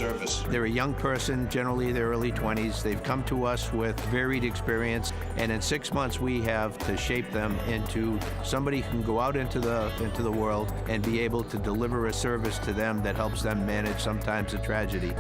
service. They're a young person, generally their early 20s. They've come to us with varied experience, and in 6 months we have to shape them into somebody who can go out into the world and be able to deliver a service to them that helps them manage sometimes a tragedy.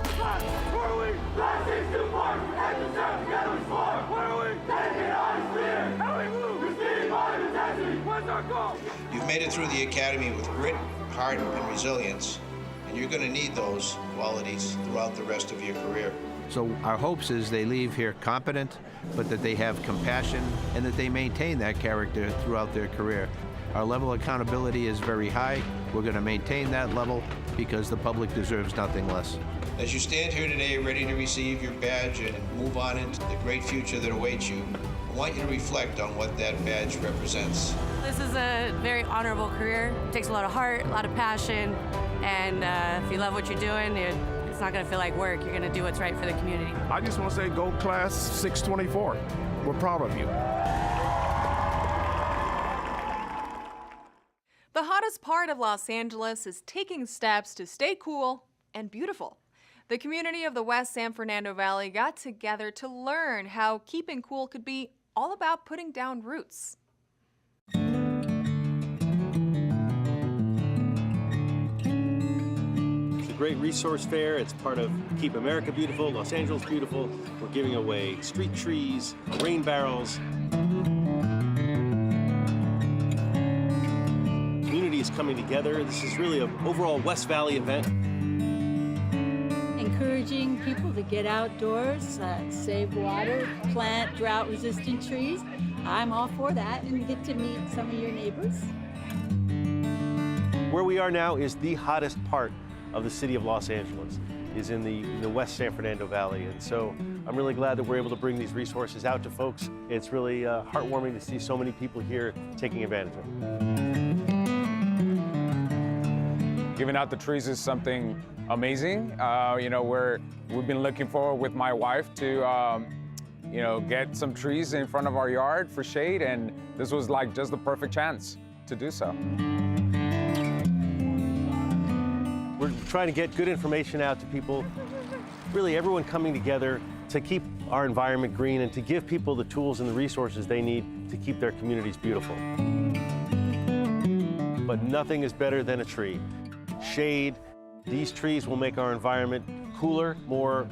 You've made it through the academy with grit, heart, and resilience, and you're going to need those qualities throughout the rest of your career. So our hopes is they leave here competent, but that they have compassion and that they maintain that character throughout their career. Our level of accountability is very high. We're going to maintain that level because the public deserves nothing less. As you stand here today ready to receive your badge and move on into the great future that awaits you, I want you to reflect on what that badge represents. This is a very honorable career. It takes a lot of heart, a lot of passion, and if you love what you're doing, it's not going to feel like work. You're going to do what's right for the community. I just want to say go class 624. We're proud of you. The hottest part of Los Angeles is taking steps to stay cool and beautiful. The community of the West San Fernando Valley got together to learn how keeping cool could be all about putting down roots. It's a great resource fair. It's part of Keep America Beautiful, Los Angeles Beautiful. We're giving away street trees, rain barrels. Community is coming together. This is really an overall West Valley event. Encouraging people to get outdoors, save water, plant drought-resistant trees. I'm all for that, and get to meet some of your neighbors. Where we are now is the hottest part of the city of Los Angeles, is in the West San Fernando Valley. And so I'm really glad that we're able to bring these resources out to folks. It's really heartwarming to see so many people here taking advantage of it. Giving out the trees is something amazing. We've been looking forward with my wife to get some trees in front of our yard for shade, and this was like just the perfect chance to do so. We're trying to get good information out to people, really everyone coming together to keep our environment green and to give people the tools and the resources they need to keep their communities beautiful. But nothing is better than a tree. Shade. These trees will make our environment cooler, more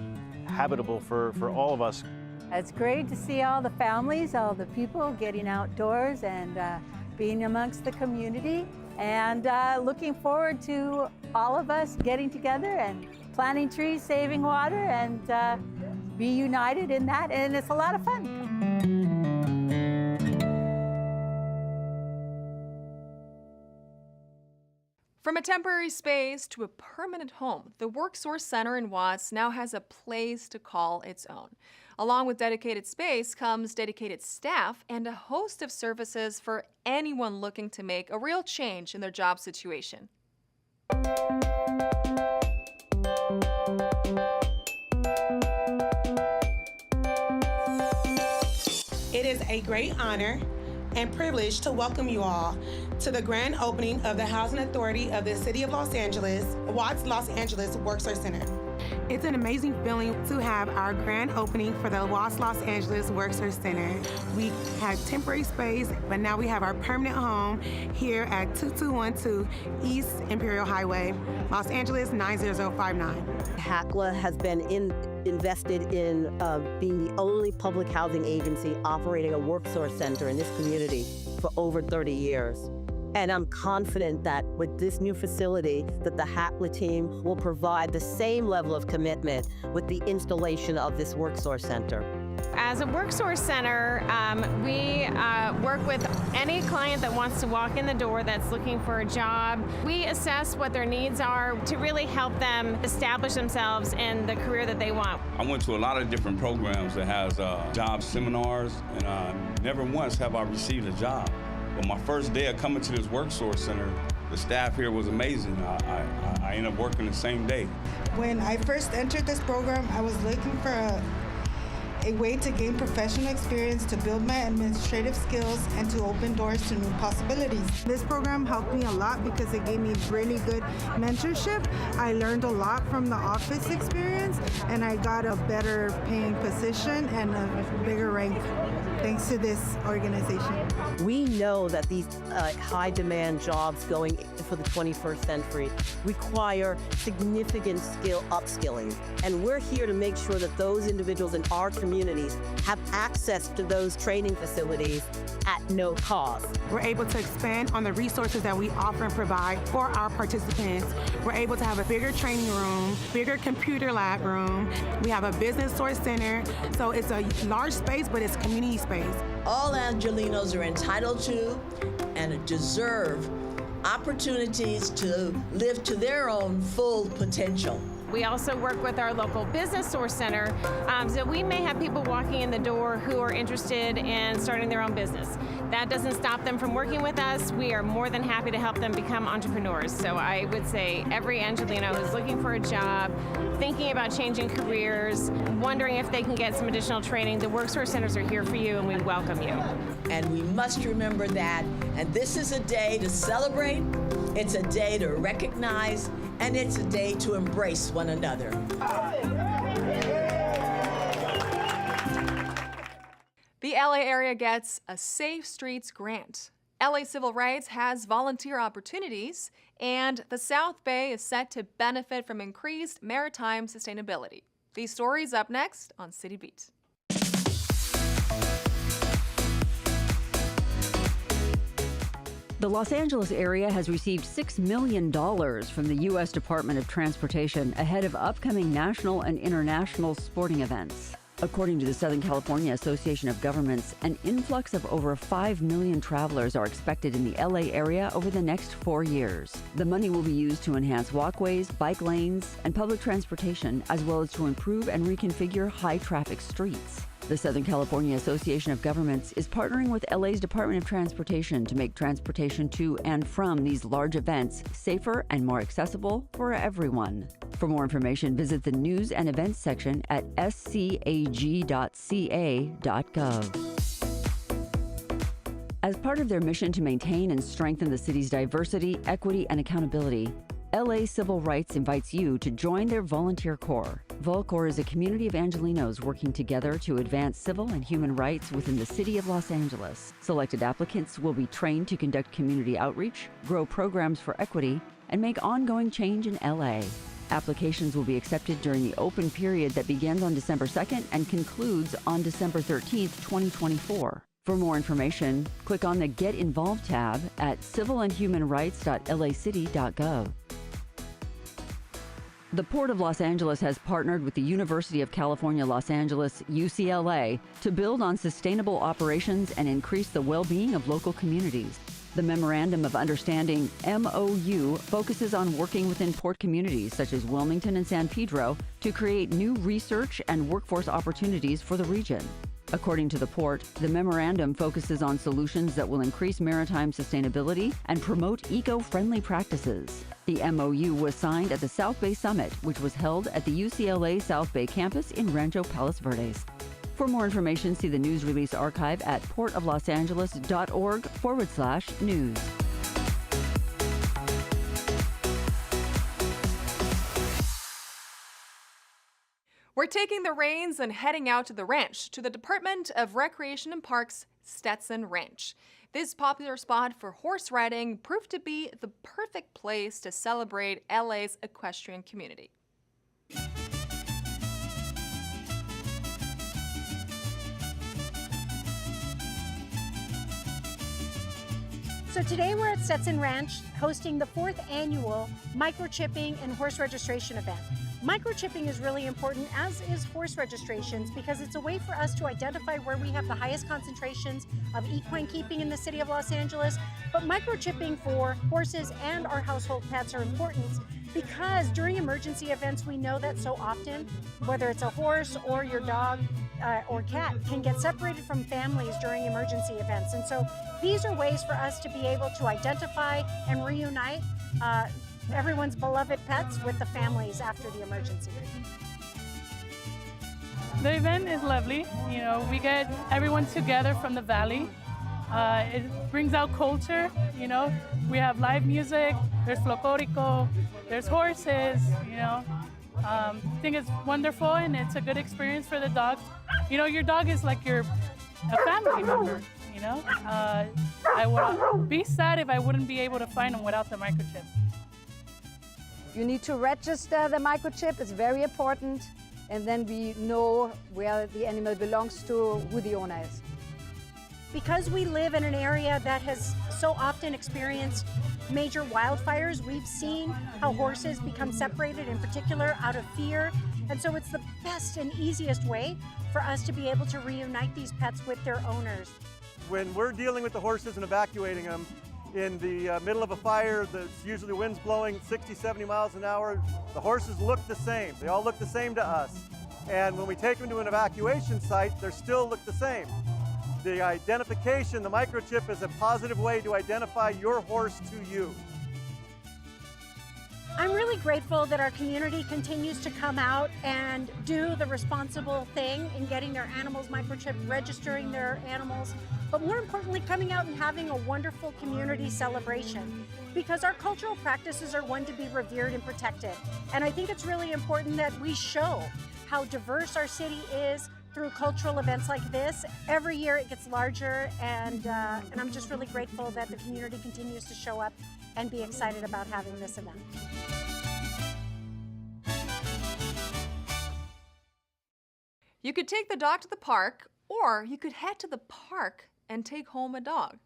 habitable for all of us. It's great to see all the families, all the people getting outdoors and being amongst the community, and looking forward to all of us getting together and planting trees, saving water, and be united in that, and it's a lot of fun. From a temporary space to a permanent home, the WorkSource Center in Watts now has a place to call its own. Along with dedicated space comes dedicated staff and a host of services for anyone looking to make a real change in their job situation. It is a great honor and privilege to welcome you all to the grand opening of the Housing Authority of the City of Los Angeles, Watts Los Angeles WorkSource Center. It's an amazing feeling to have our grand opening for the Watts Los Angeles WorkSource Center. We had temporary space, but now we have our permanent home here at 2212 East Imperial Highway, Los Angeles 90059. HACLA has been invested in being the only public housing agency operating a WorkSource Center in this community for over 30 years. And I'm confident that with this new facility, that the HACLA team will provide the same level of commitment with the installation of this WorkSource Center. As a WorkSource Center, we work with any client that wants to walk in the door that's looking for a job. We assess what their needs are to really help them establish themselves in the career that they want. I went to a lot of different programs that has job seminars, and never once have I received a job. But my first day of coming to this WorkSource Center, the staff here was amazing. I ended up working the same day. When I first entered this program, I was looking for a way to gain professional experience, to build my administrative skills, and to open doors to new possibilities. This program helped me a lot because it gave me really good mentorship. I learned a lot from the office experience, and I got a better paying position and a bigger rank thanks to this organization. We know that these high demand jobs going for the 21st century require significant skill upskilling. And we're here to make sure that those individuals in our communities have access to those training facilities at no cost. We're able to expand on the resources that we offer and provide for our participants. We're able to have a bigger training room, bigger computer lab room. We have a business source center. So it's a large space, but it's community space. All Angelinos are entitled to and deserve opportunities to live to their own full potential. We also work with our local business source center, so we may have people walking in the door who are interested in starting their own business. That doesn't stop them from working with us. We are more than happy to help them become entrepreneurs. So I would say every Angelino who's looking for a job, thinking about changing careers, wondering if they can get some additional training, the WorkSource Centers are here for you, and we welcome you. And we must remember that, and this is a day to celebrate, it's a day to recognize, and it's a day to embrace one another. The LA area gets a Safe Streets grant. LA Civil Rights has volunteer opportunities, and the South Bay is set to benefit from increased maritime sustainability. These stories up next on City Beat. The Los Angeles area has received $6 million from the U.S. Department of Transportation ahead of upcoming national and international sporting events. According to the Southern California Association of Governments, an influx of over 5 million travelers are expected in the LA area over the next 4 years. The money will be used to enhance walkways, bike lanes, and public transportation, as well as to improve and reconfigure high-traffic streets. The Southern California Association of Governments is partnering with LA's Department of Transportation to make transportation to and from these large events safer and more accessible for everyone. For more information, visit the News and Events section at scag.ca.gov. As part of their mission to maintain and strengthen the city's diversity, equity, and accountability, LA Civil Rights invites you to join their volunteer corps. VolCorps is a community of Angelinos working together to advance civil and human rights within the city of Los Angeles. Selected applicants will be trained to conduct community outreach, grow programs for equity, and make ongoing change in LA. Applications will be accepted during the open period that begins on December 2nd and concludes on December 13th, 2024. For more information, click on the Get Involved tab at civilandhumanrights.lacity.gov. The Port of Los Angeles has partnered with the University of California, Los Angeles, UCLA, to build on sustainable operations and increase the well-being of local communities. The Memorandum of Understanding, MOU, focuses on working within port communities such as Wilmington and San Pedro to create new research and workforce opportunities for the region. According to the port, the memorandum focuses on solutions that will increase maritime sustainability and promote eco-friendly practices. The MOU was signed at the South Bay Summit, which was held at the UCLA South Bay campus in Rancho Palos Verdes. For more information, see the news release archive at portoflosangeles.org/news. We're taking the reins and heading out to the ranch, to the Department of Recreation and Parks Stetson Ranch. This popular spot for horse riding proved to be the perfect place to celebrate LA's equestrian community. So today we're at Stetson Ranch hosting the 4th annual microchipping and horse registration event. Microchipping is really important, as is horse registrations, because it's a way for us to identify where we have the highest concentrations of equine keeping in the city of Los Angeles. But microchipping for horses and our household pets are important because during emergency events, we know that so often, whether it's a horse or your dog or cat, can get separated from families during emergency events. And so these are ways for us to be able to identify and reunite everyone's beloved pets with the families after the emergency. The event is lovely. You know, we get everyone together from the valley. It brings out culture, you know. We have live music, there's folklorico, there's horses, you know. I think it's wonderful and it's a good experience for the dogs. You know, your dog is like a family member, you know. I would be sad if I wouldn't be able to find them without the microchip. You need to register the microchip, it's very important. And then we know where the animal belongs to, who the owner is. Because we live in an area that has so often experienced major wildfires, we've seen how horses become separated, in particular, out of fear. And so it's the best and easiest way for us to be able to reunite these pets with their owners. When we're dealing with the horses and evacuating them in the middle of a fire, that's usually winds blowing 60, 70 miles an hour, the horses look the same. They all look the same to us. And when we take them to an evacuation site, they still look the same. The identification, the microchip, is a positive way to identify your horse to you. I'm really grateful that our community continues to come out and do the responsible thing in getting their animals microchipped, registering their animals, but more importantly, coming out and having a wonderful community celebration, because our cultural practices are one to be revered and protected. And I think it's really important that we show how diverse our city is through cultural events like this. Every year it gets larger, and I'm just really grateful that the community continues to show up and be excited about having this event. You could take the dog to the park, or you could head to the park and take home a dog.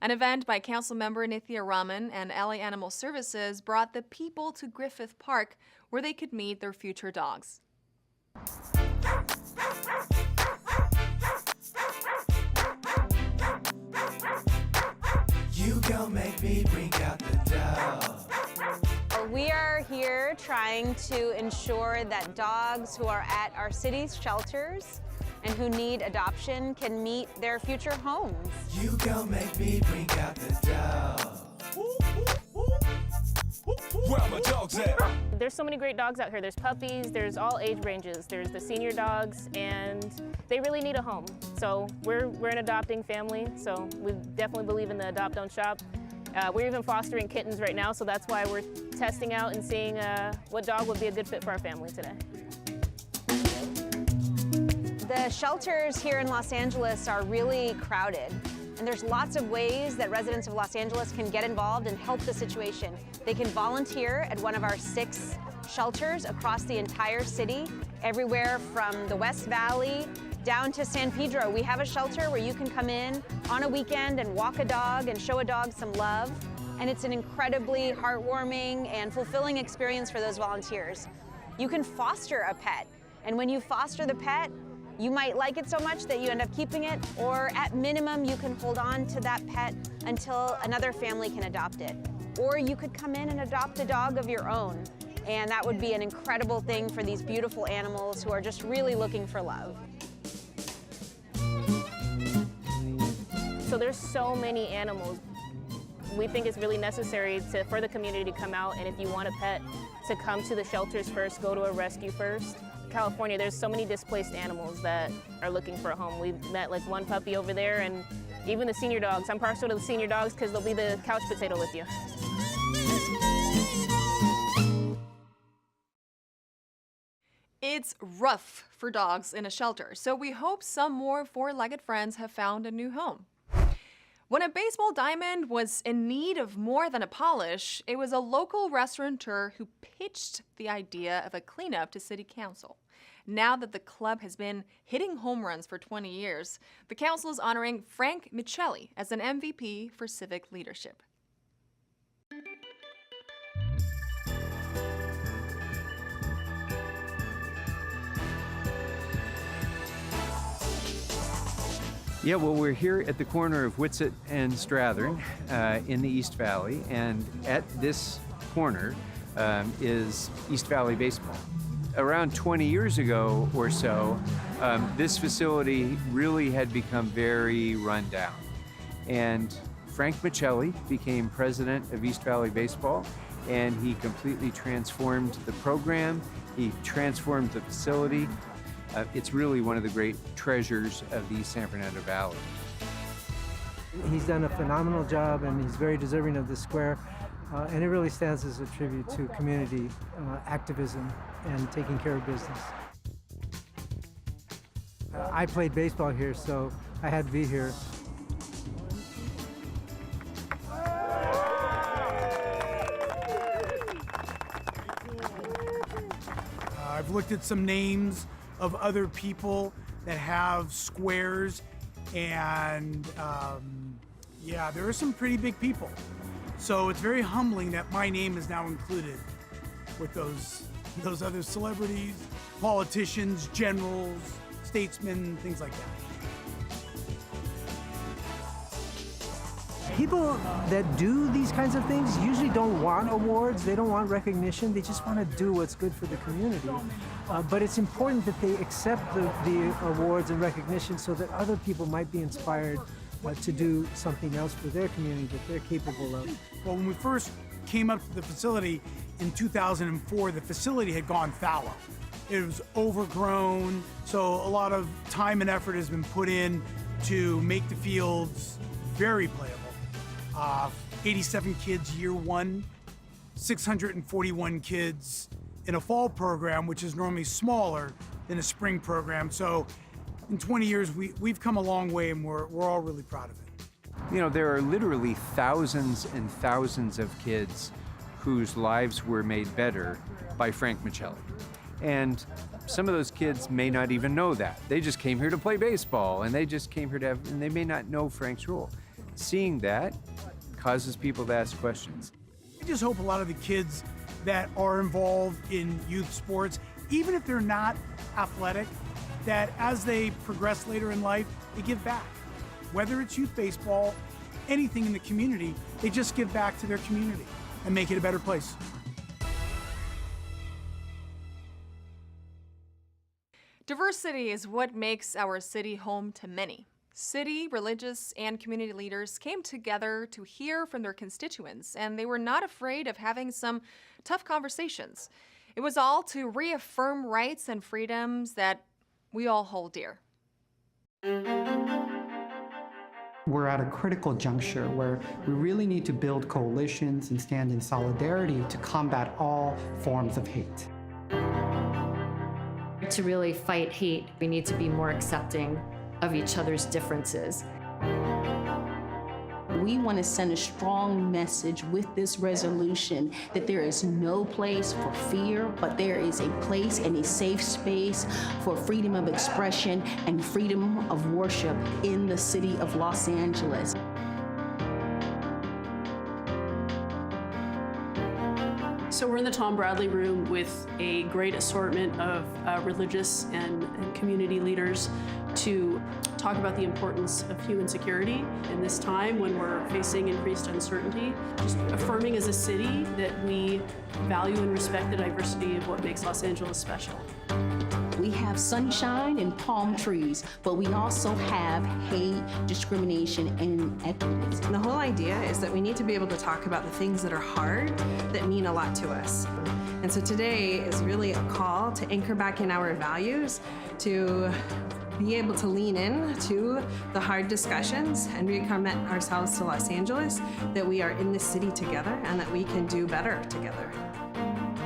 An event by Councilmember Nithya Raman and LA Animal Services brought the people to Griffith Park, where they could meet their future dogs. You gon' make me bring out the dog. We are here trying to ensure that dogs who are at our city's shelters and who need adoption can meet their future homes. You gon' make me bring out the dog. Where are my dogs at? There's so many great dogs out here. There's puppies, there's all age ranges. There's the senior dogs, and they really need a home. So we're an adopting family, so we definitely believe in the adopt, don't shop. We're even fostering kittens right now, so that's why we're testing out and seeing what dog would be a good fit for our family today. The shelters here in Los Angeles are really crowded, and there's lots of ways that residents of Los Angeles can get involved and help the situation. They can volunteer at one of our 6 shelters across the entire city, everywhere from the West Valley down to San Pedro. We have a shelter where you can come in on a weekend and walk a dog and show a dog some love. And it's an incredibly heartwarming and fulfilling experience for those volunteers. You can foster a pet. And when you foster the pet, you might like it so much that you end up keeping it, or at minimum, you can hold on to that pet until another family can adopt it. Or you could come in and adopt a dog of your own. And that would be an incredible thing for these beautiful animals who are just really looking for love. So there's so many animals. We think it's really necessary for the community to come out, and if you want a pet, to come to the shelters first, go to a rescue first. California, there's so many displaced animals that are looking for a home. We've met like one puppy over there, and even the senior dogs. I'm partial to the senior dogs because they'll be the couch potato with you. It's rough for dogs in a shelter, so we hope some more four-legged friends have found a new home. When a baseball diamond was in need of more than a polish, it was a local restaurateur who pitched the idea of a cleanup to City Council. Now that the club has been hitting home runs for 20 years, the council is honoring Frank Michelli as an MVP for civic leadership. Yeah, well, we're here at the corner of Whitsett and Strathern in the East Valley, and at this corner is East Valley Baseball. Around 20 years ago or so, this facility really had become very run down. And Frank Michelli became president of East Valley Baseball, and he completely transformed the program. He transformed the facility. It's really one of the great treasures of the East San Fernando Valley. He's done a phenomenal job, and he's very deserving of this square. And it really stands as a tribute to community activism and taking care of business. I played baseball here, so I had to be here. I've looked at some names of other people that have squares, and yeah, there are some pretty big people. So it's very humbling that my name is now included with those other celebrities, politicians, generals, statesmen, things like that. People that do these kinds of things usually don't want awards, they don't want recognition, they just want to do what's good for the community. But it's important that they accept the awards and recognition so that other people might be inspired to do something else for their community that they're capable of. Well, when we first came up to the facility in 2004, the facility had gone fallow. It was overgrown, so a lot of time and effort has been put in to make the fields very playable. 87 kids year one, 641 kids in a fall program, which is normally smaller than a spring program. So in 20 years, we've come a long way, and we're all really proud of it. You know, there are literally thousands and thousands of kids whose lives were made better by Frank Michelli. And some of those kids may not even know that. They just came here to play baseball, and they just came here and they may not know Frank's role. Seeing that causes people to ask questions. I just hope a lot of the kids that are involved in youth sports, even if they're not athletic, that as they progress later in life, they give back. Whether it's youth baseball, anything in the community, they just give back to their community and make it a better place. Diversity is what makes our city home to many. City, religious, and community leaders came together to hear from their constituents, and they were not afraid of having some tough conversations. It was all to reaffirm rights and freedoms that we all hold dear. We're at a critical juncture where we really need to build coalitions and stand in solidarity to combat all forms of hate. To really fight hate, we need to be more accepting of each other's differences. We want to send a strong message with this resolution that there is no place for fear, but there is a place and a safe space for freedom of expression and freedom of worship in the city of Los Angeles. So we're in the Tom Bradley room with a great assortment of religious and community leaders to talk about the importance of human security in this time when we're facing increased uncertainty. Just affirming as a city that we value and respect the diversity of what makes Los Angeles special. We have sunshine and palm trees, but we also have hate, discrimination, and inequities. And the whole idea is that we need to be able to talk about the things that are hard, that mean a lot to us. And so today is really a call to anchor back in our values, to be able to lean in to the hard discussions and recommit ourselves to Los Angeles, that we are in this city together and that we can do better together.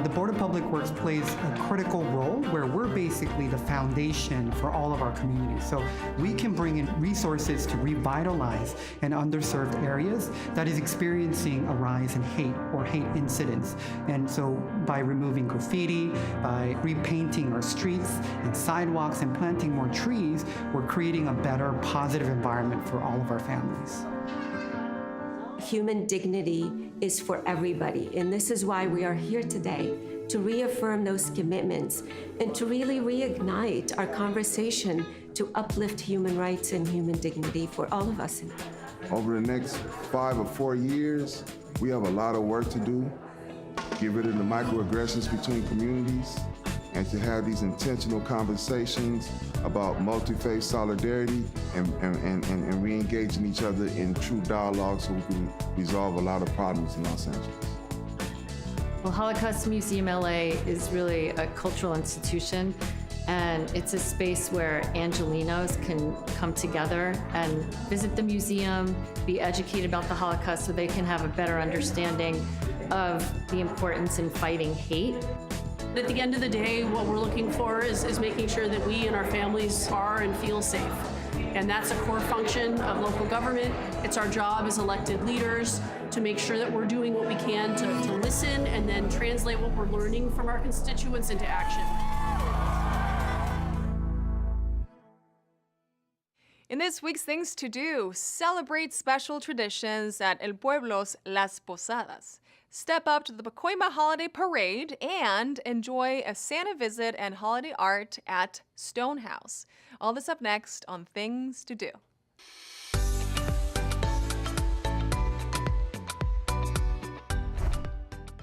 The Board of Public Works plays a critical role where we're basically the foundation for all of our communities. So we can bring in resources to revitalize an underserved areas that is experiencing a rise in hate or hate incidents. And so by removing graffiti, by repainting our streets and sidewalks and planting more trees, we're creating a better, positive environment for all of our families. Human dignity is for everybody, and this is why we are here today, to reaffirm those commitments and to really reignite our conversation to uplift human rights and human dignity for all of us. Over the next 5 or 4 years, we have a lot of work to do. Get rid of the microaggressions between communities, and to have these intentional conversations about multi-faith solidarity and re-engaging each other in true dialogue so we can resolve a lot of problems in Los Angeles. Well, Holocaust Museum LA is really a cultural institution And it's a space where Angelenos can come together and visit the museum, be educated about the Holocaust so they can have a better understanding of the importance in fighting hate. At the end of the day, what we're looking for is making sure that we and our families are and feel safe. And that's a core function of local government. It's our job as elected leaders to make sure that we're doing what we can to listen and then translate what we're learning from our constituents into action. In this week's Things to Do, celebrate special traditions at El Pueblo's Las Posadas. Step up to the Pacoima Holiday Parade and enjoy a Santa visit and holiday art at Stonehouse. All this up next on Things to Do.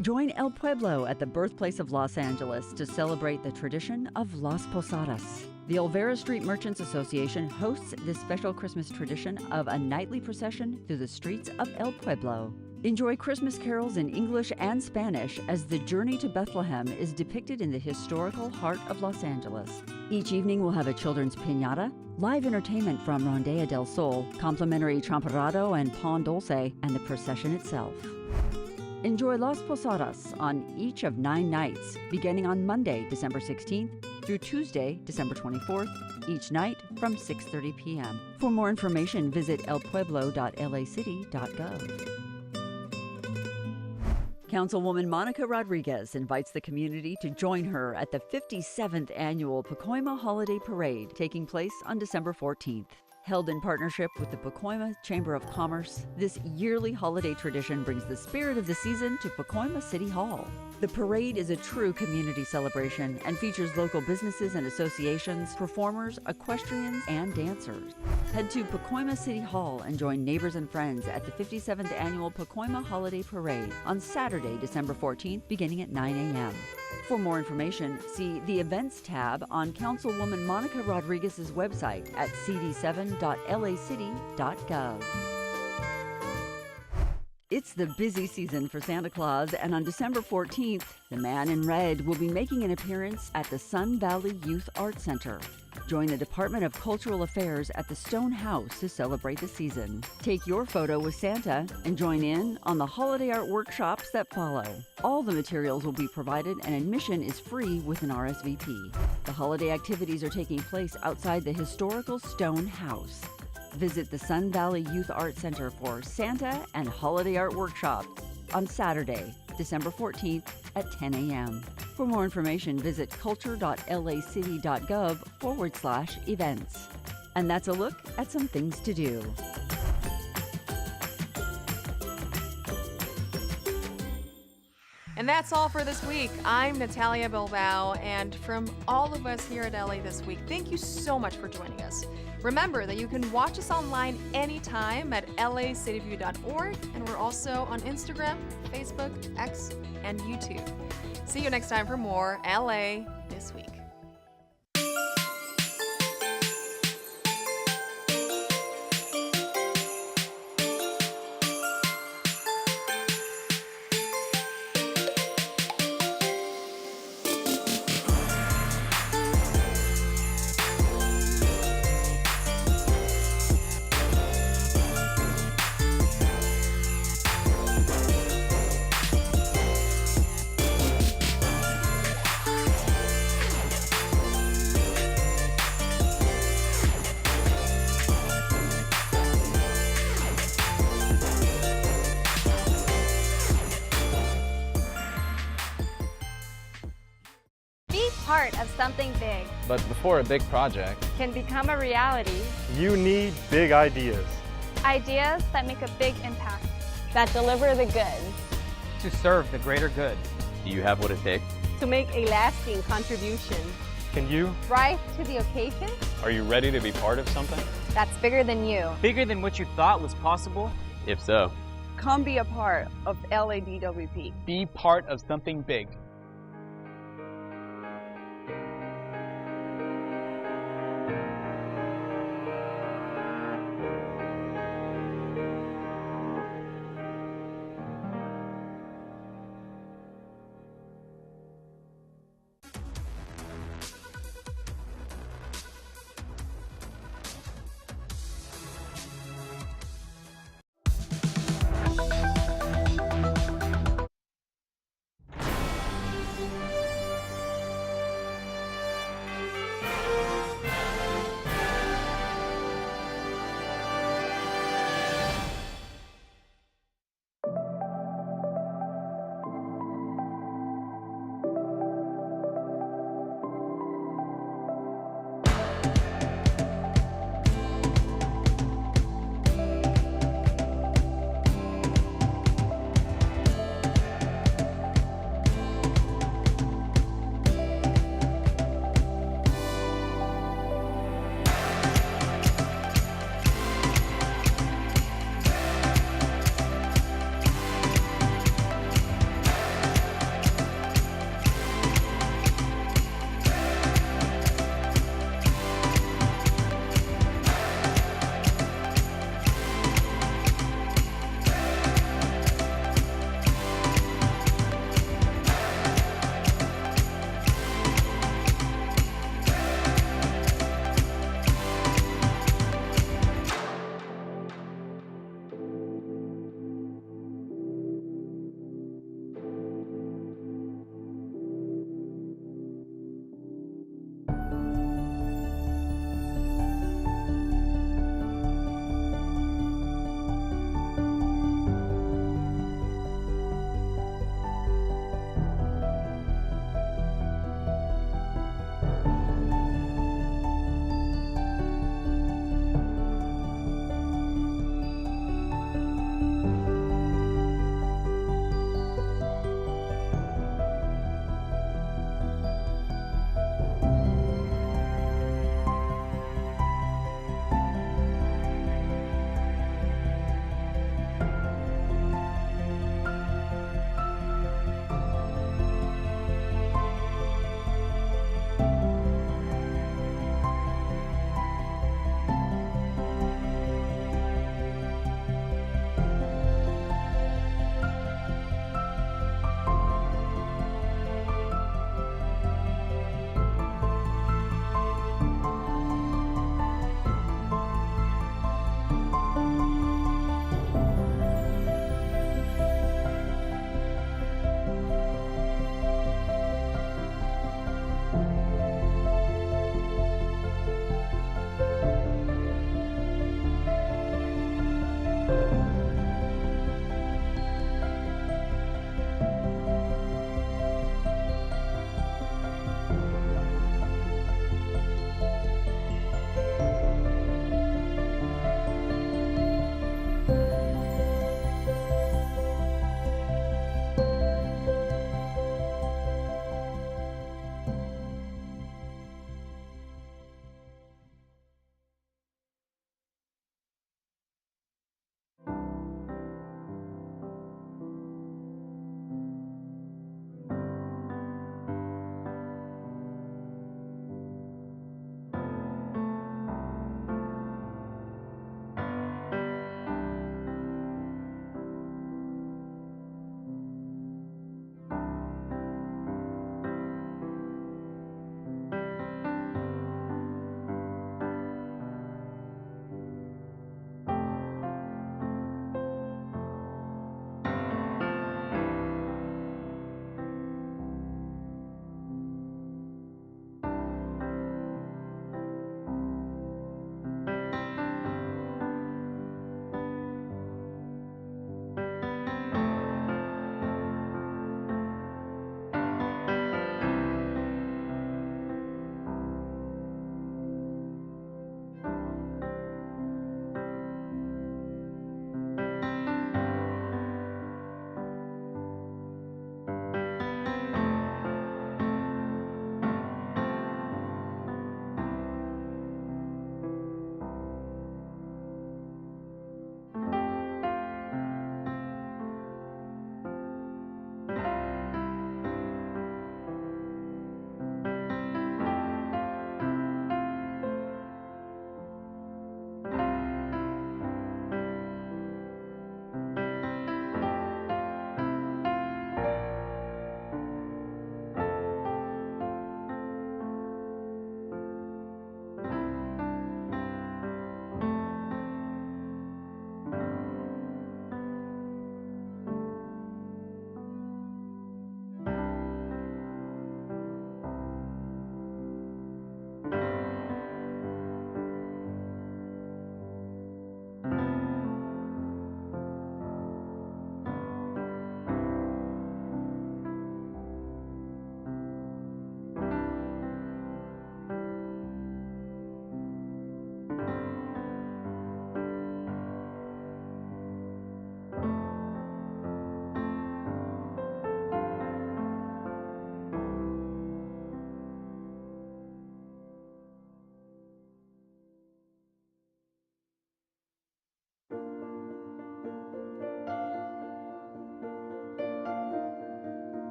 Join El Pueblo at the birthplace of Los Angeles to celebrate the tradition of Las Posadas. The Olvera Street Merchants Association hosts this special Christmas tradition of a nightly procession through the streets of El Pueblo. Enjoy Christmas carols in English and Spanish as the journey to Bethlehem is depicted in the historical heart of Los Angeles. Each evening will have a children's piñata, live entertainment from Rondella del Sol, complimentary champorado and pan dulce, and the procession itself. Enjoy Las Posadas on each of 9 nights, beginning on Monday, December 16th, through Tuesday, December 24th, each night from 6:30 p.m. For more information, visit elpueblo.lacity.gov. Councilwoman Monica Rodriguez invites the community to join her at the 57th Annual Pacoima Holiday Parade, taking place on December 14th. Held in partnership with the Pacoima Chamber of Commerce, this yearly holiday tradition brings the spirit of the season to Pacoima City Hall. The parade is a true community celebration and features local businesses and associations, performers, equestrians, and dancers. Head to Pacoima City Hall and join neighbors and friends at the 57th Annual Pacoima Holiday Parade on Saturday, December 14th, beginning at 9 a.m. For more information, see the Events tab on Councilwoman Monica Rodriguez's website at cd7.lacity.gov. It's the busy season for Santa Claus, and on December 14th, the man in red will be making an appearance at the Sun Valley Youth Art Center. Join the Department of Cultural Affairs at the Stone House to celebrate the season. Take your photo with Santa and join in on the holiday art workshops that follow. All the materials will be provided and admission is free with an RSVP. The holiday activities are taking place outside the historical Stone House. Visit the Sun Valley Youth Art Center for Santa and Holiday Art Workshop on Saturday, December 14th at 10 a.m. For more information, visit culture.lacity.gov/events. And that's a look at some things to do. And that's all for this week. I'm Natalia Bilbao, and from all of us here at LA This Week, thank you so much for joining us. Remember that you can watch us online anytime at lacityview.org, and we're also on Instagram, Facebook, X, and YouTube. See you next time for more LA This Week. Part of something big But before a big project can become a reality, You need big ideas. ideas that make a big impact, that deliver the goods, to serve the greater good. Do you have what it takes? to make a lasting contribution. Can you? Rise to the occasion Are you ready to be part of something? that's bigger than you. Bigger than what you thought was possible? If so, Come be a part of LADWP. Be part of something big.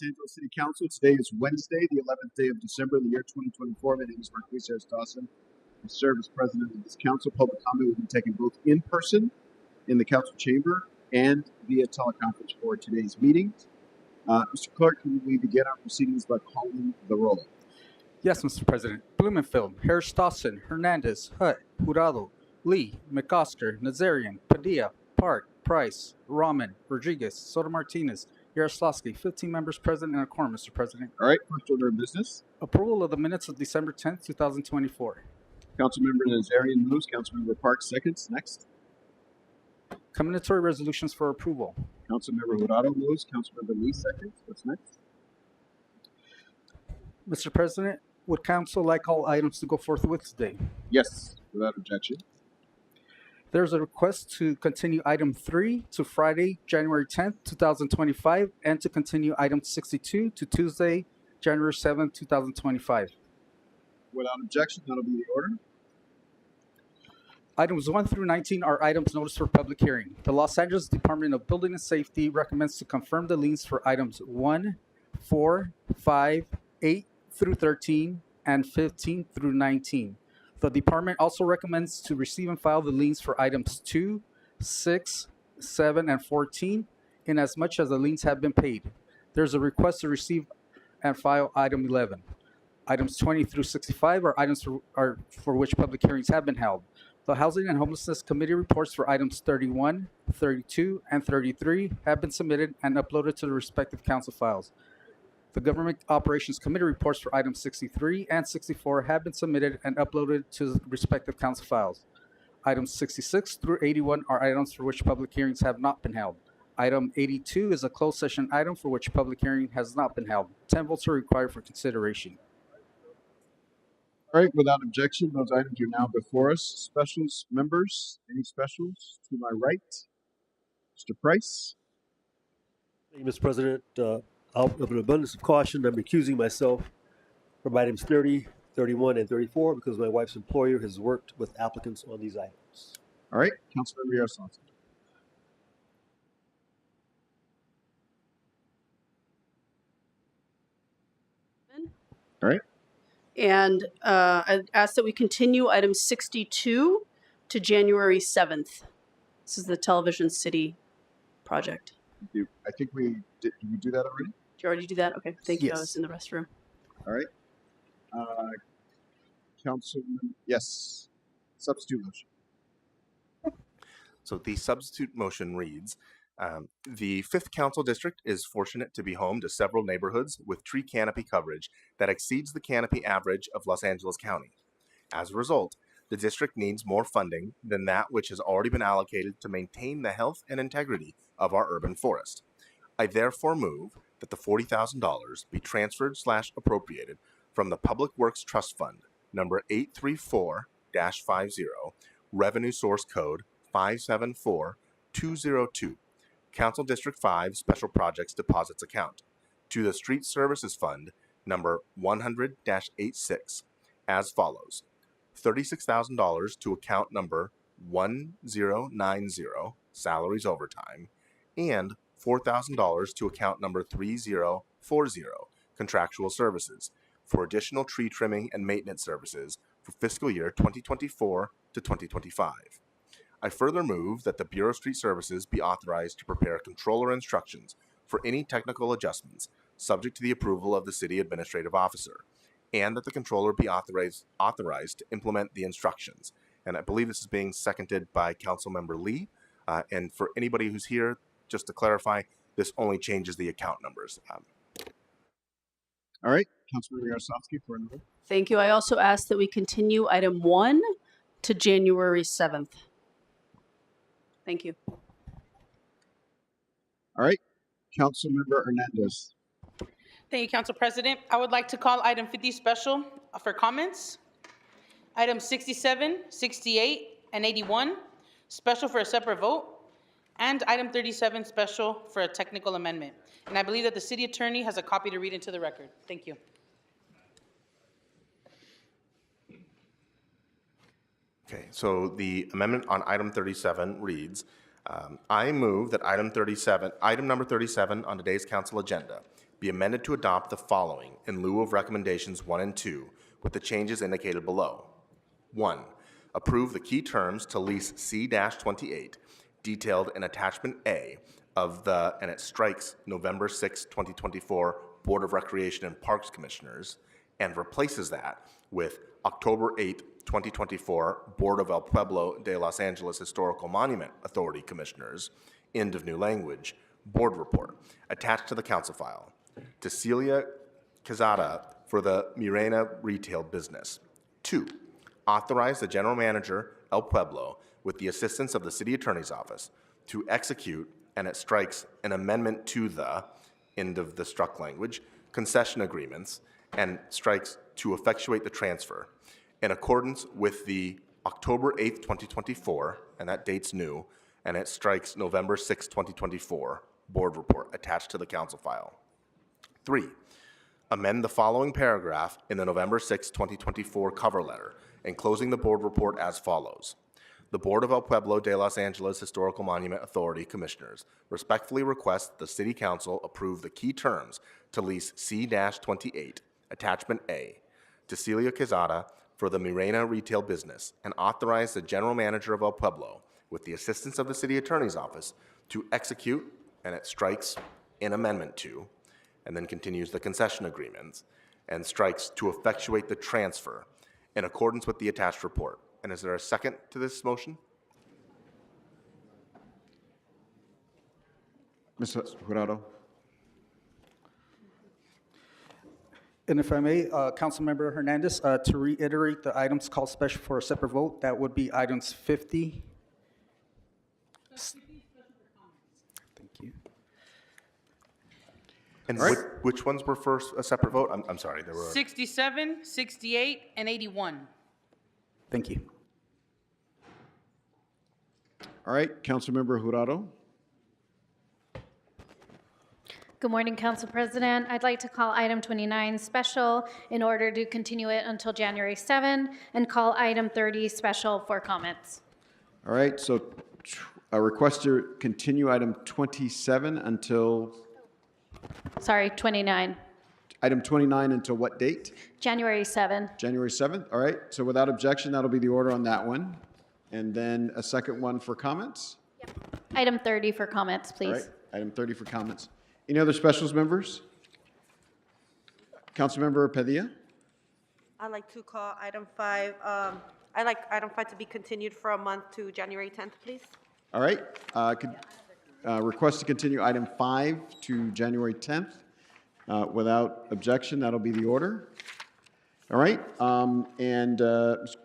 Los Angeles City Council. Today is Wednesday, the 11th day of December in the year 2024. My name is Marquis Harris Dawson. I serve as president of this council. Public comment will be taken both in person in the council chamber and via teleconference for today's meetings. Mr. Clerk, can we begin our proceedings by calling the roll? Yes, Mr. President. Blumenfield, Harris Dawson, Hernandez, Hutt, Jurado, Lee, McOsker, Nazarian, Padilla, Park, Price, Rahman, Rodriguez, Soto Martinez, Yaroslavsky, 15 members present and a quorum, Mr. President. All right, first order of business. Approval of the minutes of December 10th, 2024. Councilmember Nazarian moves. Councilmember Park seconds. Next. Commendatory resolutions for approval. Councilmember Jurado moves. Councilmember Lee seconds. What's next? Mr. President, would council like all items to go forthwith today? Yes, without objection. There's a request to continue item 3 to Friday, January 10th, 2025, and to continue item 62 to Tuesday, January 7th, 2025. Without objection, that'll be the order. Items 1 through 19 are items noticed for public hearing. The Los Angeles Department of Building and Safety recommends to confirm the liens for items 1, 4, 5, 8 through 13, and 15 through 19. The department also recommends to receive and file the liens for items 2, 6, 7, and 14, in as much as the liens have been paid. There's a request to receive and file item 11. Items 20 through 65 are items for which public hearings have been held. The Housing and Homelessness Committee reports for items 31, 32, and 33 have been submitted and uploaded to the respective council files. The Government Operations Committee reports for items 63 and 64 have been submitted and uploaded to the respective council files. Items 66 through 81 are items for which public hearings have not been held. Item 82 is a closed session item for which public hearing has not been held. 10 votes are required for consideration. All right, without objection, those items are now before us. Specials, members, any specials? To my right, Mr. Price. Thank you, Mr. President. Out of an abundance of caution, I'm recusing myself from items 30, 31, and 34 because my wife's employer has worked with applicants on these items. All right, Councilmember Yaroslavsky. All right. And I ask that we continue item 62 to January 7th. This is the Television City project. I think we did we do that already? Did you already do that? Okay, thank you. Yes. I was in the restroom. All right. Councilman, yes. Substitute motion. So the substitute motion reads, the 5th Council District is fortunate to be home to several neighborhoods with tree canopy coverage that exceeds the canopy average of Los Angeles County. As a result, the district needs more funding than that which has already been allocated to maintain the health and integrity of our urban forest. I therefore move that the $40,000 be transferred/appropriated from the Public Works Trust Fund, number 834-50, Revenue Source Code 574202, Council District 5 Special Projects Deposits Account, to the Street Services Fund, number 100-86, as follows. $36,000 to account number 1090, Salaries Overtime, and $4,000 to account number 3040, Contractual Services, for additional tree trimming and maintenance services for fiscal year 2024 to 2025. I further move that the Bureau of Street Services be authorized to prepare controller instructions for any technical adjustments subject to the approval of the City Administrative Officer, and that the controller be authorized to implement the instructions. And I believe this is being seconded by Councilmember Lee. And for anybody who's here, just to clarify, this only changes the account numbers. All right, Councilmember Yaroslavsky for another. Thank you. I also ask that we continue item 1 to January 7th. Thank you. All right, Councilmember Hernandez. Thank you, Council President. I would like to call item 50 special for comments. Items 67, 68, and 81, special for a separate vote. And item 37, special for a technical amendment. And I believe that the city attorney has a copy to read into the record. Thank you. Okay, so the amendment on item 37 reads, I move that item number 37 on today's council agenda, be amended to adopt the following in lieu of recommendations 1 and 2 with the changes indicated below. 1. Approve the key terms to lease C-28 detailed in attachment A of the, and it strikes November 6, 2024 Board of Recreation and Parks Commissioners and replaces that with October 8, 2024 Board of El Pueblo de Los Angeles Historical Monument Authority Commissioners, end of new language, board report, attached to the council file. To Celia Quezada for the Mirena retail business. 2. Authorize the general manager, El Pueblo, with the assistance of the city attorney's office, to execute, and it strikes, an amendment to the, end of the struck language, concession agreements, and strikes to effectuate the transfer, in accordance with the October 8th, 2024, and that date's new, and it strikes November 6th, 2024, board report attached to the council file. 3. Amend the following paragraph in the November 6, 2024 cover letter, enclosing the board report as follows. The Board of El Pueblo de Los Angeles Historical Monument Authority Commissioners respectfully request the City Council approve the key terms to lease C-28, Attachment A, to Celia Quezada for the Mirena retail business, and authorize the General Manager of El Pueblo, with the assistance of the City Attorney's Office, to execute, and it strikes, in amendment to, and then continues the concession agreements, and strikes to effectuate the transfer in accordance with the attached report. And is there a second to this motion? Mr. Jurado. And if I may, Councilmember Hernandez, to reiterate the items called special for a separate vote, that would be items 50. Thank you. And which ones were first a separate vote? I'm sorry, there were 67, 68, and 81. Thank you. All right, Councilmember Jurado. Good morning, Council President. I'd like to call item 29 special in order to continue it until January 7 and call item 30 special for comments. All right, so a request to continue item 27 until? Sorry, 29. Item 29 until what date? January 7. January 7th. All right, so without objection, that'll be the order on that one. And then a second one for comments? Yep. Item 30 for comments, please. All right, item 30 for comments. Any other specials, members? Councilmember Padilla? I'd like to call item 5. I'd like item 5 to be continued for a month to January 10th, please. All right, request to continue item 5 to January 10th. Without objection, that'll be the order. All right, Mr.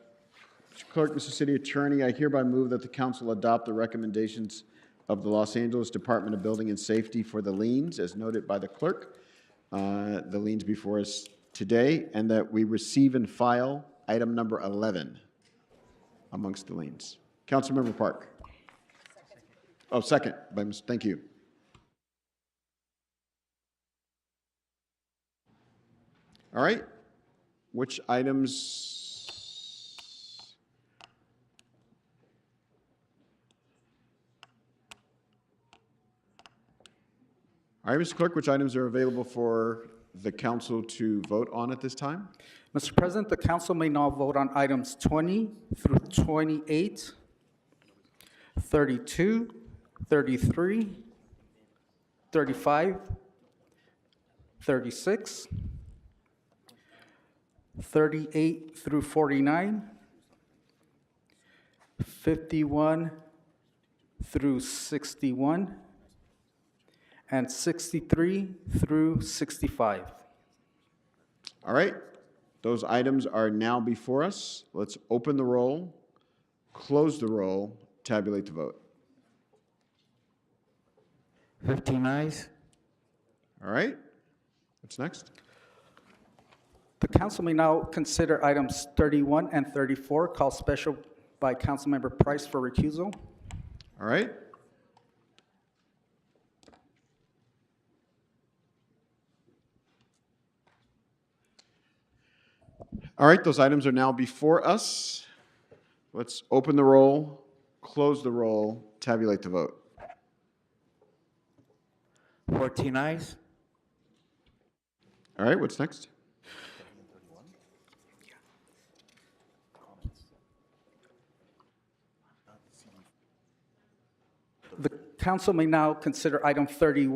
Clerk, Mr. City Attorney, I hereby move that the council adopt the recommendations of the Los Angeles Department of Building and Safety for the liens, as noted by the clerk, the liens before us today, and that we receive and file item number 11 amongst the liens. Councilmember Park. Oh, second. Thank you. All right. Which items? All right, Mr. Clerk, which items are available for the council to vote on at this time? Mr. President, the council may now vote on items 20 through 28, 32, 33, 35, 36, 38 through 49, 51 through 61, and 63 through 65. All right, those items are now before us. Let's open the roll, close the roll, tabulate the vote. 15 ayes. All right, what's next? The council may now consider items 31 and 34, called special by Councilmember Price for recusal. All right. All right, those items are now before us. Let's open the roll, close the roll, tabulate the vote. 14 ayes. All right, what's next? The council may now consider item 30,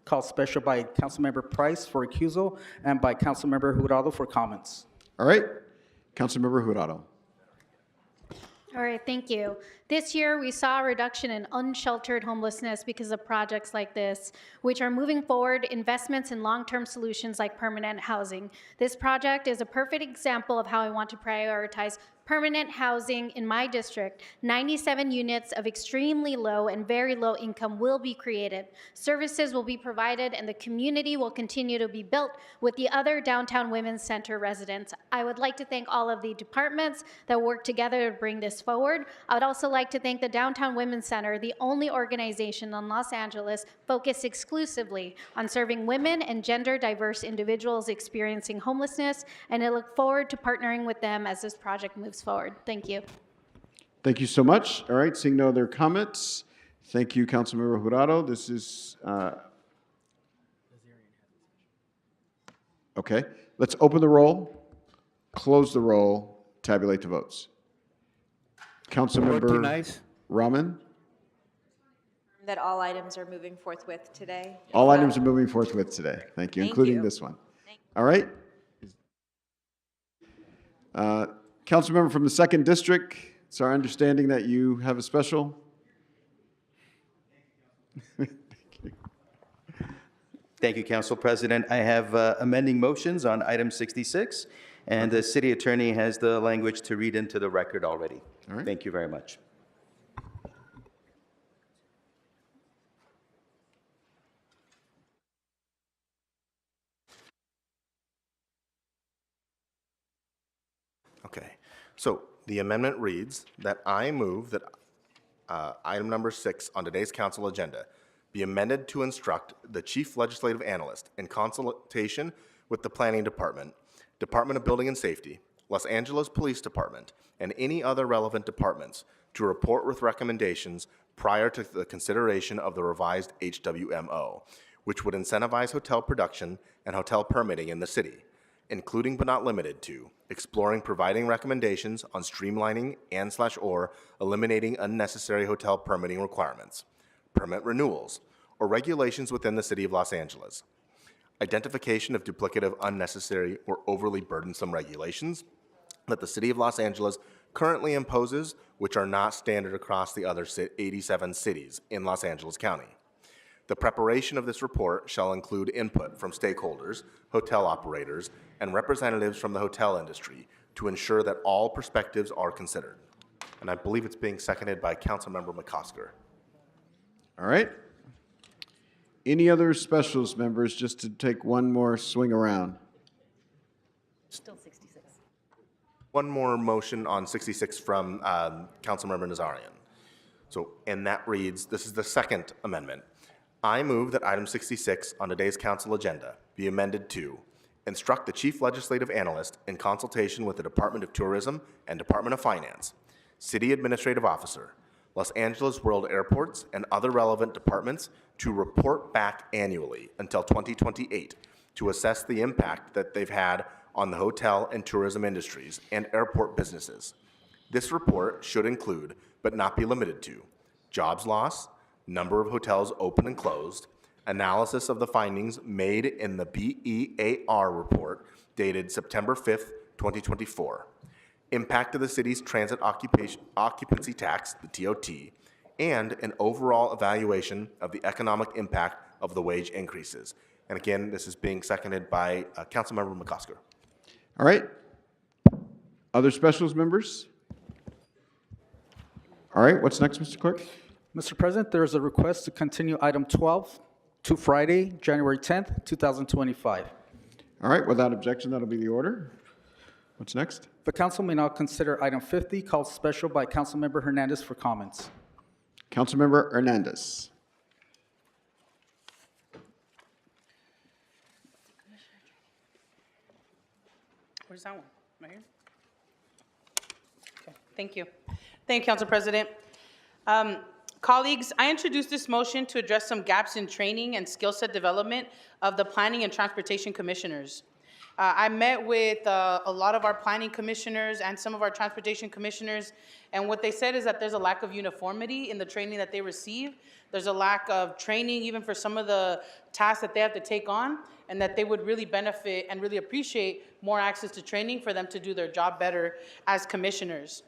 called special by Councilmember Price for recusal and by Councilmember Jurado for comments. All right, Councilmember Jurado. All right, thank you. This year, we saw a reduction in unsheltered homelessness because of projects like this, which are moving forward investments in long-term solutions like permanent housing. This project is a perfect example of how I want to prioritize permanent housing in my district. 97 units of extremely low and very low income will be created. Services will be provided and the community will continue to be built with the other Downtown Women's Center residents. I would like to thank all of the departments that work together to bring this forward. I would also like to thank the Downtown Women's Center, the only organization in Los Angeles focused exclusively on serving women and gender diverse individuals experiencing homelessness, and I look forward to partnering with them as this project moves forward. Thank you. Thank you so much. All right, seeing no other comments, thank you, Councilmember Jurado. This is, okay. Let's open the roll, close the roll, tabulate the votes. Councilmember Rahman? That all items are moving forthwith today. All items are moving forthwith today. Thank you, including this one. All right. Councilmember from the 2nd District, it's our understanding that you have a special. Thank you, Council President. I have amending motions on item 66, and the city attorney has the language to read into the record already. All right. Thank you very much. Okay, so the amendment reads that I move that item number 6 on today's council agenda be amended to instruct the Chief Legislative Analyst in consultation with the Planning Department, Department of Building and Safety, Los Angeles Police Department, and any other relevant departments to report with recommendations prior to the consideration of the revised HWMO, which would incentivize hotel production and hotel permitting in the city, including but not limited to exploring providing recommendations on streamlining and/or eliminating unnecessary hotel permitting requirements, permit renewals, or regulations within the city of Los Angeles, identification of duplicative, unnecessary, or overly burdensome regulations that the city of Los Angeles currently imposes, which are not standard across the other 87 cities in Los Angeles County. The preparation of this report shall include input from stakeholders, hotel operators, and representatives from the hotel industry to ensure that all perspectives are considered. And I believe it's being seconded by Councilmember McCosker. All right. Any other specials, members, just to take one more swing around? Still 66. One more motion on 66 from Councilmember Nazarian. So, and that reads, this is the second amendment. I move that item 66 on today's council agenda be amended to instruct the Chief Legislative Analyst in consultation with the Department of Tourism and Department of Finance, City Administrative Officer, Los Angeles World Airports, and other relevant departments to report back annually until 2028 to assess the impact that they've had on the hotel and tourism industries and airport businesses. This report should include, but not be limited to, jobs loss, number of hotels open and closed, analysis of the findings made in the BEAR report dated September 5th, 2024, impact of the city's transit occupancy tax, the TOT, and an overall evaluation of the economic impact of the wage increases. And again, this is being seconded by Councilmember McCosker. All right. Other specials, members? All right, what's next, Mr. Clerk? Mr. President, there is a request to continue item 12 to Friday, January 10th, 2025. All right, without objection, that'll be the order. What's next? The council may now consider item 50, called special by Councilmember Hernandez for comments. Councilmember Hernandez. Where's that one? Right here? Okay, thank you. Thank you, Council President. Colleagues, I introduced this motion to address some gaps in training and skill set development of the Planning and Transportation Commissioners. I met with a lot of our planning commissioners and some of our transportation commissioners, and what they said is that there's a lack of uniformity in the training that they receive. There's a lack of training even for some of the tasks that they have to take on, and that they would really benefit and really appreciate more access to training for them to do their job better as commissioners.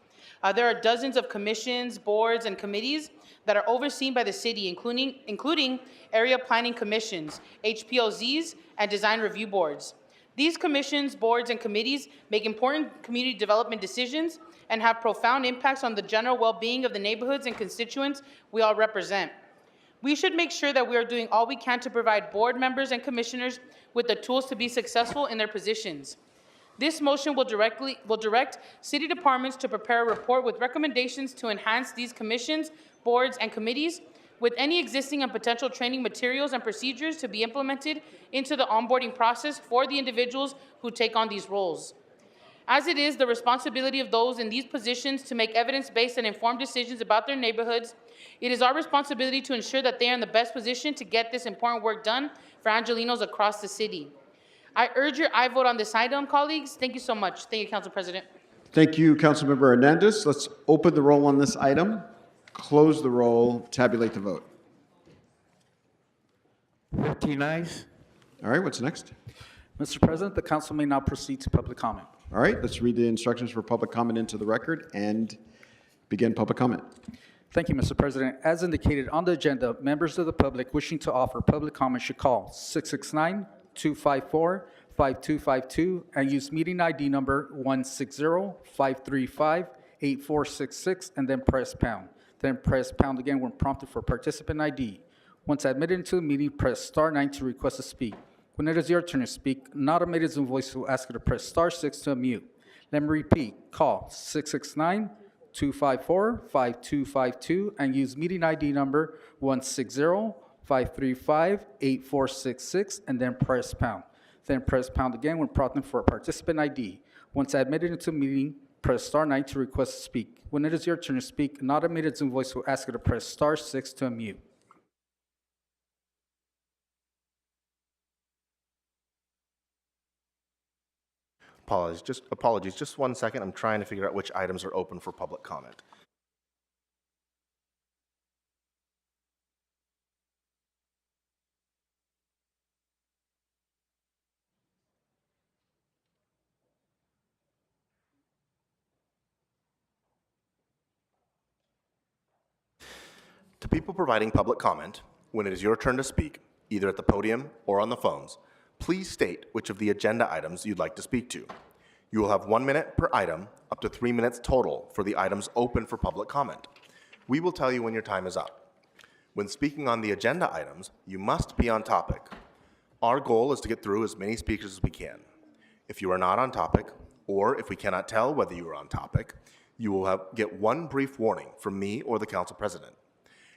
There are dozens of commissions, boards, and committees that are overseen by the city, including area planning commissions, HPOZs, and design review boards. These commissions, boards, and committees make important community development decisions and have profound impacts on the general well-being of the neighborhoods and constituents we all represent. We should make sure that we are doing all we can to provide board members and commissioners with the tools to be successful in their positions. This motion will direct city departments to prepare a report with recommendations to enhance these commissions, boards, and committees with any existing and potential training materials and procedures to be implemented into the onboarding process for the individuals who take on these roles. As it is the responsibility of those in these positions to make evidence-based and informed decisions about their neighborhoods, it is our responsibility to ensure that they are in the best position to get this important work done for Angelenos across the city. I urge your aye vote on this item, colleagues. Thank you so much. Thank you, Council President. Thank you, Councilmember Hernandez. Let's open the roll on this item, close the roll, tabulate the vote. 15 ayes. All right, what's next? Mr. President, the council may now proceed to public comment. All right, let's read the instructions for public comment into the record and begin public comment. Thank you, Mr. President. As indicated on the agenda, members of the public wishing to offer public comment should call 669-254-5252 and use meeting ID number 160-535-8466 and then press pound. Then press pound again when prompted for participant ID. Once admitted into the meeting, press star 9 to request to speak. When it is your turn to speak, an automated Zoom voice will ask you to press star 6 to unmute. Let me repeat, call 669-254-5252 and use meeting ID number 160-535-8466 and then press pound. Then press pound again when prompted for participant ID. Once admitted into the meeting, press star 9 to request to speak. When it is your turn to speak, an automated Zoom voice will ask you to press star 6 to unmute. Apologies, just 1 second. I'm trying to figure out which items are open for public comment. To people providing public comment, when it is your turn to speak, either at the podium or on the phones, please state which of the agenda items you'd like to speak to. You will have 1 minute per item, up to 3 minutes total for the items open for public comment. We will tell you when your time is up. When speaking on the agenda items, you must be on topic. Our goal is to get through as many speakers as we can. If you are not on topic, or if we cannot tell whether you are on topic, you will get one brief warning from me or the council president.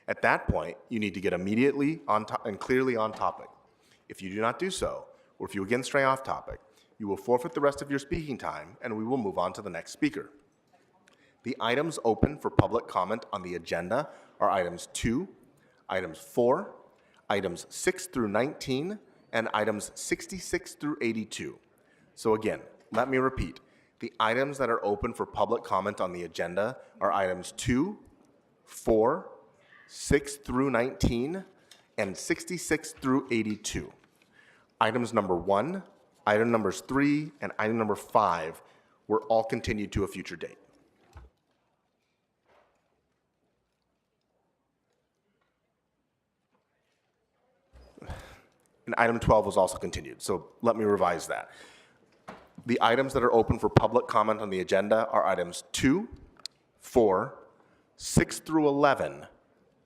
At that point, you need to get immediately on and clearly on topic. If you do not do so, or if you again stray off topic, you will forfeit the rest of your speaking time and we will move on to the next speaker. The items open for public comment on the agenda are items 2, items 4, items 6 through 19, and items 66 through 82. So again, let me repeat. The items that are open for public comment on the agenda are items 2, 4, 6 through 19, and 66 through 82. Items number 1, item numbers 3, and item number 5 were all continued to a future date. And item 12 was also continued, so let me revise that. The items that are open for public comment on the agenda are items 2, 4, 6 through 11,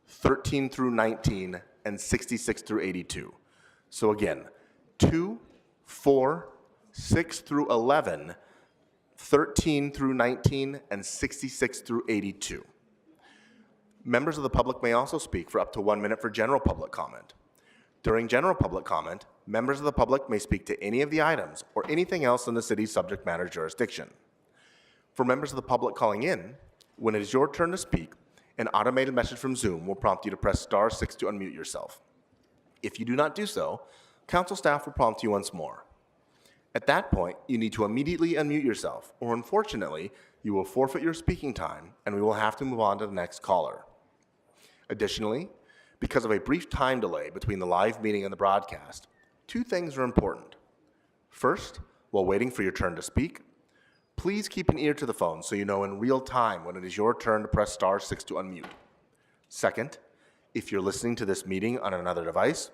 13 through 19, and 66 through 82. So again, 2, 4, 6 through 11, 13 through 19, and 66 through 82. Members of the public may also speak for up to 1 minute for general public comment. During general public comment, members of the public may speak to any of the items or anything else in the city's subject matter jurisdiction. For members of the public calling in, when it is your turn to speak, An automated message from Zoom will prompt you to press *6 to unmute yourself. If you do not do so, council staff will prompt you once more. At that point, you need to immediately unmute yourself, or unfortunately, you will forfeit your speaking time and we will have to move on to the next caller. Additionally, because of a brief time delay between the live meeting and the broadcast, two things are important. First, while waiting for your turn to speak, please keep an ear to the phone so you know in real time when it is your turn to press *6 to unmute. Second, if you're listening to this meeting on another device,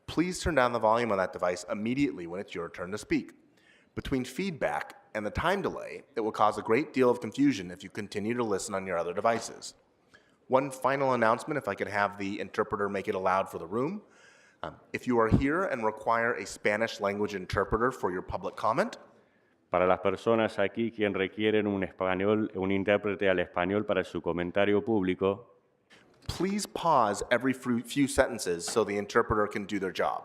please turn down the volume on that device immediately when it's your turn to speak. Between feedback and the time delay, it will cause a great deal of confusion if you continue to listen on your other devices. One final announcement, if I could have the interpreter make it aloud for the room. If you are here and require a Spanish language interpreter for your public comment, Para las personas aquí quien requieren un intérprete al español para su comentario público, please pause every few sentences so the interpreter can do their job.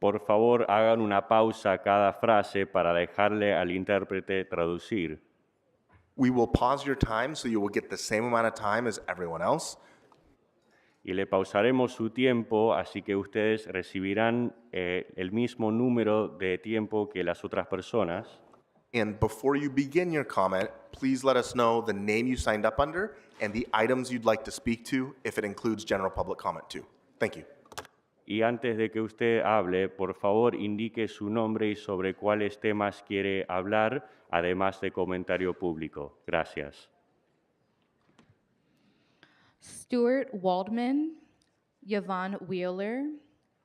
por favor hagan una pausa a cada frase para dejarle al intérprete traducir. We will pause your time so you will get the same amount of time as everyone else. Y le pausaremos su tiempo, así que ustedes recibirán el mismo número de tiempo que las otras personas. And before you begin your comment, please let us know the name you signed up under and the items you'd like to speak to, if it includes general public comment too. Thank you. Y antes de que usted hable, por favor, indique su nombre y sobre cuáles temas quiere hablar, además de comentario público. Gracias. Stuart Waldman, Yvonne Wheeler,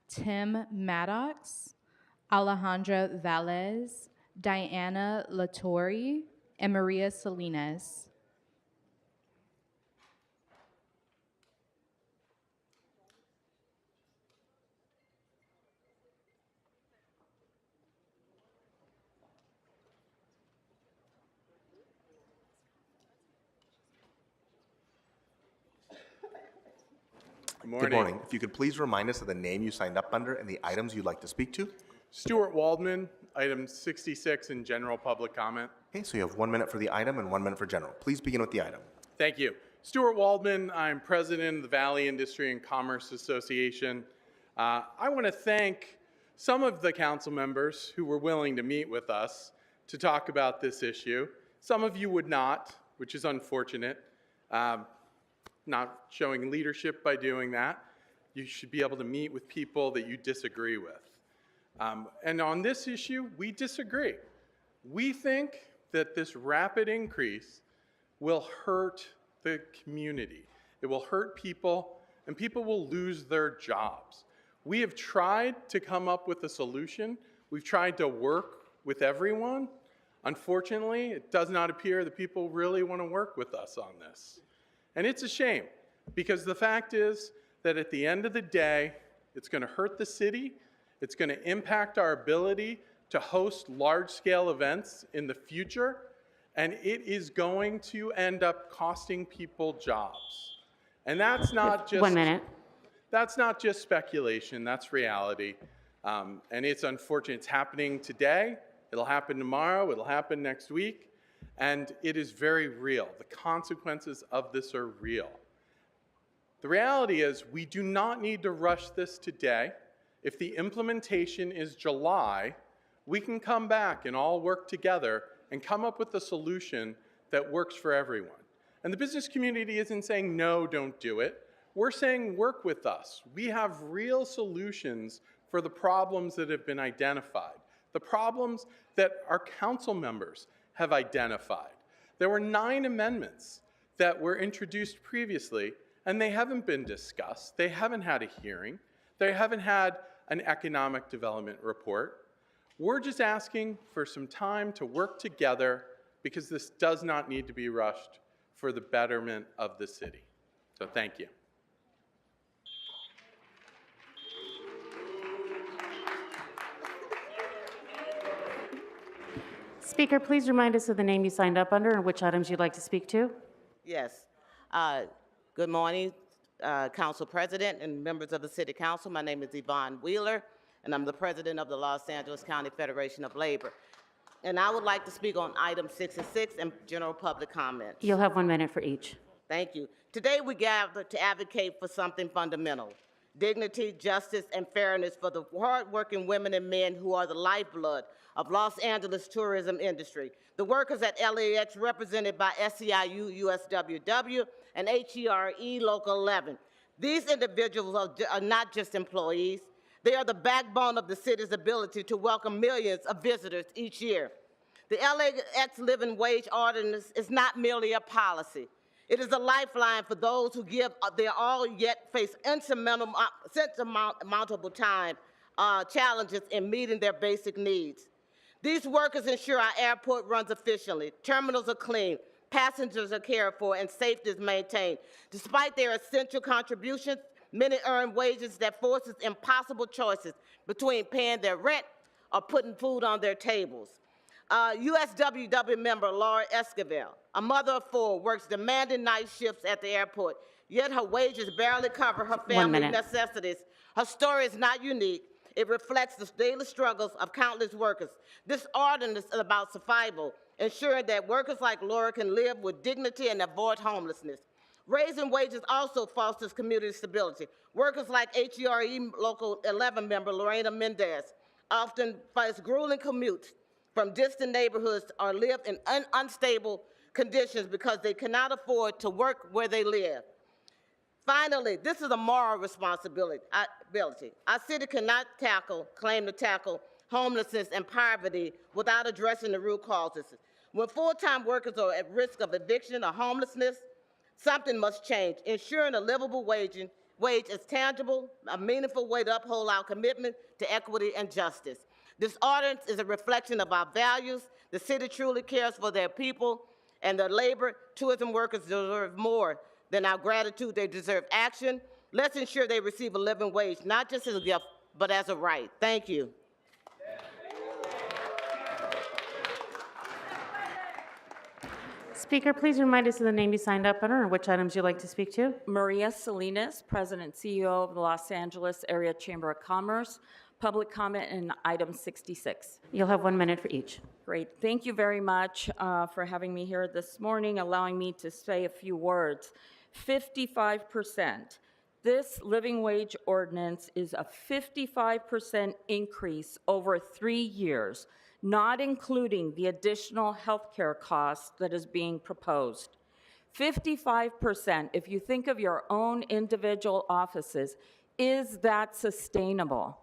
Tim Maddox, Alejandra Velez, Diana Latorre, and Maria Salinas. Good morning. If you could please remind us of the name you signed up under and the items you'd like to speak to. Stuart Waldman, item 66 in general public comment. Okay, so you have 1 minute for the item and 1 minute for general. Please begin with the item. Thank you. Stuart Waldman, I'm president of the Valley Industry and Commerce Association. I want to thank some of the council members who were willing to meet with us to talk about this issue. Some of you would not, which is unfortunate. Not showing leadership by doing that. You should be able to meet with people that you disagree with. And on this issue, we disagree. We think that this rapid increase will hurt the community. It will hurt people, and people will lose their jobs. We have tried to come up with a solution. We've tried to work with everyone. Unfortunately, it does not appear that people really want to work with us on this. And it's a shame, because the fact is that at the end of the day, it's going to hurt the city. It's going to impact our ability to host large-scale events in the future, and it is going to end up costing people jobs. And that's not just 1 minute. That's not just speculation. That's reality. And it's unfortunate. It's happening today. It'll happen tomorrow. It'll happen next week. And it is very real. The consequences of this are real. The reality is we do not need to rush this today. If the implementation is July, we can come back and all work together and come up with a solution that works for everyone. And the business community isn't saying, no, don't do it. We're saying work with us. We have real solutions for the problems that have been identified, the problems that our council members have identified. There were 9 amendments that were introduced previously, and they haven't been discussed. They haven't had a hearing. They haven't had an economic development report. We're just asking for some time to work together because this does not need to be rushed for the betterment of the city. So thank you. Speaker, please remind us of the name you signed up under and which items you'd like to speak to. Yes. Good morning, Council President and members of the City Council. My name is Yvonne Wheeler, and I'm the president of the Los Angeles County Federation of Labor. And I would like to speak on item 66 and general public comments. You'll have 1 minute for each. Thank you. Today we gather to advocate for something fundamental: dignity, justice, and fairness for the hardworking women and men who are the lifeblood of Los Angeles tourism industry. The workers at LAX represented by SEIU, USWW, and HERE Local 11. These individuals are not just employees. They are the backbone of the city's ability to welcome millions of visitors each year. The LAX Living Wage Ordinance is not merely a policy. It is a lifeline for those who give their all yet face insurmountable challenges in meeting their basic needs. These workers ensure our airport runs efficiently, terminals are clean, passengers are cared for, and safety is maintained. Despite their essential contributions, many earn wages that forces impossible choices between paying their rent or putting food on their tables. USWW member Laura Esquivel, a mother of 4, works demanding night shifts at the airport, yet her wages barely cover her family necessities. Her story is not unique. It reflects the daily struggles of countless workers. This ordinance is about survival, ensuring that workers like Laura can live with dignity and avoid homelessness. Raising wages also fosters community stability. Workers like HERE Local 11 member Lorena Mendez often face grueling commutes from distant neighborhoods or live in unstable conditions because they cannot afford to work where they live. Finally, this is a moral responsibility. Our city cannot claim to tackle homelessness and poverty without addressing the root causes. When full-time workers are at risk of eviction or homelessness, something must change. Ensuring a livable wage is tangible, a meaningful way to uphold our commitment to equity and justice. This ordinance is a reflection of our values. The city truly cares for their people and their labor. Tourism workers deserve more than our gratitude. They deserve action. Let's ensure they receive a living wage, not just as a gift, but as a right. Thank you. Speaker, please remind us of the name you signed up under and which items you'd like to speak to. Maria Salinas, President and CEO of the Los Angeles Area Chamber of Commerce. Public comment in item 66. You'll have 1 minute for each. Great. Thank you very much for having me here this morning, allowing me to say a few words. 55%. This living wage ordinance is a 55% increase over 3 years, not including the additional health care costs that is being proposed. 55%, if you think of your own individual offices, is that sustainable?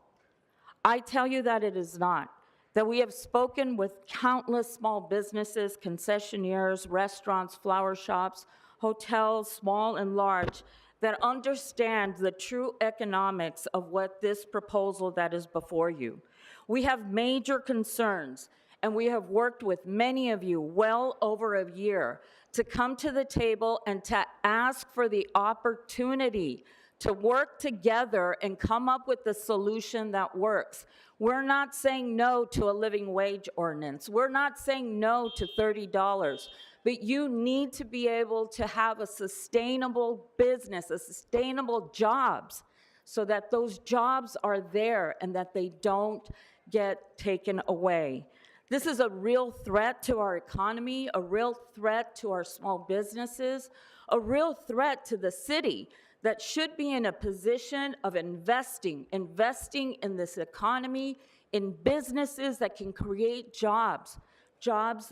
I tell you that it is not. That we have spoken with countless small businesses, concessionaires, restaurants, flower shops, hotels, small and large, that understand the true economics of what this proposal that is before you. We have major concerns, and we have worked with many of you well over a year to come to the table and to ask for the opportunity to work together and come up with the solution that works. We're not saying no to a living wage ordinance. We're not saying no to $30, but you need to be able to have a sustainable business, a sustainable jobs, so that those jobs are there and that they don't get taken away. This is a real threat to our economy, a real threat to our small businesses, a real threat to the city that should be in a position of investing in this economy, in businesses that can create jobs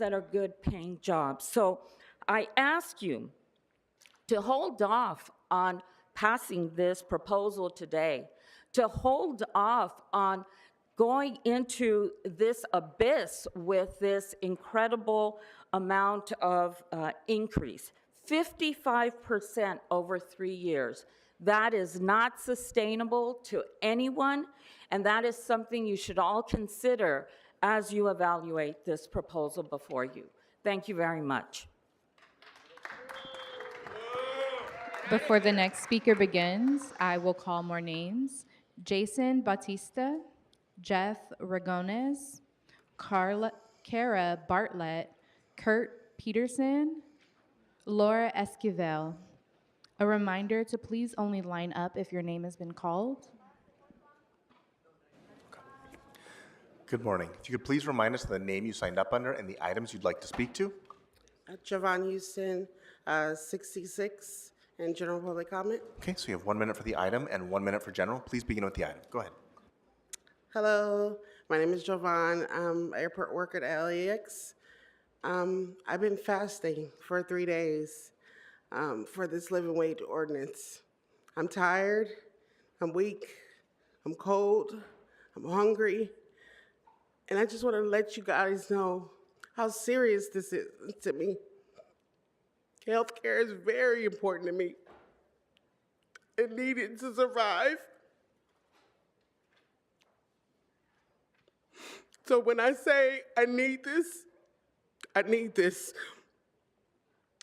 that are good paying jobs. So I ask you to hold off on passing this proposal today, to hold off on going into this abyss with this incredible amount of increase. 55% over 3 years. That is not sustainable to anyone, and that is something you should all consider as you evaluate this proposal before you. Thank you very much. Before the next speaker begins, I will call more names. Jason Bautista, Jeff Ragones, Kara Bartlett, Kurt Peterson, Laura Esquivel. A reminder to please only line up if your name has been called. Good morning. If you could please remind us of the name you signed up under and the items you'd like to speak to. Javon Houston, 66 and general public comment. Okay, so you have 1 minute for the item and 1 minute for general. Please begin with the item. Go ahead. Hello, my name is Jovan. I'm an airport worker at LAX. I've been fasting for 3 days for this living wage ordinance. I'm tired, I'm weak, I'm cold, I'm hungry, and I just want to let you guys know how serious this is to me. Healthcare is very important to me and needed to survive. So when I say I need this, I need this.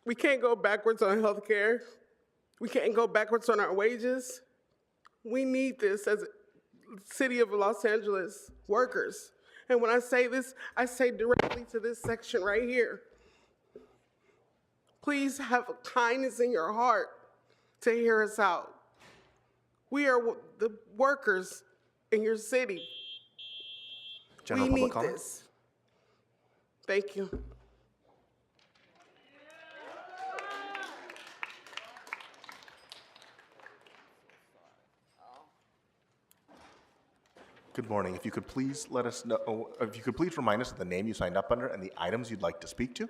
We can't go backwards on healthcare. We can't go backwards on our wages. We need this as a City of Los Angeles workers. And when I say this, I say directly to this section right here. Please have a kindness in your heart to hear us out. We are the workers in your city. General We public need comment? this. Thank you. Good morning. If you could please let us know, if you could please remind us of the name you signed up under and the items you'd like to speak to.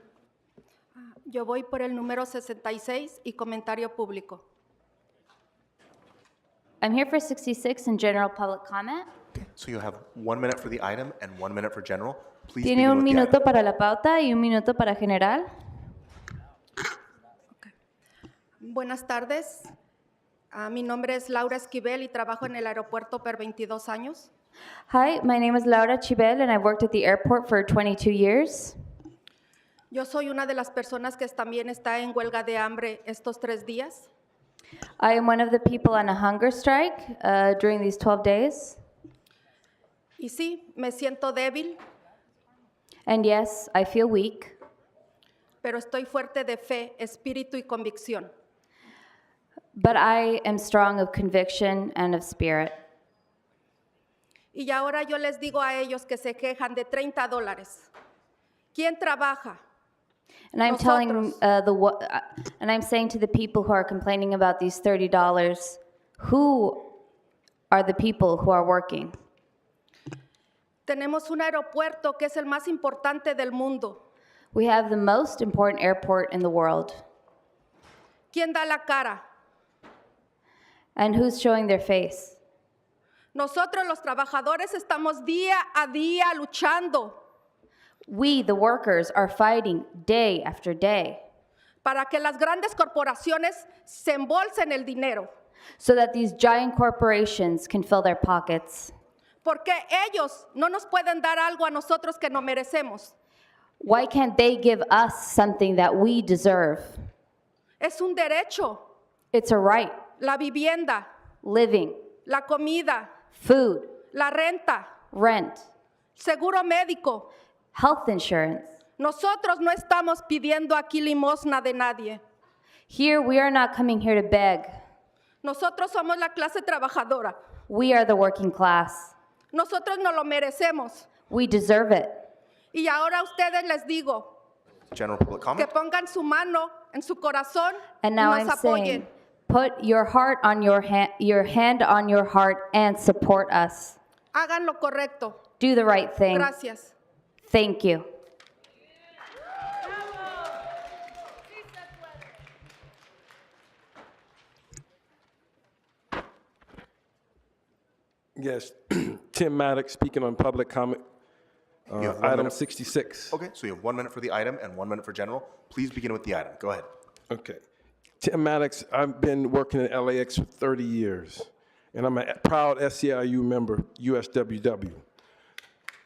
Yo voy por el número 66 y comentario público. I'm here for 66 in general public comment. Okay, so you have 1 minute for the item and 1 minute for general. Please Tiene begin un with the minuto item. para la pauta y un minuto para general. Buenas tardes. Mi nombre es Laura Esquivel y trabajo en el aeropuerto por 22 años. Hi, my name is Laura Chibel and I've worked at the airport for 22 years. Yo soy una de las personas que también está en huelga de hambre estos 3 días. I am one of the people on a hunger strike during these 12 days. Y sí, me siento débil, And yes, I feel weak, pero estoy fuerte de fe, espíritu y convicción. but I am strong of conviction and of spirit. Y ahora yo les digo a ellos que se quejan de $30. ¿Quién trabaja? And I'm telling and I'm saying to the people who are complaining about these $30, who are the people who are working? Tenemos un aeropuerto que es el más importante del mundo. We have the most important airport in the world. ¿Quién da la cara? And who's showing their face? Nosotros los trabajadores estamos día a día luchando We, the workers, are fighting day after day para que las grandes corporaciones se embolsen el dinero. so that these giant corporations can fill their pockets. Porque ellos no nos pueden dar algo a nosotros que no merecemos. Why can't they give us something that we deserve? Es un derecho. It's a right. La vivienda, Living, la comida, food, la renta, rent, seguro médico. health insurance. Nosotros no estamos pidiendo aquí limosna de nadie. Here, we are not coming here to beg. Nosotros somos la clase trabajadora. We are the working class. Nosotros no lo merecemos. We deserve it. Y ahora a ustedes les digo General public que comment? pongan su mano en su corazón And y now nos I'm apoyen. saying, put your heart on your hand on your heart and support us. Hagan lo correcto. Do the right thing. Gracias. Thank you. Yes, Tim Maddox speaking on public comment, You have 1 item minute. 66. Okay, so you have 1 minute for the item and 1 minute for general. Please begin with the item. Go ahead. Okay. Tim Maddox, I've been working at LAX for 30 years, and I'm a proud SEIU member, USWW.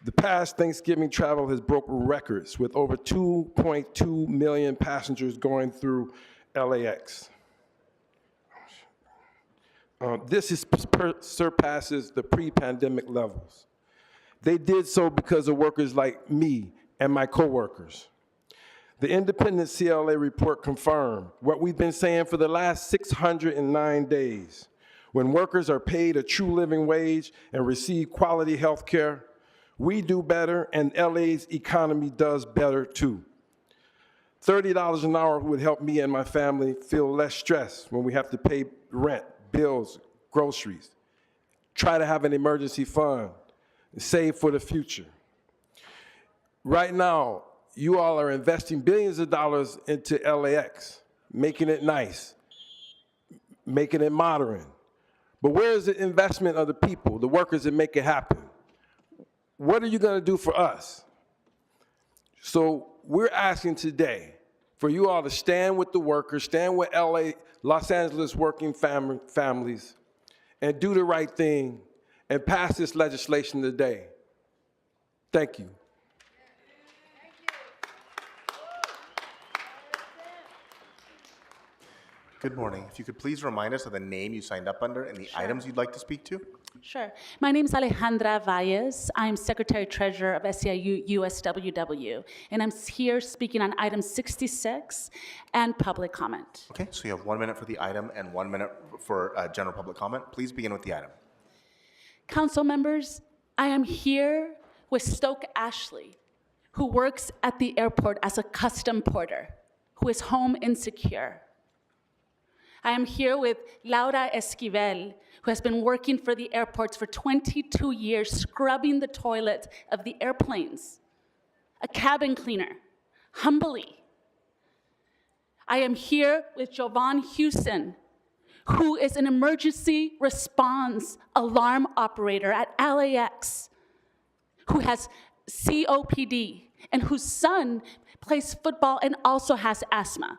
The past Thanksgiving travel has broken records with over 2.2 million passengers going through LAX. This surpasses the pre-pandemic levels. They did so because of workers like me and my coworkers. The independent CLA report confirmed what we've been saying for the last 609 days. When workers are paid a true living wage and receive quality health care, we do better and LA's economy does better too. $30 an hour would help me and my family feel less stressed when we have to pay rent, bills, groceries, try to have an emergency fund, and save for the future. Right now, you all are investing billions of dollars into LAX, making it nice, making it modern. But where is the investment of the people, the workers that make it happen? What are you going to do for us? So we're asking today for you all to stand with the workers, stand with Los Angeles working families, and do the right thing and pass this legislation today. Thank you. Good morning. If you could please remind us of the name you signed up under and the items you'd like to speak to. Sure. My name is Alejandra Valles. I'm Secretary-Treasurer of SEIU USWW, and I'm here speaking on item 66 and public comment. Okay, so you have 1 minute for the item and 1 minute for general public comment. Please begin with the item. Council members, I am here with Stoke Ashley, who works at the airport as a custom porter, who is home insecure. I am here with Laura Esquivel, who has been working for the airports for 22 years, scrubbing the toilets of the airplanes, a cabin cleaner, humbly. I am here with Jovan Houston, who is an emergency response alarm operator at LAX, who has COPD, and whose son plays football and also has asthma.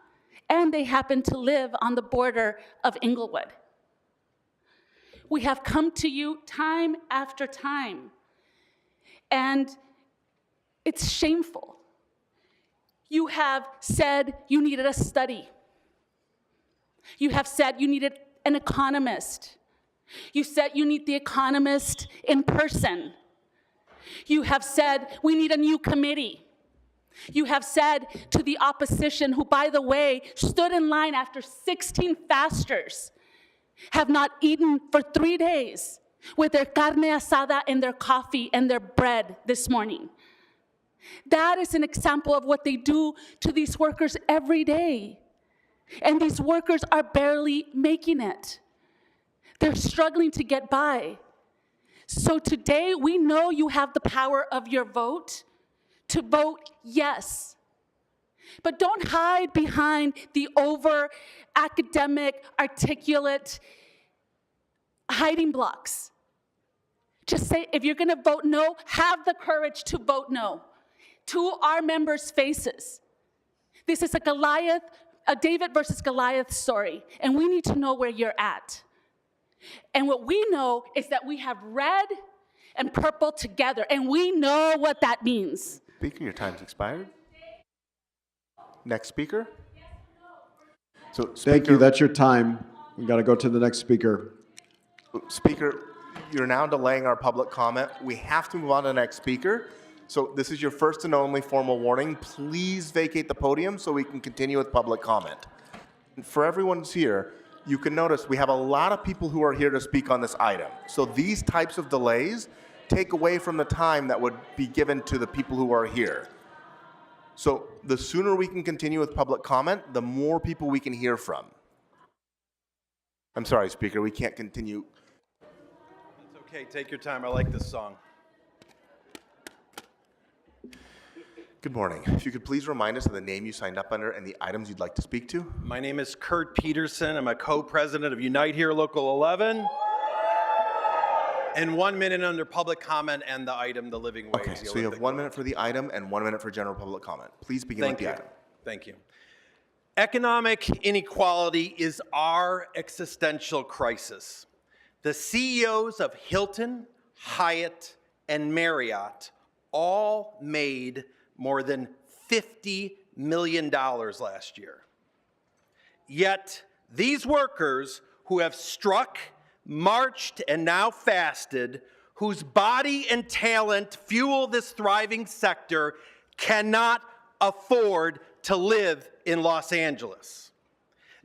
And they happen to live on the border of Inglewood. We have come to you time after time, and it's shameful. You have said you needed a study. You have said you needed an economist. You said you need the economist in person. You have said we need a new committee. You have said to the opposition, who, by the way, stood in line after 16 fasters, have not eaten for 3 days, with their carne asada and their coffee and their bread this morning. That is an example of what they do to these workers every day. And these workers are barely making it. They're struggling to get by. So today, we know you have the power of your vote to vote yes. But don't hide behind the over-academic, articulate hiding blocks. Just say, if you're gonna vote no, have the courage to vote no to our members' faces. This is a David versus Goliath story, and we need to know where you're at. And what we know is that we have red and purple together, and we know what that means. Speaker, your time's expired. Next speaker. So, Thank you. That's your time. We got to go to the next speaker. Speaker, you're now delaying our public comment. We have to move on to the next speaker. So this is your first and only formal warning. Please vacate the podium so we can continue with public comment. For everyone who's here, you can notice we have a lot of people who are here to speak on this item. So these types of delays take away from the time that would be given to the people who are here. So the sooner we can continue with public comment, the more people we can hear from. I'm sorry, Speaker, we can't continue. It's okay, take your time. I like this song. Good morning. If you could please remind us of the name you signed up under and the items you'd like to speak to. My name is Kurt Peterson. I'm a co-president of Unite Here Local 11. And 1 minute under public comment and the item, the living wage. Okay, so you have 1 minute for the item and 1 minute for general public comment. Please begin with the item. Thank you. Economic inequality is our existential crisis. The CEOs of Hilton, Hyatt, and Marriott all made more than $50 million last year. Yet these workers who have struck, marched, and now fasted, whose body and talent fuel this thriving sector, cannot afford to live in Los Angeles.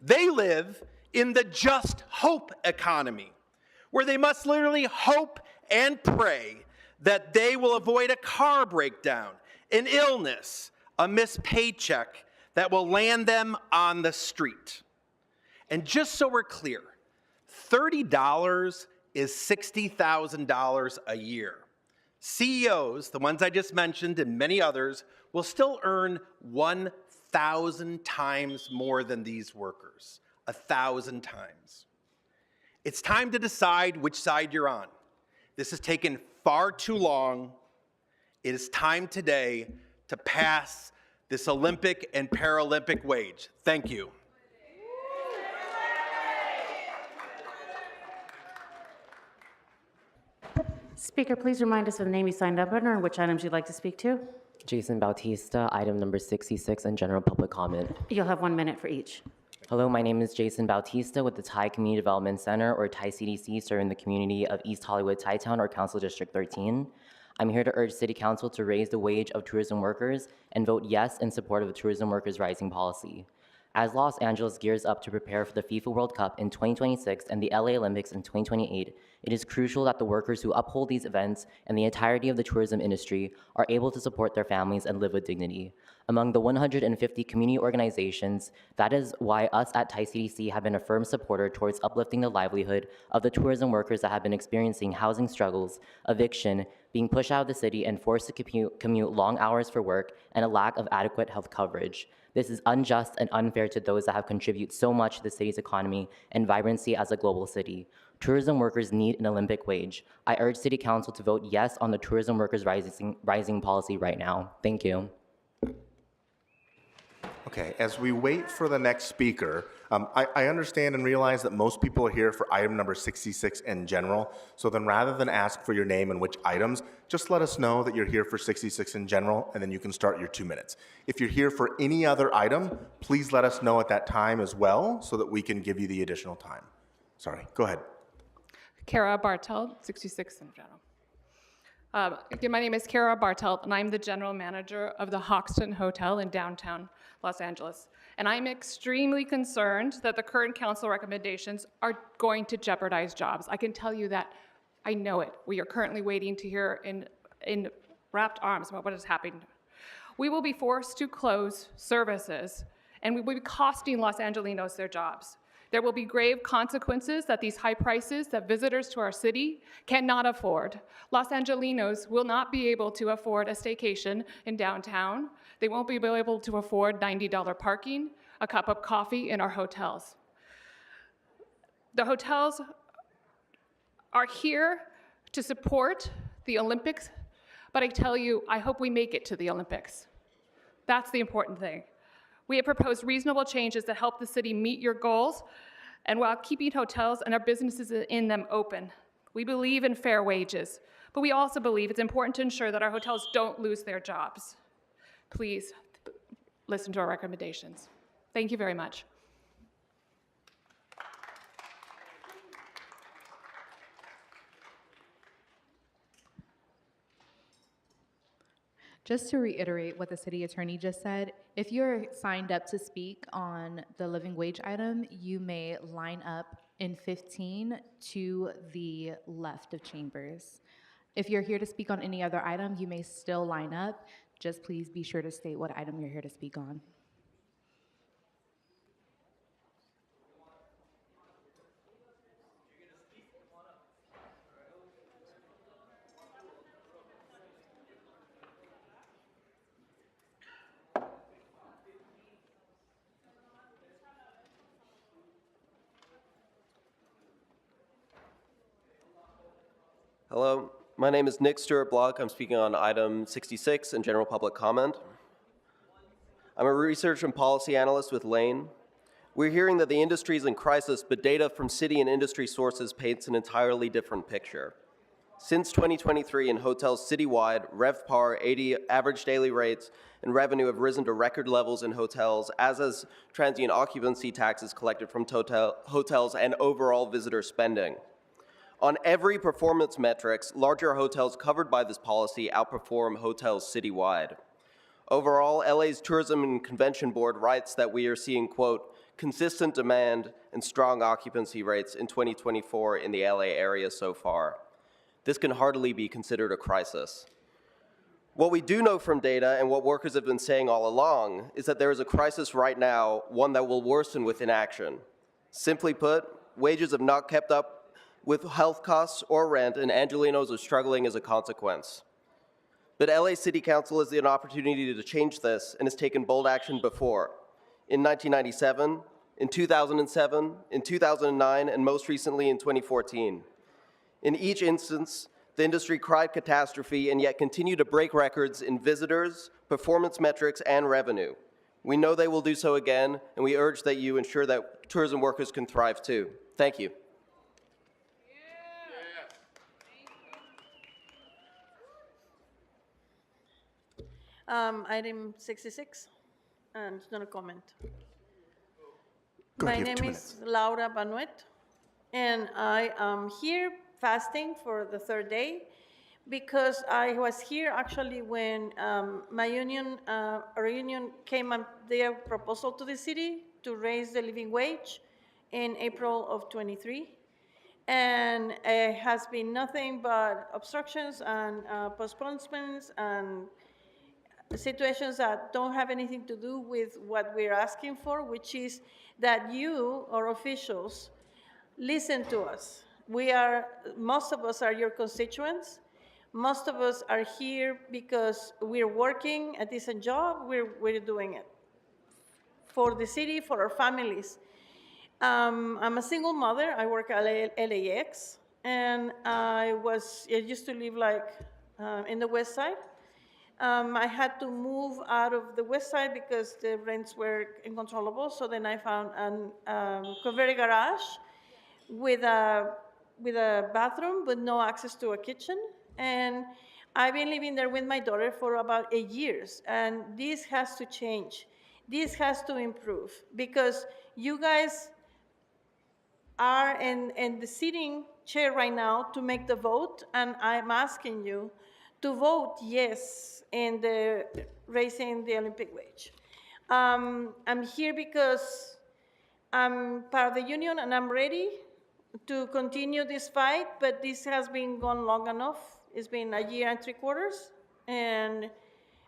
They live in the just hope economy, where they must literally hope and pray that they will avoid a car breakdown, an illness, a missed paycheck, that will land them on the street. And just so we're clear, $30 is $60,000 a year. CEOs, the ones I just mentioned and many others, will still earn 1,000 times more than these workers, 1,000 times. It's time to decide which side you're on. This has taken far too long. It is time today to pass this Olympic and Paralympic wage. Thank you. Speaker, please remind us of the name you signed up under and which items you'd like to speak to. Jason Bautista, item number 66, and general public comment. You'll have 1 minute for each. Hello, my name is Jason Bautista with the Thai Community Development Center, or Thai CDC, serving the community of East Hollywood, Thai Town, or Council District 13. I'm here to urge City Council to raise the wage of tourism workers and vote yes in support of the tourism workers' rising policy. As Los Angeles gears up to prepare for the FIFA World Cup in 2026 and the LA Olympics in 2028, it is crucial that the workers who uphold these events and the entirety of the tourism industry are able to support their families and live with dignity. Among the 150 community organizations, that is why us at Thai CDC have been a firm supporter towards uplifting the livelihood of the tourism workers that have been experiencing housing struggles, eviction, being pushed out of the city and forced to commute long hours for work, and a lack of adequate health coverage. This is unjust and unfair to those that have contributed so much to the city's economy and vibrancy as a global city. Tourism workers need an Olympic wage. I urge City Council to vote yes on the tourism workers' rising policy right now. Thank you. Okay, as we wait for the next speaker, I understand and realize that most people are here for item number 66 in general. So then rather than ask for your name and which items, just let us know that you're here for 66 in general, and then you can start your 2 minutes. If you're here for any other item, please let us know at that time as well so that we can give you the additional time. Sorry, go ahead. Kara Bartelt, 66 in general. Again, my name is Kara Bartelt, and I'm the general manager of the Hoxton Hotel in downtown Los Angeles. And I'm extremely concerned that the current council recommendations are going to jeopardize jobs. I can tell you that. I know it. We are currently waiting to hear in wrapped arms about what has happened. We will be forced to close services, and we will be costing Los Angelinos their jobs. There will be grave consequences that these high prices that visitors to our city cannot afford. Los Angelinos will not be able to afford a staycation in downtown. They won't be able to afford $90 parking, a cup of coffee in our hotels. The hotels are here to support the Olympics, but I tell you, I hope we make it to the Olympics. That's the important thing. We have proposed reasonable changes that help the city meet your goals, and while keeping hotels and our businesses in them open. We believe in fair wages, but we also believe it's important to ensure that our hotels don't lose their jobs. Please listen to our recommendations. Thank you very much. Just to reiterate what the city attorney just said, if you're signed up to speak on the living wage item, you may line up in 15 to the left of chambers. If you're here to speak on any other item, you may still line up. Just please be sure to state what item you're here to speak on. Hello, my name is Nick Stewart-Block. I'm speaking on item 66 and general public comment. I'm a research and policy analyst with Lane. We're hearing that the industry is in crisis, but data from city and industry sources paints an entirely different picture. Since 2023 in hotels citywide, RevPAR, average daily rates, and revenue have risen to record levels in hotels, as has transient occupancy taxes collected from hotels and overall visitor spending. On every performance metrics, larger hotels covered by this policy outperform hotels citywide. Overall, LA's Tourism and Convention Board writes that we are seeing, quote, consistent demand and strong occupancy rates in 2024 in the LA area so far. This can hardly be considered a crisis. What we do know from data and what workers have been saying all along is that there is a crisis right now, one that will worsen with inaction. Simply put, wages have not kept up with health costs or rent, and Angelenos are struggling as a consequence. But LA City Council has an opportunity to change this and has taken bold action before. In 1997, in 2007, in 2009, and most recently in 2014. In each instance, the industry cried catastrophe and yet continue to break records in visitors, performance metrics, and revenue. We know they will do so again, and we urge that you ensure that tourism workers can thrive too. Thank you. Item 66, and it's not a comment. Go My ahead, you have name 2 is Laura Banuet, and I am here fasting for the 3rd day because I was here actually when my union, our union came up their proposal to the city to raise the living wage in April of 23. And it has been nothing but obstructions and postponements and situations that don't have anything to do with what we're asking for, which is that you, our officials, listen to us. Most of us are your constituents. Most of us are here because we're working a decent job. We're doing it for the city, for our families. I'm a single mother. I work at LAX, and I used to live in the West Side. I had to move out of the West Side because the rents were uncontrollable. So then I found a converted garage with a bathroom but no access to a kitchen. And I've been living there with my daughter for about 8 years. And this has to change. This has to improve because you guys are in the sitting chair right now to make the vote. And I'm asking you to vote yes in the raising the Olympic wage. I'm here because I'm part of the union and I'm ready to continue this fight, but this has been gone long enough. It's been 1 year and 3 quarters. And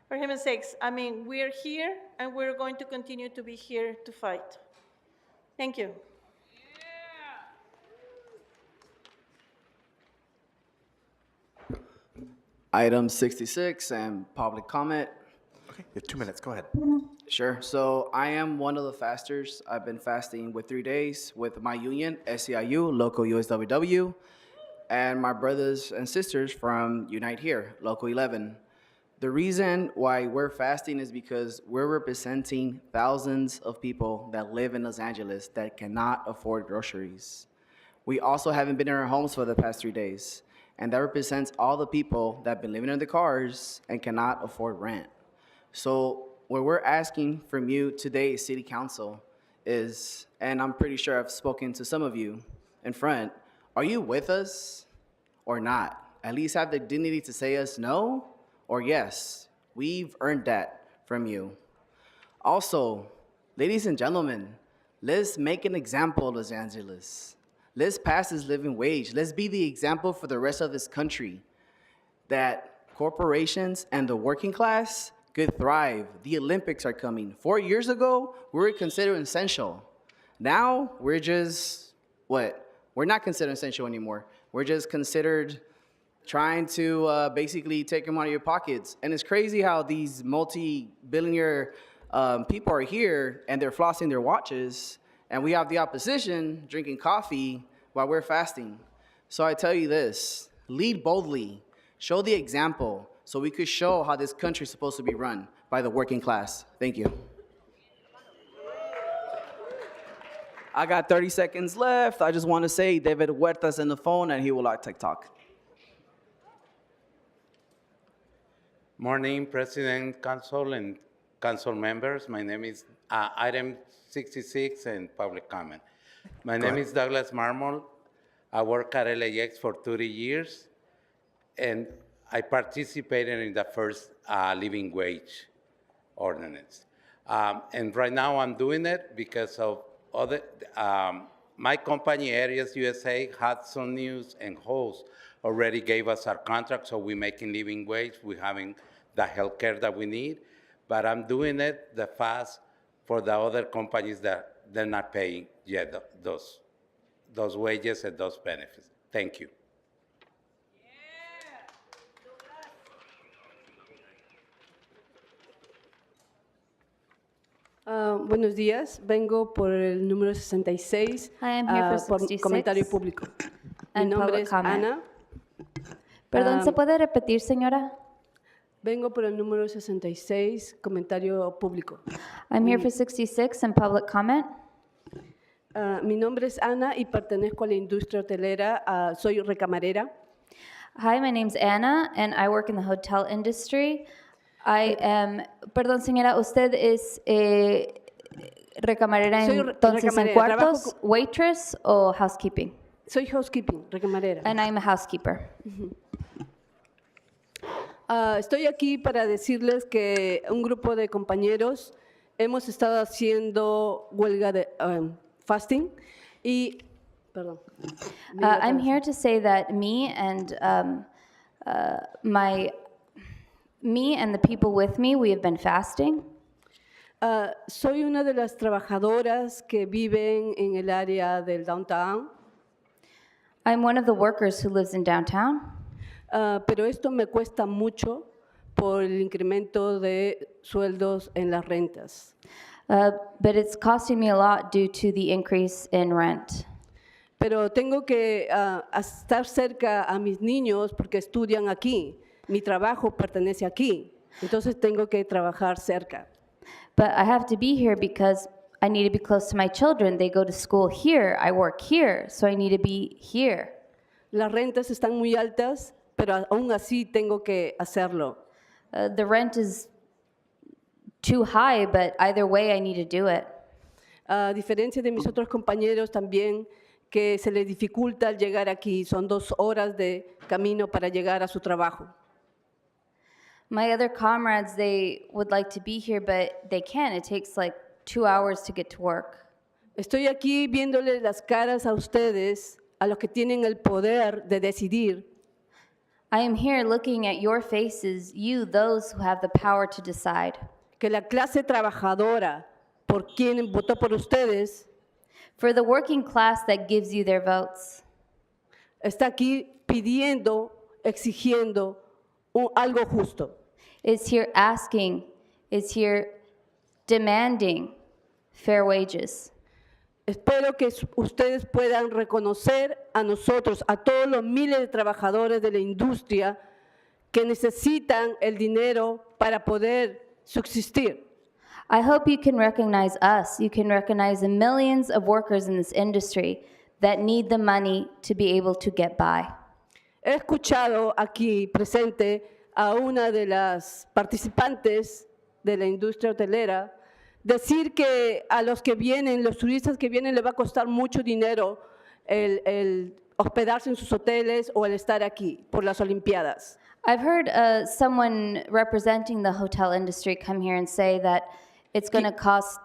for heaven's sakes, I mean, we're here and we're going to continue to be here to fight. Thank you. Item 66 and public comment. Okay, you have 2 minutes. Go ahead. Sure. So I am one of the fasters. I've been fasting with 3 days with my union, SEIU, local USWW, and my brothers and sisters from Unite Here, local 11. The reason why we're fasting is because we're representing thousands of people that live in Los Angeles that cannot afford groceries. We also haven't been in our homes for the past 3 days. And that represents all the people that have been living in their cars and cannot afford rent. So what we're asking from you today, City Council, is, and I'm pretty sure I've spoken to some of you in front, are you with us or not? At least have the dignity to say us no or yes. We've earned that from you. Also, ladies and gentlemen, let's make an example of Los Angeles. Let's pass this living wage. Let's be the example for the rest of this country that corporations and the working class could thrive. The Olympics are coming. 4 years ago, we were considered essential. Now, we're just, what? We're not considered essential anymore. We're just considered trying to basically take them out of your pockets. And it's crazy how these multi-billionaire people are here and they're flossing their watches, and we have the opposition drinking coffee while we're fasting. So I tell you this, lead boldly, show the example so we could show how this country is supposed to be run by the working class. Thank you. I got 30 seconds left. I just want to say David Huerta's in the phone and he will like TikTok. Morning, President, Council, and Council members. My name is item 66 and public comment. My name is Douglas Marmol. I work at LAX for 30 years, and I participated in the first living wage ordinance. And right now I'm doing it because of other, my company, Areas USA, Hudson News, and Host already gave us our contract, so we're making living wage. We're having the health care that we need, but I'm doing it the fast for the other companies that they're not paying yet those wages and those benefits. Thank you. Buenos días, vengo por el número 66 I am here for por 66 comentario público. Mi and nombre public es comment. Ana. Perdón, ¿se puede repetir, señora? Vengo por el número 66, comentario público. I'm here for 66 and public comment. Mi nombre es Ana y pertenezco a la industria hotelera. Soy recamarera. Hi, my name's Anna and I work in the hotel industry. I am, perdón, señora, ¿usted es recamarera Soy entonces en recamarera, cuartos, waitress o housekeeping? Soy housekeeping, recamarera. And I'm a housekeeper. Estoy aquí para decirles que un grupo de compañeros hemos estado haciendo huelga de fasting y, perdón. I'm here to say that me and the people with me, we have been fasting. Soy una de las trabajadoras que viven en el área del downtown. I'm one of the workers who lives in downtown. Pero esto me cuesta mucho por el incremento de sueldos en las rentas. But it's costing me a lot due to the increase in rent. Pero tengo que estar cerca a mis niños porque estudian aquí. Mi trabajo pertenece aquí. Entonces tengo que trabajar cerca. But I have to be here because I need to be close to my children. They go to school here. I work here. So I need to be here. Las rentas están muy altas, pero aún así tengo que hacerlo. The rent is too high, but either way I need to do it. A diferencia de mis otros compañeros también, que se les dificulta al llegar aquí. Son 2 horas de camino para llegar a su trabajo. My other comrades, they would like to be here, but they can't. It takes like 2 hours to get to work. Estoy aquí viéndole las caras a ustedes, a los que tienen el poder de decidir. I am here looking at your faces, you, those who have the power to decide. Que la clase trabajadora, por quien votó por ustedes, for the working class that gives you their votes, está aquí pidiendo, exigiendo algo justo. Is here asking, is here demanding fair wages. Espero que ustedes puedan reconocer a nosotros, a todos los miles de trabajadores de la industria que necesitan el dinero para poder subsistir. I hope you can recognize us. You can recognize the millions of workers in this industry that need the money to be able to get by. He escuchado aquí presente a una de las participantes de la industria hotelera decir que a los que vienen, los turistas que vienen, les va a costar mucho dinero el hospedarse en sus hoteles o el estar aquí por las Olimpiadas. I've heard someone representing the hotel industry come here and say that it's going to cost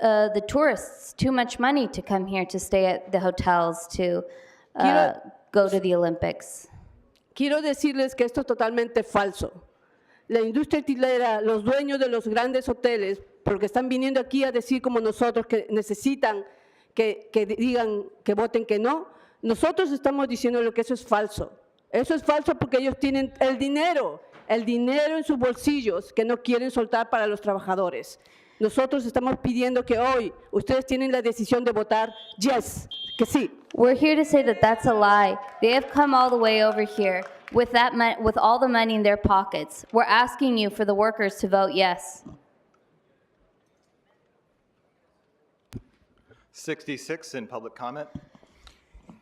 the tourists too much money to come here to stay at the hotels to go to the Olympics. Quiero decirles que esto es totalmente falso. La industria hotelera, los dueños de los grandes hoteles, porque están viniendo aquí a decir como nosotros que necesitan que digan, que voten que no, nosotros estamos diciendo lo que eso es falso. Eso es falso porque ellos tienen el dinero en sus bolsillos que no quieren soltar para los trabajadores. Nosotros estamos pidiendo que hoy ustedes tienen la decisión de votar yes, que sí. We're here to say that that's a lie. They have come all the way over here with with all the money in their pockets. We're asking you for the workers to vote yes. 66 in public comment.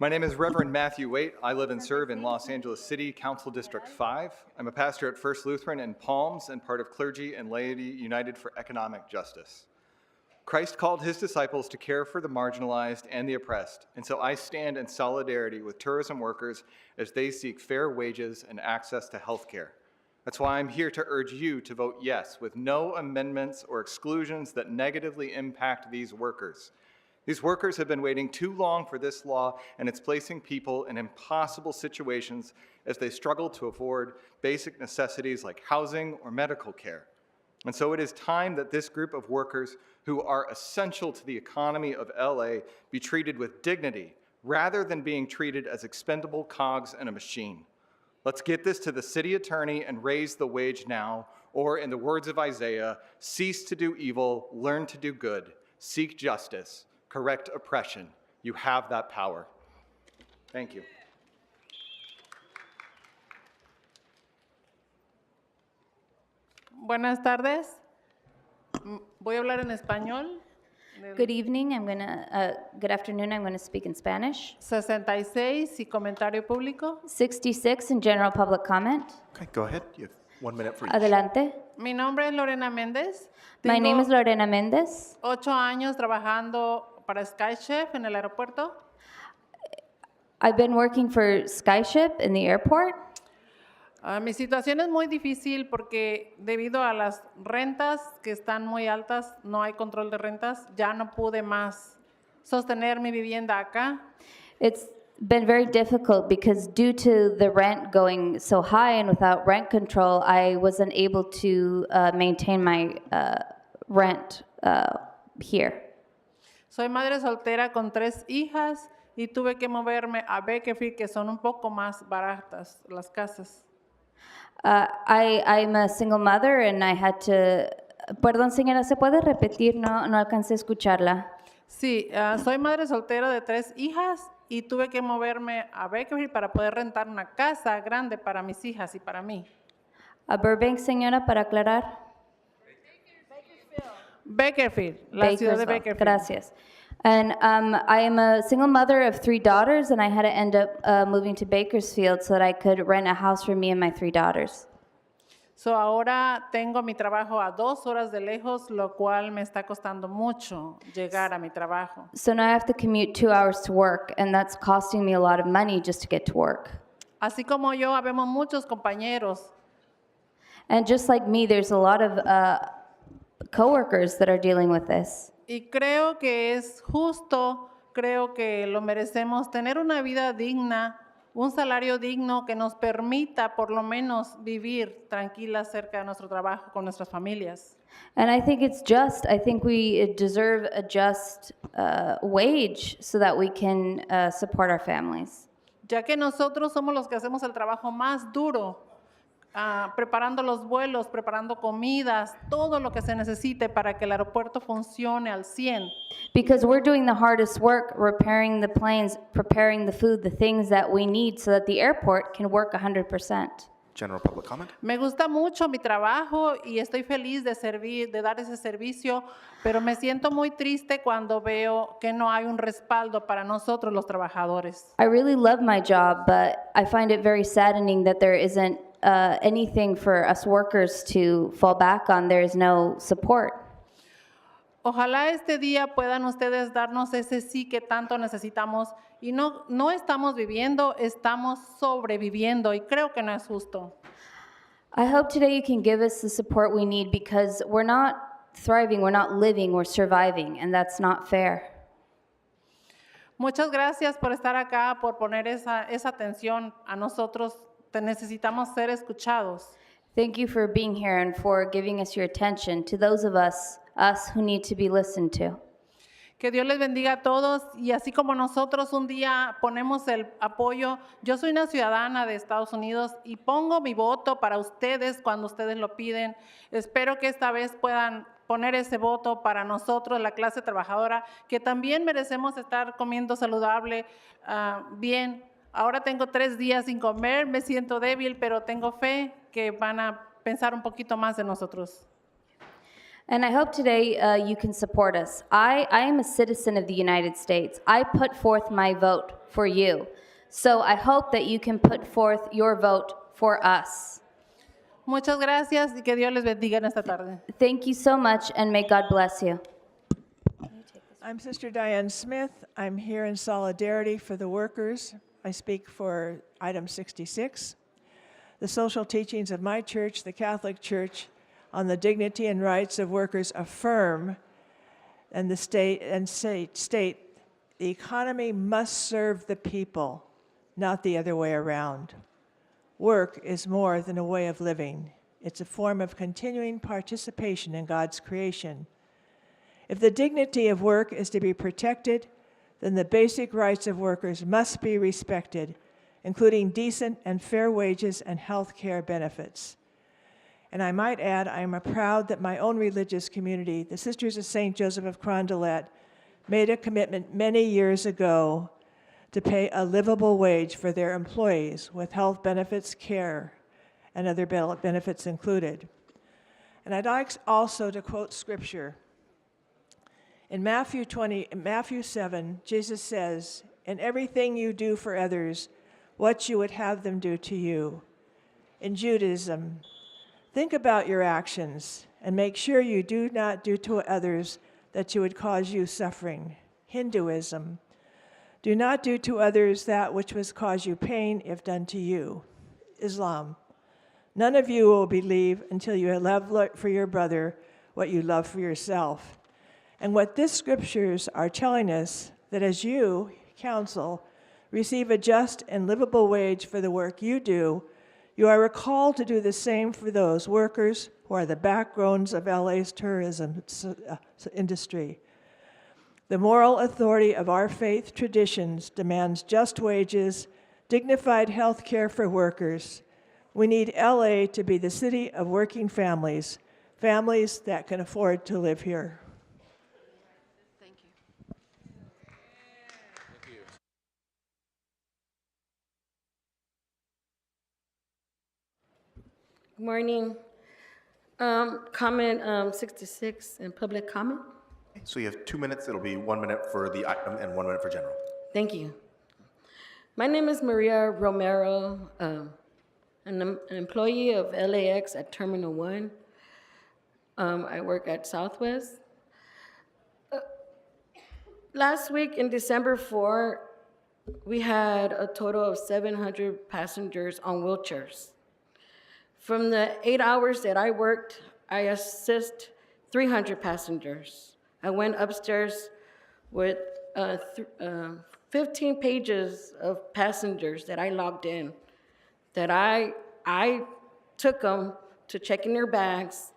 My name is Reverend Matthew Waite. I live and serve in Los Angeles City Council District 5. I'm a pastor at First Lutheran in Palms and part of Clergy and Laity United for Economic Justice. Christ called his disciples to care for the marginalized and the oppressed, and so I stand in solidarity with tourism workers as they seek fair wages and access to health care. That's why I'm here to urge you to vote yes, with no amendments or exclusions that negatively impact these workers. These workers have been waiting too long for this law, and it's placing people in impossible situations as they struggle to afford basic necessities like housing or medical care. And so it is time that this group of workers who are essential to the economy of LA be treated with dignity rather than being treated as expendable cogs in a machine. Let's get this to the city attorney and raise the wage now, or in the words of Isaiah, cease to do evil, learn to do good, seek justice, correct oppression. You have that power. Thank you. Buenas tardes. Voy a hablar en español. Good evening, good afternoon, I'm going to speak in Spanish. 66 y comentario público. 66 in general public comment. Okay, go ahead. You have 1 minute for each. Adelante. Mi nombre es Lorena Méndez. My name is Lorena Méndez. 8 años trabajando para SkyChef en el aeropuerto. I've been working for SkyShip in the airport. Mi situación es muy difícil porque debido a las rentas que están muy altas, no hay control de rentas, ya no pude más sostener mi vivienda acá. It's been very difficult because due to the rent going so high and without rent control, I wasn't able to maintain my rent here. Soy madre soltera con 3 hijas y tuve que moverme a Bakersfield, que son un poco más baratas las casas. I'm a single mother and I had to... Perdón, señora, ¿se puede repetir? No alcancé a escucharla. Sí, soy madre soltera de 3 hijas y tuve que moverme a Bakersfield para poder rentar una casa grande para mis hijas y para mí. ¿A Burbank, señora, para aclarar? Bakersfield, la ciudad de Bakersfield. Gracias. And I am a single mother of 3 daughters, and I had to end up moving to Bakersfield so that I could rent a house for me and my 3 daughters. So ahora tengo mi trabajo a 2 horas de lejos, lo cual me está costando mucho llegar a mi trabajo. So now I have to commute 2 hours to work, and that's costing me a lot of money just to get to work. Así como yo, habemos muchos compañeros. And just like me, there's a lot of coworkers that are dealing with this. Y creo que es justo, creo que lo merecemos, tener una vida digna, un salario digno que nos permita por lo menos vivir tranquilas cerca de nuestro trabajo con nuestras familias. And I think it's just. I think we deserve a just wage so that we can support our families. Ya que nosotros somos los que hacemos el trabajo más duro, preparando los vuelos, preparando comidas, todo lo que se necesite para que el aeropuerto funcione al 100. Because we're doing the hardest work, repairing the planes, preparing the food, the things that we need so that the airport can work 100%. General public comment. Me gusta mucho mi trabajo y estoy feliz de servir, de dar ese servicio, pero me siento muy triste cuando veo que no hay un respaldo para nosotros los trabajadores. I really love my job, but I find it very saddening that there isn't anything for us workers to fall back on. There is no support. Ojalá este día puedan ustedes darnos ese sí que tanto necesitamos y no estamos viviendo, estamos sobreviviendo y creo que no es justo. I hope today you can give us the support we need because we're not thriving, we're not living, we're surviving, and that's not fair. Muchas gracias por estar acá, por poner esa atención a nosotros. Te necesitamos ser escuchados. Thank you for being here and for giving us your attention to those of us who need to be listened to. Que Dios les bendiga a todos y así como nosotros un día ponemos el apoyo, yo soy una ciudadana de Estados Unidos y pongo mi voto para ustedes cuando ustedes lo piden. Espero que esta vez puedan poner ese voto para nosotros, la clase trabajadora, que también merecemos estar comiendo saludable, bien. Ahora tengo 3 días sin comer, me siento débil, pero tengo fe que van a pensar un poquito más de nosotros. And I hope today you can support us. I am a citizen of the United States. I put forth my vote for you. So I hope that you can put forth your vote for us. Muchas gracias y que Dios les bendiga en esta tarde. Thank you so much and may God bless you. I'm Sister Diane Smith. I'm here in solidarity for the workers. I speak for item 66. The social teachings of my church, the Catholic Church, on the dignity and rights of workers affirm and the state the economy must serve the people, not the other way around. Work is more than a way of living. It's a form of continuing participation in God's creation. If the dignity of work is to be protected, then the basic rights of workers must be respected, including decent and fair wages and health care benefits. And I might add, I am proud that my own religious community, the Sisters of St. Joseph of Carondelet, made a commitment many years ago to pay a livable wage for their employees with health benefits, care, and other benefits included. And I'd like also to quote scripture. In Matthew 7, Jesus says, "In everything you do for others, what you would have them do to you." In Judaism, think about your actions and make sure you do not do to others that you would cause you suffering. Hinduism, do not do to others that which would cause you pain if done to you. Islam, none of you will believe until you love for your brother what you love for yourself. And what these scriptures are telling us, that as you, council, receive a just and livable wage for the work you do, you are called to do the same for those workers who are the backbones of LA's tourism industry. The moral authority of our faith traditions demands just wages, dignified health care for workers. We need LA to be the city of working families, families that can afford to live here. Good morning. Comment 66 and public comment. So you have 2 minutes. It'll be 1 minute for the item and 1 minute for general. Thank you. My name is Maria Romero. I'm an employee of LAX at Terminal 1. I work at Southwest. Last week in December 4, we had a total of 700 passengers on wheelchairs. From the 8 hours that I worked, I assist 300 passengers. I went upstairs with 15 pages of passengers that I logged in, that I took them to check in their bags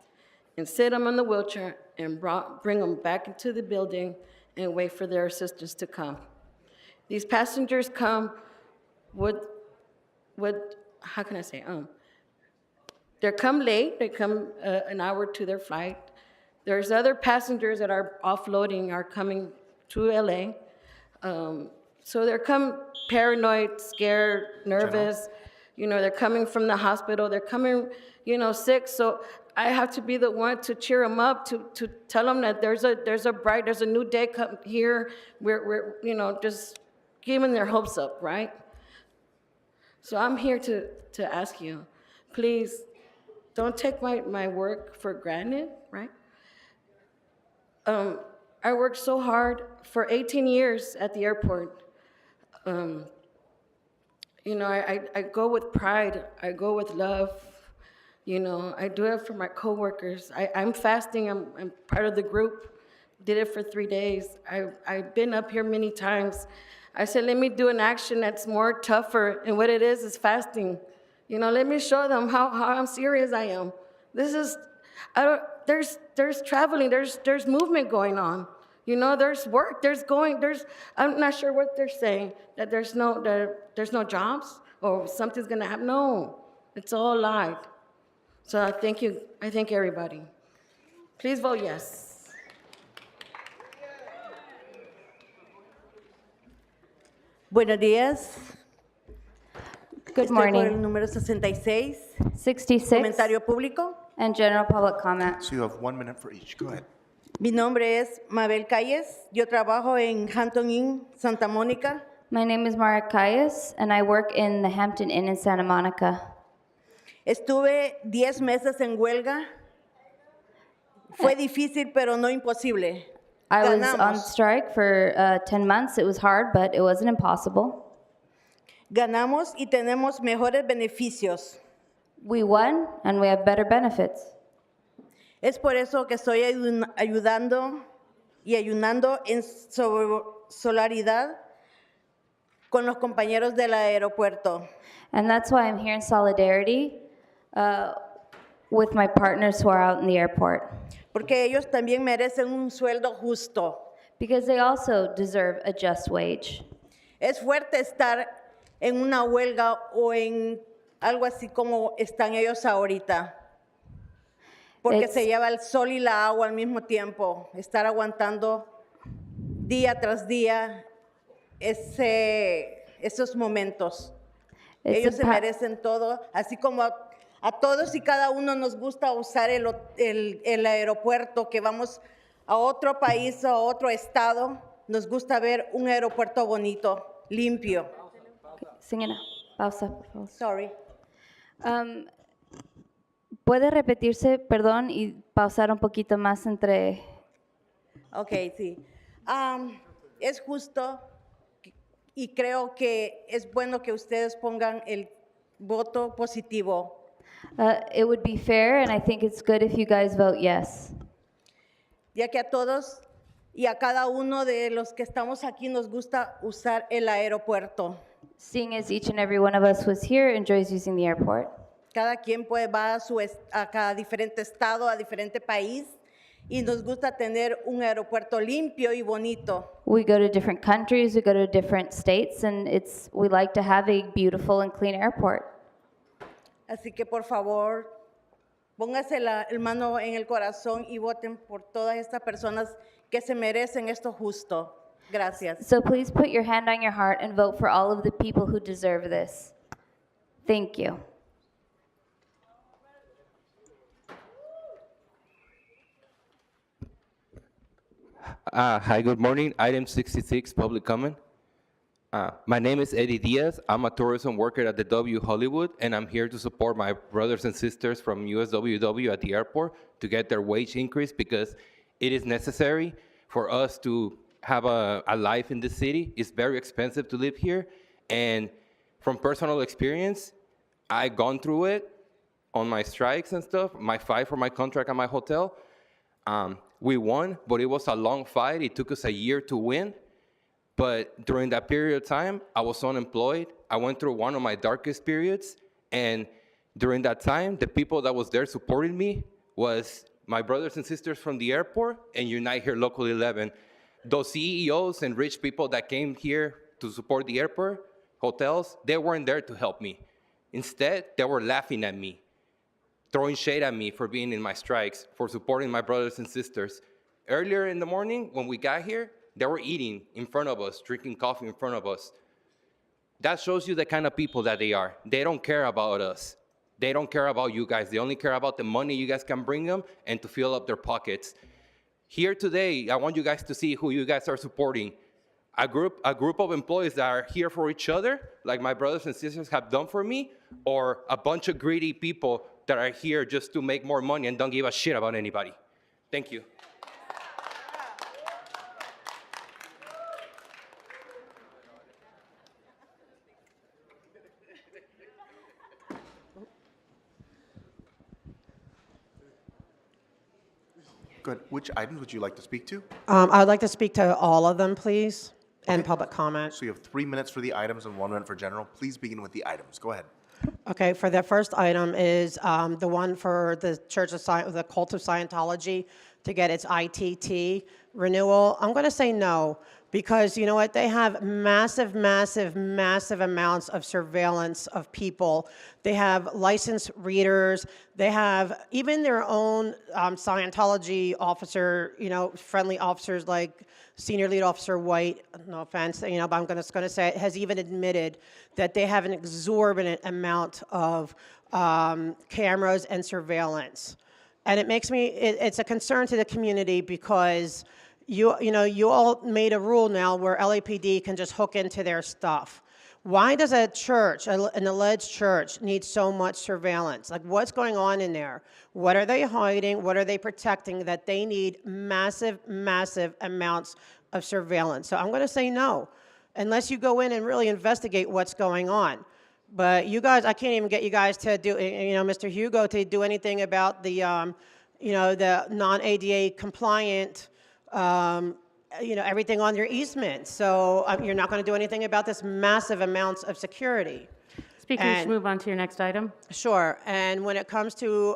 and sit them on the wheelchair and bring them back into the building and wait for their assistants to come. These passengers come with how can I say, they come late, they come an hour to their flight. There's other passengers that are offloading, are coming to LA. So they're come paranoid, scared, nervous. You know, they're coming from the hospital, they're coming, sick. So I have to be the one to cheer them up, to tell them that there's a new day come here. We're just giving their hopes up, right? So I'm here to ask you, please, don't take my work for granted, right? I worked so hard for 18 years at the airport. I go with pride, I go with love. I do it for my coworkers. I'm fasting, I'm part of the group, did it for 3 days. I've been up here many times. I said, let me do an action that's more tougher, and what it is fasting. Let me show them how I'm serious I am. There's traveling, there's movement going on. There's work, I'm not sure what they're saying, that there's no jobs or something's gonna happen. No, it's all lied. So I thank you, I thank everybody. Please vote yes. Buenos días. Good Estoy por el morning. número 66. 66 Comentario público. and general public comment. So you have 1 minute for each. Go ahead. Mi nombre es Mabel Calles. Yo trabajo en Hampton Inn, Santa Mónica. My name is Mara Calles, and I work in the Hampton Inn in Santa Monica. Estuve 10 meses en huelga. Fue difícil, pero no imposible. I was Ganamos. on strike for 10 months. It was hard, but it wasn't impossible. Ganamos y tenemos mejores beneficios. We won, and we have better benefits. Es por eso que estoy ayudando y ayunando en solidaridad con los compañeros del aeropuerto. And that's why I'm here in solidarity with my partners who are out in the airport. Porque ellos también merecen un sueldo justo. Because they also deserve a just wage. Es fuerte estar en una huelga o en algo así como están ellos ahorita. Porque se lleva el sol y la agua al mismo tiempo. Estar aguantando día tras día esos momentos. Ellos se merecen todo, así como a todos y cada uno nos gusta usar el aeropuerto, que vamos a otro país, a otro estado, nos gusta ver un aeropuerto bonito, limpio. Señora, pausa, por favor. Sorry. ¿Puede repetirse, perdón, y pausar un poquito más entre... Ok, sí. Es justo y creo que es bueno que ustedes pongan el voto positivo. It would be fair, and I think it's good if you guys vote yes. Ya que a todos y a cada uno de los que estamos aquí nos gusta usar el aeropuerto. Seeing as each and every one of us was here enjoys using the airport. Cada quien va a cada diferente estado, a diferente país, y nos gusta tener un aeropuerto limpio y bonito. We go to different countries, we go to different states, and we like to have a beautiful and clean airport. Así que por favor, póngase la mano en el corazón y voten por todas estas personas que se merecen esto justo. Gracias. So please put your hand on your heart and vote for all of the people who deserve this. Thank you. Hi, good morning. Item 66, public comment. My name is Eddie Diaz. I'm a tourism worker at the W Hollywood, and I'm here to support my brothers and sisters from USWW at the airport to get their wage increase because it is necessary for us to have a life in the city. It's very expensive to live here, and from personal experience, I've gone through it on my strikes and stuff, my fight for my contract at my hotel. We won, but it was a long fight. It took us a year to win. But during that period of time, I was unemployed. I went through one of my darkest periods. And during that time, the people that was there supporting me was my brothers and sisters from the airport and Unite Here Local 11. Those CEOs and rich people that came here to support the airport, hotels, they weren't there to help me. Instead, they were laughing at me, throwing shade at me for being in my strikes, for supporting my brothers and sisters. Earlier in the morning, when we got here, they were eating in front of us, drinking coffee in front of us. That shows you the kind of people that they are. They don't care about us. They don't care about you guys. They only care about the money you guys can bring them and to fill up their pockets. Here today, I want you guys to see who you guys are supporting. A group of employees that are here for each other, like my brothers and sisters have done for me, or a bunch of greedy people that are here just to make more money and don't give a shit about anybody. Thank you. Good. Which items would you like to speak to? I would like to speak to all of them, please, and public comment. So you have 3 minutes for the items and 1 minute for general. Please begin with the items. Go ahead. Okay, for the first item is the one for the the Cult of Scientology to get its ITT renewal. I'm going to say no, because you know what? They have massive, massive, massive amounts of surveillance of people. They have licensed readers. They have even their own Scientology officer, friendly officers like Senior Lead Officer White, no offense, but I'm just going to say it, has even admitted that they have an exorbitant amount of cameras and surveillance. And it makes me, it's a concern to the community because you all made a rule now where LAPD can just hook into their stuff. Why does a church, an alleged church, need so much surveillance? Like, what's going on in there? What are they hiding? What are they protecting that they need massive, massive amounts of surveillance? So I'm going to say no, unless you go in and really investigate what's going on. But you guys, I can't even get you guys to do, Mr. Hugo, to do anything about the, the non-ADA compliant everything on your easement. So you're not going to do anything about this massive amounts of security. Speaker, you should move on to your next item. Sure. And when it comes to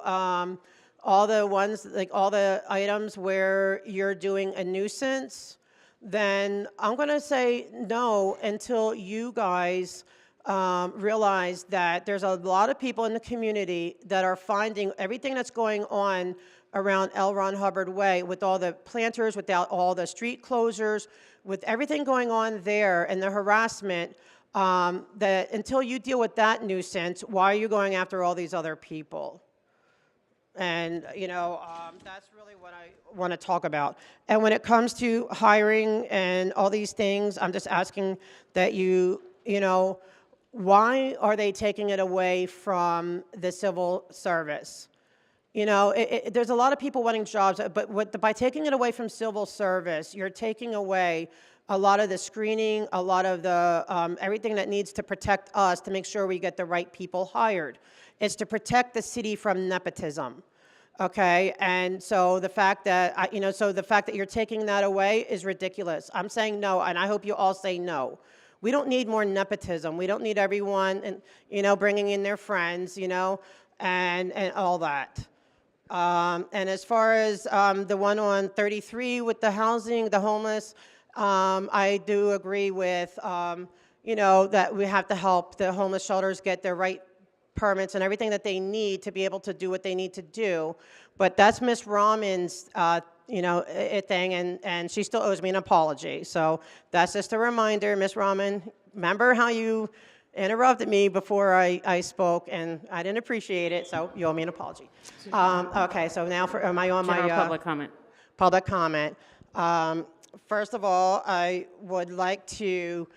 all the ones, like all the items where you're doing a nuisance, then I'm going to say no until you guys realize that there's a lot of people in the community that are finding everything that's going on around L. Ron Hubbard Way with all the planters, without all the street closures, with everything going on there and the harassment, that until you deal with that nuisance, why are you going after all these other people? And, that's really what I want to talk about. And when it comes to hiring and all these things, I'm just asking that why are they taking it away from the civil service? There's a lot of people wanting jobs, but by taking it away from civil service, you're taking away a lot of the screening, a lot of the everything that needs to protect us to make sure we get the right people hired. It's to protect the city from nepotism. Okay, and so the fact that you're taking that away is ridiculous. I'm saying no, and I hope you all say no. We don't need more nepotism. We don't need everyone, bringing in their friends, and all that. And as far as the one on 33 with the housing, the homeless, I do agree with, that we have to help the homeless shelters get their right permits and everything that they need to be able to do what they need to do. But that's Ms. Rahman's, thing, and she still owes me an apology. So that's just a reminder, Ms. Rahman. Remember how you interrupted me before I spoke, and I didn't appreciate it, so you owe me an apology. Okay, so now am I on General my public comment. Public comment. First of all, I would like to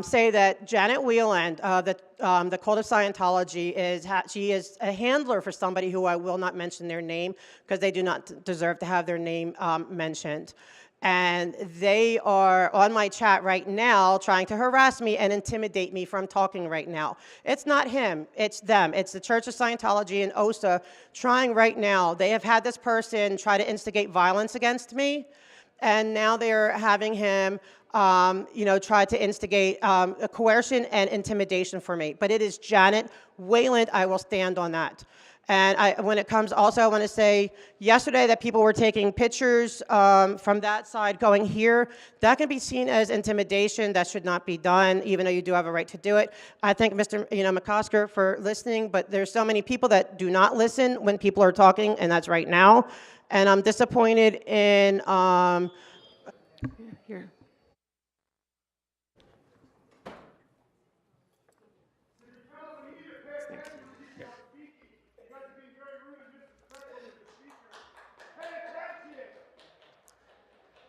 say that Janet Wheeland, the Cult of Scientology, she is a handler for somebody who I will not mention their name because they do not deserve to have their name mentioned. And they are on my chat right now trying to harass me and intimidate me from talking right now. It's not him, it's them. It's the Church of Scientology and OSA trying right now. They have had this person try to instigate violence against me, and now they're having him try to instigate a coercion and intimidation for me. But it is Janet Wayland. I will stand on that. And when it comes, also I want to say yesterday that people were taking pictures from that side going here. That can be seen as intimidation. That should not be done, even though you do have a right to do it. I thank Mr. McCosker for listening, but there's so many people that do not listen when people are talking, and that's right now. And I'm disappointed in Here.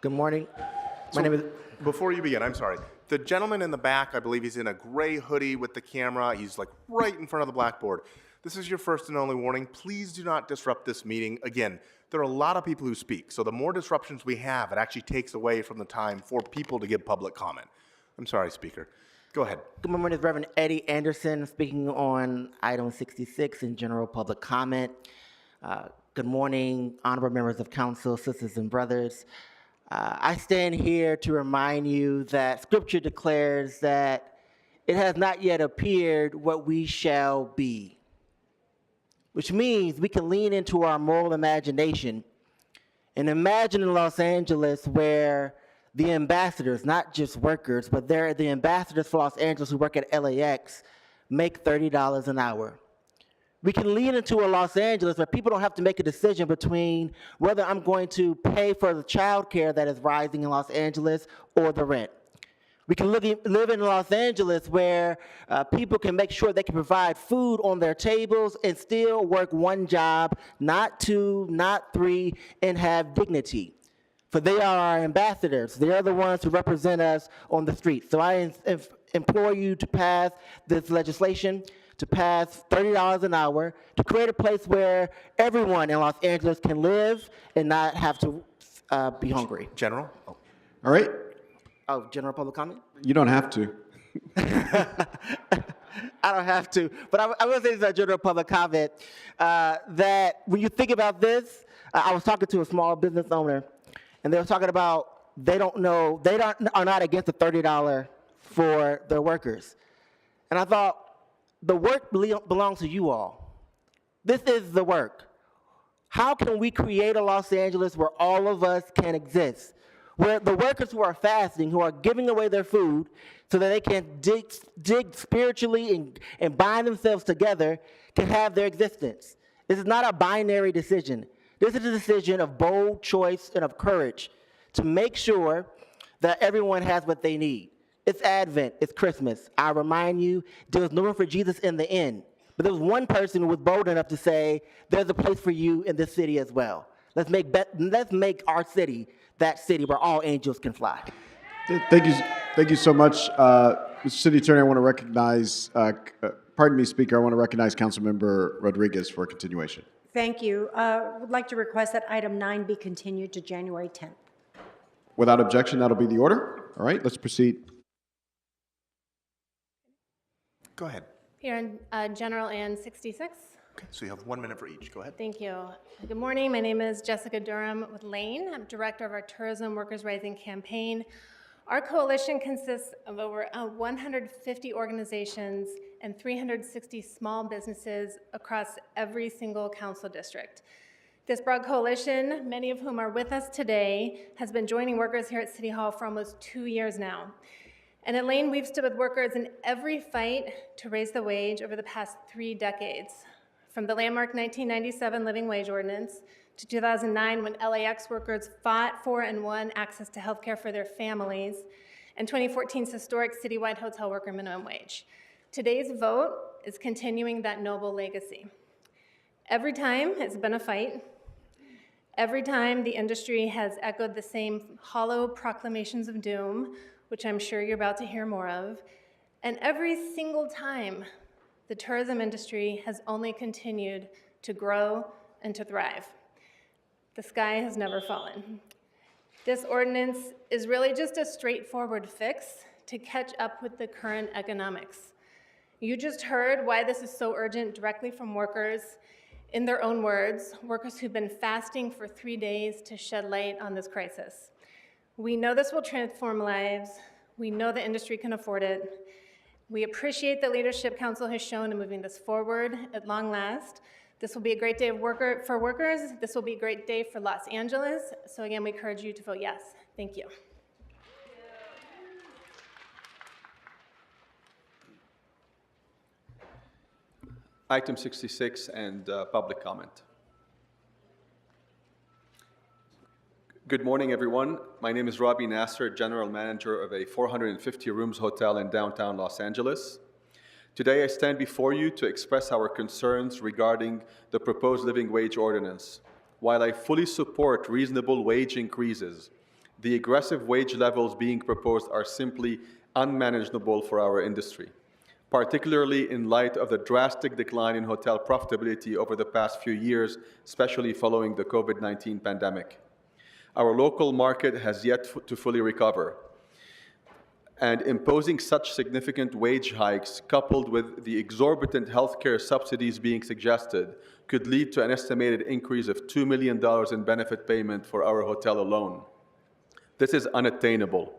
Good morning. My name is... Before you begin, I'm sorry. The gentleman in the back, I believe he's in a gray hoodie with the camera. He's like right in front of the blackboard. This is your first and only warning. Please do not disrupt this meeting. Again, there are a lot of people who speak, so the more disruptions we have, it actually takes away from the time for people to give public comment. I'm sorry, Speaker. Go ahead. Good morning, Reverend Eddie Anderson, speaking on item 66 in general public comment. Good morning, honorable members of council, sisters and brothers. I stand here to remind you that Scripture declares that it has not yet appeared what we shall be, which means we can lean into our moral imagination and imagine in Los Angeles where the ambassadors, not just workers, but they're the ambassadors for Los Angeles who work at LAX, make $30 an hour. We can lean into a Los Angeles where people don't have to make a decision between whether I'm going to pay for the child care that is rising in Los Angeles or the rent. We can live in Los Angeles where people can make sure they can provide food on their tables and still work one job, not two, not three, and have dignity. For they are our ambassadors. They are the ones who represent us on the street. So I implore you to pass this legislation, to pass $30 an hour, to create a place where everyone in Los Angeles can live and not have to be hungry. General? Oh. All right. Oh, general public comment? You don't have to. I don't have to, but I will say this as general public comment, that when you think about this, I was talking to a small business owner, and they were talking about they don't know, are not against the $30 for their workers. And I thought, the work belongs to you all. This is the work. How can we create a Los Angeles where all of us can exist? Where the workers who are fasting, who are giving away their food so that they can dig spiritually and bind themselves together, can have their existence. This is not a binary decision. This is a decision of bold choice and of courage to make sure that everyone has what they need. It's Advent, it's Christmas. I remind you, there was no room for Jesus in the inn. But there was one person who was bold enough to say, there's a place for you in this city as well. Let's make our city that city where all angels can fly. Thank you so much. Mr. City Attorney, I want to recognize, pardon me, Speaker, I want to recognize Councilmember Rodriguez for a continuation. Thank you. Would like to request that item 9 be continued to January 10th. Without objection, that'll be the order. All right, let's proceed. Go ahead. Here in General and 66. Okay, so you have 1 minute for each. Go ahead. Thank you. Good morning. My name is Jessica Durham with Lane. I'm director of our Tourism Workers Rising campaign. Our coalition consists of over 150 organizations and 360 small businesses across every single council district. This broad coalition, many of whom are with us today, has been joining workers here at City Hall for almost 2 years now. And at Lane, we've stood with workers in every fight to raise the wage over the past 3 decades. From the landmark 1997 Living Wage Ordinance to 2009 when LAX workers fought for and won access to health care for their families, and 2014's historic citywide hotel worker minimum wage. Today's vote is continuing that noble legacy. Every time it's been a fight. Every time the industry has echoed the same hollow proclamations of doom, which I'm sure you're about to hear more of, and every single time the tourism industry has only continued to grow and to thrive. The sky has never fallen. This ordinance is really just a straightforward fix to catch up with the current economics. You just heard why this is so urgent directly from workers. In their own words, workers who've been fasting for 3 days to shed light on this crisis. We know this will transform lives. We know the industry can afford it. We appreciate the leadership council has shown in moving this forward at long last. This will be a great day for workers. This will be a great day for Los Angeles. So again, we encourage you to vote yes. Thank you. Item 66 and public comment. Good morning, everyone. My name is Rabi Nasser, General Manager of a 450 rooms hotel in downtown Los Angeles. Today, I stand before you to express our concerns regarding the proposed living wage ordinance. While I fully support reasonable wage increases, the aggressive wage levels being proposed are simply unmanageable for our industry, particularly in light of the drastic decline in hotel profitability over the past few years, especially following the COVID-19 pandemic. Our local market has yet to fully recover, and imposing such significant wage hikes coupled with the exorbitant healthcare subsidies being suggested could lead to an estimated increase of $2 million in benefit payment for our hotel alone. This is unattainable.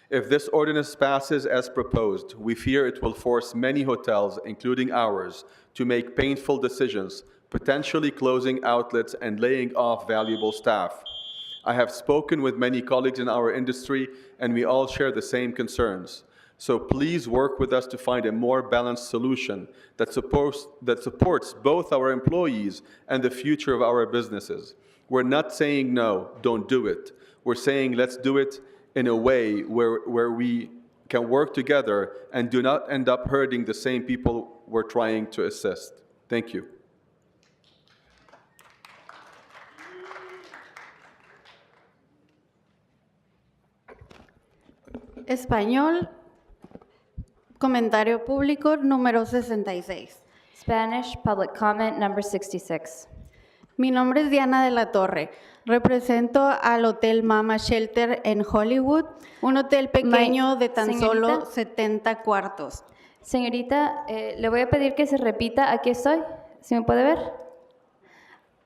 If this ordinance passes as proposed, we fear it will force many hotels, including ours, to make painful decisions, potentially closing outlets and laying off valuable staff. I have spoken with many colleagues in our industry, and we all share the same concerns. So please work with us to find a more balanced solution that supports both our employees and the future of our businesses. We're not saying no, don't do it. We're saying let's do it in a way where we can work together and do not end up hurting the same people we're trying to assist. Thank you. Español, comentario público número 66. Spanish, public comment number 66. Mi nombre es Diana de la Torre. Represento al Hotel Mama Shelter en Hollywood, un hotel pequeño de tan solo 70 cuartos. Señorita, le voy a pedir que se repita. Aquí estoy. ¿Sí me puede ver?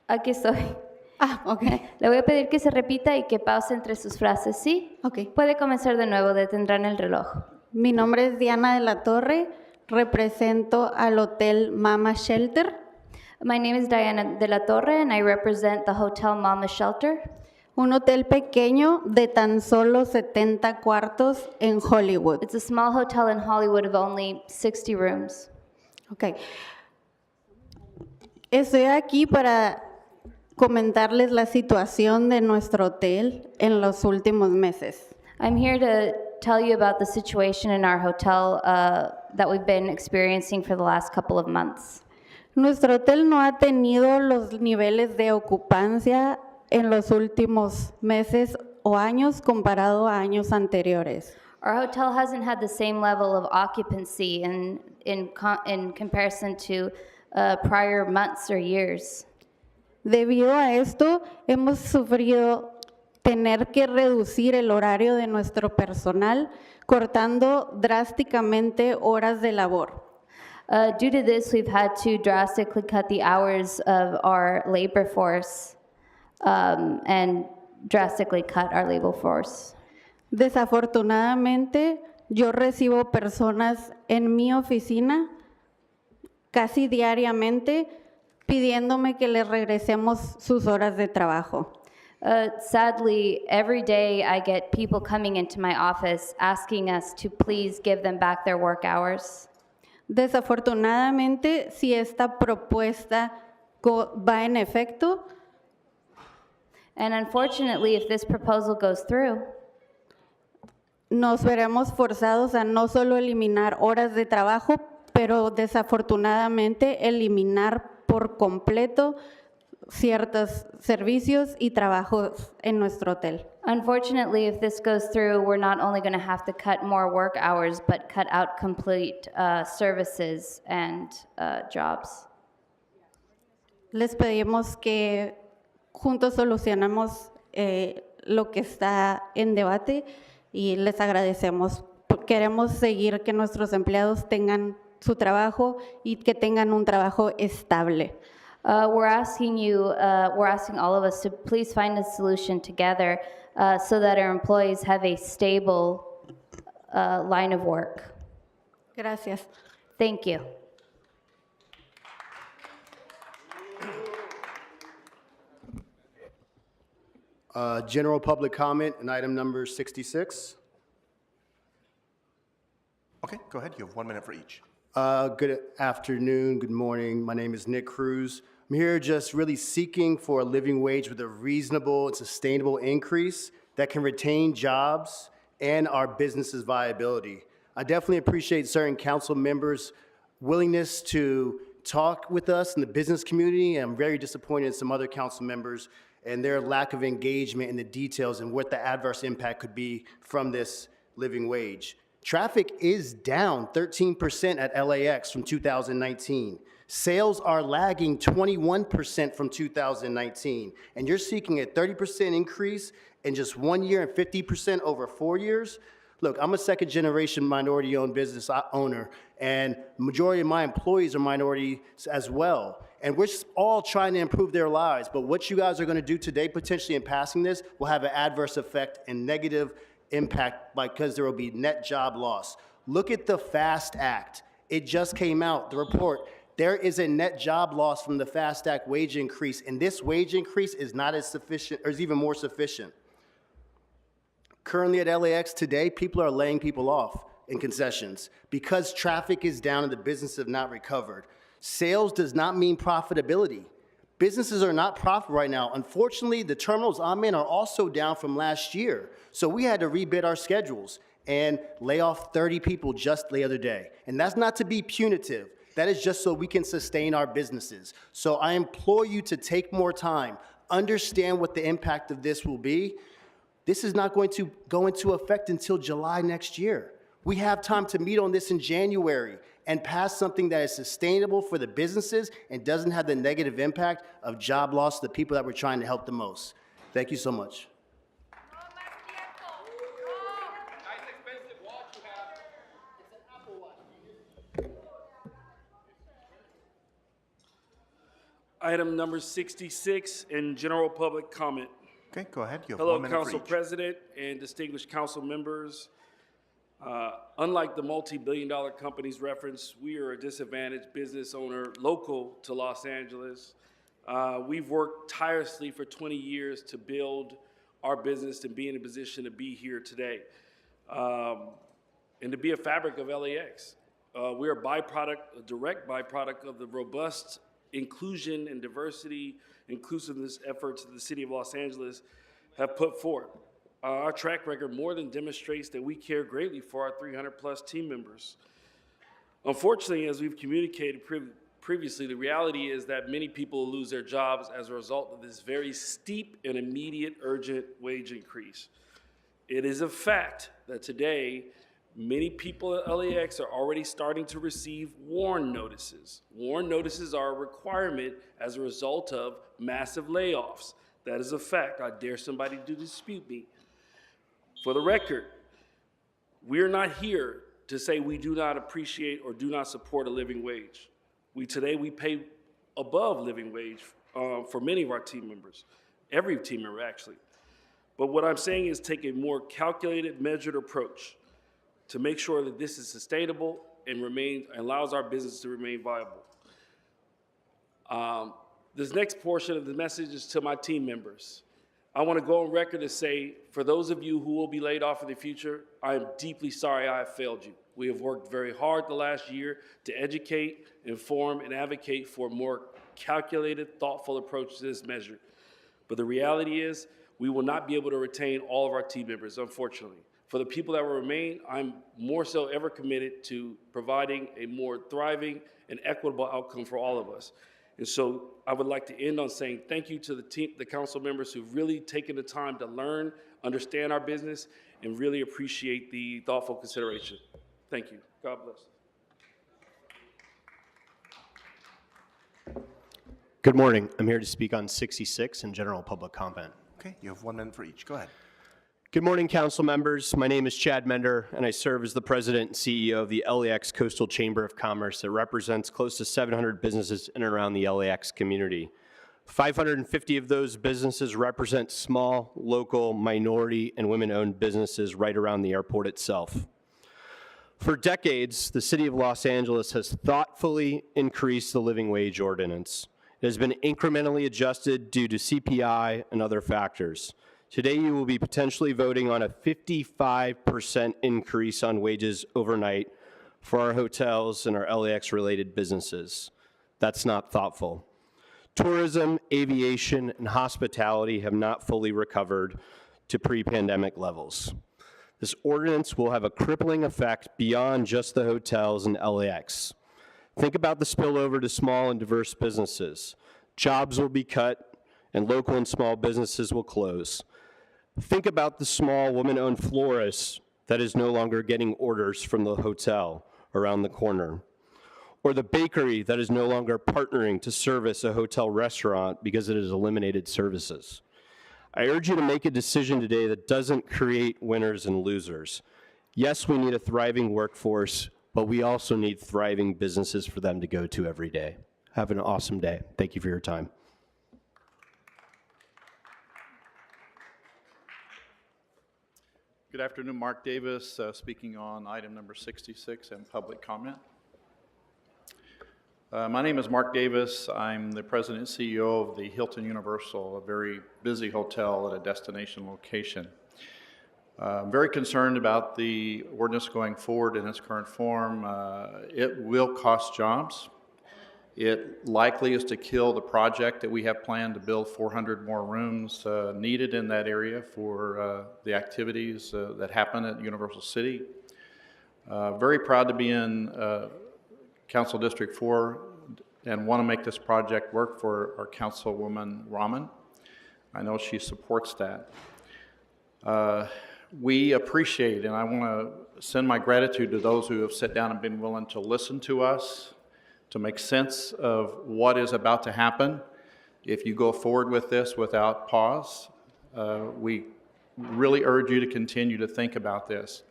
Aquí estoy. Ah, ok. Le voy a pedir que se repita y que pause entre sus frases, ¿sí? Ok. Puede comenzar de nuevo, detendrán el reloj. Mi nombre es Diana de la Torre, represento al Hotel Mama Shelter, My name is Diana de la Torre and I represent the Hotel Mama Shelter, un hotel pequeño de tan solo 70 cuartos en Hollywood. It's a small hotel in Hollywood of only 60 rooms. Ok. Estoy aquí para comentarles la situación de nuestro hotel en los últimos meses. I'm here to tell you about the situation in our hotel that we've been experiencing for the last couple of months. Nuestro hotel no ha tenido los niveles de ocupancia en los últimos meses o años comparado a años anteriores. Our hotel hasn't had the same level of occupancy in comparison to prior months or years. Debido a esto, hemos sufrido tener que reducir el horario de nuestro personal, cortando drásticamente horas de labor. Due to this, we've had to drastically cut the hours of our labor force and drastically cut our labor force. Desafortunadamente, yo recibo personas en mi oficina casi diariamente pidiéndome que les regresemos sus horas de trabajo. Sadly, every day I get people coming into my office asking us to please give them back their work hours. Desafortunadamente, si esta propuesta va en efecto, And unfortunately, if this proposal goes through, nos veremos forzados a no solo eliminar horas de trabajo, pero desafortunadamente eliminar por completo ciertos servicios y trabajos en nuestro hotel. unfortunately, if this goes through, we're not only going to have to cut more work hours, but cut out complete services and jobs. Les pedimos que juntos solucionemos lo que está en debate y les agradecemos. Queremos seguir que nuestros empleados tengan su trabajo y que tengan un trabajo estable. We're asking all of us to please find a solution together so that our employees have a stable line of work. Gracias. Thank you. General public comment on item number 66. Okay, go ahead. You have 1 minute for each. Good afternoon, good morning. My name is Nick Cruz. I'm here just really seeking for a living wage with a reasonable and sustainable increase that can retain jobs and our business's viability. I definitely appreciate certain council members' willingness to talk with us in the business community. I'm very disappointed in some other council members and their lack of engagement in the details and what the adverse impact could be from this living wage. Traffic is down 13% at LAX from 2019. Sales are lagging 21% from 2019. And you're seeking a 30% increase in just 1 year and 50% over 4 years? Look, I'm a second-generation minority-owned business owner, and the majority of my employees are minorities as well. And we're all trying to improve their lives, but what you guys are gonna do today, potentially in passing this, will have an adverse effect and negative impact because there will be net job loss. Look at the FAST Act. It just came out, the report. There is a net job loss from the FAST Act wage increase, and this wage increase is not as sufficient, or is even more sufficient. Currently at LAX today, people are laying people off in concessions because traffic is down and the businesses have not recovered. Sales does not mean profitability. Businesses are not profitable right now. Unfortunately, the terminals I'm in are also down from last year. So we had to rebid our schedules and lay off 30 people just the other day. And that's not to be punitive. That is just so we can sustain our businesses. So I implore you to take more time, understand what the impact of this will be. This is not going to go into effect until July next year. We have time to meet on this in January and pass something that is sustainable for the businesses and doesn't have the negative impact of job loss to the people that we're trying to help the most. Thank you so much. Item number 66 in general public comment. Okay, go ahead. You have Hello, 1 minute for Council each. President and distinguished council members. Unlike the multi-billion-dollar companies referenced, we are a disadvantaged business owner local to Los Angeles. We've worked tirelessly for 20 years to build our business and be in a position to be here today, and to be a fabric of LAX. We're a direct byproduct of the robust inclusion and diversity, inclusiveness efforts that the city of Los Angeles have put forth. Our track record more than demonstrates that we care greatly for our 300-plus team members. Unfortunately, as we've communicated previously, the reality is that many people will lose their jobs as a result of this very steep and immediate urgent wage increase. It is a fact that today, many people at LAX are already starting to receive warn notices. Warn notices are a requirement as a result of massive layoffs. That is a fact. I dare somebody to dispute me. For the record, we are not here to say we do not appreciate or do not support a living wage. Today we pay above living wage for many of our team members, every team member actually. But what I'm saying is take a more calculated, measured approach to make sure that this is sustainable and allows our business to remain viable. This next portion of the message is to my team members. I want to go on record to say, for those of you who will be laid off in the future, I am deeply sorry I have failed you. We have worked very hard the last year to educate, inform, and advocate for a more calculated, thoughtful approach to this measure. But the reality is, we will not be able to retain all of our team members, unfortunately. For the people that will remain, I'm more so ever committed to providing a more thriving and equitable outcome for all of us. And so I would like to end on saying thank you to the council members who've really taken the time to learn, understand our business, and really appreciate the thoughtful consideration. Thank you. God bless. Good morning. I'm here to speak on 66 and general public comment. Okay, you have 1 minute for each. Go ahead. Good morning, council members. My name is Chad Mender, and I serve as the president and CEO of the LAX Coastal Chamber of Commerce that represents close to 700 businesses in and around the LAX community. 550 of those businesses represent small, local, minority, and women-owned businesses right around the airport itself. For decades, the city of Los Angeles has thoughtfully increased the living wage ordinance. It has been incrementally adjusted due to CPI and other factors. Today, you will be potentially voting on a 55% increase on wages overnight for our hotels and our LAX-related businesses. That's not thoughtful. Tourism, aviation, and hospitality have not fully recovered to pre-pandemic levels. This ordinance will have a crippling effect beyond just the hotels and LAX. Think about the spillover to small and diverse businesses. Jobs will be cut, and local and small businesses will close. Think about the small woman-owned florist that is no longer getting orders from the hotel around the corner, or the bakery that is no longer partnering to service a hotel restaurant because it has eliminated services. I urge you to make a decision today that doesn't create winners and losers. Yes, we need a thriving workforce, but we also need thriving businesses for them to go to every day. Have an awesome day. Thank you for your time. Good afternoon, Mark Davis, speaking on item number 66 and public comment. My name is Mark Davis. I'm the president and CEO of the Hilton Universal, a very busy hotel at a destination location. I'm very concerned about the ordinance going forward in its current form. It will cost jobs. It likely is to kill the project that we have planned to build 400 more rooms needed in that area for the activities that happen at Universal City. Very proud to be in Council District 4 and want to make this project work for our Councilwoman Rahman. I know she supports that. We appreciate, and I want to send my gratitude to those who have sat down and been willing to listen to us, to make sense of what is about to happen. If you go forward with this without pause, we really urge you to continue to think about this.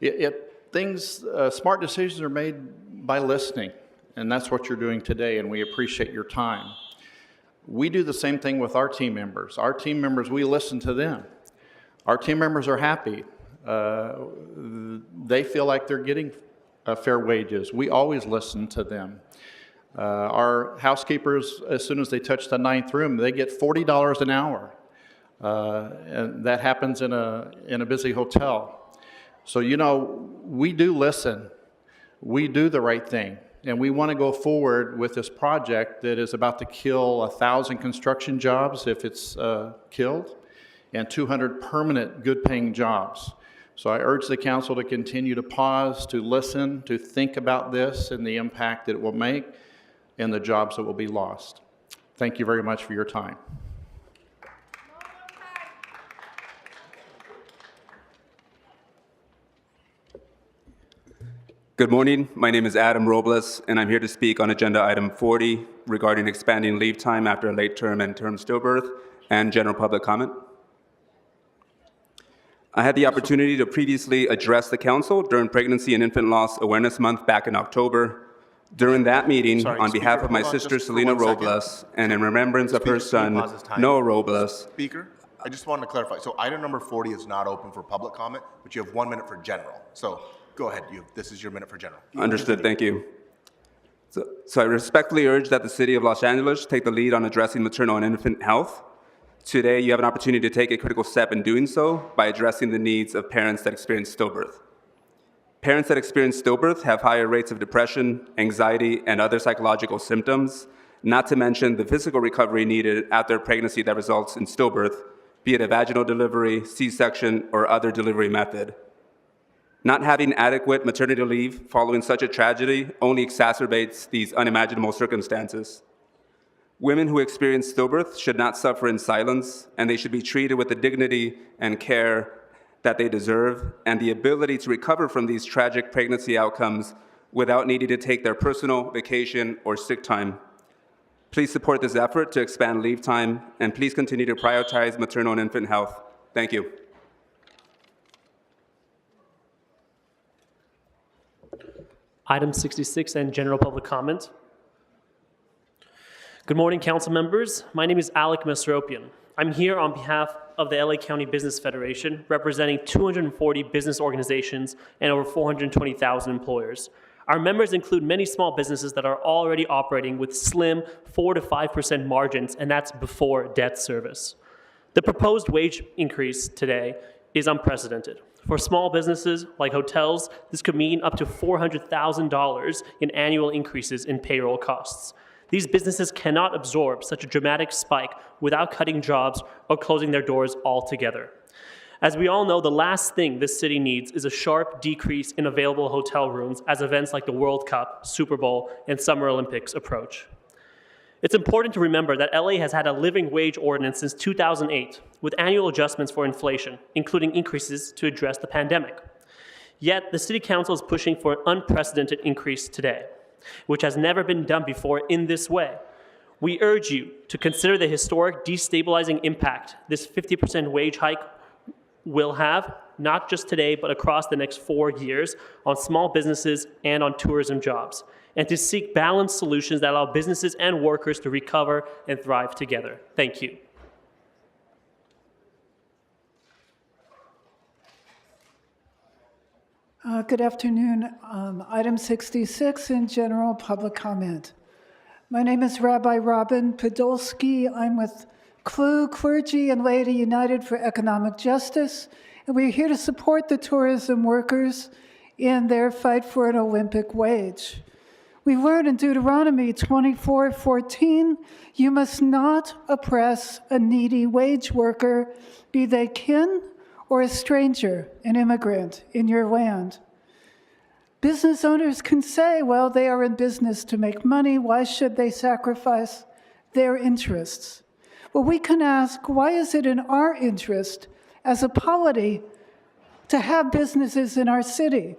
Smart decisions are made by listening, and that's what you're doing today, and we appreciate your time. We do the same thing with our team members. Our team members, we listen to them. Our team members are happy. They feel like they're getting fair wages. We always listen to them. Our housekeepers, as soon as they touch the 9th room, they get $40 an hour. And that happens in a busy hotel. So, you know, we do listen. We do the right thing. And we want to go forward with this project that is about to kill 1,000 construction jobs if it's killed, and 200 permanent good-paying jobs. So I urge the council to continue to pause, to listen, to think about this and the impact that it will make and the jobs that will be lost. Thank you very much for your time. Good morning. My name is Adam Robles, and I'm here to speak on agenda item 40 regarding expanding leave time after a late term and term stillbirth and general public comment. I had the opportunity to previously address the council during Pregnancy and Infant Loss Awareness Month back in October. During that meeting, on behalf of my sister Selena Robles and in remembrance of her son Noah Robles. Speaker, I just wanted to clarify. So item number 40 is not open for public comment, but you have 1 minute for general. So go ahead. This is your minute for general. Understood. Thank you. So I respectfully urge that the City of Los Angeles take the lead on addressing maternal and infant health. Today, you have an opportunity to take a critical step in doing so by addressing the needs of parents that experience stillbirth. Parents that experience stillbirth have higher rates of depression, anxiety, and other psychological symptoms, not to mention the physical recovery needed after a pregnancy that results in stillbirth, be it a vaginal delivery, C-section, or other delivery method. Not having adequate maternity leave following such a tragedy only exacerbates these unimaginable circumstances. Women who experience stillbirth should not suffer in silence, and they should be treated with the dignity and care that they deserve, and the ability to recover from these tragic pregnancy outcomes without needing to take their personal vacation or sick time. Please support this effort to expand leave time, and please continue to prioritize maternal and infant health. Thank you. Item 66 and general public comment. Good morning, council members. My name is Alec Mesropian. I'm here on behalf of the LA County Business Federation, representing 240 business organizations and over 420,000 employers. Our members include many small businesses that are already operating with slim 4 to 5% margins, and that's before debt service. The proposed wage increase today is unprecedented. For small businesses like hotels, this could mean up to $400,000 in annual increases in payroll costs. These businesses cannot absorb such a dramatic spike without cutting jobs or closing their doors altogether. As we all know, the last thing this city needs is a sharp decrease in available hotel rooms as events like the World Cup, Super Bowl, and Summer Olympics approach. It's important to remember that LA has had a living wage ordinance since 2008, with annual adjustments for inflation, including increases to address the pandemic. Yet, the City Council is pushing for an unprecedented increase today, which has never been done before in this way. We urge you to consider the historic destabilizing impact this 50% wage hike will have, not just today, but across the next 4 years, on small businesses and on tourism jobs, and to seek balanced solutions that allow businesses and workers to recover and thrive together. Thank you. Good afternoon. Item 66 in general public comment. My name is Rabbi Robin Podolsky. I'm with Clergy, and Laity United for Economic Justice, and we're here to support the tourism workers in their fight for an Olympic wage. We learn in Deuteronomy 24:14, you must not oppress a needy wage worker, be they kin or a stranger, an immigrant in your land. Business owners can say, well, they are in business to make money. Why should they sacrifice their interests? Well, we can ask, why is it in our interest as a polity to have businesses in our city?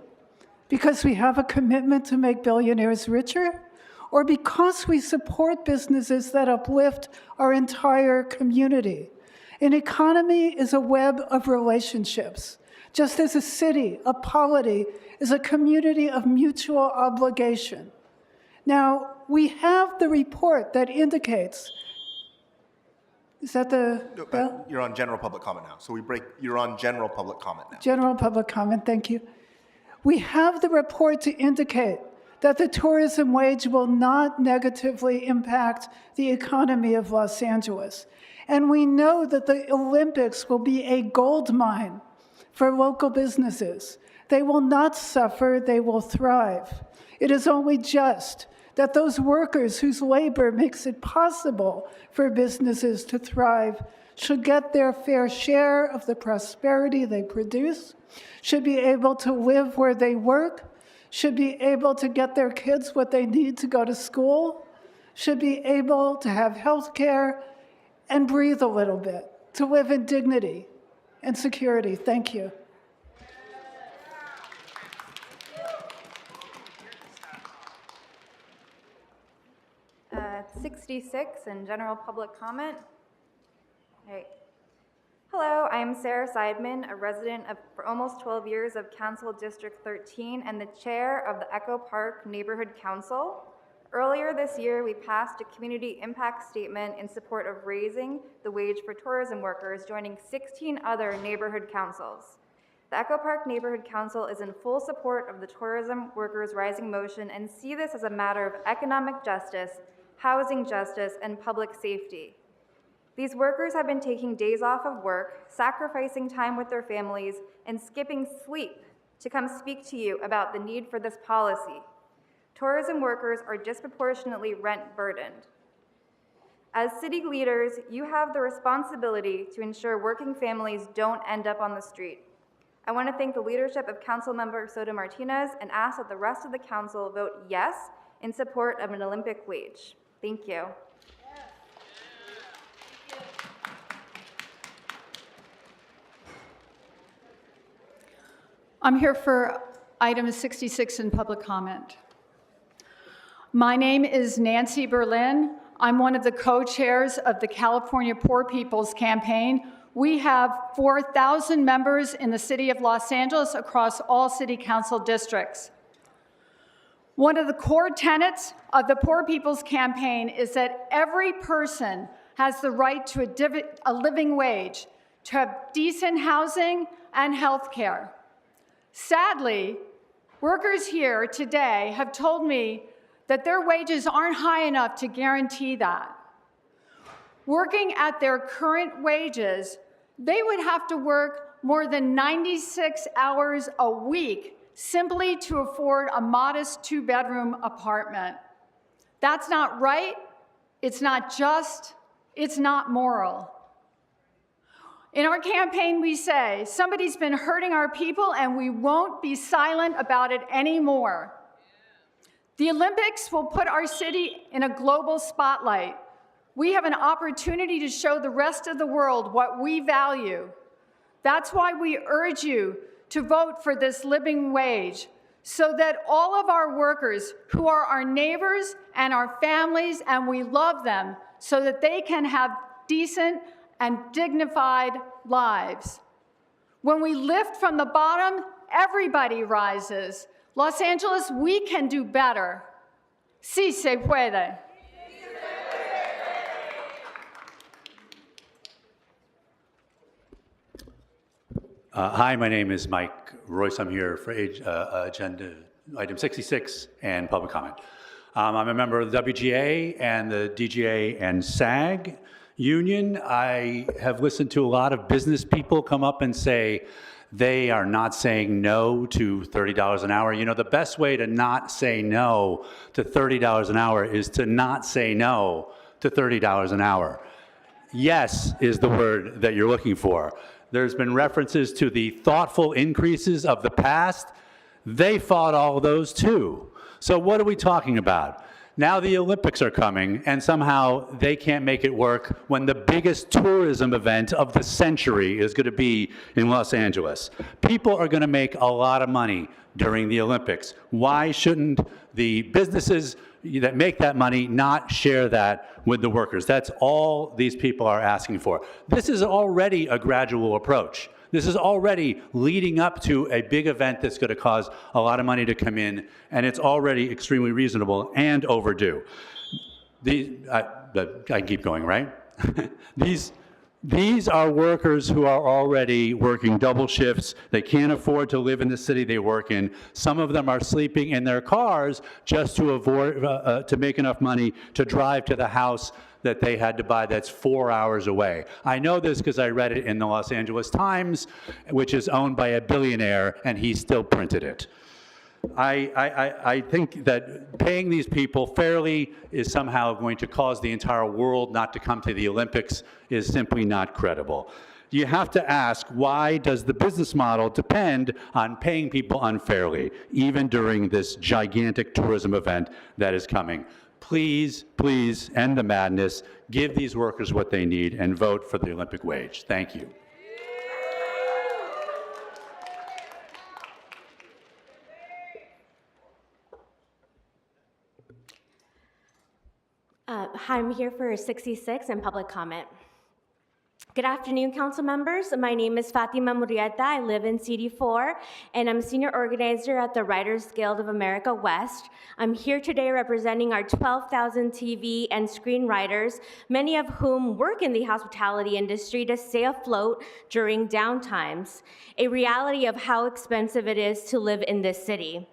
Because we have a commitment to make billionaires richer? Or because we support businesses that uplift our entire community? An economy is a web of relationships, just as a city, a polity, is a community of mutual obligation. Now, we have the report that indicates Is that the bell? You're on general public comment now. So you're on general public comment now. General public comment, thank you. We have the report to indicate that the tourism wage will not negatively impact the economy of Los Angeles. And we know that the Olympics will be a gold mine for local businesses. They will not suffer, they will thrive. It is only just that those workers whose labor makes it possible for businesses to thrive should get their fair share of the prosperity they produce, should be able to live where they work, should be able to get their kids what they need to go to school, should be able to have health care and breathe a little bit, to live in dignity and security. Thank you. 66 in general public comment. All right. Hello, I am Sarah Seidman, a resident for almost 12 years of Council District 13 and the chair of the Echo Park Neighborhood Council. Earlier this year, we passed a community impact statement in support of raising the wage for tourism workers, joining 16 other neighborhood councils. The Echo Park Neighborhood Council is in full support of the tourism workers' rising motion and see this as a matter of economic justice, housing justice, and public safety. These workers have been taking days off of work, sacrificing time with their families, and skipping sleep to come speak to you about the need for this policy. Tourism workers are disproportionately rent burdened. As city leaders, you have the responsibility to ensure working families don't end up on the street. I want to thank the leadership of Councilmember Soto Martinez and ask that the rest of the council vote yes in support of an Olympic wage. Thank you. I'm here for item 66 in public comment. My name is Nancy Berlin. I'm one of the co-chairs of the California Poor People's Campaign. We have 4,000 members in the city of Los Angeles across all city council districts. One of the core tenets of the Poor People's Campaign is that every person has the right to a living wage, to have decent housing and health care. Sadly, workers here today have told me that their wages aren't high enough to guarantee that. Working at their current wages, they would have to work more than 96 hours a week simply to afford a modest two-bedroom apartment. That's not right, it's not just, it's not moral. In our campaign, we say, somebody's been hurting our people and we won't be silent about it anymore. The Olympics will put our city in a global spotlight. We have an opportunity to show the rest of the world what we value. That's why we urge you to vote for this living wage so that all of our workers who are our neighbors and our families, and we love them, so that they can have decent and dignified lives. When we lift from the bottom, everybody rises. Los Angeles, we can do better. Sí se puede. Hi, my name is Mike Royce. I'm here for agenda item 66 and public comment. I'm a member of the WGA and the DGA and SAG union. I have listened to a lot of business people come up and say they are not saying no to $30 an hour. You know, the best way to not say no to $30 an hour is to not say no to $30 an hour. Yes is the word that you're looking for. There's been references to the thoughtful increases of the past. They fought all those too. So what are we talking about? Now the Olympics are coming, and somehow they can't make it work when the biggest tourism event of the century is going to be in Los Angeles. People are going to make a lot of money during the Olympics. Why shouldn't the businesses that make that money not share that with the workers? That's all these people are asking for. This is already a gradual approach. This is already leading up to a big event that's going to cause a lot of money to come in, and it's already extremely reasonable and overdue. I can keep going, right? These are workers who are already working double shifts. They can't afford to live in the city they work in. Some of them are sleeping in their cars just to avoid, to make enough money to drive to the house that they had to buy that's 4 hours away. I know this because I read it in the Los Angeles Times, which is owned by a billionaire, and he still printed it. I think that paying these people fairly is somehow going to cause the entire world not to come to the Olympics is simply not credible. You have to ask, why does the business model depend on paying people unfairly, even during this gigantic tourism event that is coming? Please, please end the madness, give these workers what they need, and vote for the Olympic wage. Thank you. Hi, I'm here for 66 and public comment. Good afternoon, council members. My name is Fatima Murrieta. I live in CD4, and I'm senior organizer at the Writers Guild of America West. I'm here today representing our 12,000 TV and screenwriters, many of whom work in the hospitality industry to stay afloat during downtimes, a reality of how expensive it is to live in this city.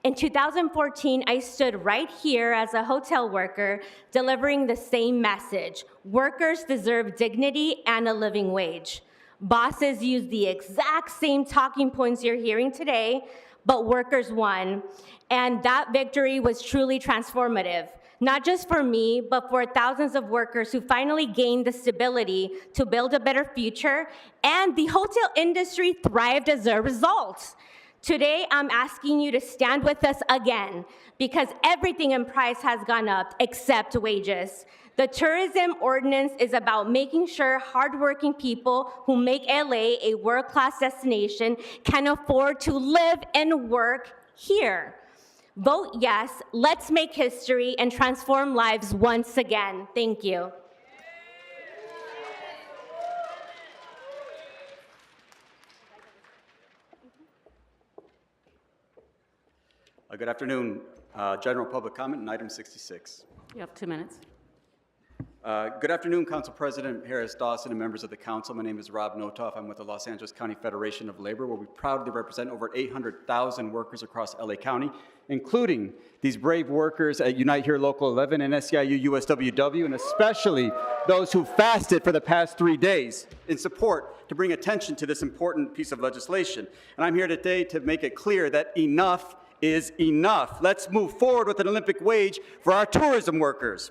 In 2014, I stood right here as a hotel worker delivering the same message. Workers deserve dignity and a living wage. Bosses use the exact same talking points you're hearing today, but workers won. And that victory was truly transformative, not just for me, but for thousands of workers who finally gained the stability to build a better future, and the hotel industry thrived as a result. Today, I'm asking you to stand with us again, because everything in price has gone up except wages. The tourism ordinance is about making sure hardworking people who make LA a world-class destination can afford to live and work here. Vote yes, let's make history and transform lives once again. Thank you. Good afternoon. General public comment on item 66. You have 2 minutes. Good afternoon, Council President Harris Dawson and members of the council. My name is Rob Notoff. I'm with the Los Angeles County Federation of Labor, where we proudly represent over 800,000 workers across LA County, including these brave workers at Unite Here Local 11 and SEIU USWW, and especially those who fasted for the past 3 days in support to bring attention to this important piece of legislation. And I'm here today to make it clear that enough is enough. Let's move forward with an Olympic wage for our tourism workers.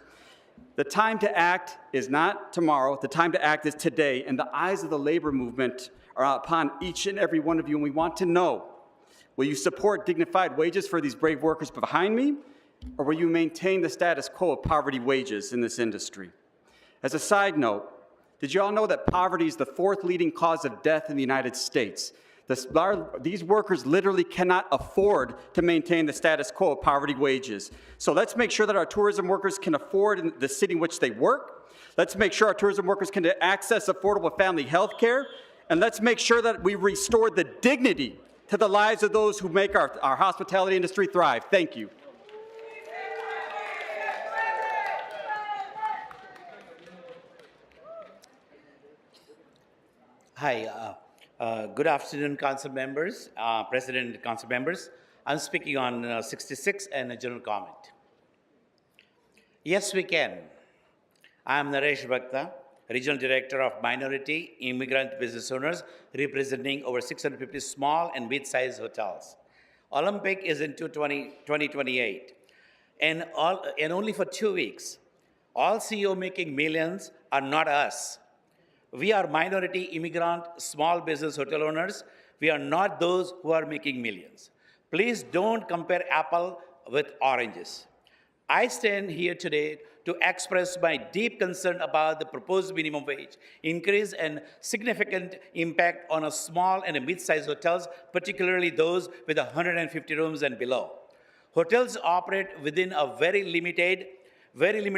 The time to act is not tomorrow. The time to act is today, and the eyes of the labor movement are upon each and every one of you, and we want to know, will you support dignified wages for these brave workers behind me, or will you maintain the status quo of poverty wages in this industry? As a side note, did you all know that poverty is the 4th leading cause of death in the United States? These workers literally cannot afford to maintain the status quo of poverty wages. So let's make sure that our tourism workers can afford in the city in which they work. Let's make sure our tourism workers can access affordable family health care. And let's make sure that we restore the dignity to the lives of those who make our hospitality industry thrive. Thank you. Hi. Good afternoon, council members, President and council members. I'm speaking on 66 and a general comment. Yes, we can. I'm Naresh Bhakta, Regional Director of Minority Immigrant Business Owners, representing over 650 small and mid-sized hotels. Olympic is in 2028, and only for 2 weeks. All CEO making millions are not us. We are minority immigrant small business hotel owners. We are not those who are making millions. Please don't compare apple with oranges. I stand here today to express my deep concern about the proposed minimum wage increase and significant impact on a small and mid-sized hotels, particularly those with 150 rooms and below. Hotels operate within a very limited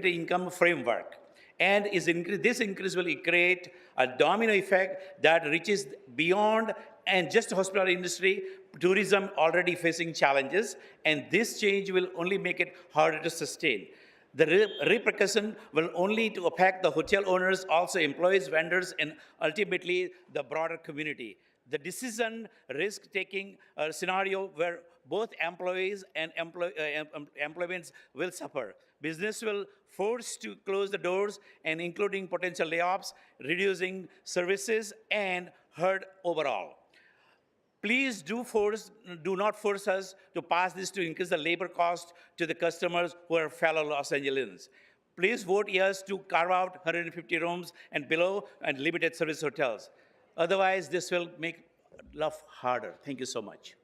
income framework. And this increase will create a domino effect that reaches beyond and just the hospitality industry, tourism already facing challenges, and this change will only make it harder to sustain. The repercussion will only to impact the hotel owners, also employees, vendors, and ultimately the broader community. The decision risk-taking scenario where both employees and employments will suffer. Business will force to close the doors and including potential layoffs, reducing services and hurt overall. Please do not force us to pass this to increase the labor cost to the customers who are fellow Los Angeles. Please vote yes to carve out 150 rooms and below and limited service hotels. Otherwise, this will make life harder. Thank you so much.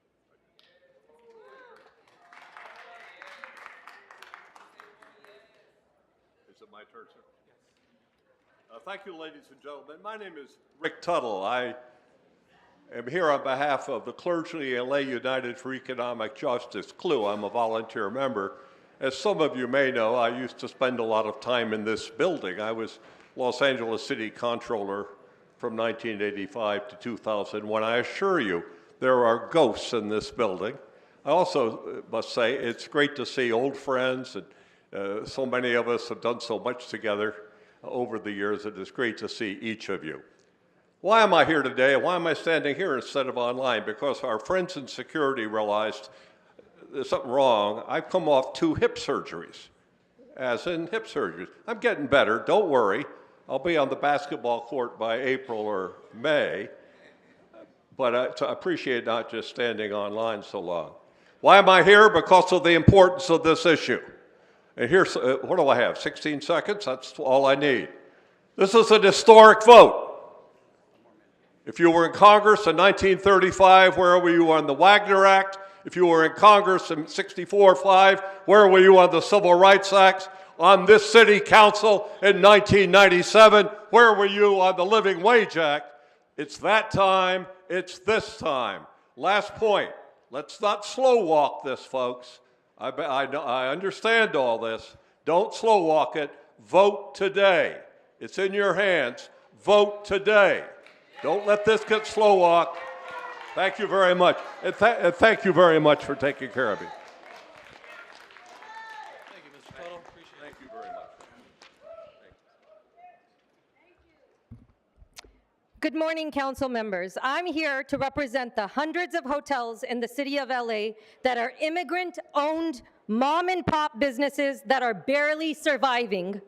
Is it my turn, sir? Thank you, ladies and gentlemen. My name is Rick Tuttle. I am here on behalf of the Clergy and LA United for Economic Justice, CLU. I'm a volunteer member. As some of you may know, I used to spend a lot of time in this building. I was Los Angeles City Comptroller from 1985 to 2001. I assure you, there are ghosts in this building. I also must say it's great to see old friends, and so many of us have done so much together over the years. It is great to see each of you. Why am I here today? Why am I standing here instead of online? Because our friends in security realized there's something wrong. I've come off 2 hip surgeries, as in hip surgeries. I'm getting better, don't worry. I'll be on the basketball court by April or May, but I appreciate not just standing online so long. Why am I here? Because of the importance of this issue. And here's, what do I have, 16 seconds? That's all I need. This is an historic vote. If you were in Congress in 1935, where were you on the Wagner Act? If you were in Congress in 64-5, where were you on the Civil Rights Act? On this city council in 1997, where were you on the Living Wage Act? It's that time, it's this time. Last point, let's not slow walk this, folks. I understand all this. Don't slow walk it. Vote today. It's in your hands. Vote today. Don't let this get slow walked. Thank you very much. And thank you very much for taking care of me. Thank you, Mr. Tuttle. Thank you very much. Good morning, council members. I'm here to represent the hundreds of hotels in the city of LA that are immigrant-owned mom and pop businesses that are barely surviving.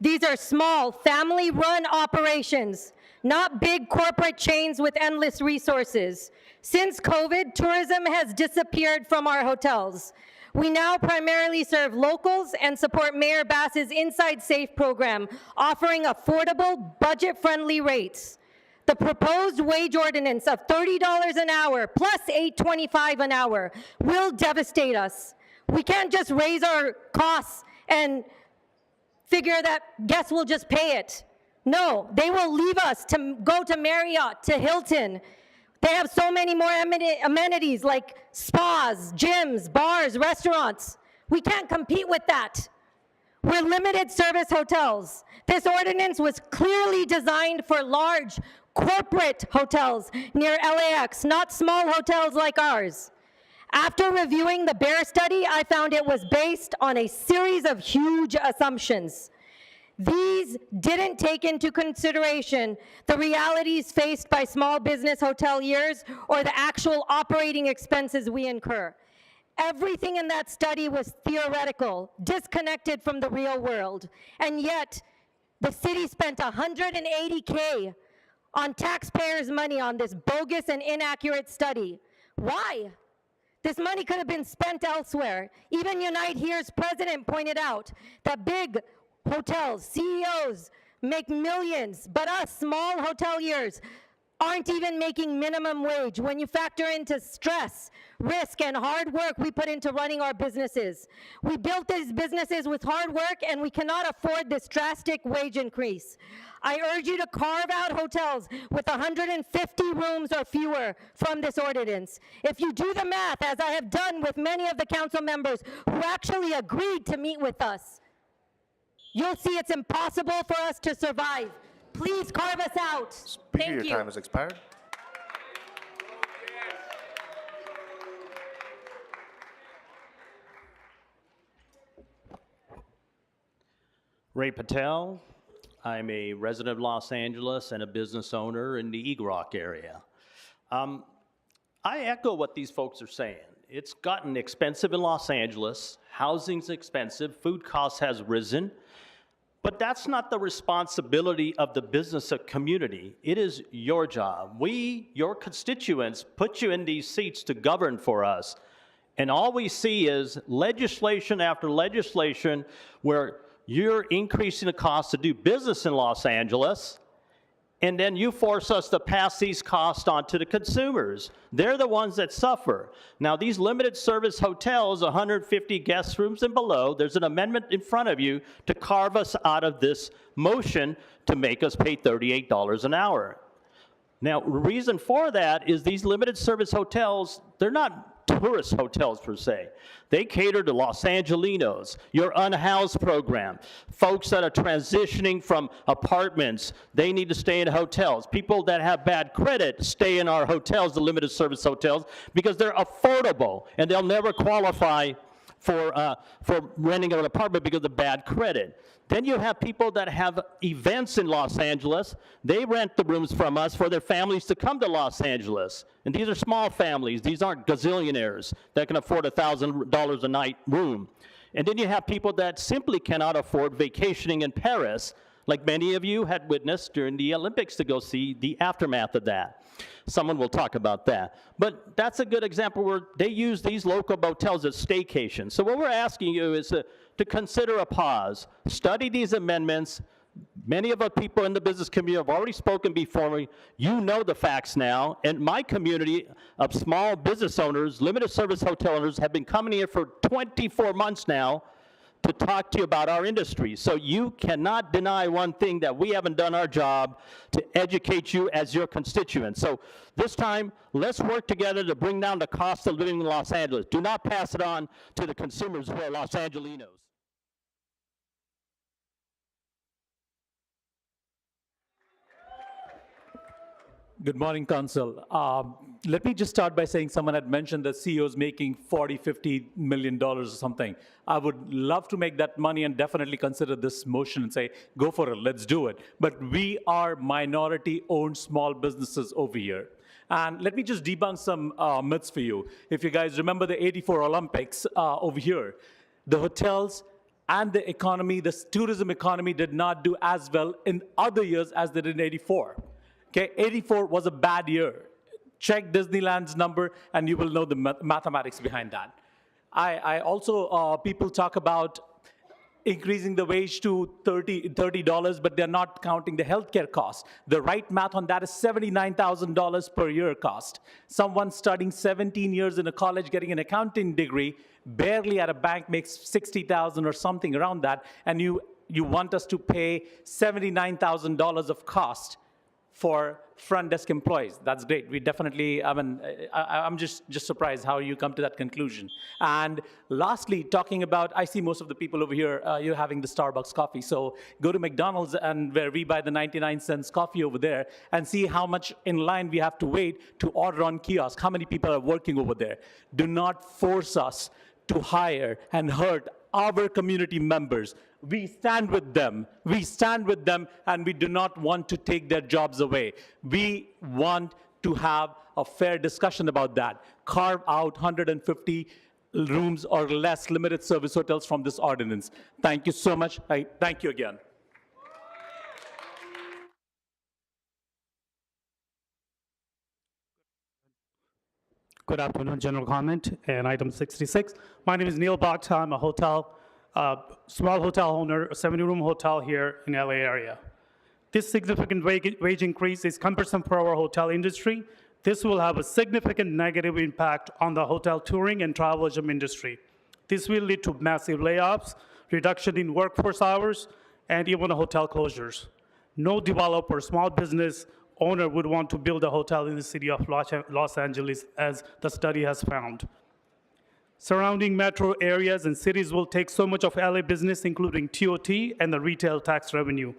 These are small, family-run operations, not big corporate chains with endless resources. Since COVID, tourism has disappeared from our hotels. We now primarily serve locals and support Mayor Bass's Inside Safe program, offering affordable, budget-friendly rates. The proposed wage ordinance of $30 an hour plus $8.25 an hour will devastate us. We can't just raise our costs and figure that guests will just pay it. No, they will leave us to go to Marriott, to Hilton. They have so many more amenities like spas, gyms, bars, restaurants. We can't compete with that. We're limited service hotels. This ordinance was clearly designed for large corporate hotels near LAX, not small hotels like ours. After reviewing the BEAR study, I found it was based on a series of huge assumptions. These didn't take into consideration the realities faced by small business hoteliers or the actual operating expenses we incur. Everything in that study was theoretical, disconnected from the real world, and yet the city spent $180K on taxpayers' money on this bogus and inaccurate study. Why? This money could have been spent elsewhere. Even Unite Here's president pointed out that big hotels, CEOs make millions, but us small hoteliers aren't even making minimum wage when you factor into stress, risk, and hard work we put into running our businesses. We built these businesses with hard work, and we cannot afford this drastic wage increase. I urge you to carve out hotels with 150 rooms or fewer from this ordinance. If you do the math, as I have done with many of the council members who actually agreed to meet with us, you'll see it's impossible for us to survive. Please carve us out. Speaker, your time has expired. Ray Patel. I'm a resident of Los Angeles and a business owner in the Eagle Rock area. I echo what these folks are saying. It's gotten expensive in Los Angeles. Housing's expensive. Food costs has risen. But that's not the responsibility of the business community. It is your job. We, your constituents, put you in these seats to govern for us. And all we see is legislation after legislation where you're increasing the cost to do business in Los Angeles, and then you force us to pass these costs on to the consumers. They're the ones that suffer. Now, these limited service hotels, 150 guest rooms and below, there's an amendment in front of you to carve us out of this motion to make us pay $38 an hour. Now, the reason for that is these limited service hotels, they're not tourist hotels per se. They cater to Los Angelinos, your unhoused program, folks that are transitioning from apartments, they need to stay in hotels. People that have bad credit stay in our hotels, the limited service hotels, because they're affordable and they'll never qualify for renting an apartment because of bad credit. Then you have people that have events in Los Angeles. They rent the rooms from us for their families to come to Los Angeles. And these are small families. These aren't gazillionaires that can afford $1,000 a night room. And then you have people that simply cannot afford vacationing in Paris, like many of you had witnessed during the Olympics to go see the aftermath of that. Someone will talk about that. But that's a good example where they use these local motels as staycations. So what we're asking you is to consider a pause, study these amendments. Many of our people in the business community have already spoken before me. You know the facts now. And my community of small business owners, limited service hotel owners, have been coming here for 24 months now to talk to you about our industry. So you cannot deny one thing, that we haven't done our job to educate you as your constituents. So this time, let's work together to bring down the cost of living in Los Angeles. Do not pass it on to the consumers who are Los Angelinos. Good morning, Council. Let me just start by saying someone had mentioned that CEOs making $40, $50 million or something. I would love to make that money and definitely consider this motion and say, go for it, let's do it. But we are minority-owned small businesses over here. And let me just debunk some myths for you. If you guys remember the '84 Olympics over here, the hotels and the economy, the tourism economy did not do as well in other years as they did in '84. Okay, '84 was a bad year. Check Disneyland's number and you will know the mathematics behind that. I also, people talk about increasing the wage to $30, but they're not counting the healthcare costs. The right math on that is $79,000 per year cost. Someone studying 17 years in a college getting an accounting degree, barely at a bank makes $60,000 or something around that, and you want us to pay $79,000 of cost for front desk employees. That's great. We definitely, I'm just surprised how you come to that conclusion. And lastly, talking about, I see most of the people over here, you're having the Starbucks coffee. So go to McDonald's and where we buy the 99-cent coffee over there and see how much in line we have to wait to order on kiosk, how many people are working over there. Do not force us to hire and hurt our community members. We stand with them. We stand with them, and we do not want to take their jobs away. We want to have a fair discussion about that. Carve out 150 rooms or less limited service hotels from this ordinance. Thank you so much. Thank you again. Good afternoon, general comment, and item 66. My name is Neil Bhatta. I'm a hotel, small hotel owner, a 70-room hotel here in LA area. This significant wage increase is cumbersome for our hotel industry. This will have a significant negative impact on the hotel touring and travelism industry. This will lead to massive layoffs, reduction in workforce hours, and even hotel closures. No developer, small business owner would want to build a hotel in the city of Los Angeles, as the study has found. Surrounding metro areas and cities will take so much of LA business, including TOT and the retail tax revenue.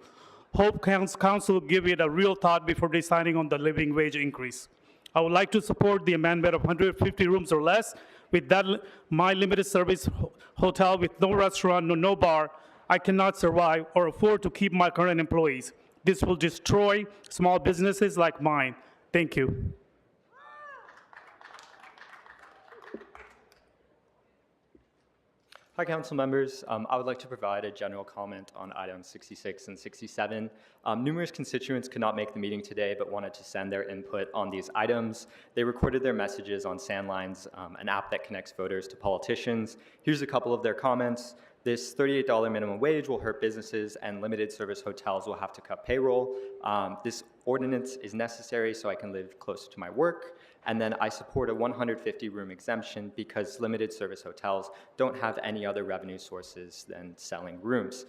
Hope Council give it a real thought before deciding on the living wage increase. I would like to support the amendment of 150 rooms or less. With that, my limited service hotel with no restaurant, no bar, I cannot survive or afford to keep my current employees. This will destroy small businesses like mine. Thank you. Hi, council members. I would like to provide a general comment on items 66 and 67. Numerous constituents could not make the meeting today but wanted to send their input on these items. They recorded their messages on Sandlines, an app that connects voters to politicians. Here's a couple of their comments. This $38 minimum wage will hurt businesses, and limited service hotels will have to cut payroll. This ordinance is necessary so I can live closer to my work. And then I support a 150-room exemption because limited service hotels don't have any other revenue sources than selling rooms.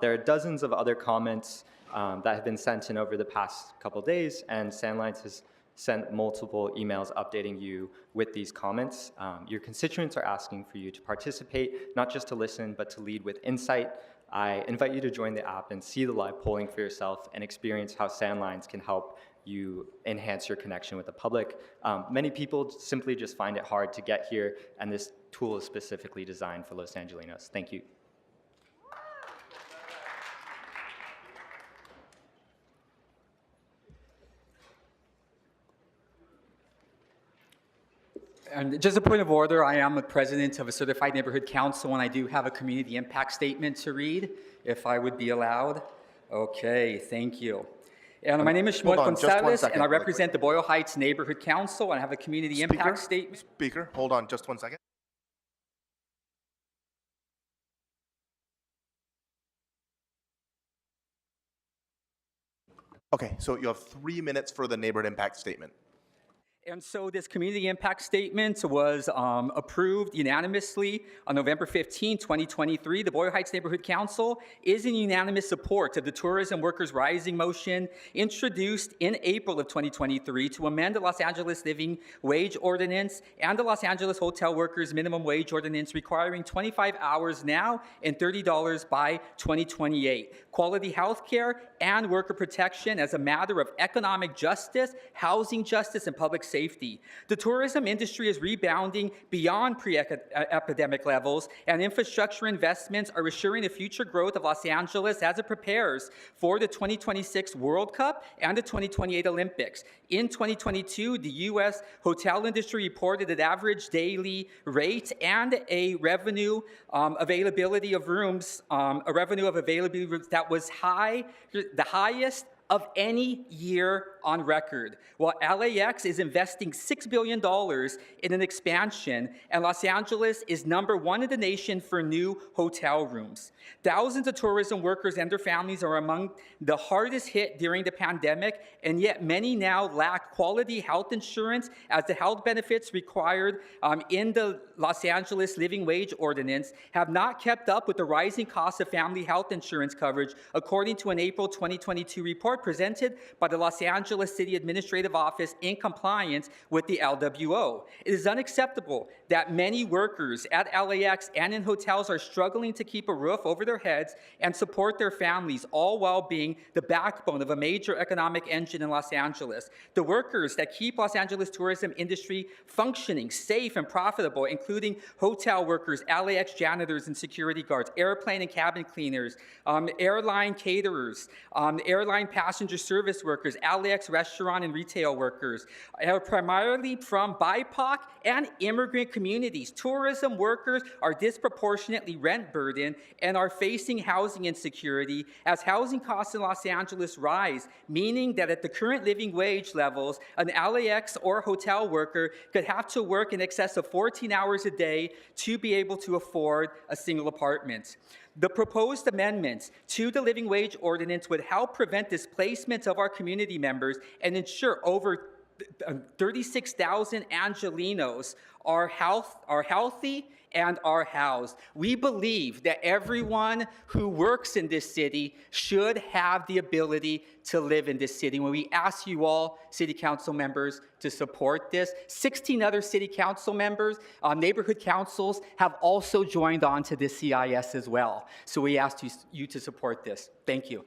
There are dozens of other comments that have been sent in over the past couple days, and Sandlines has sent multiple emails updating you with these comments. Your constituents are asking for you to participate, not just to listen, but to lead with insight. I invite you to join the app and see the live polling for yourself and experience how Sandlines can help you enhance your connection with the public. Many people simply just find it hard to get here, and this tool is specifically designed for Los Angelinos. Thank you. And just a point of order, I am the president of a certified neighborhood council, and I do have a community impact statement to read, if I would be allowed. Okay, thank you. And my name is Shmuel Gonzalez, and I represent the Boyle Heights Neighborhood Council, and I have a community impact statement. Speaker, hold on just 1 second. Okay, so you have 3 minutes for the neighborhood impact statement. And so this community impact statement was approved unanimously on November 15, 2023. The Boyle Heights Neighborhood Council is in unanimous support of the Tourism Workers Rising motion introduced in April of 2023 to amend the Los Angeles Living Wage Ordinance and the Los Angeles Hotel Workers Minimum Wage Ordinance, requiring 25 hours now and $30 by 2028. Quality health care and worker protection as a matter of economic justice, housing justice, and public safety. The tourism industry is rebounding beyond pre-epidemic levels, and infrastructure investments are assuring the future growth of Los Angeles as it prepares for the 2026 World Cup and the 2028 Olympics. In 2022, the U.S. hotel industry reported an average daily rate and a revenue availability of rooms, that was the highest of any year on record, while LAX is investing $6 billion in an expansion, and Los Angeles is #1 in the nation for new hotel rooms. Thousands of tourism workers and their families are among the hardest hit during the pandemic, and yet many now lack quality health insurance, as the health benefits required in the Los Angeles Living Wage Ordinance have not kept up with the rising cost of family health insurance coverage, according to an April 2022 report presented by the Los Angeles City Administrative Office in compliance with the LWO. It is unacceptable that many workers at LAX and in hotels are struggling to keep a roof over their heads and support their families, all while being the backbone of a major economic engine in Los Angeles. The workers that keep Los Angeles tourism industry functioning, safe, and profitable, including hotel workers, LAX janitors and security guards, airplane and cabin cleaners, airline caterers, airline passenger service workers, LAX restaurant and retail workers, are primarily from BIPOC and immigrant communities. Tourism workers are disproportionately rent burdened and are facing housing insecurity as housing costs in Los Angeles rise, meaning that at the current living wage levels, an LAX or hotel worker could have to work in excess of 14 hours a day to be able to afford a single apartment. The proposed amendments to the Living Wage Ordinance would help prevent displacement of our community members and ensure over 36,000 Angelinos are healthy and are housed. We believe that everyone who works in this city should have the ability to live in this city. When we ask you all, city council members, to support this, 16 other city council members, neighborhood councils have also joined on to this CIS as well. So we ask you to support this. Thank you.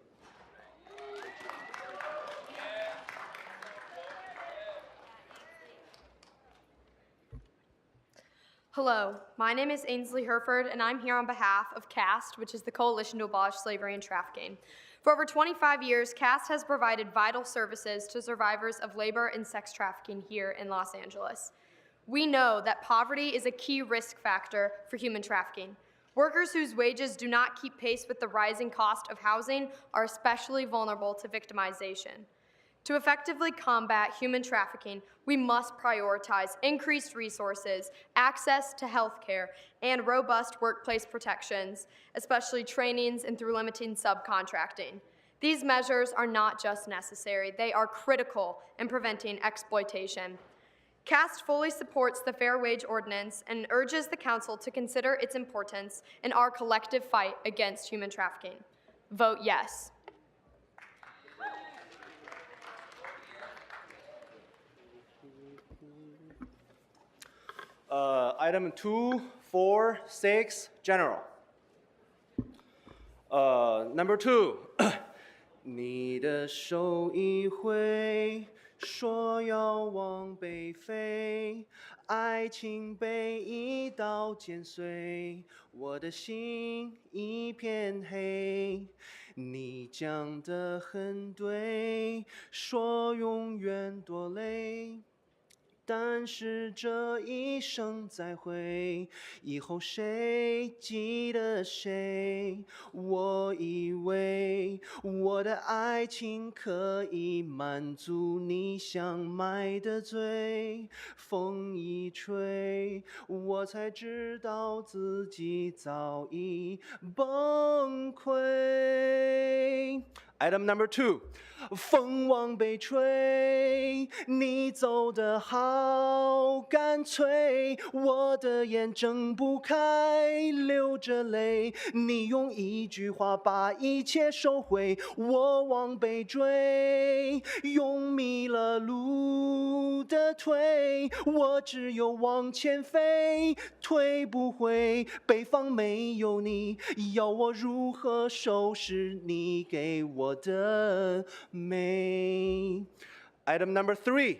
Hello, my name is Ainsley Herford, and I'm here on behalf of CAST, which is the Coalition to Abolish Slavery and Trafficking. For over 25 years, CAST has provided vital services to survivors of labor and sex trafficking here in Los Angeles. We know that poverty is a key risk factor for human trafficking. Workers whose wages do not keep pace with the rising cost of housing are especially vulnerable to victimization. To effectively combat human trafficking, we must prioritize increased resources, access to health care, and robust workplace protections, especially trainings and through limiting subcontracting. These measures are not just necessary, they are critical in preventing exploitation. CAST fully supports the Fair Wage Ordinance and urges the Council to consider its importance in our collective fight against human trafficking. Vote yes. Item 2, 4, 6, general. Number 2, 你的手一挥，说要往北飞，爱情被一刀剪碎，我的心一片黑。你讲得很对，说永远多累。但是这一声再会，以后谁记得谁？我以为我的爱情可以满足你想买的罪，风一吹，我才知道自己早已崩溃。Item number 2， 风往北吹，你走得好干脆，我的眼睁不开，流着泪，你用一句话把一切收回，我往北追，用迷了路的腿，我只有往前飞，退不回，北方没有你，要我如何收拾你给我的美。Item number 3，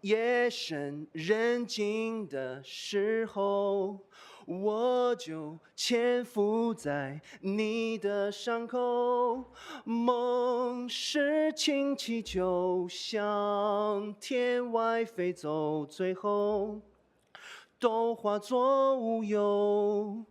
夜深人静的时候，我就潜伏在你的伤口，梦是氢气球向天外飞走，最后都化作乌有。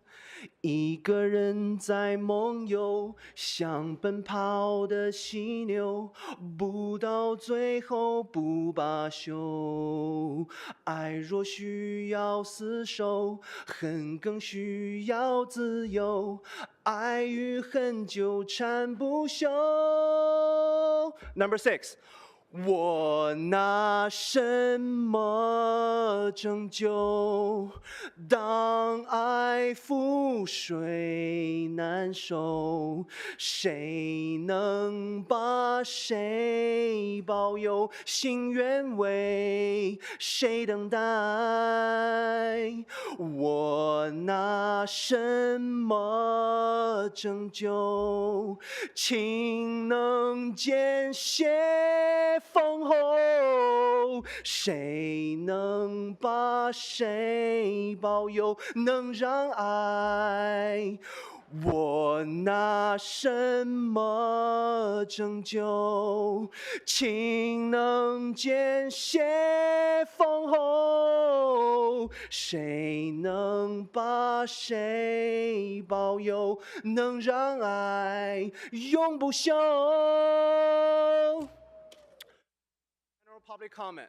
一个人在梦游，像奔跑的犀牛，不到最后不罢休。爱若需要厮守，恨更需要自由，爱与恨纠缠不休。Number 6。我拿什么拯救？当爱覆水难收，谁能把谁保佑？心愿为谁等待？我拿什么拯救？情能见血封喉，谁能把谁保佑？能让爱？我拿什么拯救？情能见血封喉，谁能把谁保佑？能让爱永不朽。Public comment.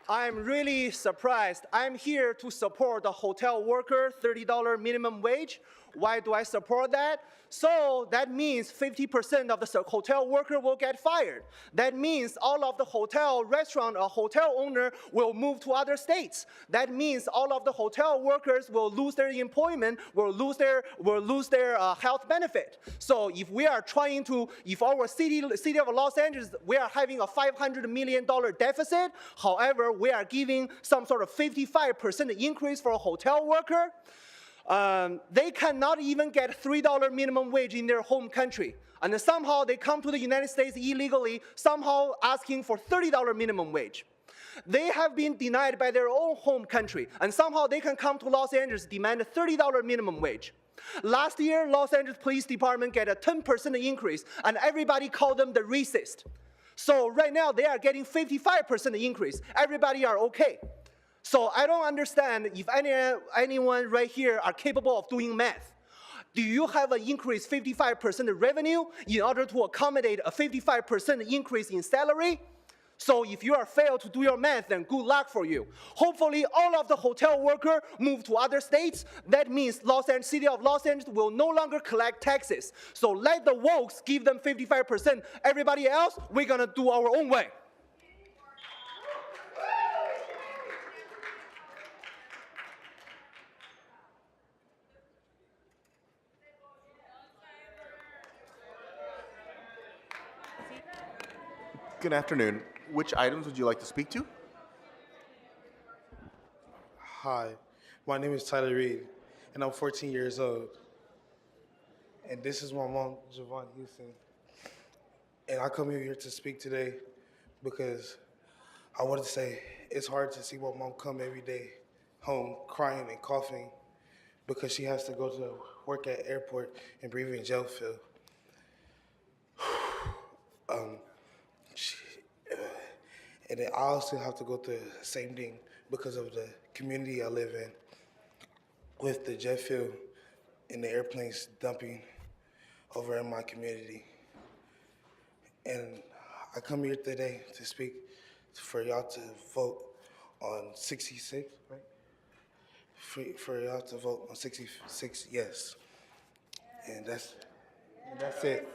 I'm really surprised. I'm here to support the hotel worker $30 minimum wage. Why do I support that? So that means 50% of the hotel worker will get fired. That means all of the hotel, restaurant, or hotel owner will move to other states. That means all of the hotel workers will lose their employment, will lose their health benefit. So if we are trying to, if our city of Los Angeles, we are having a $500 million deficit. However, we are giving some sort of 55% increase for a hotel worker. They cannot even get $3 minimum wage in their home country. And then somehow they come to the United States illegally, somehow asking for $30 minimum wage. They have been denied by their own home country, and somehow they can come to Los Angeles, demand a $30 minimum wage. Last year, Los Angeles Police Department get a 10% increase, and everybody called them the racist. So right now, they are getting 55% increase. Everybody are okay. So I don't understand if anyone right here are capable of doing math. Do you have an increase 55% of revenue in order to accommodate a 55% increase in salary? So if you are failed to do your math, then good luck for you. Hopefully, all of the hotel workers move to other states. That means City of Los Angeles will no longer collect taxes. So let the wokes give them 55%. Everybody else, we're gonna do our own way. Good afternoon. Which items would you like to speak to? Hi, my name is Tyler Reed, and I'm 14 years old. And this is my mom, Javon Houston. And I come here to speak today because I wanted to say it's hard to see my mom come every day home crying and coughing because she has to go to work at airport and breathe in gel fill. And then I also have to go through the same thing because of the community I live in with the jet fuel and the airplanes dumping over in my community. And I come here today to speak for y'all to vote on 66, right? For y'all to vote on 66 yes. And that's it.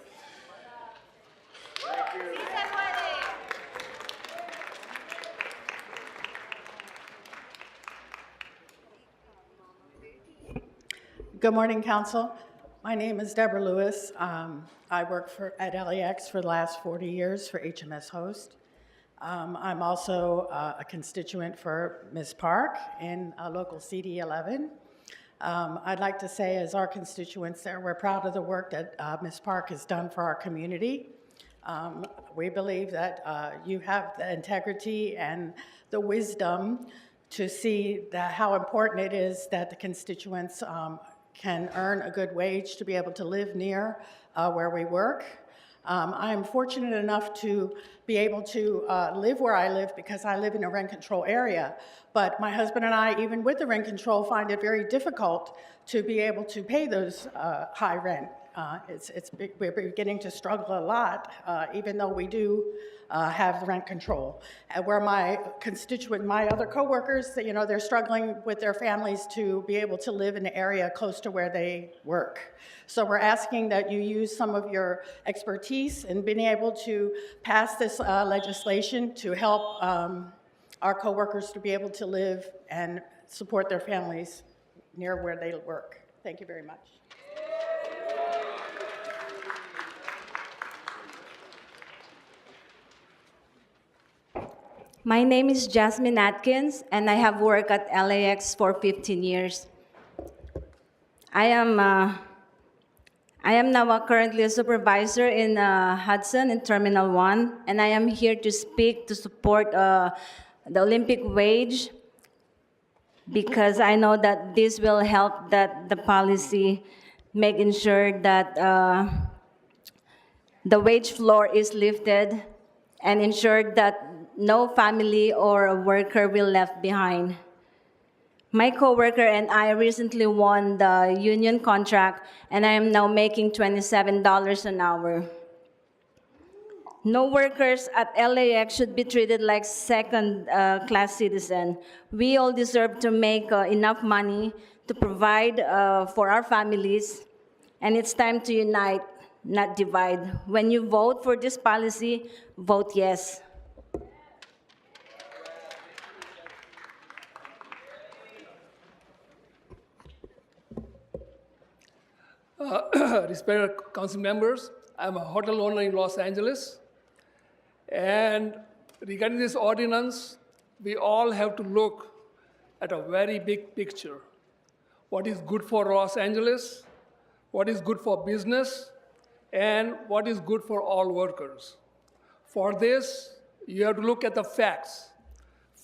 Good morning, Council. My name is Deborah Lewis. I work at LAX for the last 40 years for HMS Host. I'm also a constituent for Ms. Park in local CD 11. I'd like to say, as our constituents there, we're proud of the work that Ms. Park has done for our community. We believe that you have the integrity and the wisdom to see how important it is that the constituents can earn a good wage to be able to live near where we work. I am fortunate enough to be able to live where I live because I live in a rent control area. But my husband and I, even with the rent control, find it very difficult to be able to pay those high rent. We're beginning to struggle a lot, even though we do have rent control. Where my other coworkers, they're struggling with their families to be able to live in an area close to where they work. So we're asking that you use some of your expertise in being able to pass this legislation to help our coworkers to be able to live and support their families near where they work. Thank you very much. My name is Jasmine Atkins, and I have worked at LAX for 15 years. I am now currently a supervisor in Hudson in Terminal 1, and I am here to speak to support the Olympic wage because I know that this will help that the policy making sure that the wage floor is lifted and ensure that no family or worker will left behind. My coworker and I recently won the union contract, and I am now making $27 an hour. No workers at LAX should be treated like second-class citizens. We all deserve to make enough money to provide for our families, and it's time to unite, not divide. When you vote for this policy, vote yes. Respected council members, I'm a hotel owner in Los Angeles. And regarding this ordinance, we all have to look at a very big picture. What is good for Los Angeles, what is good for business, and what is good for all workers. For this, you have to look at the facts.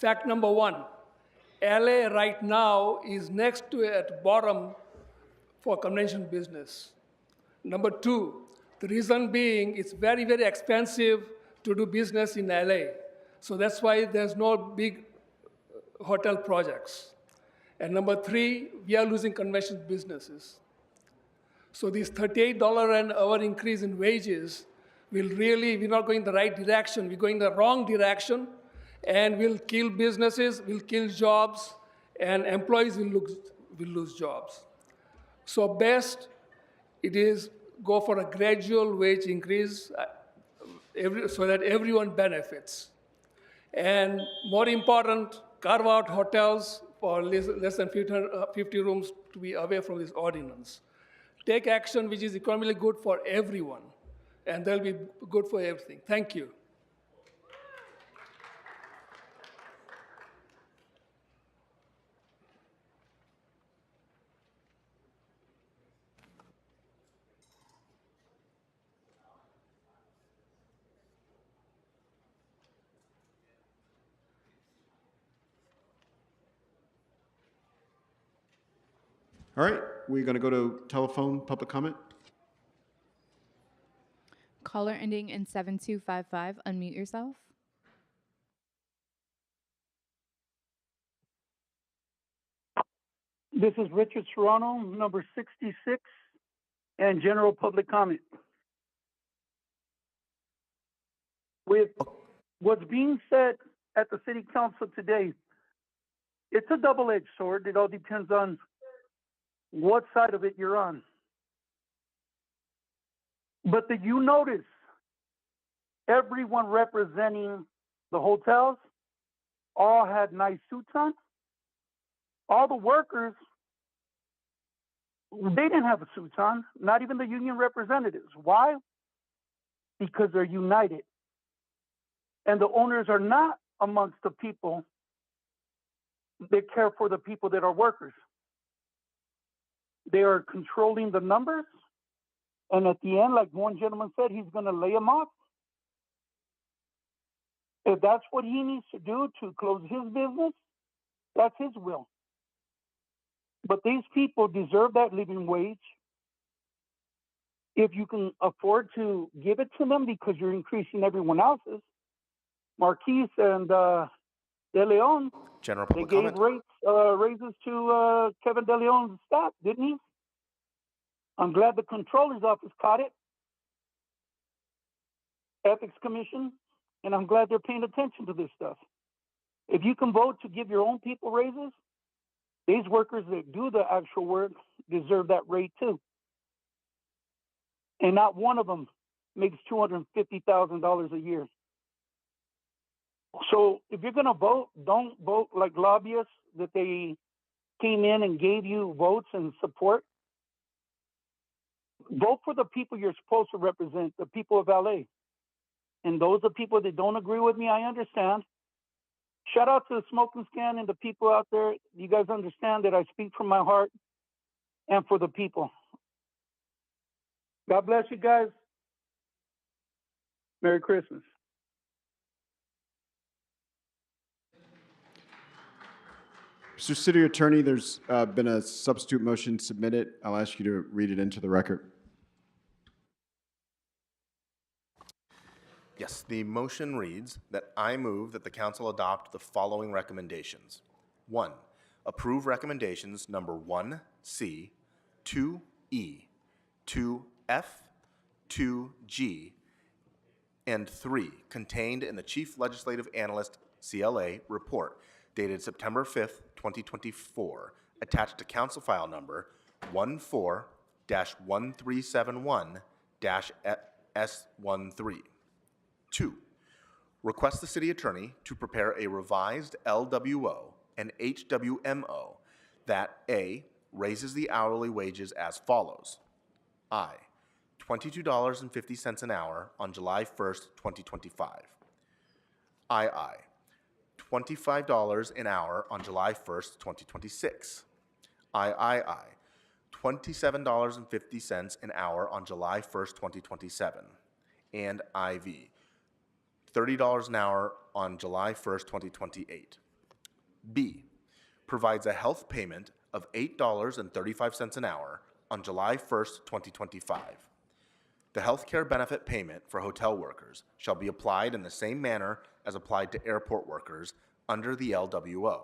Fact number one, LA right now is next to at bottom for convention business. Number two, the reason being it's very, very expensive to do business in LA. So that's why there's no big hotel projects. And number three, we are losing convention businesses. So this $38 an hour increase in wages will really, we're not going the right direction, we're going the wrong direction, and will kill businesses, will kill jobs, and employees will lose jobs. So best, it is go for a gradual wage increase so that everyone benefits. And more important, carve out hotels for less than 50 rooms to be away from this ordinance. Take action which is economically good for everyone, and they'll be good for everything. Thank you. All right, we're going to go to telephone public comment. Caller ending in 7255, unmute yourself. This is Richard Serrano, number 66, and general public comment. With what's being said at the city council today, it's a double-edged sword. It all depends on what side of it you're on. But did you notice everyone representing the hotels all had nice suits on? All the workers, they didn't have suits on, not even the union representatives. Why? Because they're united. And the owners are not amongst the people that care for the people that are workers. They are controlling the numbers, and at the end, like one gentleman said, he's going to lay them off. If that's what he needs to do to close his business, that's his will. But these people deserve that living wage. If you can afford to give it to them because you're increasing everyone else's, Marquise and De Leon, General they public gave comment. raises to Kevin De Leon's staff, didn't he? I'm glad the controller's office caught it, Ethics Commission, and I'm glad they're paying attention to this stuff. If you can vote to give your own people raises, these workers that do the actual work deserve that rate too. And not one of them makes $250,000 a year. So if you're going to vote, don't vote like lobbyists that they came in and gave you votes and support. Vote for the people you're supposed to represent, the people of LA. And those are people that don't agree with me, I understand. Shout out to the Smoking Scan and the people out there. You guys understand that I speak from my heart and for the people. God bless you guys. Merry Christmas. Mr. City Attorney, there's been a substitute motion submitted. I'll ask you to read it into the record. Yes, the motion reads that I move that the council adopt the following recommendations. 1, approve recommendations number 1C, 2E, 2F, 2G, and 3, contained in the Chief Legislative Analyst, CLA, report dated September 5th, 2024, attached to council file number 14-1371-S13. 2, request the city attorney to prepare a revised LWO and HWMO that A, raises the hourly wages as follows. I, $22.50 an hour on July 1st, 2025. II, $25 an hour on July 1st, 2026. III, $27.50 an hour on July 1st, 2027. And IV, $30 an hour on July 1st, 2028. B, provides a health payment of $8.35 an hour on July 1st, 2025. The health care benefit payment for hotel workers shall be applied in the same manner as applied to airport workers under the LWO,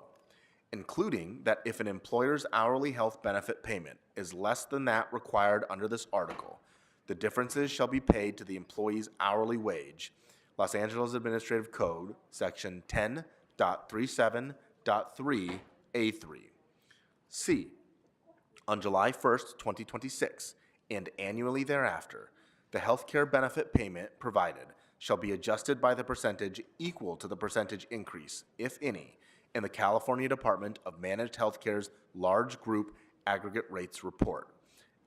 including that if an employer's hourly health benefit payment is less than that required under this article, the differences shall be paid to the employee's hourly wage. Los Angeles Administrative Code, Section 10.37.3A3. C. On July 1st, 2026, and annually thereafter, the health care benefit payment provided shall be adjusted by the percentage equal to the percentage increase, if any, in the California Department of Managed Healthcare's Large Group Aggregate Rates Report,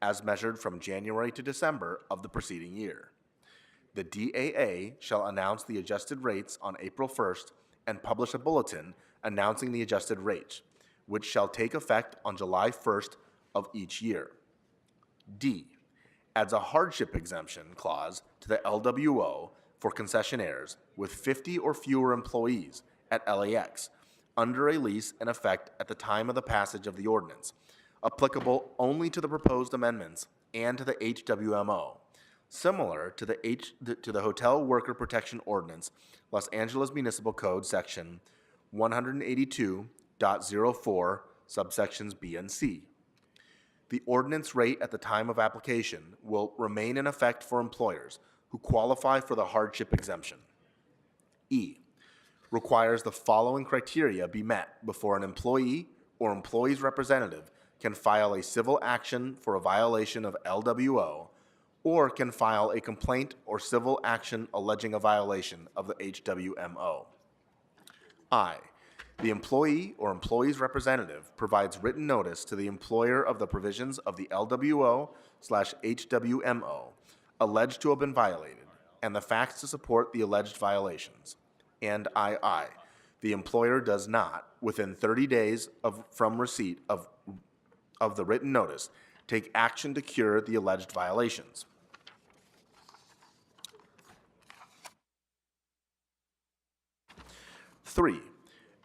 as measured from January to December of the preceding year. The DAA shall announce the adjusted rates on April 1st and publish a bulletin announcing the adjusted rates, which shall take effect on July 1st of each year. D. Adds a hardship exemption clause to the LWO for concessionaires with 50 or fewer employees at LAX under a lease in effect at the time of the passage of the ordinance, applicable only to the proposed amendments and to the HWMO, similar to the Hotel Worker Protection Ordinance, Los Angeles Municipal Code, Section 182.04, subsections B and C. The ordinance rate at the time of application will remain in effect for employers who qualify for the hardship exemption. E. Requires the following criteria be met before an employee or employee's representative can file a civil action for a violation of LWO or can file a complaint or civil action alleging a violation of the HWMO. I. The employee or employee's representative provides written notice to the employer of the provisions of the LWO/HWMO alleged to have been violated and the facts to support the alleged violations. And II. The employer does not, within 30 days from receipt of the written notice, take action to cure the alleged violations. Three,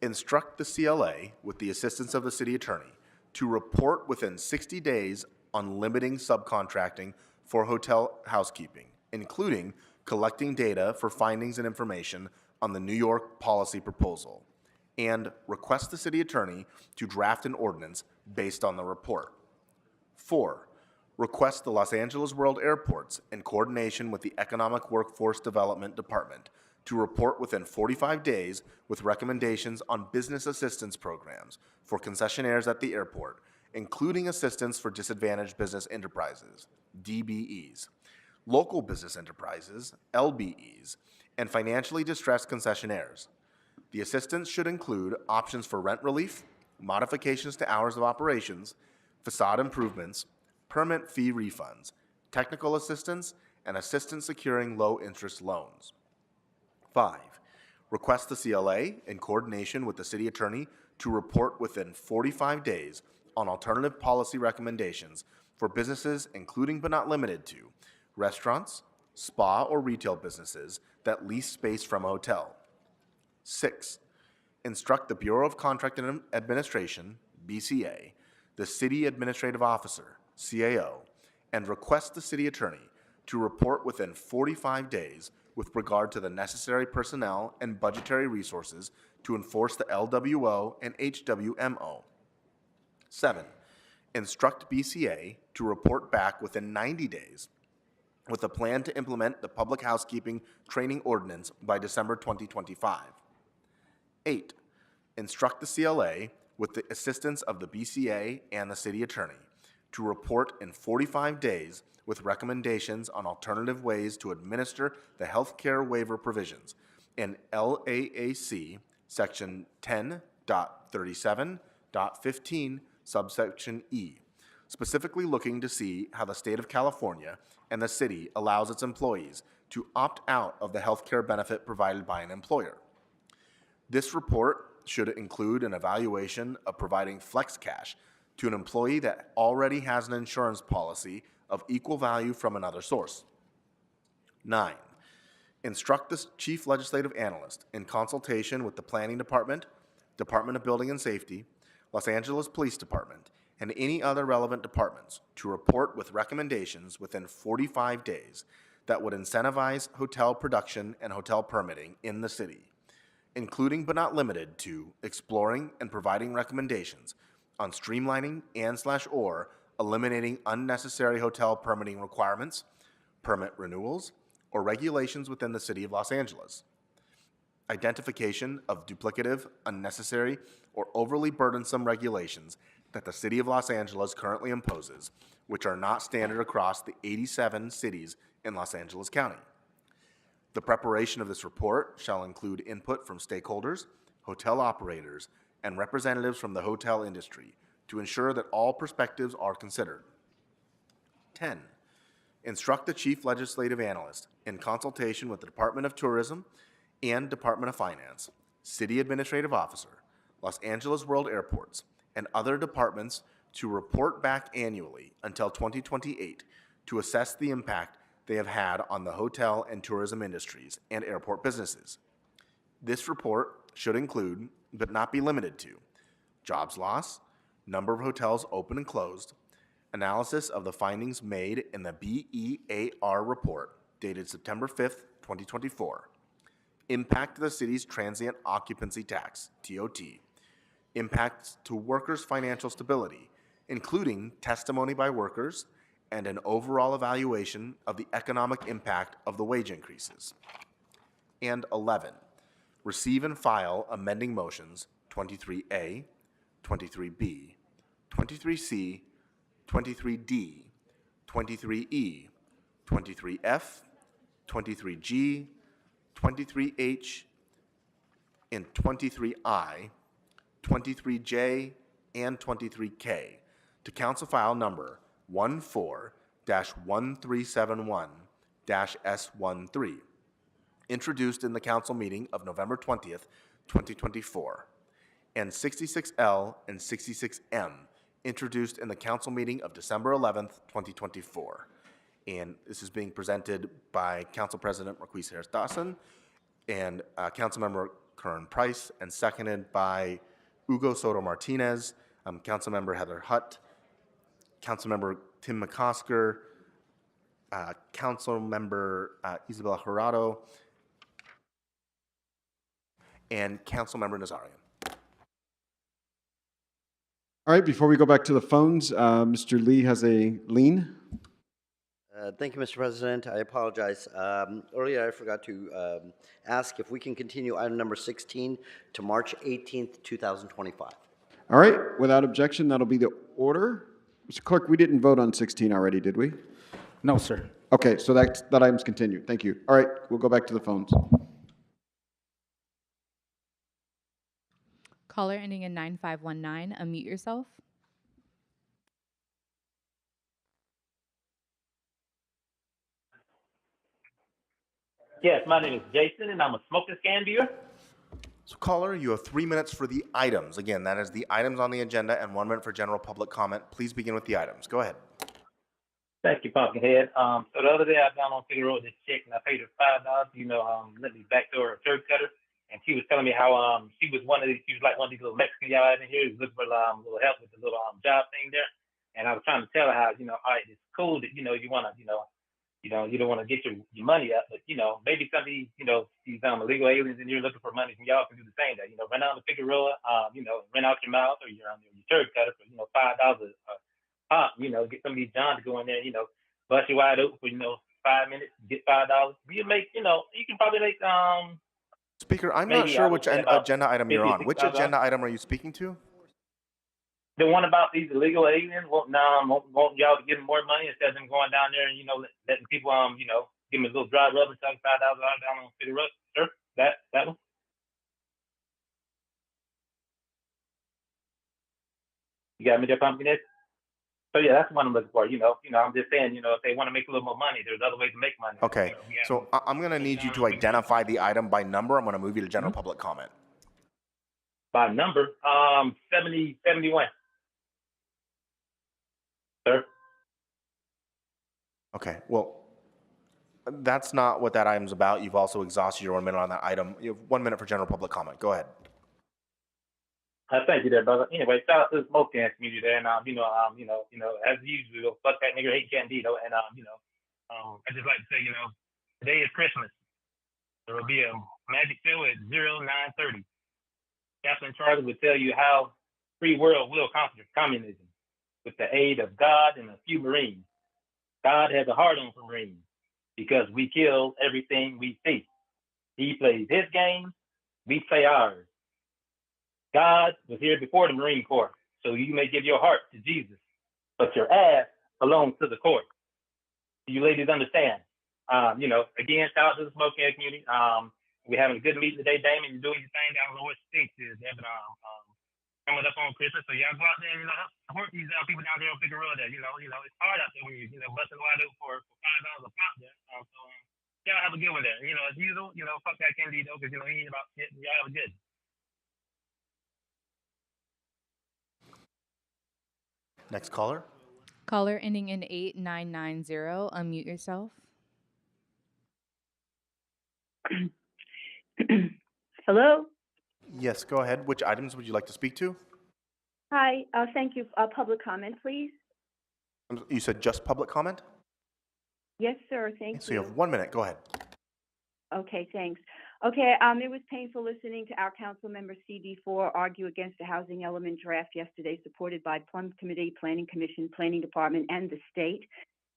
instruct the CLA, with the assistance of the city attorney, to report within 60 days on limiting subcontracting for hotel housekeeping, including collecting data for findings and information on the New York policy proposal, and request the city attorney to draft an ordinance based on the report. 4, request the Los Angeles World Airports, in coordination with the Economic Workforce Development Department, to report within 45 days with recommendations on business assistance programs for concessionaires at the airport, including assistance for disadvantaged business enterprises, DBEs, local business enterprises, LBEs, and financially distressed concessionaires. The assistance should include options for rent relief, modifications to hours of operations, facade improvements, permit fee refunds, technical assistance, and assistance securing low-interest loans. 5, request the CLA, in coordination with the city attorney, to report within 45 days on alternative policy recommendations for businesses, including but not limited to restaurants, spa or retail businesses that lease space from a hotel. 6, instruct the Bureau of Contract Administration, BCA, the city administrative officer, CAO, and request the city attorney to report within 45 days with regard to the necessary personnel and budgetary resources to enforce the LWO and HWMO. 7, instruct BCA to report back within 90 days with a plan to implement the Public Housekeeping Training Ordinance by December 2025. 8, instruct the CLA, with the assistance of the BCA and the city attorney, to report in 45 days with recommendations on alternative ways to administer the healthcare waiver provisions in LAAC section 10.37.15 subsection E, specifically looking to see how the state of California and the city allows its employees to opt out of the healthcare benefit provided by an employer. This report should include an evaluation of providing flex cash to an employee that already has an insurance policy of equal value from another source. 9, instruct the chief legislative analyst, in consultation with the planning department, Department of Building and Safety, Los Angeles Police Department, and any other relevant departments to report with recommendations within 45 days that would incentivize hotel production and hotel permitting in the city, including but not limited to exploring and providing recommendations on streamlining and/or eliminating unnecessary hotel permitting requirements, permit renewals, or regulations within the City of Los Angeles. Identification of duplicative, unnecessary, or overly burdensome regulations that the City of Los Angeles currently imposes, which are not standard across the 87 cities in Los Angeles County. The preparation of this report shall include input from stakeholders, hotel operators, and representatives from the hotel industry to ensure that all perspectives are considered. 10. Instruct the Chief Legislative Analyst in consultation with the Department of Tourism and Department of Finance, City Administrative Officer, Los Angeles World Airports, and other departments to report back annually until 2028 to assess the impact they have had on the hotel and tourism industries and airport businesses. This report should include, but not be limited to, jobs loss, number of hotels open and closed, analysis of the findings made in the BEAR report dated September 5th, 2024, impact to the city's transient occupancy tax, TOT, impacts to workers' financial stability, including testimony by workers and an overall evaluation of the economic impact of the wage increases. And 11, receive and file amending motions 23A, 23B, 23C, 23D, 23E, 23F, 23G, 23H, and 23I, 23J, and 23K to Council File Number 14-1371-S13, introduced in the council meeting of November 20th, 2024, and 66L and 66M, introduced in the council meeting of December 11th, 2024. And this is being presented by Council President Marquise Harris-Dawson and Councilmember Curran Price, and seconded by Hugo Soto Martinez, Councilmember Heather Hutt, Councilmember Tim McCosker, Councilmember Isabella Jurado, and Councilmember Nazarian. All right, before we go back to the phones, Mr. Lee has a lien. Thank you, Mr. President. I apologize. Earlier, I forgot to ask if we can continue item number 16 to March 18th, 2025. All right, without objection, that'll be the order. Mr. Clerk, we didn't vote on 16 already, did we? No, sir. Okay, so that item's continued. Thank you. All right, we'll go back to the phones. Caller ending in 9519, unmute yourself. Yes, my name is Jason, and I'm a smoke and scan viewer. So caller, you have 3 minutes for the items. Again, that is the items on the agenda and 1 minute for general public comment. Please begin with the items. Go ahead. Thank you, Pumpkinhead. So the other day I got on Figure Road this chick, and I paid her $5. Let me backdoor her turd cutter, and she was telling me how she was like one of these little Mexican y'all out in here who's looking for a little help with the little job thing there. And I was trying to tell her how all right, it's cool that you want to you don't want to get your money up, but maybe some of these these illegal aliens and you're looking for money from y'all can do the same. That run out the Figueroa, rent out your mouth or your turd cutter for $5 a pop. Get some of these Johns to go in there, bust you wide open for 5 minutes, get $5. You make you can probably make Speaker, I'm not sure which agenda item you're on. Which agenda item are you speaking to? The one about these illegal aliens want y'all to give them more money instead of them going down there and letting people give them a little dry rub and $5 down on City Road, sir. That one. You got me there, Pumpkinhead? So yeah, that's what I'm looking for. I'm just saying, if they want to make a little more money, there's other ways to make money. Okay, so I'm going to need you to identify the item by number. I'm going to move you to general public comment. By number, 71. Sir? Okay, well, that's not what that item's about. You've also exhausted your 1 minute on that item. You have 1 minute for general public comment. Go ahead. Thank you there, brother. Anyway, shout out to the smoke can community there, and as usual, fuck that nigga hate Candido, and I just like to say, today is Christmas. There will be a magic show at 0930. Chaplain Charlie will tell you how free world will conquer communism with the aid of God and a few Marines. God has a heart on for Marines because we kill everything we see. He plays his game, we play ours. God was here before the Marine Corps, so you may give your heart to Jesus, but your ass belongs to the court. Do you ladies understand? Again, shout out to the smoke can community. We're having a good meeting today, Damon. You're doing your thing. I don't know what stinks is there, but coming up on Christmas, so y'all go out there and help support these people down there on Figueroa. There, it's hard out there when you busting wide open for $5 a pop there. Y'all have a good one there. As usual, fuck that Candido because he ain't about shit. Y'all have a good. Next caller. Caller ending in 8990. Unmute yourself. Hello. Yes, go ahead. Which items would you like to speak to? Hi. Thank you. Public comment, please. You said just public comment? Yes, sir. Thank you. So you have 1 minute. Go ahead. Okay, thanks. Okay, it was painful listening to our council member CD4 argue against the housing element draft yesterday, supported by Plum Committee, Planning Commission, Planning Department, and the state.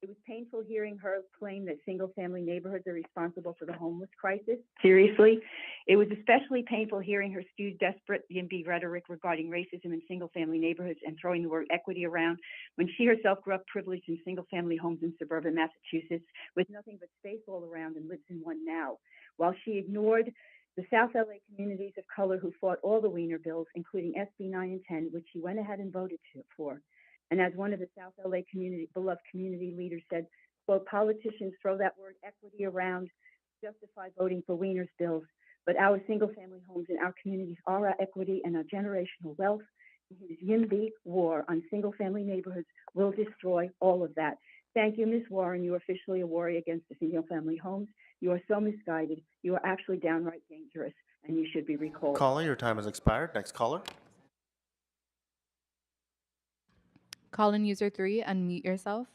It was painful hearing her claim that single-family neighborhoods are responsible for the homeless crisis. Seriously. It was especially painful hearing her spew desperate B&B rhetoric regarding racism in single-family neighborhoods and throwing the word equity around when she herself grew up privileged in single-family homes in suburban Massachusetts with nothing but space all around and lives in one now. While she ignored the South LA communities of color who fought all the Wiener bills, including SB 9 and 10, which she went ahead and voted for. And as one of the South LA beloved community leaders said, quote, politicians throw that word equity around, justify voting for Wiener's bills, but our single-family homes in our communities are our equity and our generational wealth. His YIMBY war on single-family neighborhoods will destroy all of that. Thank you, Ms. Warren. You are officially a warrior against the single-family homes. You are so misguided. You are actually downright dangerous, and you should be recalled. Caller, your time has expired. Next caller. Call-in user 3, unmute yourself.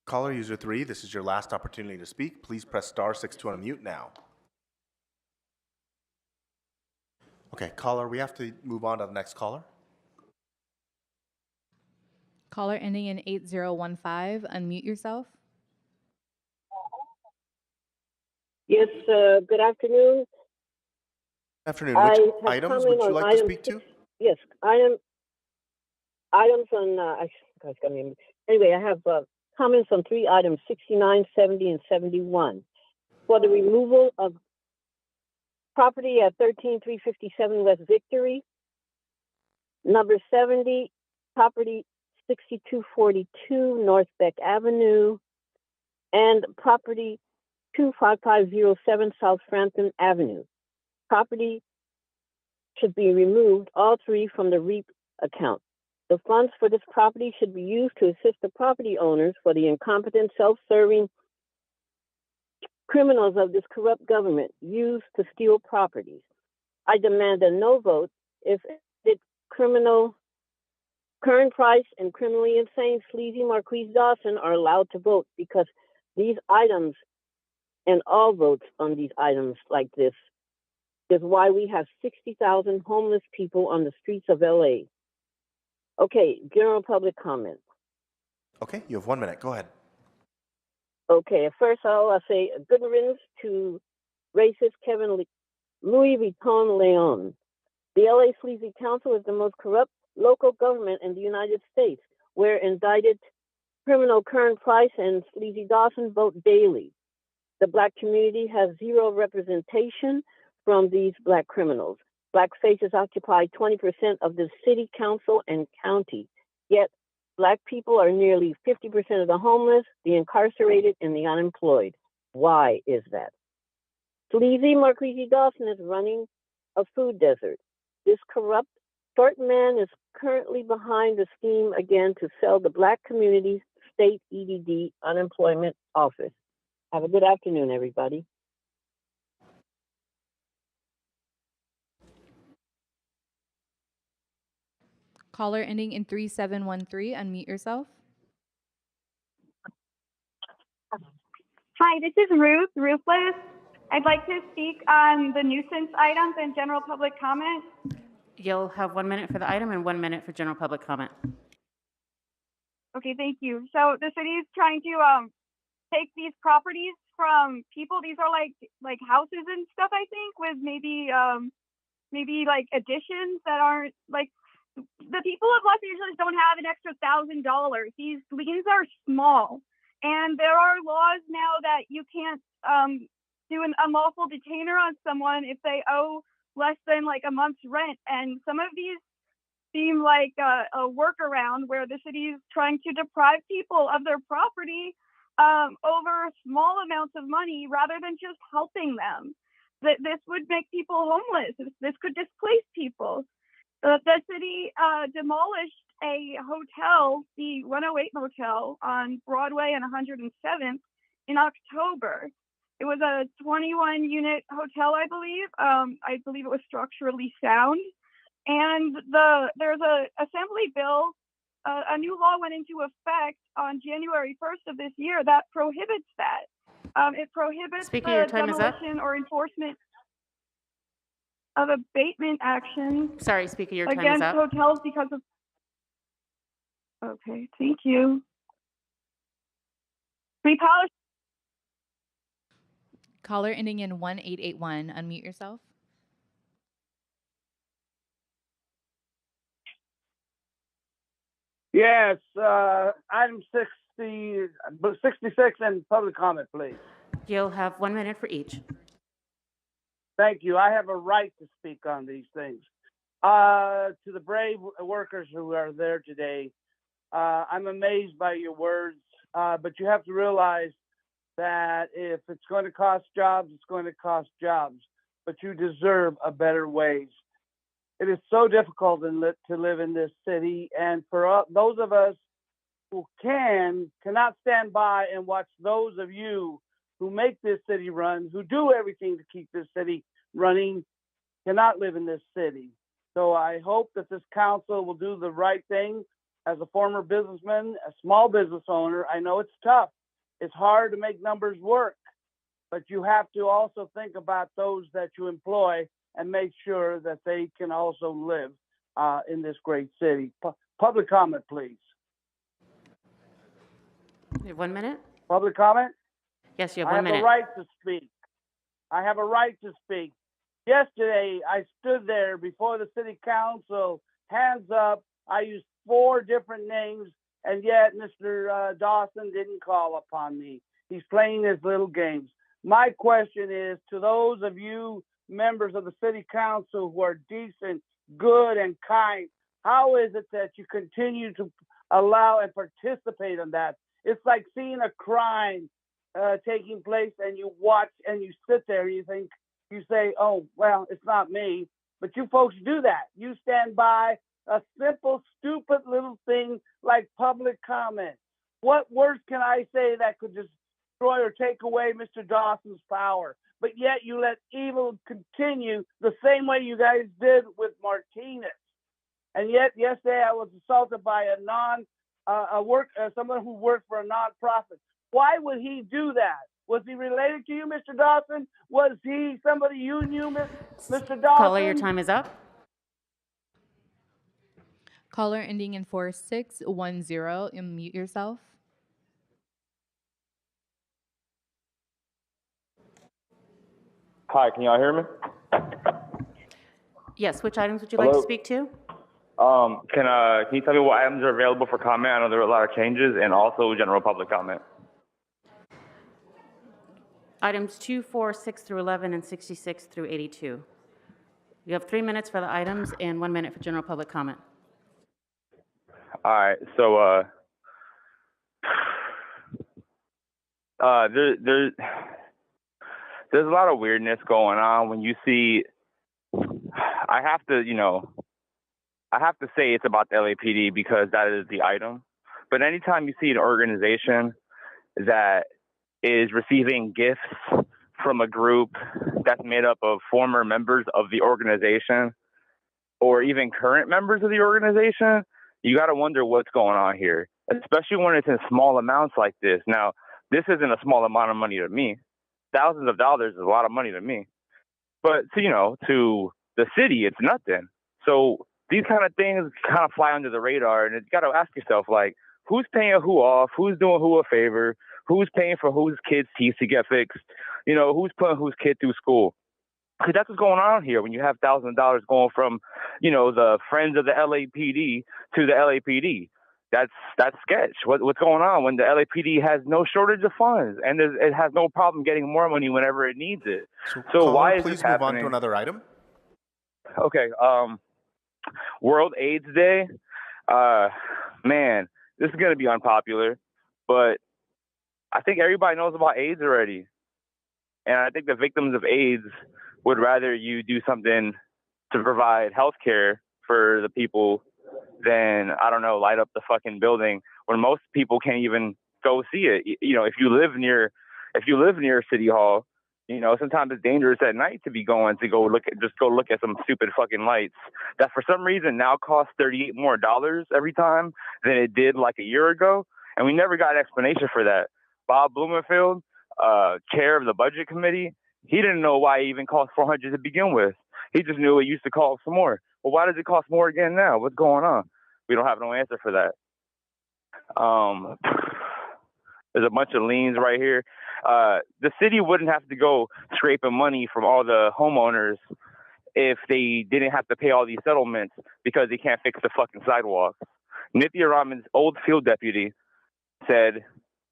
Caller user 3, this is your last opportunity to speak. Please press *6 to unmute now. Okay, caller, we have to move on to the next caller. Caller ending in 8015, unmute yourself. Yes, good afternoon. Afternoon. Which items would you like to speak to? Yes, items on, anyway, I have comments on 3 items, 69, 70, and 71. For the removal of property at 13357 West Victory. Number 70, property 6242 North Beck Avenue. And property 25507 South Frampton Avenue. Property should be removed, all 3 from the REAP account. The funds for this property should be used to assist the property owners for the incompetent, self-serving criminals of this corrupt government used to steal properties. I demand a no vote if the criminal Current Price and criminally insane Sleazy Marquise Dawson are allowed to vote, because these items and all votes on these items like this is why we have 60,000 homeless people on the streets of LA. Okay, general public comment. Okay, you have 1 minute. Go ahead. Okay, first I'll say a good riddance to racist Louis Vuitton Leon. The LA Sleazy Council is the most corrupt local government in the United States, where indicted criminal Current Price and Sleazy Dawson vote daily. The Black community has 0 representation from these Black criminals. Black faces occupy 20% of the city council and county, yet Black people are nearly 50% of the homeless, the incarcerated, and the unemployed. Why is that? Sleazy Marquise Dawson is running a food desert. This corrupt short man is currently behind the scheme again to sell the Black community's state EDD unemployment office. Have a good afternoon, everybody. Caller ending in 3713, unmute yourself. Hi, this is Ruth, Ruthless. I'd like to speak on the nuisance items and general public comment. You'll have 1 minute for the item and 1 minute for general public comment. Okay, thank you. So the city is trying to take these properties from people. These are like houses and stuff, I think, with maybe like additions that aren't like the people of Los Angeles don't have an extra $1,000. These liens are small, and there are laws now that you can't do an unlawful detainer on someone if they owe less than like a month's rent. And some of these seem like a workaround where the city is trying to deprive people of their property over small amounts of money rather than just helping them. This would make people homeless. This could displace people. The city demolished a hotel, the 108 Motel on Broadway and 107th in October. It was a 21-unit hotel, I believe. I believe it was structurally sound. And there's a assembly bill, a new law went into effect on January 1st of this year that prohibits that. It prohibits Speaker, the your time is up. demolition or enforcement of abatement action. Sorry, Speaker, your time is against up. hotels because of. Okay, thank you. Repolish. Caller ending in 1881, unmute yourself. Yes, item 66 and public comment, please. You'll have 1 minute for each. Thank you. I have a right to speak on these things. To the brave workers who are there today, I'm amazed by your words, but you have to realize that if it's going to cost jobs, it's going to cost jobs, but you deserve a better wage. It is so difficult to live in this city, and for those of us who cannot stand by and watch those of you who make this city run, who do everything to keep this city running, cannot live in this city. So I hope that this council will do the right thing. As a former businessman, a small business owner, I know it's tough. It's hard to make numbers work, but you have to also think about those that you employ and make sure that they can also live in this great city. Public comment, please. You have 1 minute? Public comment? Yes, you have 1 minute. I have a right to speak. I have a right to speak. Yesterday, I stood there before the city council, hands up. I used 4 different names, and yet Mr. Dawson didn't call upon me. He's playing his little games. My question is to those of you members of the city council who are decent, good, and kind, how is it that you continue to allow and participate in that? It's like seeing a crime taking place, and you watch and you sit there and you say, oh, well, it's not me. But you folks do that. You stand by a simple, stupid little thing like public comment. What words can I say that could destroy or take away Mr. Dawson's power? But yet you let evil continue the same way you guys did with Martinez. And yet yesterday I was assaulted by someone who worked for a nonprofit. Why would he do that? Was he related to you, Mr. Dawson? Was he somebody you knew, Mr. Dawson? Caller, your time is up. Caller ending in 4610, unmute yourself. Hi, can y'all hear me? Yes, which items would you like to speak to? Can you tell me what items are available for comment? I know there are a lot of changes, and also general public comment. Items 2, 4, 6 through 11, and 66 through 82. You have 3 minutes for the items and 1 minute for general public comment. All right, so there's a lot of weirdness going on when you see. I have to say it's about the LAPD because that is the item. But anytime you see an organization that is receiving gifts from a group that's made up of former members of the organization, or even current members of the organization, you got to wonder what's going on here, especially when it's in small amounts like this. Now, this isn't a small amount of money to me. Thousands of dollars is a lot of money to me. But, to the city, it's nothing. So these kind of things kind of fly under the radar, and you got to ask yourself, like, who's paying who off? Who's doing who a favor? Who's paying for whose kid's teeth to get fixed? Who's putting whose kid through school? Because that's what's going on here when you have thousands of dollars going from, the friends of the LAPD to the LAPD. That's sketch. What's going on when the LAPD has no shortage of funds and it has no problem getting more money whenever it needs it? So why is this please move on happening? to another item. Okay. World AIDS Day. Man, this is going to be unpopular, but I think everybody knows about AIDS already. And I think the victims of AIDS would rather you do something to provide health care for the people than, I don't know, light up the fucking building when most people can't even go see it. If you live near City Hall, sometimes it's dangerous at night to go look at some stupid fucking lights that for some reason now cost $38 more every time than it did like a year ago. And we never got an explanation for that. Bob Blumenfield, chair of the budget committee, he didn't know why it even cost $400 to begin with. He just knew it used to cost some more. Well, why does it cost more again now? What's going on? We don't have no answer for that. There's a bunch of liens right here. The city wouldn't have to go scraping money from all the homeowners if they didn't have to pay all these settlements because they can't fix the fucking sidewalks. Nithya Raman's old field deputy said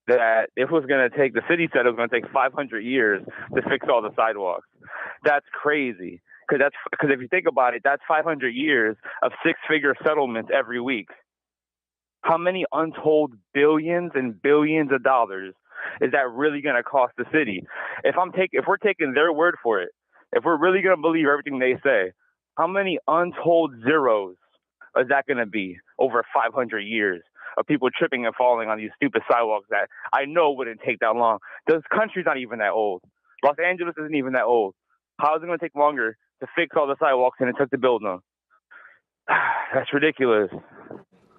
that the city said it was going to take 500 years to fix all the sidewalks. That's crazy. Because if you think about it, that's 500 years of six-figure settlements every week. How many untold billions and billions of dollars is that really going to cost the city? If we're taking their word for it, if we're really going to believe everything they say, how many untold zeros is that going to be over 500 years of people tripping and falling on these stupid sidewalks that I know wouldn't take that long? This country's not even that old. Los Angeles isn't even that old. How is it going to take longer to fix all the sidewalks than it took to build them? That's ridiculous.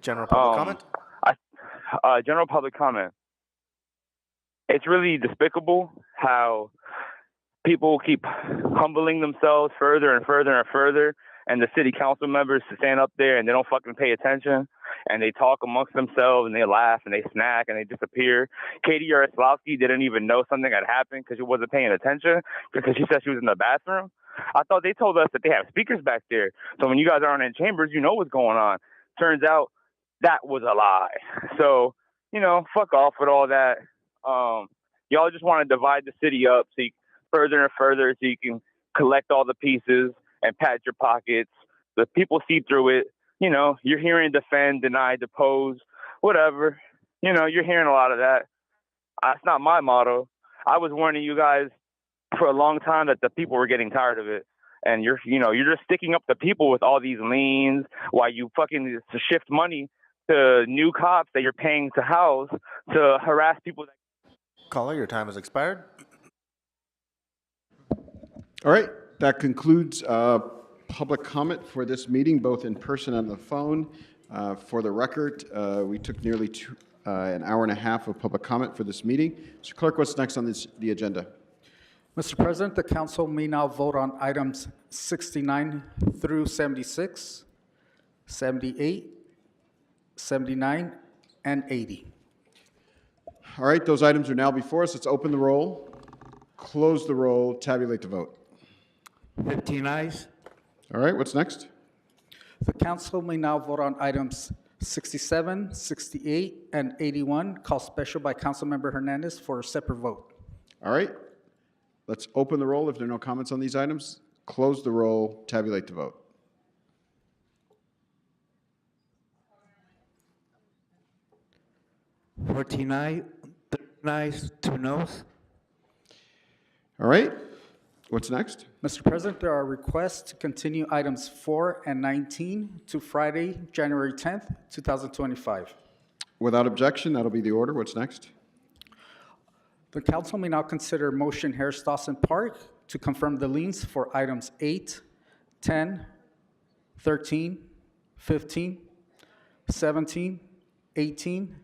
General public comment? General public comment. It's really despicable how people keep humbling themselves further and further and further, and the city council members stand up there and they don't fucking pay attention, and they talk amongst themselves and they laugh and they snack and they disappear. Katie Yaroslavsky didn't even know something had happened because she wasn't paying attention because she said she was in the bathroom. I thought they told us that they have speakers back there, so when you guys aren't in chambers, you know what's going on. Turns out that was a lie. So, fuck off with all that. Y'all just want to divide the city up further and further so you can collect all the pieces and pat your pockets. The people see through it. You're hearing defend, deny, depose, whatever. You're hearing a lot of that. That's not my motto. I was warning you guys for a long time that the people were getting tired of it. And you're just sticking up the people with all these liens while you fucking shift money to new cops that you're paying to house to harass people. Caller, your time has expired. All right, that concludes public comment for this meeting, both in person and on the phone. For the record, we took nearly an hour and a half of public comment for this meeting. Mr. Clerk, what's next on the agenda? Mr. President, the council may now vote on items 69 through 76, 78, 79, and 80. All right, those items are now before us. Let's open the roll, close the roll, tabulate the vote. 15 ayes. All right, what's next? The council may now vote on items 67, 68, and 81, called special by Councilmember Hernandez for a separate vote. All right, let's open the roll if there are no comments on these items, close the roll, tabulate the vote. Ayes, 2 noes. All right, what's next? Mr. President, there are requests to continue items 4 and 19 to Friday, January 10th, 2025. Without objection, that'll be the order. What's next? The council may now consider motion Harris Dawson Park to confirm the liens for items 8, 10, 13, 15, 17, 18,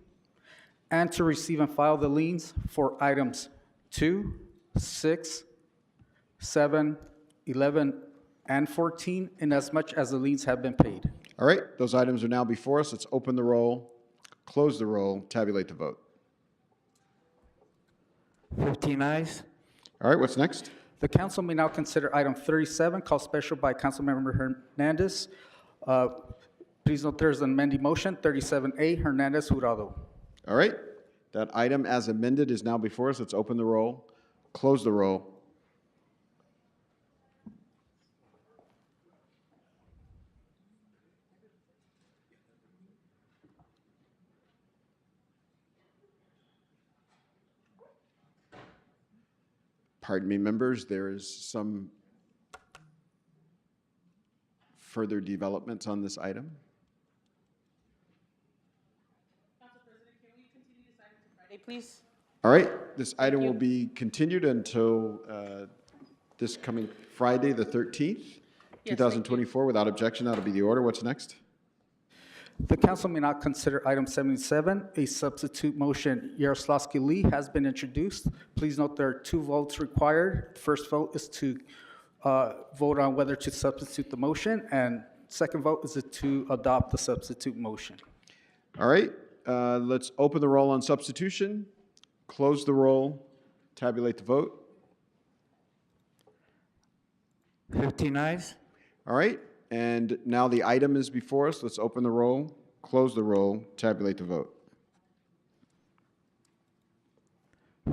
and to receive and file the liens for items 2, 6, 7, 11, and 14, inasmuch as the liens have been paid. All right, those items are now before us. Let's open the roll, close the roll, tabulate the vote. 15 ayes. All right, what's next? The council may now consider item 37, called special by Councilmember Hernandez. Please note there's an amending motion, 37A, Hernandez Jurado. All right, that item as amended is now before us. Let's open the roll, close the roll. Pardon me, members, there is some further developments on this item. Council President, can we continue this item to Friday, please? All right, this item will be continued until this coming Friday, the 13th, 2024. Without objection, that'll be the order. What's next? The council may not consider item 77, a substitute motion. Yaroslavsky Lee has been introduced. Please note there are 2 votes required. First vote is to vote on whether to substitute the motion, and second vote is to adopt the substitute motion. All right, let's open the roll on substitution, close the roll, tabulate the vote. 15 ayes. All right, and now the item is before us. Let's open the roll, close the roll, tabulate the vote.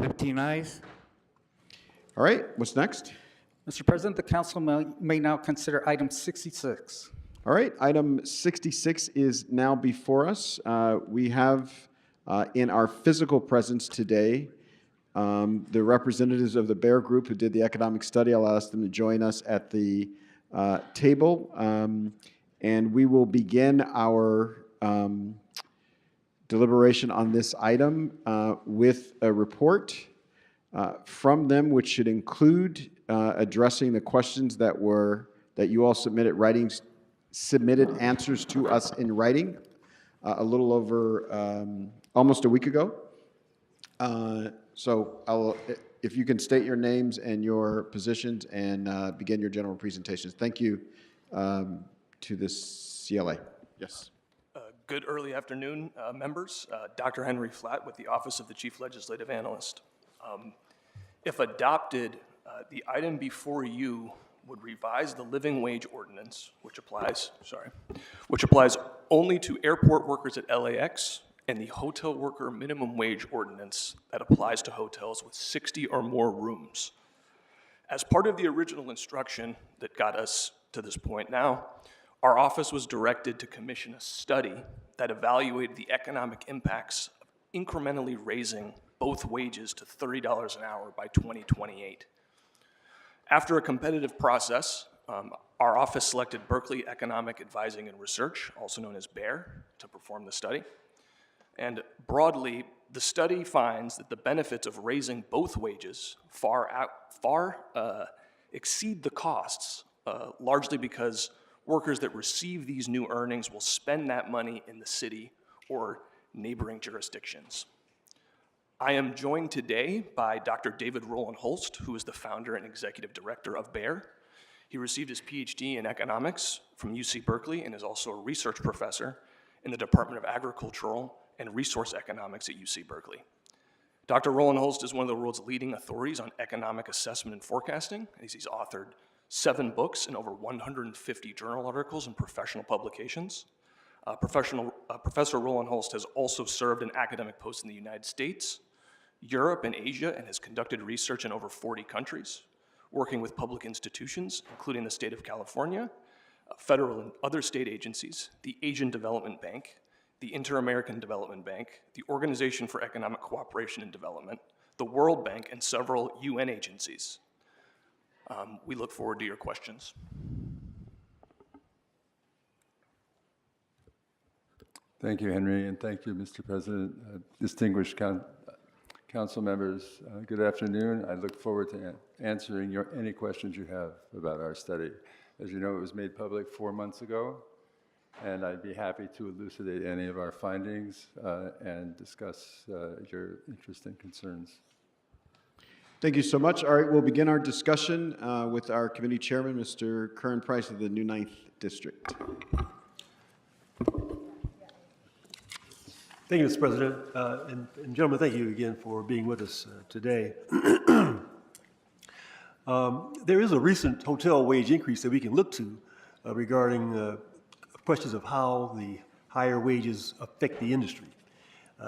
15 ayes. All right, what's next? Mr. President, the council may now consider item 66. All right, item 66 is now before us. We have in our physical presence today the representatives of the Bear Group who did the economic study. I'll ask them to join us at the table, and we will begin our deliberation on this item with a report from them, which should include addressing the questions that you all submitted answers to us in writing a little over almost a week ago. So if you can state your names and your positions and begin your general presentations. Thank you to this CLA. Yes. Good early afternoon, members. Dr. Henry Flatt with the Office of the Chief Legislative Analyst. If adopted, the item before you would revise the living wage ordinance, which applies only to airport workers at LAX, and the hotel worker minimum wage ordinance that applies to hotels with 60 or more rooms. As part of the original instruction that got us to this point now, our office was directed to commission a study that evaluated the economic impacts of incrementally raising both wages to $30 an hour by 2028. After a competitive process, our office selected Berkeley Economic Advising and Research, also known as BEAR, to perform the study. And broadly, the study finds that the benefits of raising both wages far exceed the costs, largely because workers that receive these new earnings will spend that money in the city or neighboring jurisdictions. I am joined today by Dr. David Roland Holst, who is the founder and executive director of BEAR. He received his PhD in economics from UC Berkeley and is also a research professor in the Department of Agricultural and Resource Economics at UC Berkeley. Dr. Roland Holst is one of the world's leading authorities on economic assessment and forecasting. He's authored 7 books and over 150 journal articles and professional publications. Professor Roland Holst has also served in academic posts in the United States, Europe, and Asia, and has conducted research in over 40 countries, working with public institutions, including the state of California, federal and other state agencies, the Asian Development Bank, the Inter-American Development Bank, the Organization for Economic Cooperation and Development, the World Bank, and several UN agencies. We look forward to your questions. Thank you, Henry, and thank you, Mr. President. Distinguished council members, good afternoon. I look forward to answering any questions you have about our study. As you know, it was made public 4 months ago, and I'd be happy to elucidate any of our findings and discuss your interest and concerns. Thank you so much. All right, we'll begin our discussion with our committee chairman, Mr. Curran Price of the new 9th District. Thank you, Mr. President. And gentlemen, thank you again for being with us today. There is a recent hotel wage increase that we can look to regarding questions of how the higher wages affect the industry.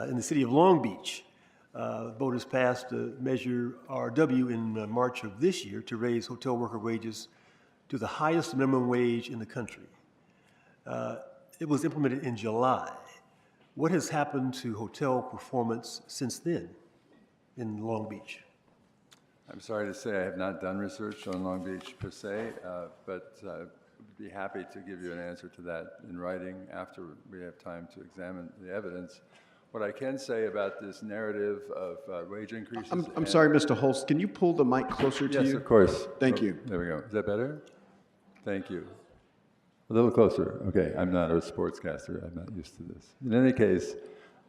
In the city of Long Beach, voters passed Measure RW in March of this year to raise hotel worker wages to the highest minimum wage in the country. It was implemented in July. What has happened to hotel performance since then in Long Beach? I'm sorry to say I have not done research on Long Beach per se, but I'd be happy to give you an answer to that in writing after we have time to examine the evidence. What I can say about this narrative of wage increases... I'm sorry, Mr. Holst, can you pull the mic closer to you? Yes, of course. Thank you. There we go. Is that better? Thank you. A little closer. Okay, I'm not a sportscaster. I'm not used to this. In any case,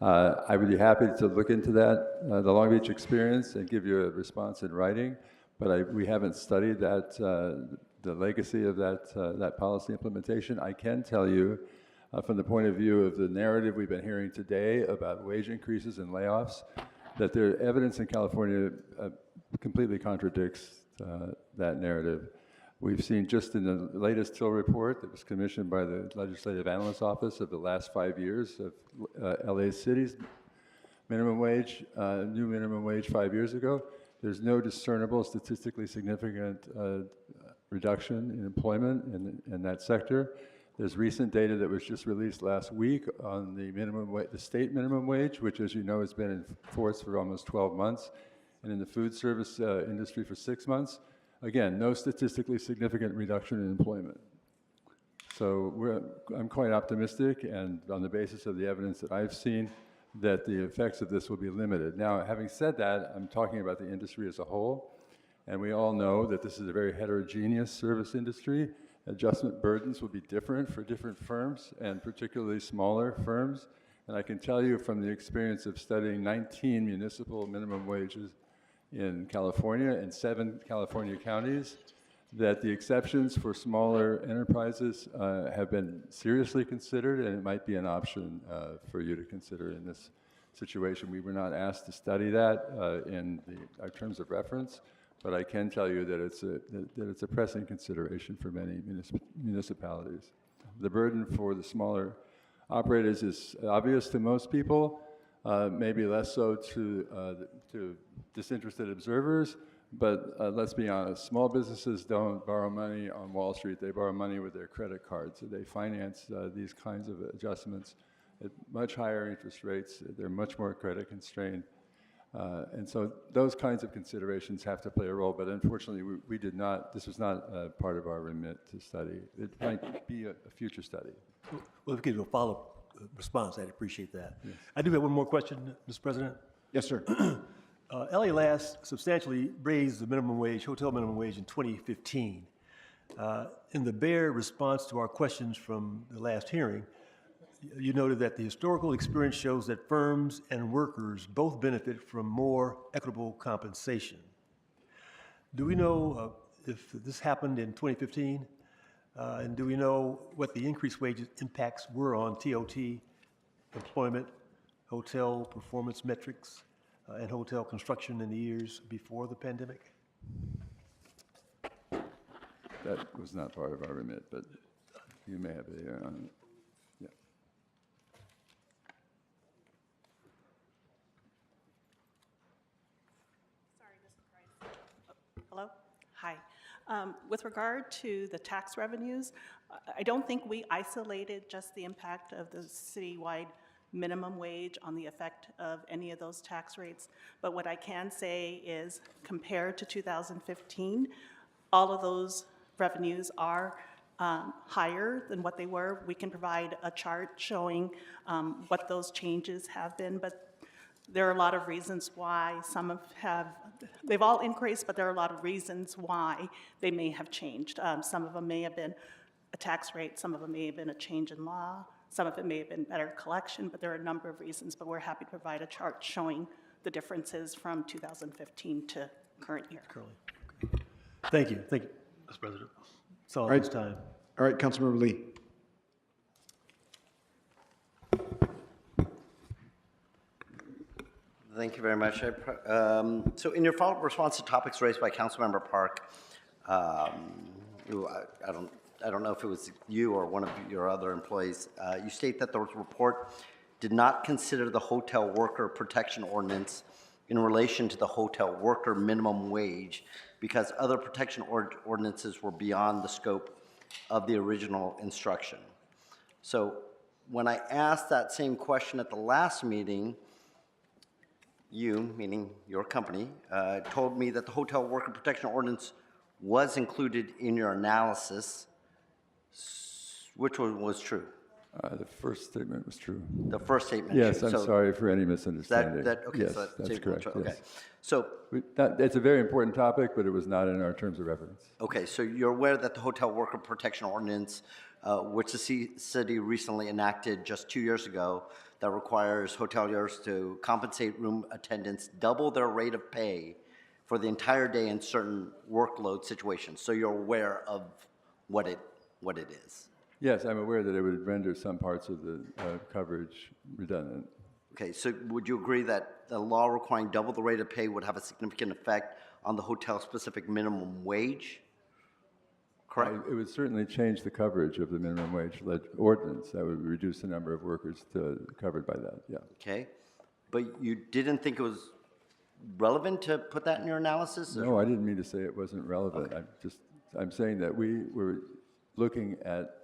I would be happy to look into that, the Long Beach experience, and give you a response in writing, but we haven't studied that, the legacy of that policy implementation. I can tell you, from the point of view of the narrative we've been hearing today about wage increases and layoffs, that the evidence in California completely contradicts that narrative. We've seen just in the latest Till report that was commissioned by the Legislative Analyst's Office of the last 5 years of LA City's minimum wage, new minimum wage 5 years ago, there's no discernible statistically significant reduction in employment in that sector. There's recent data that was just released last week on the the state minimum wage, which, as you know, has been in force for almost 12 months, and in the food service industry for 6 months. Again, no statistically significant reduction in employment. So I'm quite optimistic, and on the basis of the evidence that I've seen, that the effects of this will be limited. Now, having said that, I'm talking about the industry as a whole, and we all know that this is a very heterogeneous service industry. Adjustment burdens will be different for different firms, and particularly smaller firms. And I can tell you from the experience of studying 19 municipal minimum wages in California and 7 California counties, that the exceptions for smaller enterprises have been seriously considered, and it might be an option for you to consider in this situation. We were not asked to study that in our terms of reference, but I can tell you that it's a pressing consideration for many municipalities. The burden for the smaller operators is obvious to most people, maybe less so to disinterested observers, but let's be honest, small businesses don't borrow money on Wall Street, they borrow money with their credit cards. So they finance these kinds of adjustments at much higher interest rates, they're much more credit constrained. And so those kinds of considerations have to play a role, but unfortunately we did not, this was not part of our remit to study. It might be a future study. Well, if we could do a follow-up response, I'd appreciate that. Yes. I do have one more question, Mr. President. Yes, sir. LA last substantially raised the minimum wage, hotel minimum wage in 2015. In the bare response to our questions from the last hearing, you noted that the historical experience shows that firms and workers both benefit from more equitable compensation. Do we know if this happened in 2015? And do we know what the increased wages impacts were on TOT, employment, hotel performance metrics, and hotel construction in the years before the pandemic? That was not part of our remit, but you may have data on it. Yeah. Sorry, Mr. Price. Hello? Hi. With regard to the tax revenues, I don't think we isolated just the impact of the citywide minimum wage on the effect of any of those tax rates. But what I can say is, compared to 2015, all of those revenues are higher than what they were. We can provide a chart showing what those changes have been, but There are a lot of reasons why they've all increased, but there are a lot of reasons why they may have changed. Some of them may have been a tax rate, some of them may have been a change in law, some of it may have been better collection, but there are a number of reasons, but we're happy to provide a chart showing the differences from 2015 to current year. Thank you, Mr. President. That's all at this time. All right, Councilmember Lee. Thank you very much. So in your follow-up response to topics raised by Councilmember Park, I don't know if it was you or one of your other employees, you state that the report did not consider the hotel worker protection ordinance in relation to the hotel worker minimum wage because other protection ordinances were beyond the scope of the original instruction. So when I asked that same question at the last meeting, you, meaning your company, told me that the hotel worker protection ordinance was included in your analysis. Which one was true? The first statement was true. The first statement. Yes, true. I'm sorry for any misunderstanding. Okay, yes, so that's correct. Okay, Yes. so it's a very important topic, but it was not in our terms of reference. okay, so you're aware that the hotel worker protection ordinance, which the city recently enacted just 2 years ago, that requires hoteliers to compensate room attendants double their rate of pay for the entire day in certain workload situations. So you're aware of what it is. Yes, I'm aware that it would render some parts of the coverage redundant. Okay, so would you agree that the law requiring double the rate of pay would have a significant effect on the hotel-specific minimum wage? Correct? It would certainly change the coverage of the minimum wage ordinance. That would reduce the number of workers covered by that, yeah. Okay, but you didn't think it was relevant to put that in your analysis? Or? No, I didn't mean to say it wasn't relevant. Okay. I'm saying that we were looking at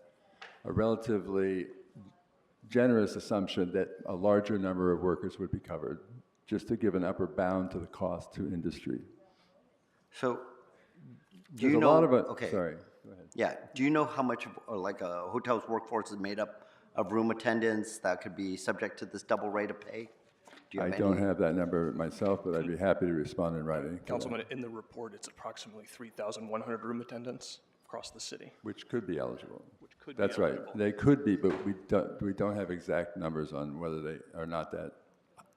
a relatively generous assumption that a larger number of workers would be covered, just to give an upper bound to the cost to industry. So, do There's you a know? lot of it. Okay. Sorry. Go ahead. Yeah. Do you know how much of like a hotel's workforce is made up of room attendants that could be subject to this double rate of pay? Do you I have don't any? have that number myself, but I'd be happy to respond in writing. Councilman, in the report, it's approximately 3,100 room attendants across the city. Which could be eligible. Which could That's be right. eligible. They could be, but we don't have exact numbers on whether they are not that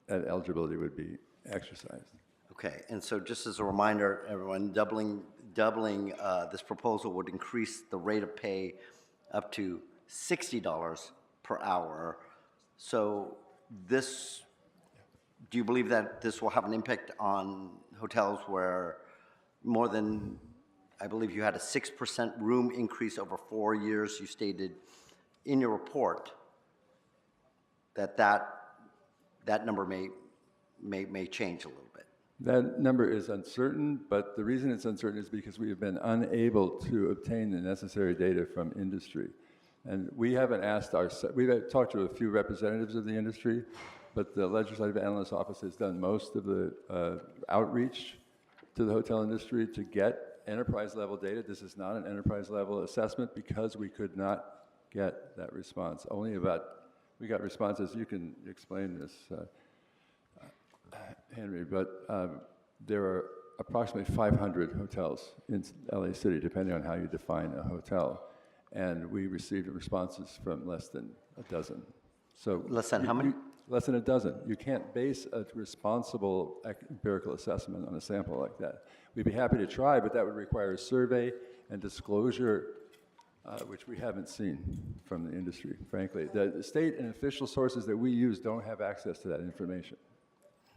eligibility would be exercised. Okay, and so just as a reminder, everyone, doubling this proposal would increase the rate of pay up to $60 per hour. So this, do you believe that this will have an impact on hotels where more than, I believe you had a 6% room increase over 4 years, you stated in your report that number may change a little bit. That number is uncertain, but the reason it's uncertain is because we have been unable to obtain the necessary data from industry. And we haven't asked we've talked to a few representatives of the industry, but the Legislative Analyst Office has done most of the outreach to the hotel industry to get enterprise-level data. This is not an enterprise-level assessment because we could not get that response. We got responses, you can explain this, Henry, but there are approximately 500 hotels in LA City, depending on how you define a hotel. And we received responses from less than a dozen. So less than how many? Less than a dozen. You can't base a responsible empirical assessment on a sample like that. We'd be happy to try, but that would require a survey and disclosure, which we haven't seen from the industry, frankly. The state and official sources that we use don't have access to that information.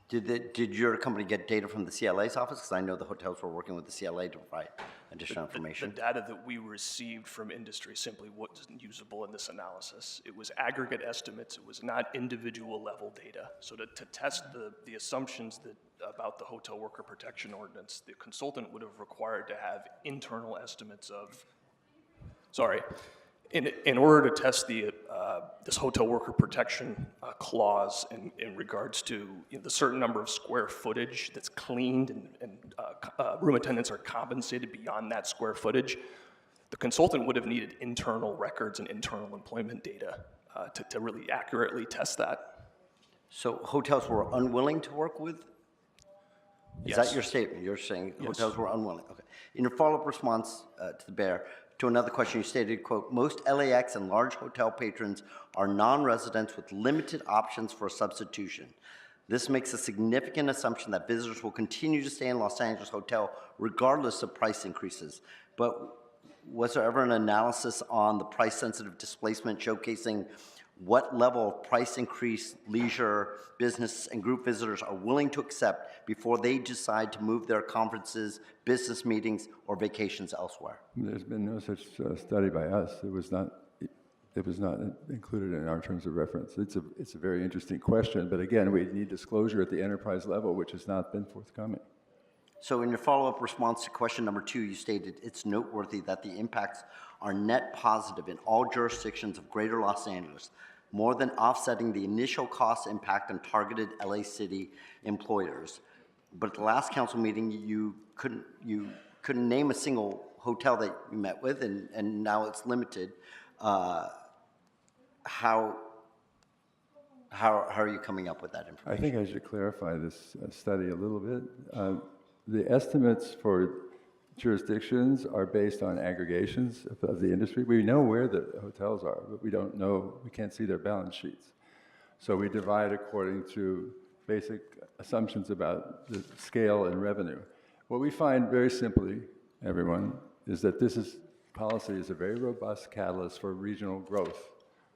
Did your company get data from the CLA's office? Because I know the hotels were working with the CLA to provide additional information. The data that we received from industry simply wasn't usable in this analysis. It was aggregate estimates. It was not individual level data. So to test the assumptions about the hotel worker protection ordinance, the consultant would have required to have internal estimates of, in order to test this hotel worker protection clause in regards to the certain number of square footage that's cleaned and room attendants are compensated beyond that square footage, the consultant would have needed internal records and internal employment data to really accurately test that. So hotels were unwilling to work with? Is Yes. that your statement? You're saying Yes. hotels were unwilling? Okay. In your follow-up response to the bear, to another question, you stated, quote, most LAX and large hotel patrons are non-residents with limited options for substitution. This makes a significant assumption that visitors will continue to stay in Los Angeles hotel regardless of price increases. But was there ever an analysis on the price-sensitive displacement showcasing what level of price increase leisure, business, and group visitors are willing to accept before they decide to move their conferences, business meetings, or vacations elsewhere? There's been no such study by us. It was not included in our terms of reference. It's a very interesting question, but again, we need disclosure at the enterprise level, which has not been forthcoming. So in your follow-up response to question number 2, you stated it's noteworthy that the impacts are net positive in all jurisdictions of Greater Los Angeles, more than offsetting the initial cost impact on targeted LA City employers. But at the last council meeting, you couldn't name a single hotel that you met with, and now it's limited. How are you coming up with that information? I think I should clarify this study a little bit. The estimates for jurisdictions are based on aggregations of the industry. We know where the hotels are, but we don't know, we can't see their balance sheets. So we divide according to basic assumptions about the scale and revenue. What we find very simply, everyone, is that policy is a very robust catalyst for regional growth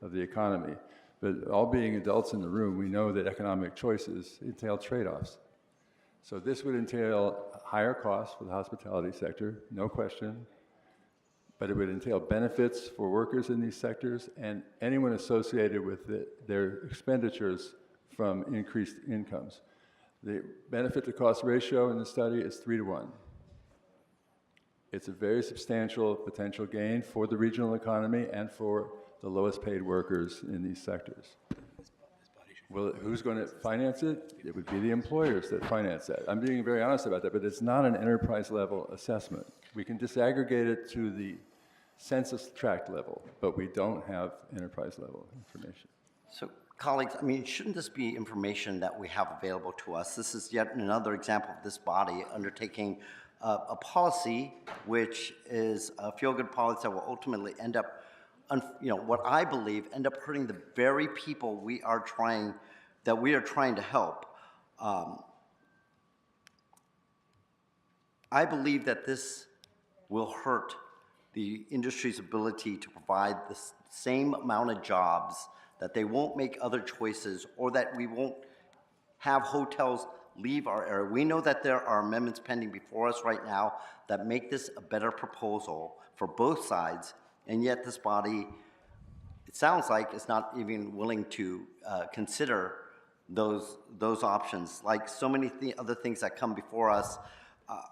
of the economy. But all being adults in the room, we know that economic choices entail trade-offs. So this would entail higher costs for the hospitality sector, no question, but it would entail benefits for workers in these sectors and anyone associated with their expenditures from increased incomes. The benefit to cost ratio in the study is 3-to-1. It's a very substantial potential gain for the regional economy and for the lowest paid workers in these sectors. Well, who's going to finance it? It would be the employers that finance that. I'm being very honest about that, but it's not an enterprise level assessment. We can disaggregate it to the census tract level, but we don't have enterprise level information. So, colleagues, I mean, shouldn't this be information that we have available to us? This is yet another example of this body undertaking a policy which is a feel-good policy that will ultimately end up, what I believe, end up hurting the very people we are trying to help. I believe that this will hurt the industry's ability to provide the same amount of jobs, that they won't make other choices, or that we won't have hotels leave our area. We know that there are amendments pending before us right now that make this a better proposal for both sides, and yet this body, it sounds like, is not even willing to consider those options. Like so many other things that come before us,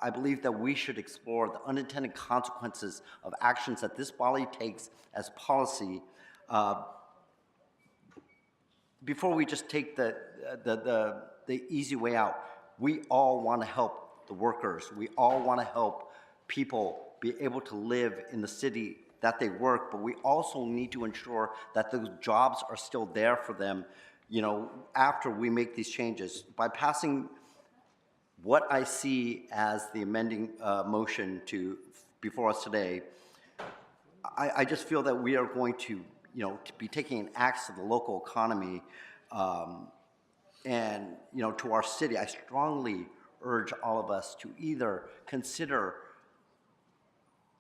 I believe that we should explore the unintended consequences of actions that this body takes as policy before we just take the easy way out. We all want to help the workers. We all want to help people be able to live in the city that they work, but we also need to ensure that those jobs are still there for them, after we make these changes. By passing what I see as the amending motion before us today, I just feel that we are going to be taking an axe to the local economy, and to our city. I strongly urge all of us to either consider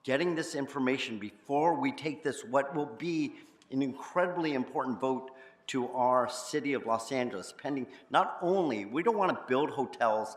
getting this information before we take this, what will be an incredibly important vote to our city of Los Angeles, pending not only, we don't want to build hotels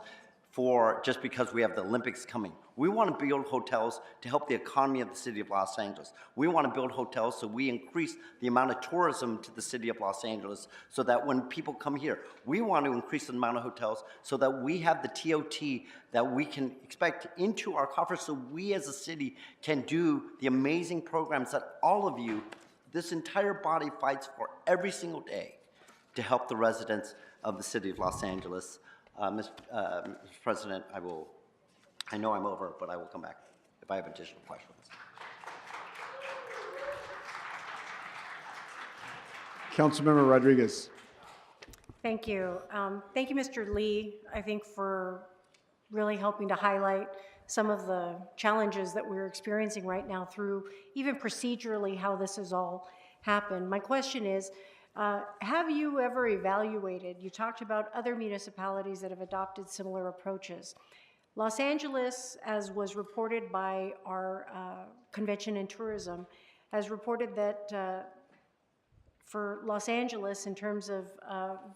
just because we have the Olympics coming. We want to build hotels to help the economy of the city of Los Angeles. We want to build hotels so we increase the amount of tourism to the city of Los Angeles, so that when people come here, we want to increase the amount of hotels so that we have the TOT that we can expect into our coffers, so we as a city can do the amazing programs that all of you, this entire body, fights for every single day to help the residents of the city of Los Angeles. Mr. President, I know I'm over, but I will come back if I have additional questions. Councilmember Rodriguez. Thank you. Thank you, Mr. Lee, I think, for really helping to highlight some of the challenges that we're experiencing right now through even procedurally how this has all happened. My question is, have you ever evaluated, you talked about other municipalities that have adopted similar approaches. Los Angeles, as was reported by our Convention and Tourism, has reported that for Los Angeles, in terms of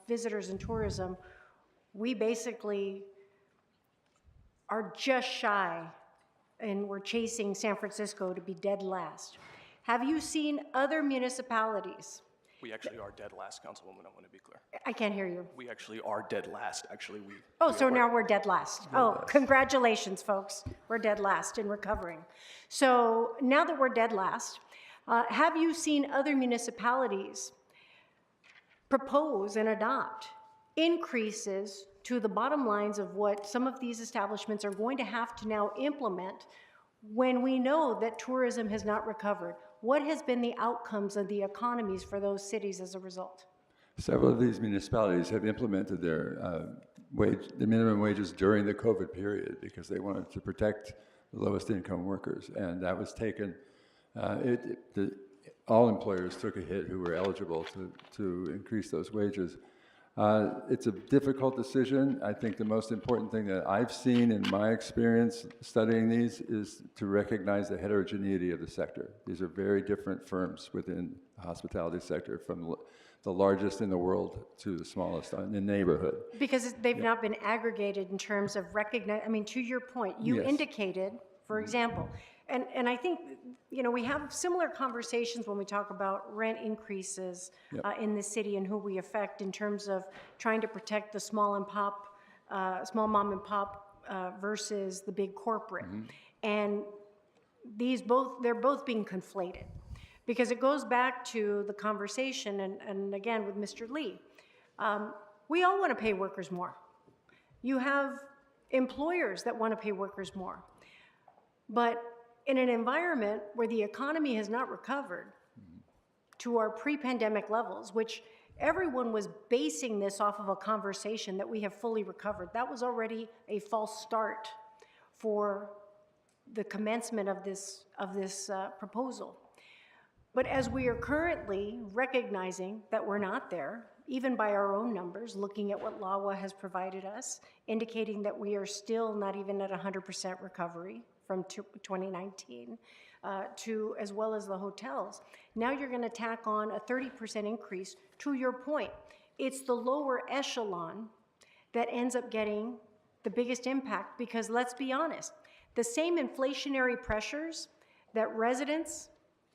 visitors and tourism, we basically are just shy, and we're chasing San Francisco to be dead last. Have you seen other municipalities? We actually are dead last, Councilwoman, I want to be clear. I can't hear you. We actually are dead last, actually. Oh, so now we're dead last. Oh, congratulations, folks. We're dead last and recovering. So now that we're dead last, have you seen other municipalities propose and adopt increases to the bottom lines of what some of these establishments are going to have to now implement when we know that tourism has not recovered? What has been the outcomes of the economies for those cities as a result? Several of these municipalities have implemented their the minimum wages during the COVID period because they wanted to protect the lowest income workers, and that was taken. All employers took a hit who were eligible to increase those wages. It's a difficult decision. I think the most important thing that I've seen in my experience studying these is to recognize the heterogeneity of the sector. These are very different firms within the hospitality sector, from the largest in the world to the smallest in the neighborhood. Because they've not been aggregated in terms of recognize. I mean, to your point, you indicated, for example, and I think, you know, we have similar conversations when we talk about rent increases in the city and who we affect in terms of trying to protect the small mom and pop versus the big corporate. And they're both being conflated, because it goes back to the conversation, and again with Mr. Lee, we all want to pay workers more. You have employers that want to pay workers more. But in an environment where the economy has not recovered to our pre-pandemic levels, which everyone was basing this off of a conversation that we have fully recovered, that was already a false start for the commencement of this proposal. But as we are currently recognizing that we're not there, even by our own numbers, looking at what LAWA has provided us, indicating that we are still not even at 100% recovery from 2019, to as well as the hotels. Now you're going to tack on a 30% increase. To your point, it's the lower echelon that ends up getting the biggest impact, because let's be honest, the same inflationary pressures that residents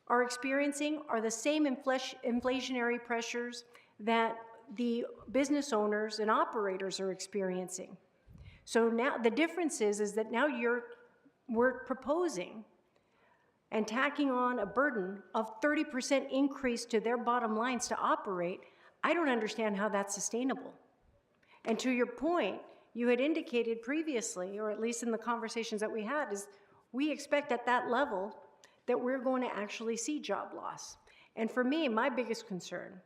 are experiencing are the same inflationary pressures that the business owners and operators are experiencing. So now the difference is that now we're proposing and tacking on a burden of 30% increase to their bottom lines to operate. I don't understand how that's sustainable. And to your point, you had indicated previously, or at least in the conversations that we had, is we expect at that level that we're going to actually see job loss. And for me, my biggest concern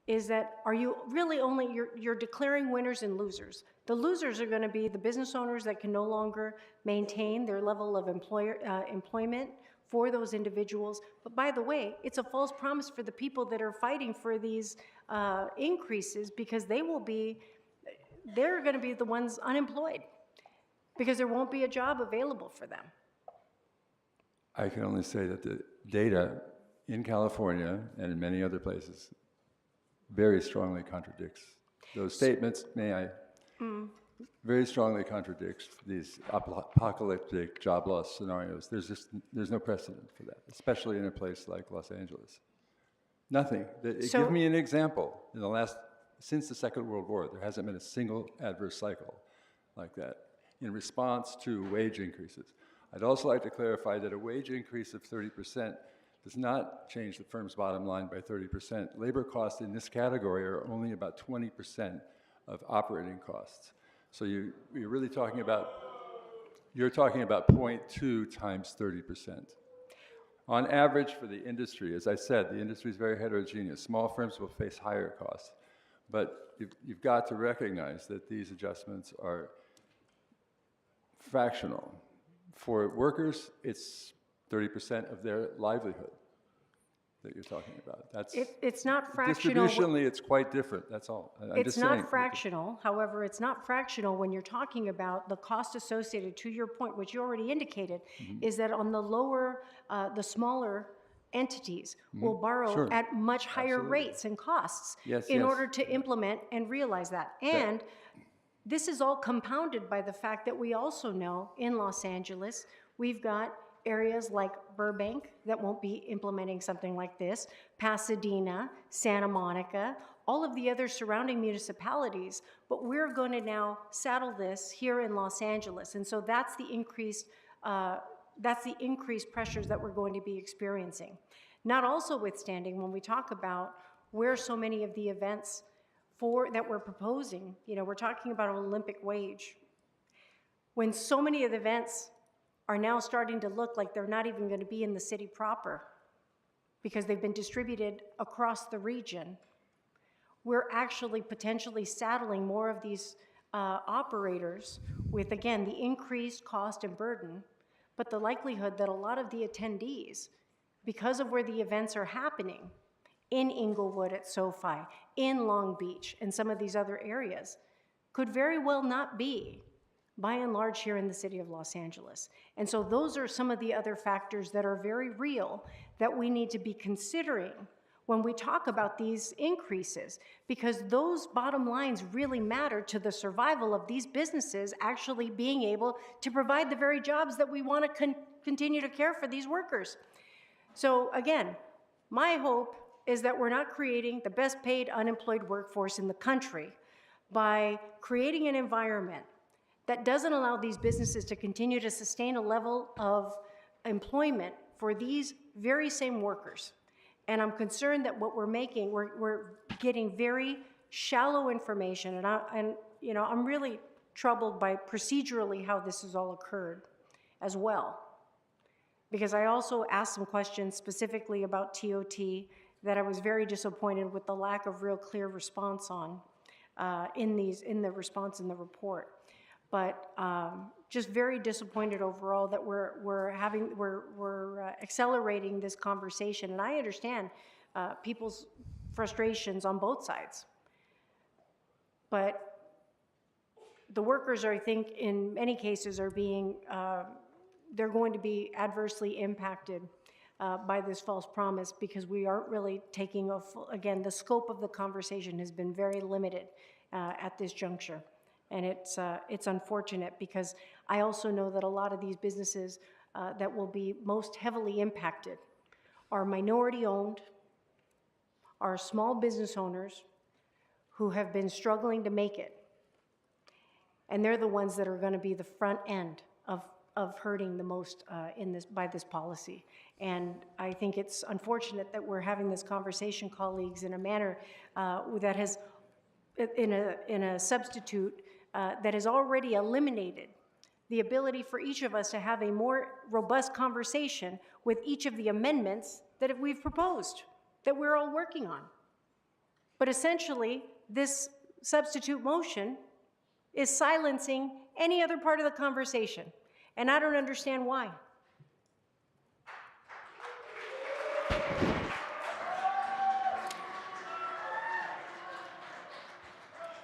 is that are you really only, you're declaring winners and losers. The losers are going to be the business owners that can no longer maintain their level of employment for those individuals. But by the way, it's a false promise for the people that are fighting for these increases, because they're going to be the ones unemployed because there won't be a job available for them. I can only say that the data in California and in many other places very strongly contradicts those statements. Very strongly contradicts these apocalyptic job loss scenarios. There's no precedent for that, especially in a place like Los Angeles. Nothing. Give me an example. Since the Second World War, there hasn't been a single adverse cycle like that in response to wage increases. I'd also like to clarify that a wage increase of 30% does not change the firm's bottom line by 30%. Labor costs in this category are only about 20% of operating costs. So you're really talking about 0.2 times 30%. On average for the industry, as I said, the industry is very heterogeneous. Small firms will face higher costs. But you've got to recognize that these adjustments are fractional. For workers, it's 30% of their livelihood that you're talking about. That's It's not fractional. distributionally, it's quite different. That's all. I'm It's just not saying. fractional. However, it's not fractional when you're talking about the cost associated, to your point, which you already indicated, is that on the lower, the smaller entities will borrow Sure. at much higher Absolutely. rates and costs Yes, in yes. order to implement and realize that. And this is all compounded by the fact that we also know in Los Angeles, we've got areas like Burbank that won't be implementing something like this, Pasadena, Santa Monica, all of the other surrounding municipalities, but we're going to now saddle this here in Los Angeles. And so that's the increased pressures that we're going to be experiencing. Not also withstanding when we talk about where so many of the events that we're proposing, we're talking about an Olympic wage. When so many of the events are now starting to look like they're not even going to be in the city proper because they've been distributed across the region, we're actually potentially saddling more of these operators with, again, the increased cost and burden, but the likelihood that a lot of the attendees, because of where the events are happening, in Inglewood at SoFi, in Long Beach, and some of these other areas, could very well not be, by and large, here in the city of Los Angeles. And so those are some of the other factors that are very real that we need to be considering when we talk about these increases, because those bottom lines really matter to the survival of these businesses actually being able to provide the very jobs that we want to continue to care for these workers. So again, my hope is that we're not creating the best paid unemployed workforce in the country by creating an environment that doesn't allow these businesses to continue to sustain a level of employment for these very same workers. And I'm concerned that what we're making, we're getting very shallow information, and I'm really troubled by procedurally how this has all occurred as well. Because I also asked some questions specifically about TOT that I was very disappointed with the lack of real clear response on in the response in the report. But just very disappointed overall that we're accelerating this conversation, and I understand people's frustrations on both sides. But the workers, I think, in many cases are being they're going to be adversely impacted by this false promise because we aren't really taking again, the scope of the conversation has been very limited at this juncture. And it's unfortunate because I also know that a lot of these businesses that will be most heavily impacted are minority owned, are small business owners who have been struggling to make it. And they're the ones that are going to be the front end of hurting the most by this policy. And I think it's unfortunate that we're having this conversation, colleagues, in a manner that has, in a substitute that has already eliminated the ability for each of us to have a more robust conversation with each of the amendments that we've proposed, that we're all working on. But essentially, this substitute motion is silencing any other part of the conversation. And I don't understand why.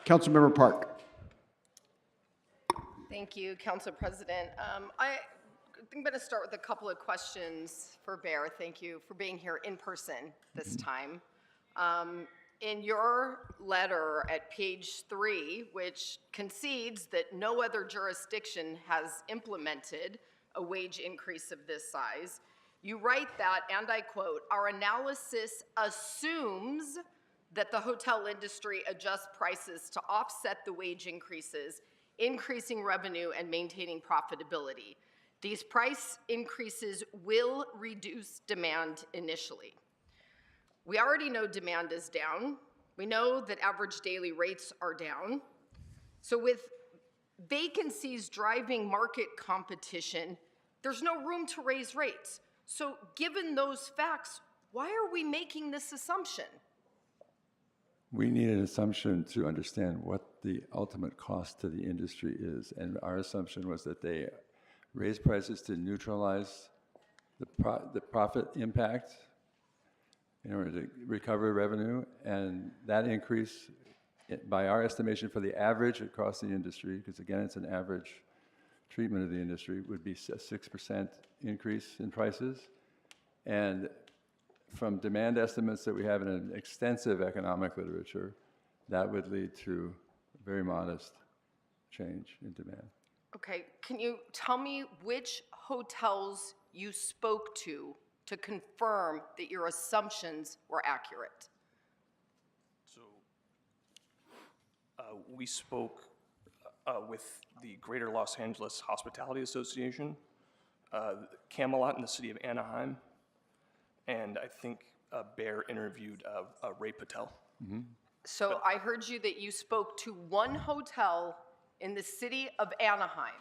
Councilmember Park. Thank you, Council President. I'm going to start with a couple of questions for Bear. Thank you for being here in person this time. In your letter at page 3, which concedes that no other jurisdiction has implemented a wage increase of this size, you write that, and I quote, "Our analysis assumes that the hotel industry adjusts prices to offset the wage increases, increasing revenue and maintaining profitability. These price increases will reduce demand initially." We already know demand is down. We know that average daily rates are down. So with vacancies driving market competition, there's no room to raise rates. So given those facts, why are we making this assumption? we need an assumption to understand what the ultimate cost to the industry is. And our assumption was that they raise prices to neutralize the profit impact in order to recover revenue. And that increase, by our estimation for the average across the industry, because again, it's an average treatment of the industry, would be a 6% increase in prices. And from demand estimates that we have in an extensive economic literature, that would lead to very modest change in demand. Okay, can you tell me which hotels you spoke to confirm that your assumptions were accurate? So we spoke with the Greater Los Angeles Hospitality Association, Camelot in the city of Anaheim, and I think Bear interviewed Ray Patel. Mm-hmm. So I heard you that you spoke to one hotel in the city of Anaheim.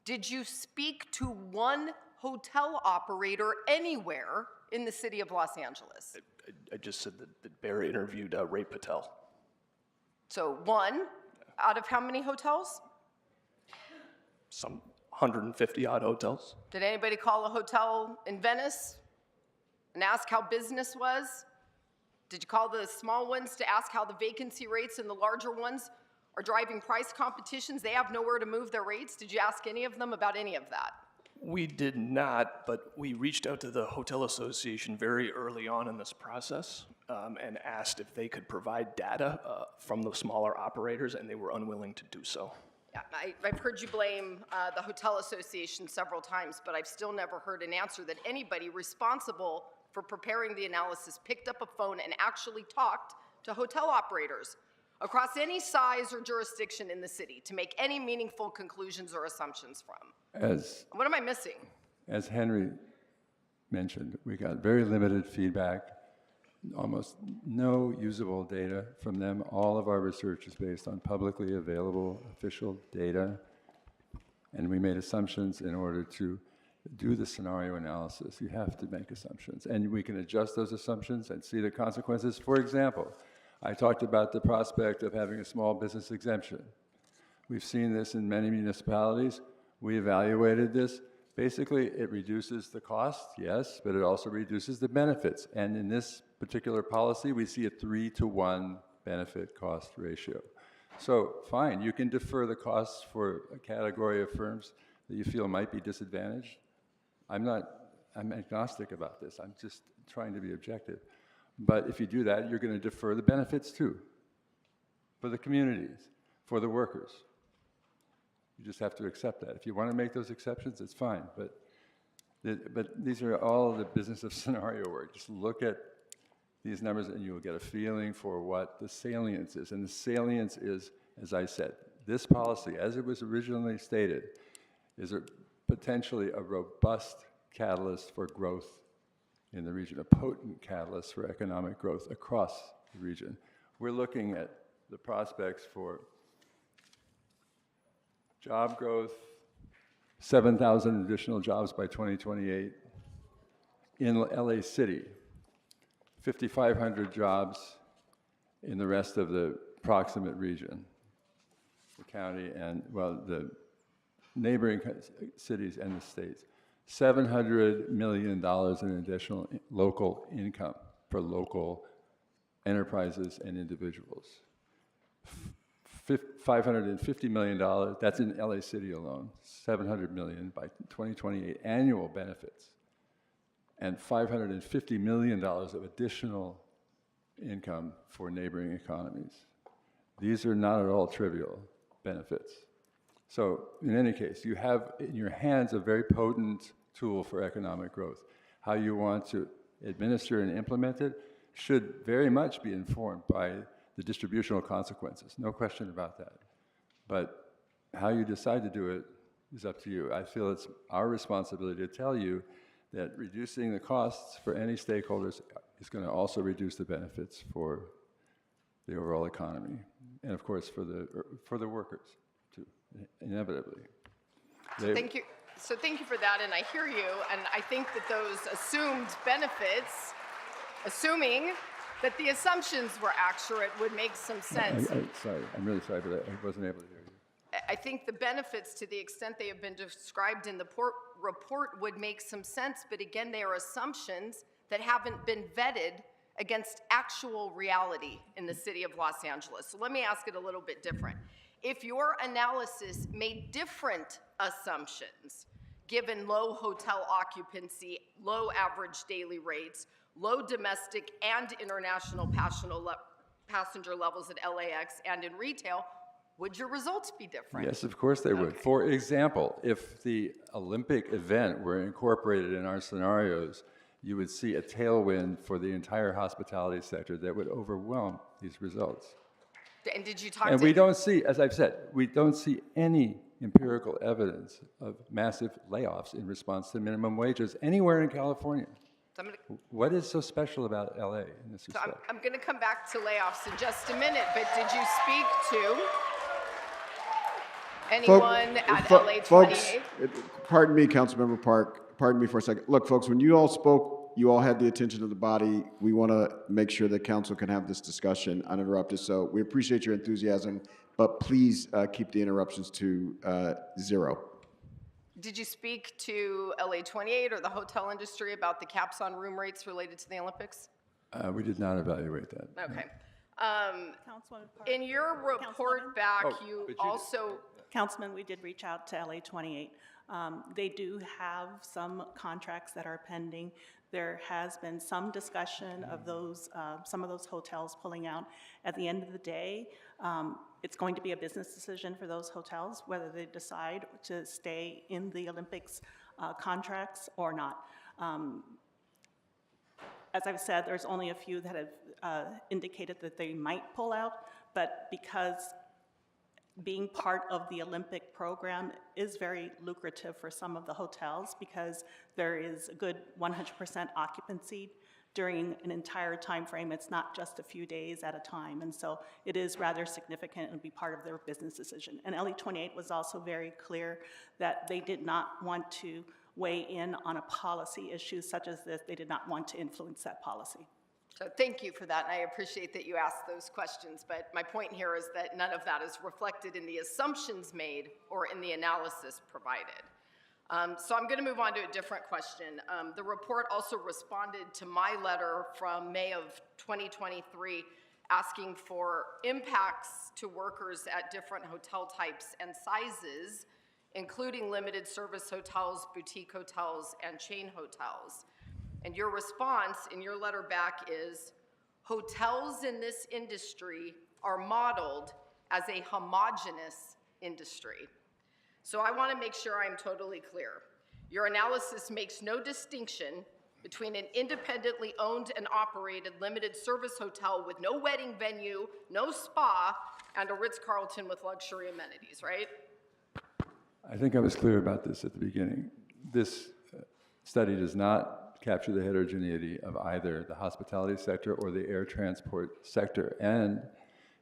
Did you speak to one hotel operator anywhere in the city of Los Angeles? I just said that Bear interviewed Ray Patel. So one out of how many hotels? Some 150 odd hotels. Did anybody call a hotel in Venice and ask how business was? Did you call the small ones to ask how the vacancy rates and the larger ones are driving price competitions? They have nowhere to move their rates. Did you ask any of them about any of that? We did not, but we reached out to the Hotel Association very early on in this process and asked if they could provide data from the smaller operators, and they were unwilling to do so. Yeah, I've heard you blame the Hotel Association several times, but I've still never heard an answer that anybody responsible for preparing the analysis picked up a phone and actually talked to hotel operators across any size or jurisdiction in the city to make any meaningful conclusions or assumptions from. What am I missing? As Henry mentioned, we got very limited feedback, almost no usable data from them. All of our research is based on publicly available official data, and we made assumptions in order to do the scenario analysis. You have to make assumptions, and we can adjust those assumptions and see the consequences. For example, I talked about the prospect of having a small business exemption. We've seen this in many municipalities. We evaluated this. Basically, it reduces the cost, yes, but it also reduces the benefits. And in this particular policy, we see a 3-to-1 benefit-cost ratio. So fine, you can defer the costs for a category of firms that you feel might be disadvantaged. I'm agnostic about this. I'm just trying to be objective. But if you do that, you're going to defer the benefits too, for the communities, for the workers. You just have to accept that. If you want to make those exceptions, it's fine. But these are all the business of scenario work. Just look at these numbers and you'll get a feeling for what the salience is. And the salience is, as I said, this policy, as it was originally stated, is potentially a robust catalyst for growth in the region, a potent catalyst for economic growth across the region. We're looking at the prospects for job growth, 7,000 additional jobs by 2028 in LA City, 5,500 jobs in the rest of the proximate region, the county and, well, the neighboring cities and the states. $700 million in additional local income for local enterprises and individuals. $550 million, that's in LA City alone, $700 million by 2028 annual benefits, and $550 million of additional income for neighboring economies. These are not at all trivial benefits. So in any case, you have in your hands a very potent tool for economic growth. How you want to administer and implement it should very much be informed by the distributional consequences, no question about that. But how you decide to do it is up to you. I feel it's our responsibility to tell you that reducing the costs for any stakeholders is going to also reduce the benefits for the overall economy, and of course for the workers too, inevitably. Thank you. So thank you for that, and I hear you, and I think that those assumed benefits, assuming that the assumptions were accurate would make some sense. Sorry, I'm really sorry, but I wasn't able to hear you. I think the benefits, to the extent they have been described in the report, would make some sense, but again, they are assumptions that haven't been vetted against actual reality in the city of Los Angeles. So let me ask it a little bit different. If your analysis made different assumptions, given low hotel occupancy, low average daily rates, low domestic and international passenger levels at LAX and in retail, would your results be different? Yes, of course they would. For example, if the Olympic event were incorporated in our scenarios, you would see a tailwind for the entire hospitality sector that would overwhelm these results. And did you talk And to... we don't see, as I've said, we don't see any empirical evidence of massive layoffs in response to minimum wages anywhere in California. So What is so special about LA in this So respect? I'm going to come back to layoffs in just a minute, but did you speak to anyone at LA28? Folks, pardon me, Councilmember Park, pardon me for a second. Look, folks, when you all spoke, you all had the attention of the body. We want to make sure that council can have this discussion uninterrupted. So we appreciate your enthusiasm, but please keep the interruptions to 0. Did you speak to LA28 or the hotel industry about the caps on room rates related to the Olympics? We did not evaluate that. Okay. In your report back, you also... Councilman, we did reach out to LA28. They do have some contracts that are pending. There has been some discussion of those, some of those hotels pulling out. At the end of the day, it's going to be a business decision for those hotels whether they decide to stay in the Olympics contracts or not. As I've said, there's only a few that have indicated that they might pull out, but because being part of the Olympic program is very lucrative for some of the hotels because there is a good 100% occupancy during an entire time frame. It's not just a few days at a time, and so it is rather significant and be part of their business decision. And LA28 was also very clear that they did not want to weigh in on a policy issue such as this. They did not want to influence that policy. So thank you for that, and I appreciate that you asked those questions, but my point here is that none of that is reflected in the assumptions made or in the analysis provided. So I'm going to move on to a different question. The report also responded to my letter from May of 2023 asking for impacts to workers at different hotel types and sizes, including limited service hotels, boutique hotels, and chain hotels. And your response in your letter back is, hotels in this industry are modeled as a homogeneous industry. So I want to make sure I'm totally clear. Your analysis makes no distinction between an independently owned and operated limited service hotel with no wedding venue, no spa, and a Ritz-Carlton with luxury amenities, right? I think I was clear about this at the beginning. This study does not capture the heterogeneity of either the hospitality sector or the air transport sector. And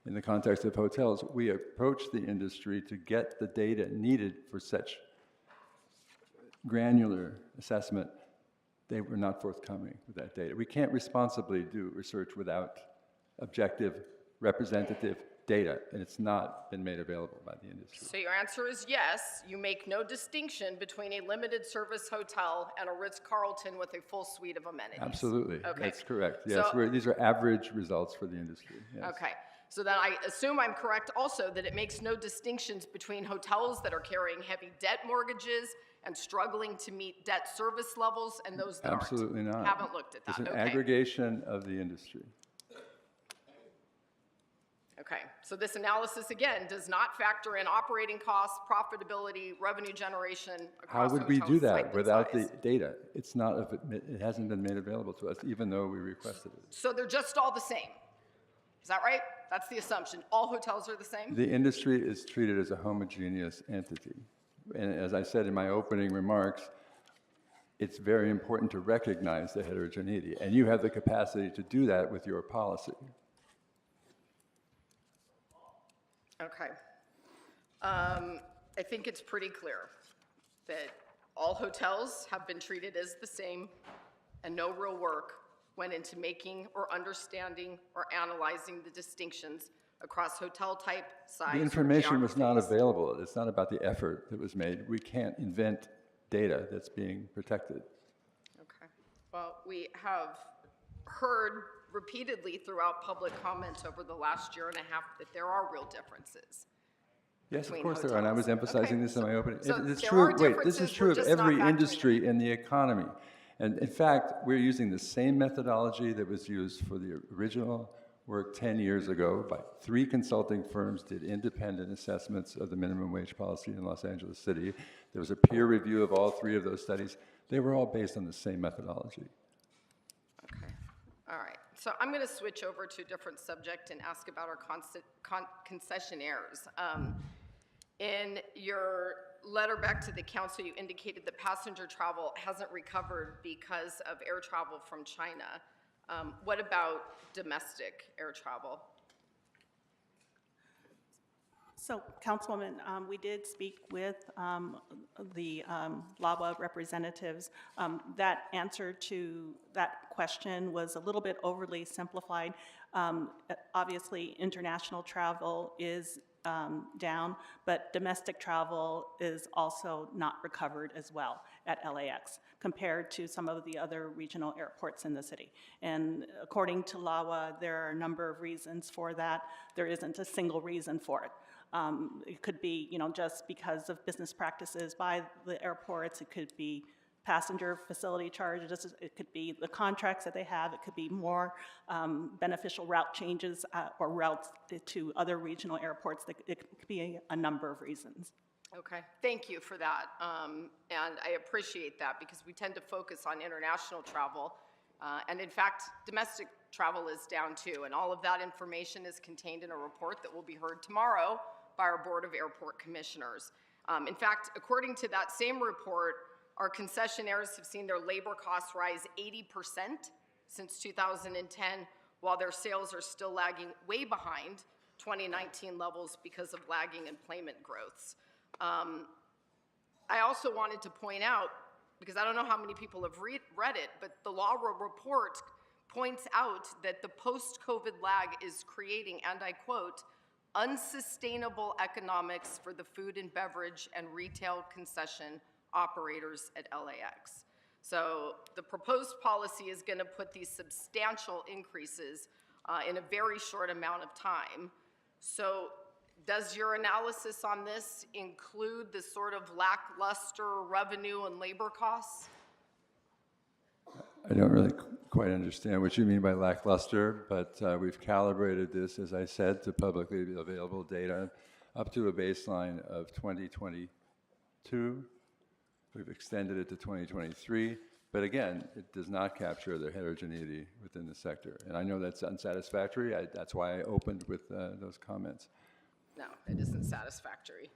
in the context of hotels, we approach the industry to get the data needed for such granular assessment. They were not forthcoming with that data. We can't responsibly do research without objective, representative data, and it's not been made available by the industry. So your answer is yes, you make no distinction between a limited service hotel and a Ritz-Carlton with a full suite of amenities. Absolutely, Okay. that's correct. Yes, So- these are average results for the industry. Yes. Okay, so then I assume I'm correct also that it makes no distinctions between hotels that are carrying heavy debt mortgages and struggling to meet debt service levels and those that Absolutely aren't. not. Haven't looked at that. It's an Okay. aggregation of the industry. Okay, so this analysis again does not factor in operating costs, profitability, revenue generation How across would we hotels, do type, that and without the size. data? It's not, it hasn't been made available to us, even though we requested it. So they're just all the same. Is that right? That's the assumption. All hotels are the same? The industry is treated as a homogeneous entity. And as I said in my opening remarks, it's very important to recognize the heterogeneity. And you have the capacity to do that with your policy. Okay. I think it's pretty clear that all hotels have been treated as the same and no real work went into making or understanding or analyzing the distinctions across hotel type, size, The or information was not geographies? available. It's not about the effort that was made. We can't invent data that's being protected. Okay. Well, we have heard repeatedly throughout public comment over the last year and a half that there are real differences. Yes, of between course there are, and I was hotels. emphasizing Okay, this in my opening. so It's there true. are Wait, this differences, is true we're of just not every factoring industry in the economy. And in fact, we're using the same methodology that was used for the original work 10 years ago by 3 consulting firms did independent assessments of the minimum wage policy in Los Angeles City. There was a peer review of all 3 of those studies. They were all based on the same methodology. Okay, all right. So I'm going to switch over to a different subject and ask about our concessionaires. In your letter back to the council, you indicated that passenger travel hasn't recovered because of air travel from China. What about domestic air travel? So, Councilwoman, we did speak with the LADWP representatives. That answer to that question was a little bit overly simplified. Obviously, international travel is down, but domestic travel is also not recovered as well at LAX compared to some of the other regional airports in the city. And according to LAWA, there are a number of reasons for that. There isn't a single reason for it. It could be, just because of business practices by the airports. It could be passenger facility charges. It could be the contracts that they have. It could be more beneficial route changes or routes to other regional airports. It could be a number of reasons. Okay, thank you for that. And I appreciate that because we tend to focus on international travel. And in fact, domestic travel is down too. And all of that information is contained in a report that will be heard tomorrow by our Board of Airport Commissioners. In fact, according to that same report, our concessionaires have seen their labor costs rise 80% since 2010, while their sales are still lagging way behind 2019 levels because of lagging employment growths. I also wanted to point out, because I don't know how many people have read it, but the LAWA report points out that the post-COVID lag is creating, and I quote, unsustainable economics for the food and beverage and retail concession operators at LAX. So the proposed policy is going to put these substantial increases in a very short amount of time. So does your analysis on this include the sort of lackluster revenue and labor costs? I don't really quite understand what you mean by lackluster, but we've calibrated this, as I said, to publicly available data up to a baseline of 2022. We've extended it to 2023, but again, it does not capture the heterogeneity within the sector. And I know that's unsatisfactory. That's why I opened with those comments. No, it isn't satisfactory.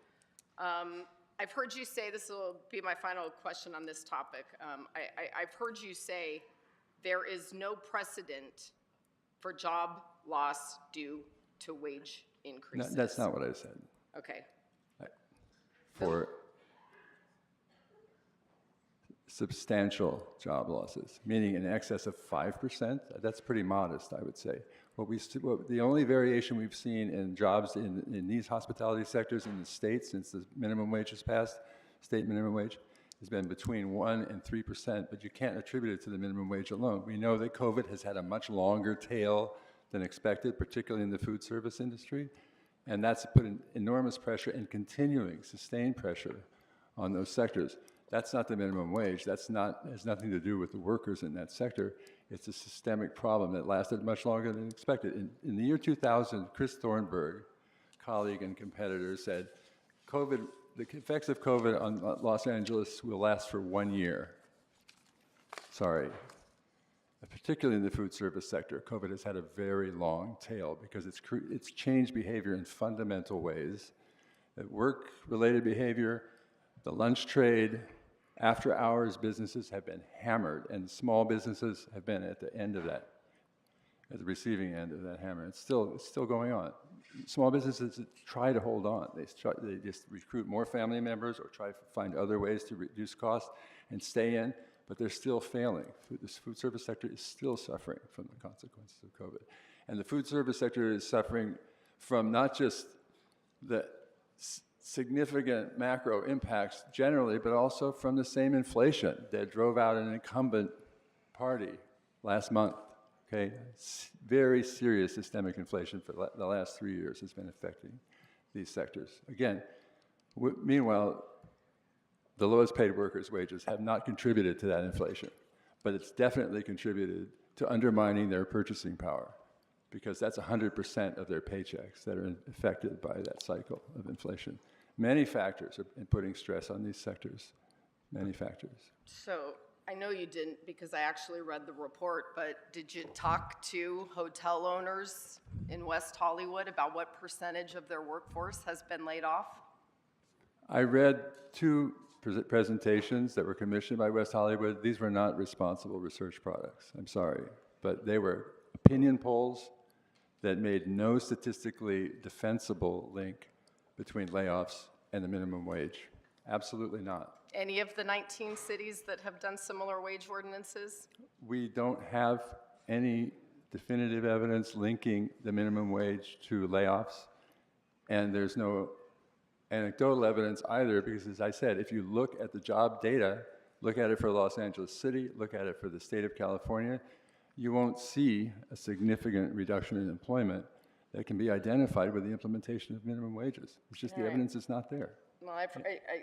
I've heard you say, this will be my final question on this topic. I've heard you say there is no precedent for job loss due to wage increases. No, that's not what I said. Okay. For substantial job losses, meaning in excess of 5%, that's pretty modest, I would say. The only variation we've seen in jobs in these hospitality sectors in the state since the minimum wage has passed, state minimum wage, has been between 1% and 3%, but you can't attribute it to the minimum wage alone. We know that COVID has had a much longer tail than expected, particularly in the food service industry, and that's put an enormous pressure and continuing sustained pressure on those sectors. That's not the minimum wage. Has nothing to do with the workers in that sector. It's a systemic problem that lasted much longer than expected. In the year 2000, Chris Thornburg, colleague and competitor, said, the effects of COVID on Los Angeles will last for 1 year. Sorry. Particularly in the food service sector, COVID has had a very long tail because it's changed behavior in fundamental ways. Work-related behavior, the lunch trade, after-hours businesses have been hammered, and small businesses have been at the end of that, at the receiving end of that hammer. It's still going on. Small businesses try to hold on. They just recruit more family members or try to find other ways to reduce costs and stay in. but they're still failing. The food service sector is still suffering from the consequences of COVID. And the food service sector is suffering from not just the significant macro impacts generally, but also from the same inflation that drove out an incumbent party last month. Okay, very serious systemic inflation for the last 3 years has been affecting these sectors. Again, meanwhile, the lowest paid workers' wages have not contributed to that inflation, but it's definitely contributed to undermining their purchasing power, because that's 100% of their paychecks that are affected by that cycle of inflation. Many factors are putting stress on these sectors, many factors. So I know you didn't, because I actually read the report, but did you talk to hotel owners in West Hollywood about what percentage of their workforce has been laid off? I read 2 presentations that were commissioned by West Hollywood. These were not responsible research products, I'm sorry, but they were opinion polls that made no statistically defensible link between layoffs and the minimum wage. Absolutely not. Any of the 19 cities that have done similar wage ordinances? We don't have any definitive evidence linking the minimum wage to layoffs, and there's no anecdotal evidence either, because as I said, if you look at the job data, look at it for Los Angeles City, look at it for the state of California, you won't see a significant reduction in employment that can be identified with the implementation of minimum wages. It's just the evidence is not there. Well, I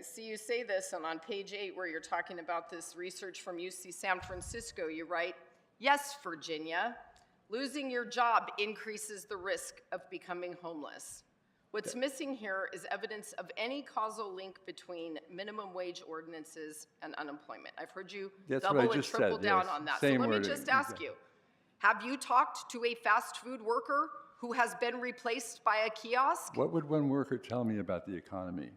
see you say this, and on page 8, where you're talking about this research from UC San Francisco, you write, yes, Virginia, losing your job increases the risk of becoming homeless. What's missing here is evidence of any causal link between minimum wage ordinances and unemployment. I've heard you double and triple down on that. So let me just ask you, have you talked to a fast food worker who has been replaced by a kiosk? What would one worker tell me about the economy?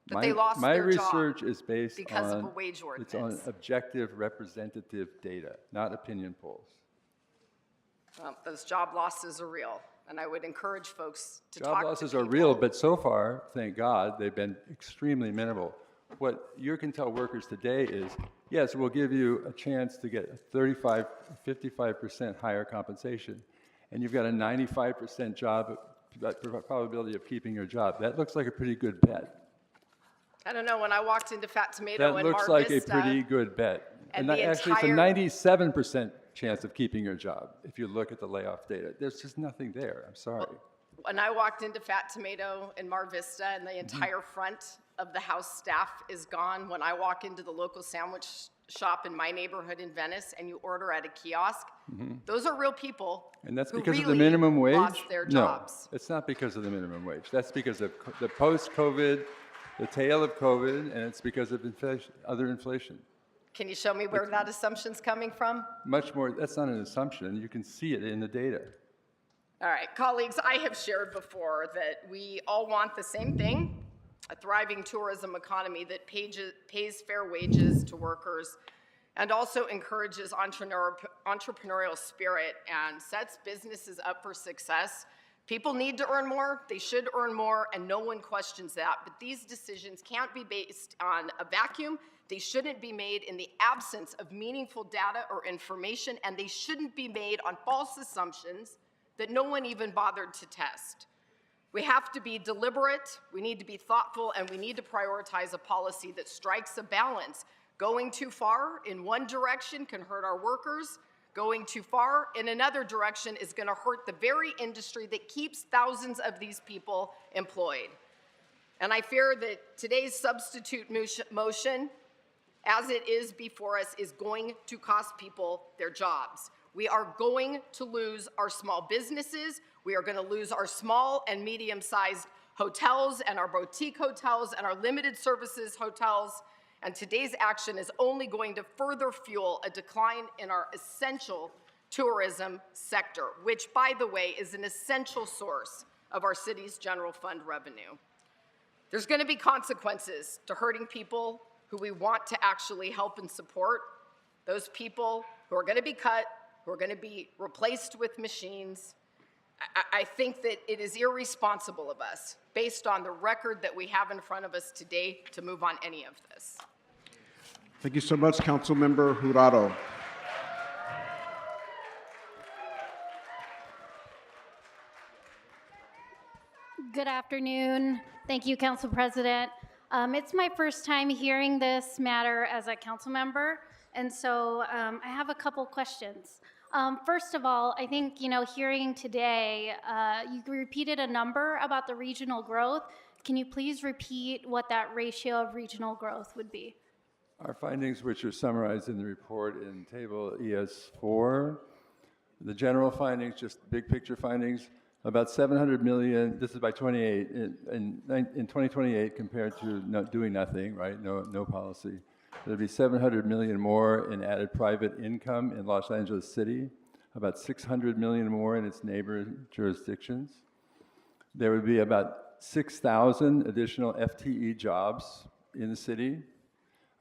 That they lost my their research job is based because on, of a wage ordinance. it's on objective representative data, not opinion polls. Well, those job losses are real, and I would encourage folks to talk Job to losses people. are real, but so far, thank God, they've been extremely minimal. What you can tell workers today is, yes, we'll give you a chance to get a 55% higher compensation, and you've got a 95% job probability of keeping your job. That looks like a pretty good bet. I don't know, when I walked into Fat Tomato That in looks Mar like Vista, a pretty good bet. and Actually, it's a 97% chance of keeping your job if you look at the layoff data. There's just nothing there. I'm sorry. when I walked into Fat Tomato in Mar Vista and the entire front of the house staff is gone, when I walk into the local sandwich shop in my neighborhood in Venice and you order at a kiosk, those are real people. And that's who because of the really minimum wage? lost their jobs. No, it's not because of the minimum wage. That's because of the post-COVID, the tail of COVID, and it's because of inflation, other inflation. Can you show me where that assumption's coming from? Much more, that's not an assumption. You can see it in the data. All right, colleagues, I have shared before that we all want the same thing, a thriving tourism economy that pays fair wages to workers and also encourages entrepreneurial spirit and sets businesses up for success. People need to earn more, they should earn more, and no one questions that. But these decisions can't be based on a vacuum. They shouldn't be made in the absence of meaningful data or information, and they shouldn't be made on false assumptions that no one even bothered to test. We have to be deliberate, we need to be thoughtful, and we need to prioritize a policy that strikes a balance. Going too far in one direction can hurt our workers. Going too far in another direction is going to hurt the very industry that keeps thousands of these people employed. And I fear that today's substitute motion, as it is before us, is going to cost people their jobs. We are going to lose our small businesses. We are going to lose our small and medium-sized hotels and our boutique hotels and our limited services hotels. And today's action is only going to further fuel a decline in our essential tourism sector, which, by the way, is an essential source of our city's general fund revenue. There's going to be consequences to hurting people who we want to actually help and support, those people who are going to be cut, who are going to be replaced with machines. I think that it is irresponsible of us, based on the record that we have in front of us today, to move on any of this. Thank you so much, Councilmember Jurado. Good afternoon. Thank you, Council President. It's my first time hearing this matter as a council member, and so I have a couple questions. First of all, I think, hearing today, you repeated a number about the regional growth. Can you please repeat what that ratio of regional growth would be? Our findings, which are summarized in the report in table ES4, the general findings, just big picture findings, about 700 million, this is by 28, in 2028 compared to doing nothing, right, no policy. There'd be 700 million more in added private income in Los Angeles City, about 600 million more in its neighboring jurisdictions. There would be about 6,000 additional FTE jobs in the city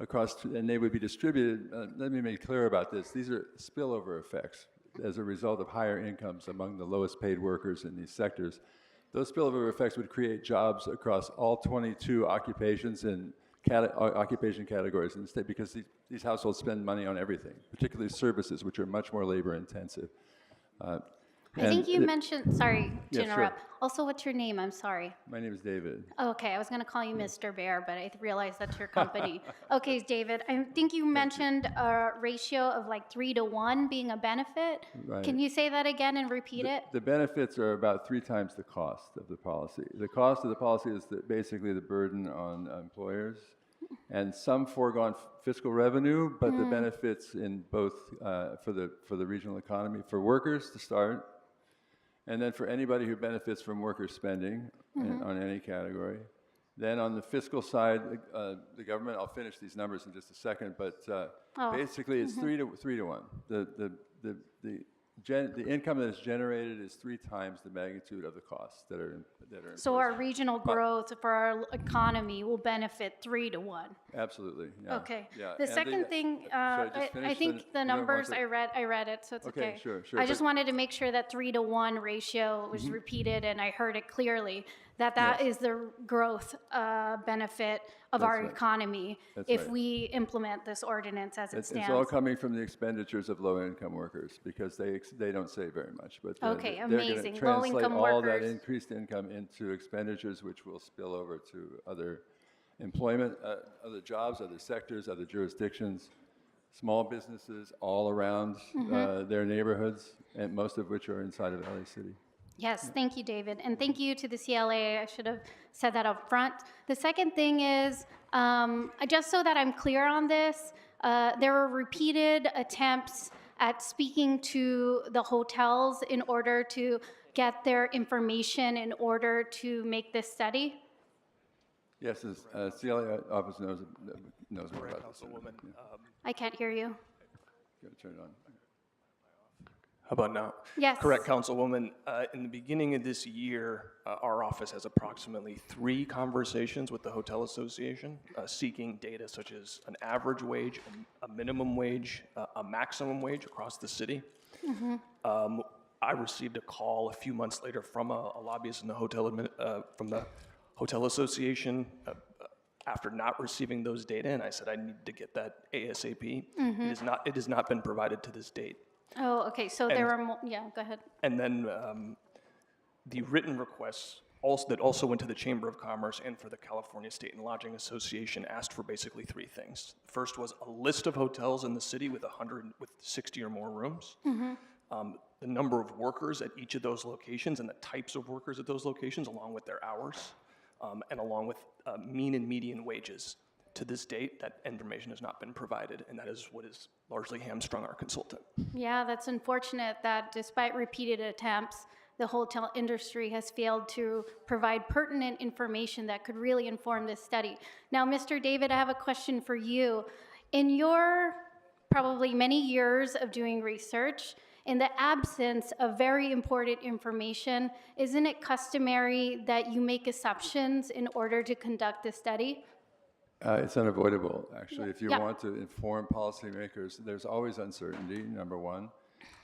across, and they would be distributed, let me make clear about this, these are spillover effects as a result of higher incomes among the lowest paid workers in these sectors. Those spillover effects would create jobs across all 22 occupations and occupation categories in the state, because these households spend money on everything, particularly services, which are much more labor intensive. I think you mentioned, sorry to Yeah, interrupt. sure. Also, what's your name? I'm sorry. My name is David. Oh, okay, I was going to call you Mr. Bear, but I realized that's your company. Okay, David, I think you mentioned a ratio of like 3 to 1 being a benefit. Right. Can you say that again and repeat it? The benefits are about 3 times the cost of the policy. The cost of the policy is basically the burden on employers and some foregone fiscal revenue, but the benefits in both for the regional economy, for workers to start, and then for anybody who benefits from worker spending on any category. Then on the fiscal side, the government, I'll finish these numbers in just a second, but basically it's 3 to 1. The income that is generated is 3 times the magnitude of the costs that are So our regional growth for our economy will benefit 3 to 1. Absolutely. Yeah. Okay. Yeah. The And second thing, I think the numbers, I read it, so it's okay. Okay, sure. I just wanted to make sure that 3 to 1 ratio was repeated, and I heard it clearly, that is the growth benefit of That's our right. economy That's if right. we implement this ordinance as it stands. It's all coming from the expenditures of low-income workers, because they don't say very much, but Okay, they're going to amazing. translate Low-income all that workers. increased income into expenditures, which will spill over to other employment, other jobs, other sectors, other jurisdictions, small businesses all around their neighborhoods, and most of which are inside of LA City. Yes, thank you, David. And thank you to the CLA. I should have said that up front. The second thing is, just so that I'm clear on this, there were repeated attempts at speaking to the hotels in order to get their information in order to make this study. Yes, the CLA office knows more about this. Councilwoman. I can't hear you. Gotta turn it on. How about now? Yes. Correct, Councilwoman. In the beginning of this year, our office has approximately 3 conversations with the Hotel Association seeking data such as an average wage, a minimum wage, a maximum wage across the city. I received a call a few months later from a lobbyist in the from the Hotel Association after not receiving those data, and I said I need to get that ASAP. It has not been provided to this date. Oh, okay, so there were more, yeah, go ahead. And then the written requests that also went to the Chamber of Commerce and for the California State and Lodging Association asked for basically 3 things. First was a list of hotels in the city with 60 or more rooms, the number of workers at each of those locations and the types of workers at those locations along with their hours, and along with mean and median wages. To this date, that information has not been provided, and that is what has largely hamstrung our consultant. Yeah, that's unfortunate that despite repeated attempts, the hotel industry has failed to provide pertinent information that could really inform this study. Now, Mr. David, I have a question for you. In your probably many years of doing research, in the absence of very important information, isn't it customary that you make assumptions in order to conduct the study? It's unavoidable, actually. If you Yeah. want to inform policymakers, there's always uncertainty, number one.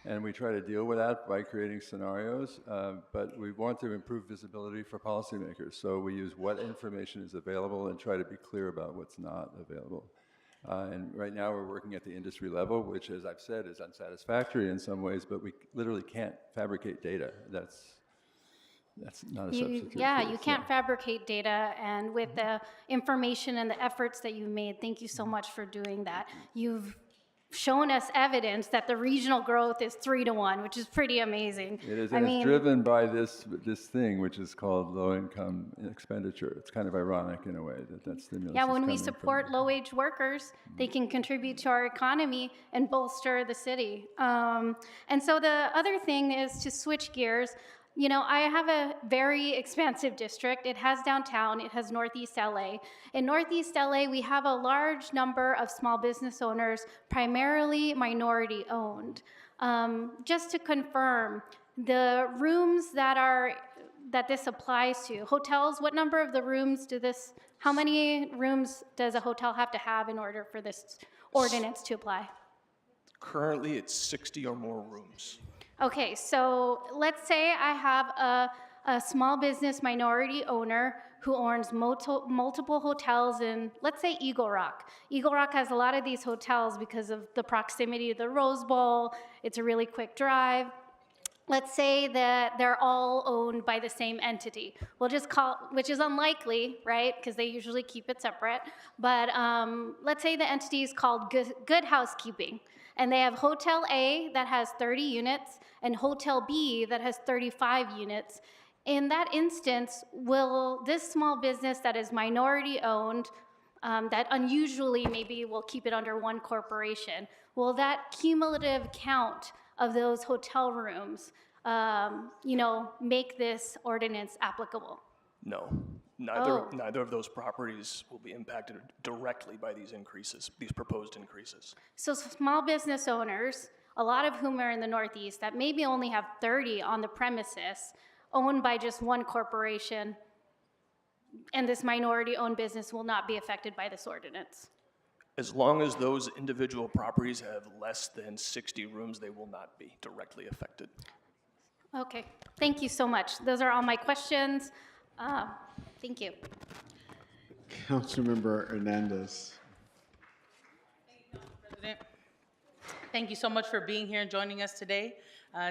And we try to deal with that by creating scenarios, but we want to improve visibility for policymakers. So we use what information is available and try to be clear about what's not available. And right now, we're working at the industry level, which, as I've said, is unsatisfactory in some ways, but we literally can't fabricate data. That's not a substitute. Yeah, for you this, can't fabricate data, and with the information and the efforts that you've made, thank you so much for doing that. You've shown us evidence that the regional growth is 3-to-1, which is pretty amazing. It is, I and mean, it's driven by this thing, which is called low-income expenditure. It's kind of ironic in a way that stimulus yeah, is when we coming support low-wage workers, they can contribute to our economy and bolster the city. And so the other thing is to switch gears. You know, I have a very expansive district. It has downtown, it has Northeast LA. In Northeast LA, we have a large number of small business owners, primarily minority owned. Just to confirm, the rooms that this applies to, hotels, what number of the rooms how many rooms does a hotel have to have in order for this ordinance to apply? Currently, it's 60 or more rooms. Okay, so let's say I have a small business minority owner who owns multiple hotels in, let's say, Eagle Rock. Eagle Rock has a lot of these hotels because of the proximity to the Rose Bowl. It's a really quick drive. Let's say that they're all owned by the same entity. We'll just which is unlikely, right? Because they usually keep it separate. But let's say the entity is called Good Housekeeping. And they have Hotel A that has 30 units and Hotel B that has 35 units. In that instance, will this small business that is minority owned, that unusually maybe will keep it under one corporation, will that cumulative count of those hotel rooms, make this ordinance applicable? No. Neither of those properties will be impacted directly by these increases, these proposed increases. So small business owners, a lot of whom are in the Northeast, that maybe only have 30 on the premises, owned by just one corporation, and this minority-owned business will not be affected by this ordinance. As long as those individual properties have less than 60 rooms, they will not be directly affected. Okay, thank you so much. Those are all my questions. Thank you. Councilmember Hernandez. President, thank you so much for being here and joining us today.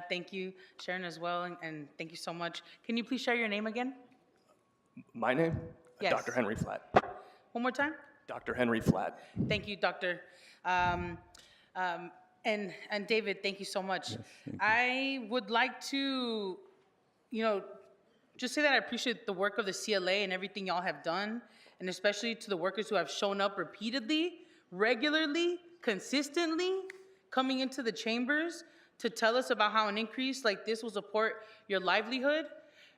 Thank you, Sharon, as well, and thank you so much. Can you please share your name again? My name? Yes. Dr. Henry Flatt. One more time? Dr. Henry Flatt. Thank you, Doctor. And David, thank you so much. Yes, thank you. I would like to, just say that I appreciate the work of the CLA and everything y'all have done, and especially to the workers who have shown up repeatedly, regularly, consistently, coming into the chambers to tell us about how an increase like this will support your livelihood,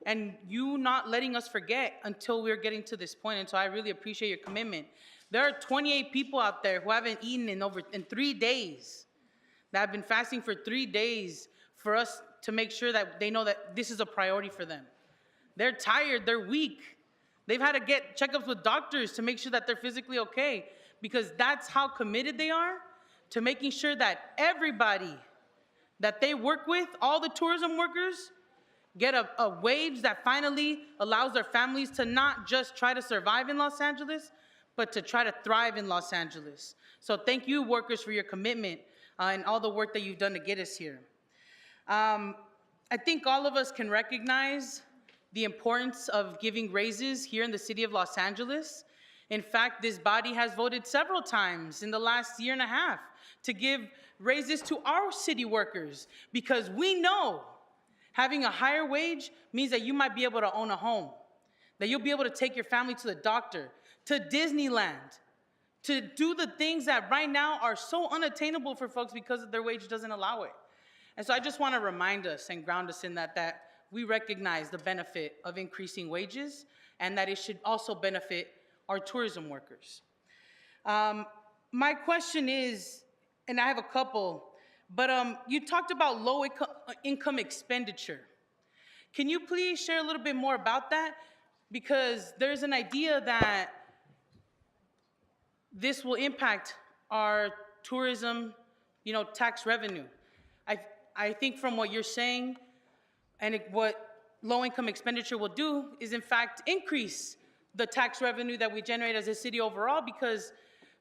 and you not letting us forget until we're getting to this point. And so I really appreciate your commitment. There are 28 people out there who haven't eaten in 3 days, that have been fasting for 3 days for us to make sure that they know that this is a priority for them. They're tired, they're weak. They've had to get checkups with doctors to make sure that they're physically okay, because that's how committed they are to making sure that everybody that they work with, all the tourism workers, get a wage that finally allows their families to not just try to survive in Los Angeles, but to try to thrive in Los Angeles. So thank you, workers, for your commitment and all the work that you've done to get us here. I think all of us can recognize the importance of giving raises here in the city of Los Angeles. In fact, this body has voted several times in the last year and a half to give raises to our city workers, because we know having a higher wage means that you might be able to own a home, that you'll be able to take your family to the doctor, to Disneyland, to do the things that right now are so unattainable for folks because their wage doesn't allow it. And so I just want to remind us and ground us in that we recognize the benefit of increasing wages, and that it should also benefit our tourism workers. My question is, and I have a couple, but you talked about low income expenditure. Can you please share a little bit more about that? Because there's an idea that this will impact our tourism, tax revenue. I think from what you're saying, and what low-income expenditure will do is, in fact, increase the tax revenue that we generate as a city overall, because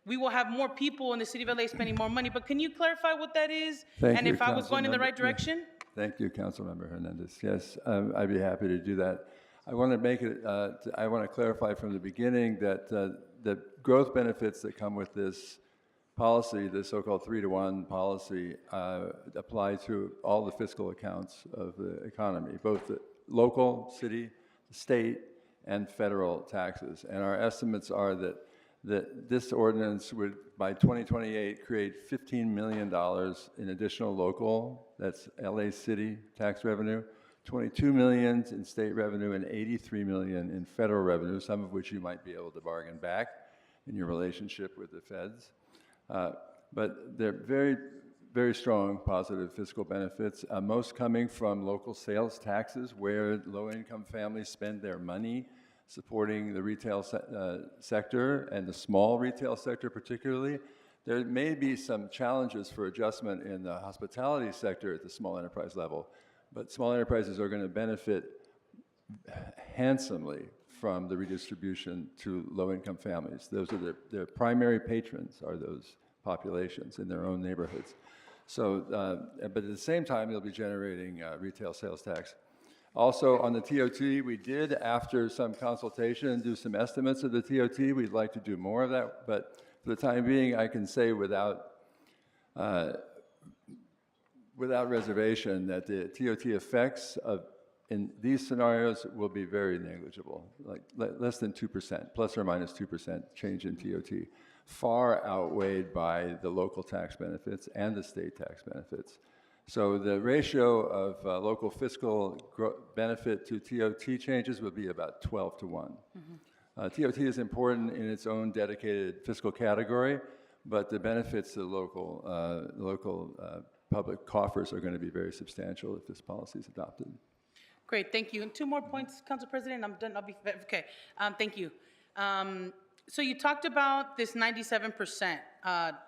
we will have more people in the city of LA spending more money. But can you clarify what that is? Thank And you, if I was going in the right Councilmember. direction? Thank you, Councilmember Hernandez. Yes, I'd be happy to do that. I want to make it, I want to clarify from the beginning that the growth benefits that come with this policy, the so-called 3-to-1 policy, apply to all the fiscal accounts of the economy, both the local, city, state, and federal taxes. And our estimates are that this ordinance would, by 2028, create $15 million in additional local, that's LA City tax revenue, $22 million in state revenue, and $83 million in federal revenue, some of which you might be able to bargain back in your relationship with the feds. But they're very, very strong positive fiscal benefits, most coming from local sales taxes, where low-income families spend their money supporting the retail sector and the small retail sector particularly. There may be some challenges for adjustment in the hospitality sector at the small enterprise level, but small enterprises are going to benefit handsomely from the redistribution to low-income families. Those are their primary patrons, are those populations in their own neighborhoods. So, but at the same time, they'll be generating retail sales tax. Also, on the TOT, we did, after some consultation, do some estimates of the TOT. We'd like to do more of that, but for the time being, I can say without reservation that the TOT effects in these scenarios will be very negligible, like less than 2%, plus or minus 2% change in TOT, far outweighed by the local tax benefits and the state tax benefits. So the ratio of local fiscal benefit to TOT changes would be about 12-to-1. TOT is important in its own dedicated fiscal category, but the benefits to the local public coffers are going to be very substantial if this policy is adopted. Great, thank you. And 2 more points, Council President, I'm done, I'll be, okay, thank you. So you talked about this 97%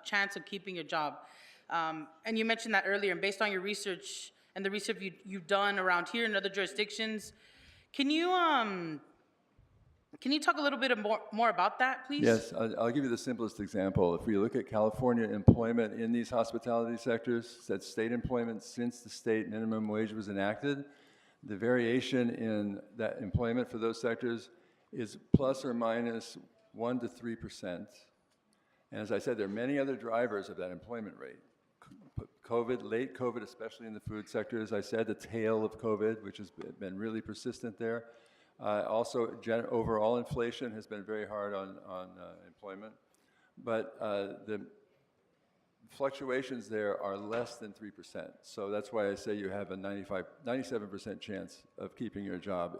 chance of keeping your job. And you mentioned that earlier, and based on your research and the research you've done around here and other jurisdictions, can you talk a little bit more about that, please? Yes, I'll give you the simplest example. If we look at California employment in these hospitality sectors, that's state employment since the state minimum wage was enacted, the variation in that employment for those sectors is plus or minus 1 to 3%. And as I said, there are many other drivers of that employment rate. COVID, late COVID, especially in the food sector, as I said, the tail of COVID, which has been really persistent there. Also, overall inflation has been very hard on employment. But the fluctuations there are less than 3%. So that's why I say you have a 97% chance of keeping your job,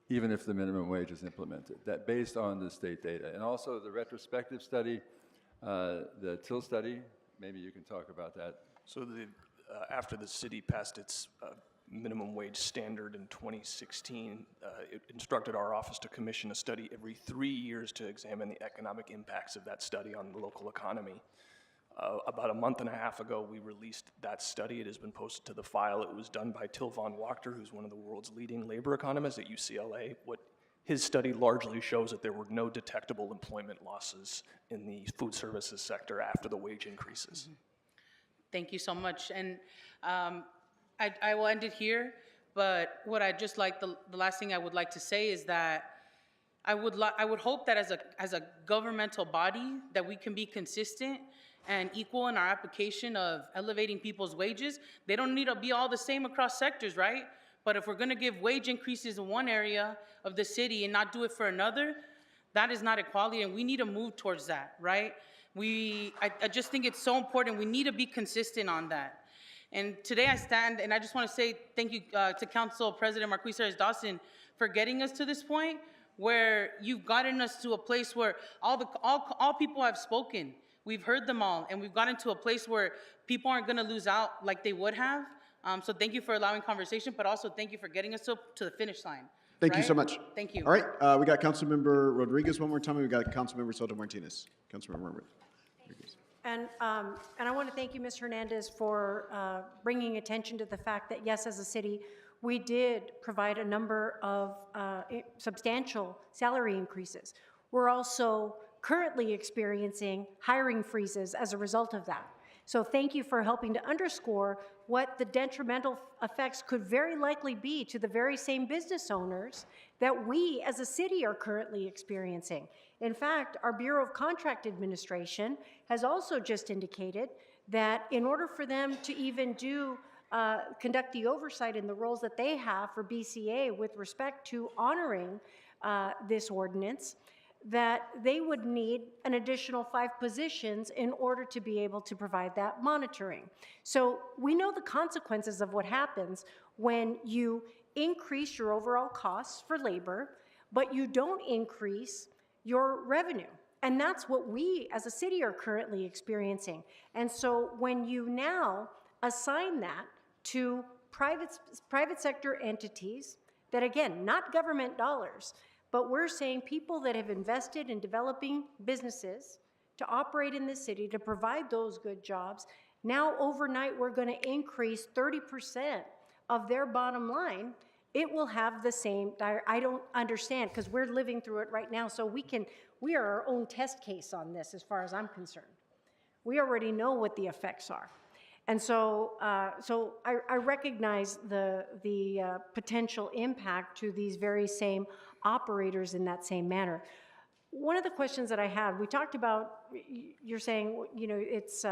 even if the minimum wage is implemented. That based on the state data. And also the retrospective study, the TIL study, maybe you can talk about that. So after the city passed its minimum wage standard in 2016, it instructed our office to commission a study every 3 years to examine the economic impacts of that study on the local economy. About a month and a half ago, we released that study. It has been posted to the file. It was done by Till von Wachter, who's one of the world's leading labor economists at UCLA. What his study largely shows that there were no detectable employment losses in the food services sector after the wage increases. Thank you so much. And I will end it here, but what I just like, the last thing I would like to say is that I would hope that as a governmental body that we can be consistent and equal in our application of elevating people's wages. They don't need to be all the same across sectors, right? But if we're gonna give wage increases in one area of the city and not do it for another, that is not equality, and we need to move towards that, right? I just think it's so important. We need to be consistent on that. And today I stand, and I just wanna say thank you to Council President Marquis Harris-Dawson for getting us to this point where you've gotten us to a place where all people have spoken. We've heard them all, and we've gotten to a place where people aren't gonna lose out like they would have. So thank you for allowing conversation, but also thank you for getting us to the finish line. Thank you so much. Thank you. All right, we got Councilmember Rodriguez one more time, and we got Councilmember Soto Martinez. Councilmember Rodriguez. And I want to thank you, Ms. Hernandez, for bringing attention to the fact that, yes, as a city, we did provide a number of substantial salary increases. We're also currently experiencing hiring freezes as a result of that. So thank you for helping to underscore what the detrimental effects could very likely be to the very same business owners that we as a city are currently experiencing. In fact, our Bureau of Contract Administration has also just indicated that in order for them to even conduct the oversight in the roles that they have for BCA with respect to honoring this ordinance, that they would need an additional 5 positions in order to be able to provide that monitoring. So we know the consequences of what happens when you increase your overall costs for labor, but you don't increase your revenue. And that's what we as a city are currently experiencing. And so when you now assign that to private sector entities that, again, not government dollars, but we're saying people that have invested in developing businesses to operate in this city, to provide those good jobs, now overnight we're going to increase 30% of their bottom line. It will have the same dire. I don't understand, because we're living through it right now, so we are our own test case on this as far as I'm concerned. We already know what the effects are. And so, I recognize the potential impact to these very same operators in that same manner. One of the questions that I had, we talked about, you're saying, it's,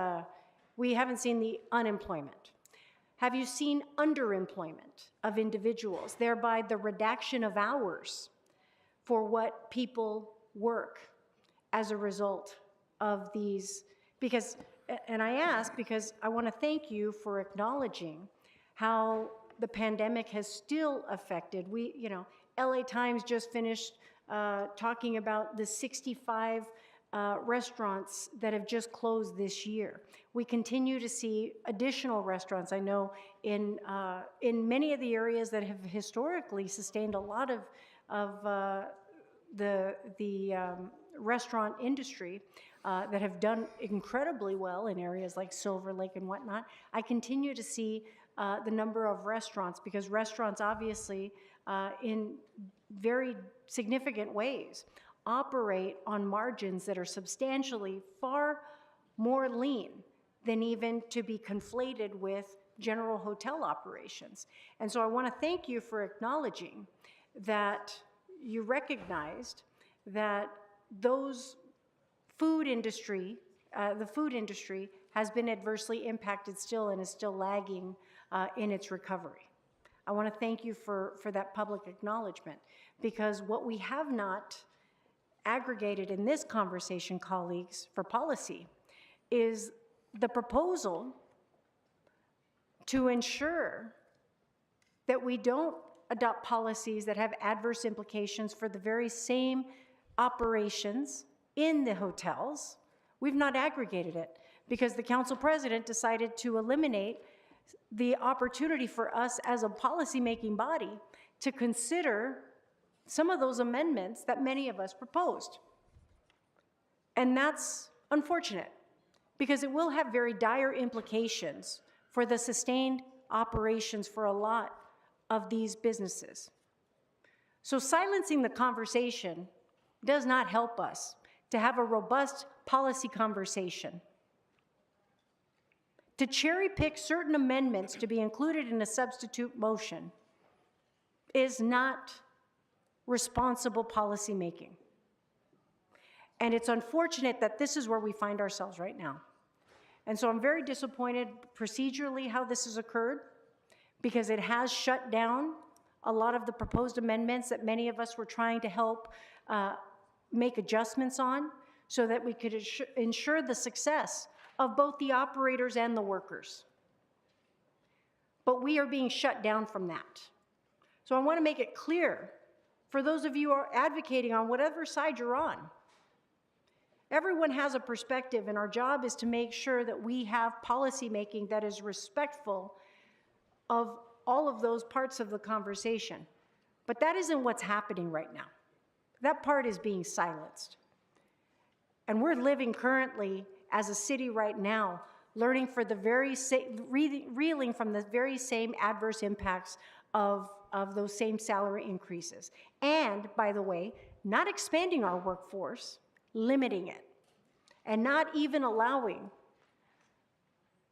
we haven't seen the unemployment. Have you seen underemployment of individuals, thereby the redaction of hours for what people work as a result of these? Because, and I ask because I want to thank you for acknowledging how the pandemic has still affected. LA Times just finished talking about the 65 restaurants that have just closed this year. We continue to see additional restaurants. I know in many of the areas that have historically sustained a lot of the restaurant industry that have done incredibly well in areas like Silver Lake and whatnot. I continue to see the number of restaurants, because restaurants obviously in very significant ways operate on margins that are substantially far more lean than even to be conflated with general hotel operations. And so I want to thank you for acknowledging that you recognized that those the food industry has been adversely impacted still and is still lagging in its recovery. I want to thank you for that public acknowledgement, because what we have not aggregated in this conversation, colleagues, for policy is the proposal to ensure that we don't adopt policies that have adverse implications for the very same operations in the hotels. We've not aggregated it because the council president decided to eliminate the opportunity for us as a policymaking body to consider some of those amendments that many of us proposed. And that's unfortunate, because it will have very dire implications for the sustained operations for a lot of these businesses. So silencing the conversation does not help us to have a robust policy conversation. To cherry pick certain amendments to be included in a substitute motion is not responsible policymaking. And it's unfortunate that this is where we find ourselves right now. And so I'm very disappointed procedurally how this has occurred, because it has shut down a lot of the proposed amendments that many of us were trying to help make adjustments on, so that we could ensure the success of both the operators and the workers. But we are being shut down from that. So I want to make it clear for those of you who are advocating on whatever side you're on. Everyone has a perspective, and our job is to make sure that we have policy making that is respectful of all of those parts of the conversation. But that isn't what's happening right now. That part is being silenced. And we're living currently as a city right now, learning for the reeling from the very same adverse impacts of those same salary increases. And, by the way, not expanding our workforce, limiting it and not even allowing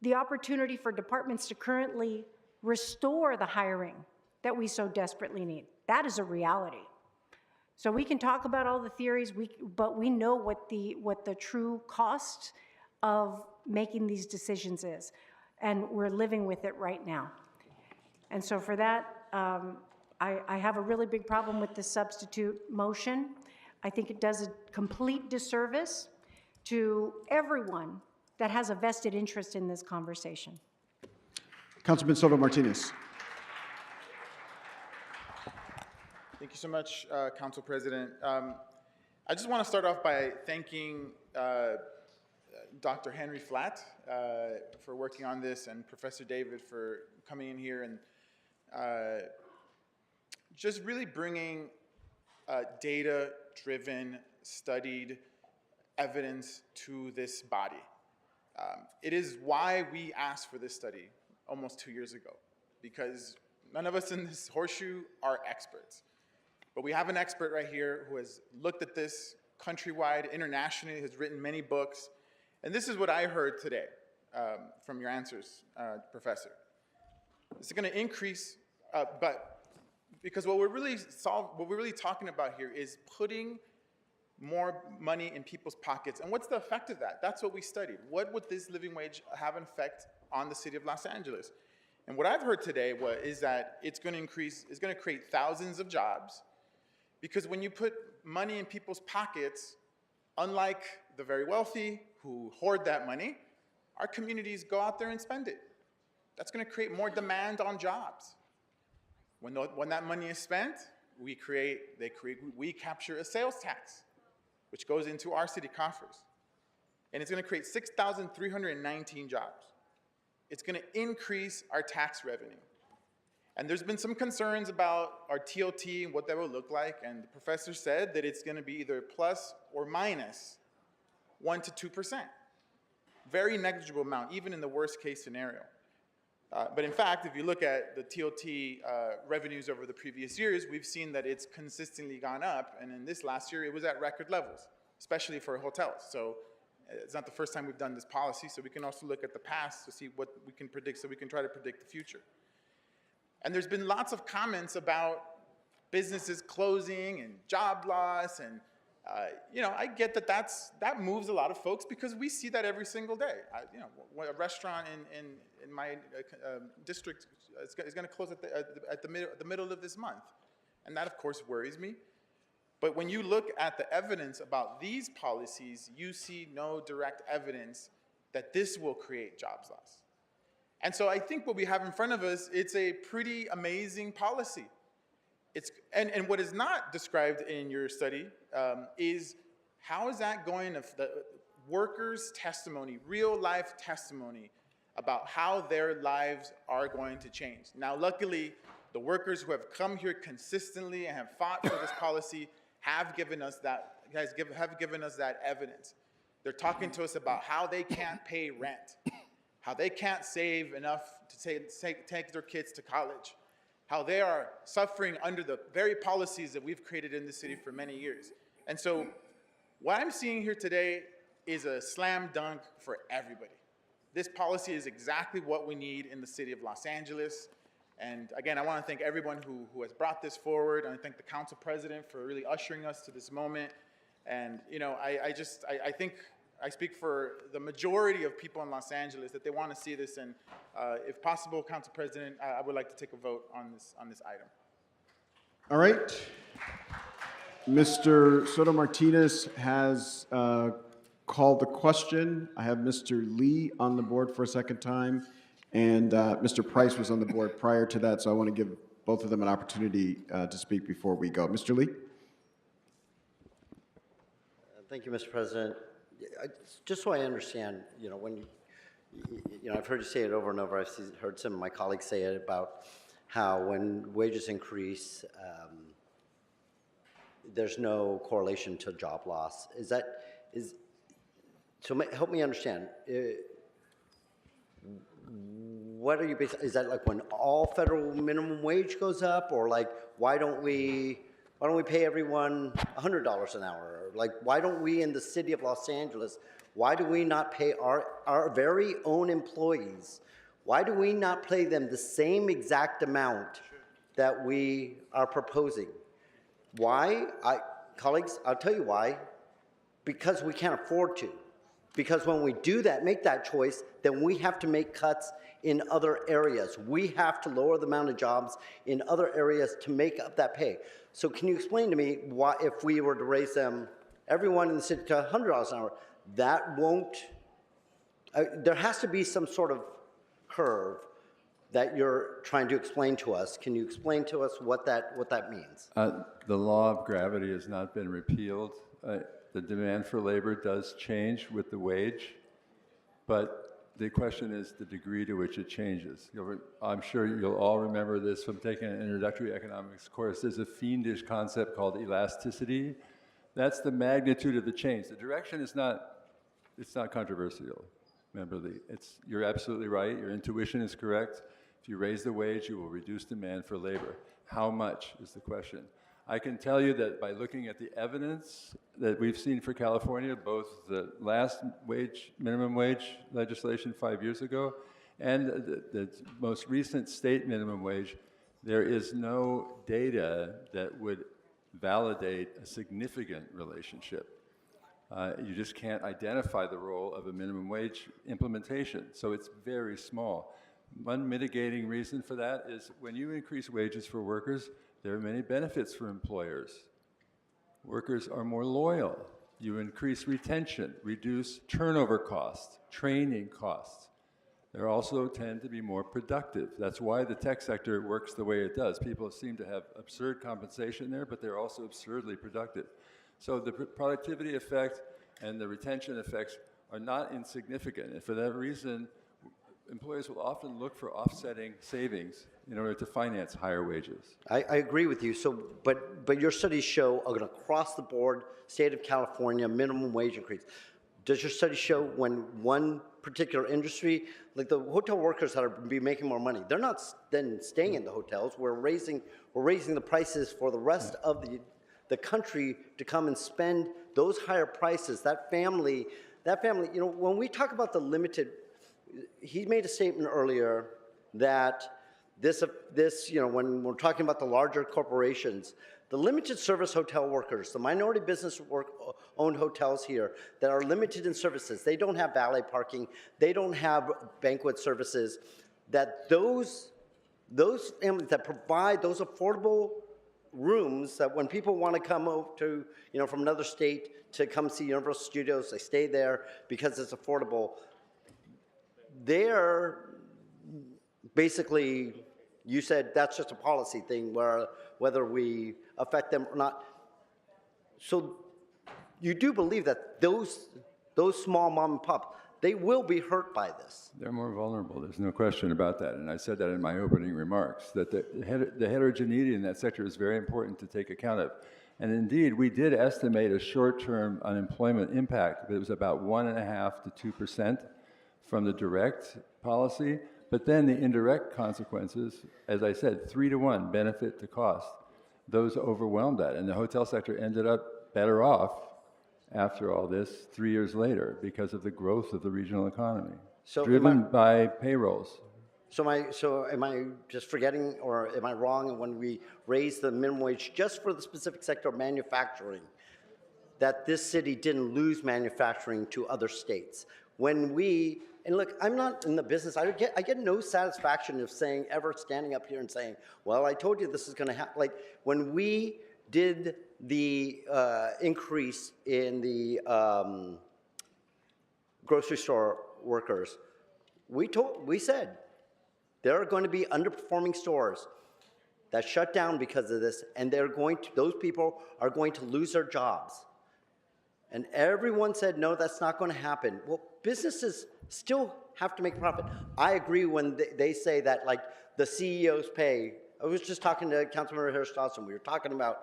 the opportunity for departments to currently restore the hiring that we so desperately need. That is a reality. So we can talk about all the theories, but we know what the true cost of making these decisions is, and we're living with it right now. And so for that, I have a really big problem with this substitute motion. I think it does a complete disservice to everyone that has a vested interest in this conversation. Councilman Soto Martinez. Thank you so much, Council President. I just want to start off by thanking Dr. Henry Flatt for working on this, and Professor David for coming in here and just really bringing data-driven, studied evidence to this body. It is why we asked for this study almost 2 years ago, because none of us in this horseshoe are experts. But we have an expert right here who has looked at this countrywide, internationally, has written many books. And this is what I heard today from your answers, Professor. It's going to increase, but because what we're really talking about here is putting more money in people's pockets. And what's the effect of that? That's what we studied. What would this living wage have an effect on the city of Los Angeles? And what I've heard today is that it's going to create thousands of jobs, because when you put money in people's pockets, unlike the very wealthy who hoard that money, our communities go out there and spend it. That's going to create more demand on jobs. When that money is spent, we capture a sales tax, which goes into our city coffers. And it's going to create 6,319 jobs. It's going to increase our tax revenue. And there's been some concerns about our TOT and what that will look like, and the professor said that it's going to be either plus or minus 1% to 2%. Very negligible amount, even in the worst case scenario. But in fact, if you look at the TOT revenues over the previous years, we've seen that it's consistently gone up, and in this last year, it was at record levels, especially for hotels. So it's not the first time we've done this policy, so we can also look at the past to see what we can predict, so we can try to predict the future. And there's been lots of comments about businesses closing and job loss, and I get that moves a lot of folks, because we see that every single day. A restaurant in my district is going to close at the middle of this month, and that of course worries me. But when you look at the evidence about these policies, you see no direct evidence that this will create jobs loss. And so I think what we have in front of us, it's a pretty amazing policy. And what is not described in your study is how is that going to, the workers' testimony, real life testimony about how their lives are going to change. Now, luckily, the workers who have come here consistently and have fought for this policy have given us that, have given us that evidence. They're talking to us about how they can't pay rent, how they can't save enough to take their kids to college, how they are suffering under the very policies that we've created in this city for many years. And so what I'm seeing here today is a slam dunk for everybody. This policy is exactly what we need in the city of Los Angeles. And again, I want to thank everyone who has brought this forward. I thank the council president for really ushering us to this moment. And I think I speak for the majority of people in Los Angeles that they want to see this, and if possible, Council President, I would like to take a vote on this item. All right. Mr. Soto Martinez has called the question. I have Mr. Lee on the board for a second time, and Mr. Price was on the board prior to that, so I want to give both of them an opportunity to speak before we go. Mr. Lee? Thank you, Mr. President. Just so I understand, I've heard you say it over and over. I've heard some of my colleagues say it about how when wages increase, there's no correlation to job loss. So help me understand. What are you basing? Is that like when all federal minimum wage goes up, or like why don't we Why don't we pay everyone $100 an hour? Like, why don't we in the city of Los Angeles, why do we not pay our very own employees? Why do we not pay them the same exact amount that we are proposing? Why? Colleagues, I'll tell you why. Because we can't afford to. Because when we do that, make that choice, then we have to make cuts in other areas. We have to lower the amount of jobs in other areas to make up that pay. So can you explain to me why, if we were to raise them, everyone in the city to $100 an hour, that won't, there has to be some sort of curve that you're trying to explain to us. Can you explain to us what that means? The law of gravity has not been repealed. The demand for labor does change with the wage, but the question is the degree to which it changes. I'm sure you'll all remember this from taking an introductory economics course. There's a fiendish concept called elasticity. That's the magnitude of the change. The direction is not, it's not controversial. Remember, you're absolutely right. Your intuition is correct. If you raise the wage, you will reduce demand for labor. How much is the question? I can tell you that by looking at the evidence that we've seen for California, both the last minimum wage legislation 5 years ago and the most recent state minimum wage, there is no data that would validate a significant relationship. You just can't identify the role of a minimum wage implementation, so it's very small. One mitigating reason for that is when you increase wages for workers, there are many benefits for employers. Workers are more loyal. You increase retention, reduce turnover costs, training costs. They also tend to be more productive. That's why the tech sector works the way it does. People seem to have absurd compensation there, but they're also absurdly productive. So the productivity effect and the retention effects are not insignificant. And for that reason, employers will often look for offsetting savings in order to finance higher wages. I agree with you. So, but your studies show an across-the-board state of California minimum wage increase. Does your study show when one particular industry, like the hotel workers that are be making more money, they're not then staying in the hotels. We're raising the prices for the rest of the country to come and spend those higher prices. That family, you know, when we talk about the limited, he made a statement earlier that this, you know, when we're talking about the larger corporations, the limited service hotel workers, the minority business owned hotels here that are limited in services, they don't have valet parking, they don't have banquet services, that those families that provide those affordable rooms that when people want to come over to, you know, from another state to come see Universal Studios, they stay there because it's affordable. They're basically, you said that's just a policy thing where whether we affect them or not. So you do believe that those small mom and pop, they will be hurt by this. They're more vulnerable, there's no question about that. And I said that in my opening remarks, that the heterogeneity in that sector is very important to take account of. And indeed, we did estimate a short-term unemployment impact, but it was about 1.5% to 2% from the direct policy. But then the indirect consequences, as I said, 3-to-1 benefit to cost, those overwhelmed that. And the hotel sector ended up better off after all this 3 years later because of the growth of the regional economy, driven by payrolls. So am I just forgetting, or am I wrong when we raise the minimum wage just for the specific sector of manufacturing, that this city didn't lose manufacturing to other states? When we, and look, I'm not in the business, I get no satisfaction of saying, ever standing up here and saying, well, I told you this is going to happen. Like when we did the increase in the grocery store workers, we said there are going to be underperforming stores that shut down because of this, and those people are going to lose their jobs. And everyone said, no, that's not going to happen. Well, businesses still have to make a profit. I agree when they say that, like, the CEO's pay. I was just talking to Councilmember Harris-Dawson. We were talking about,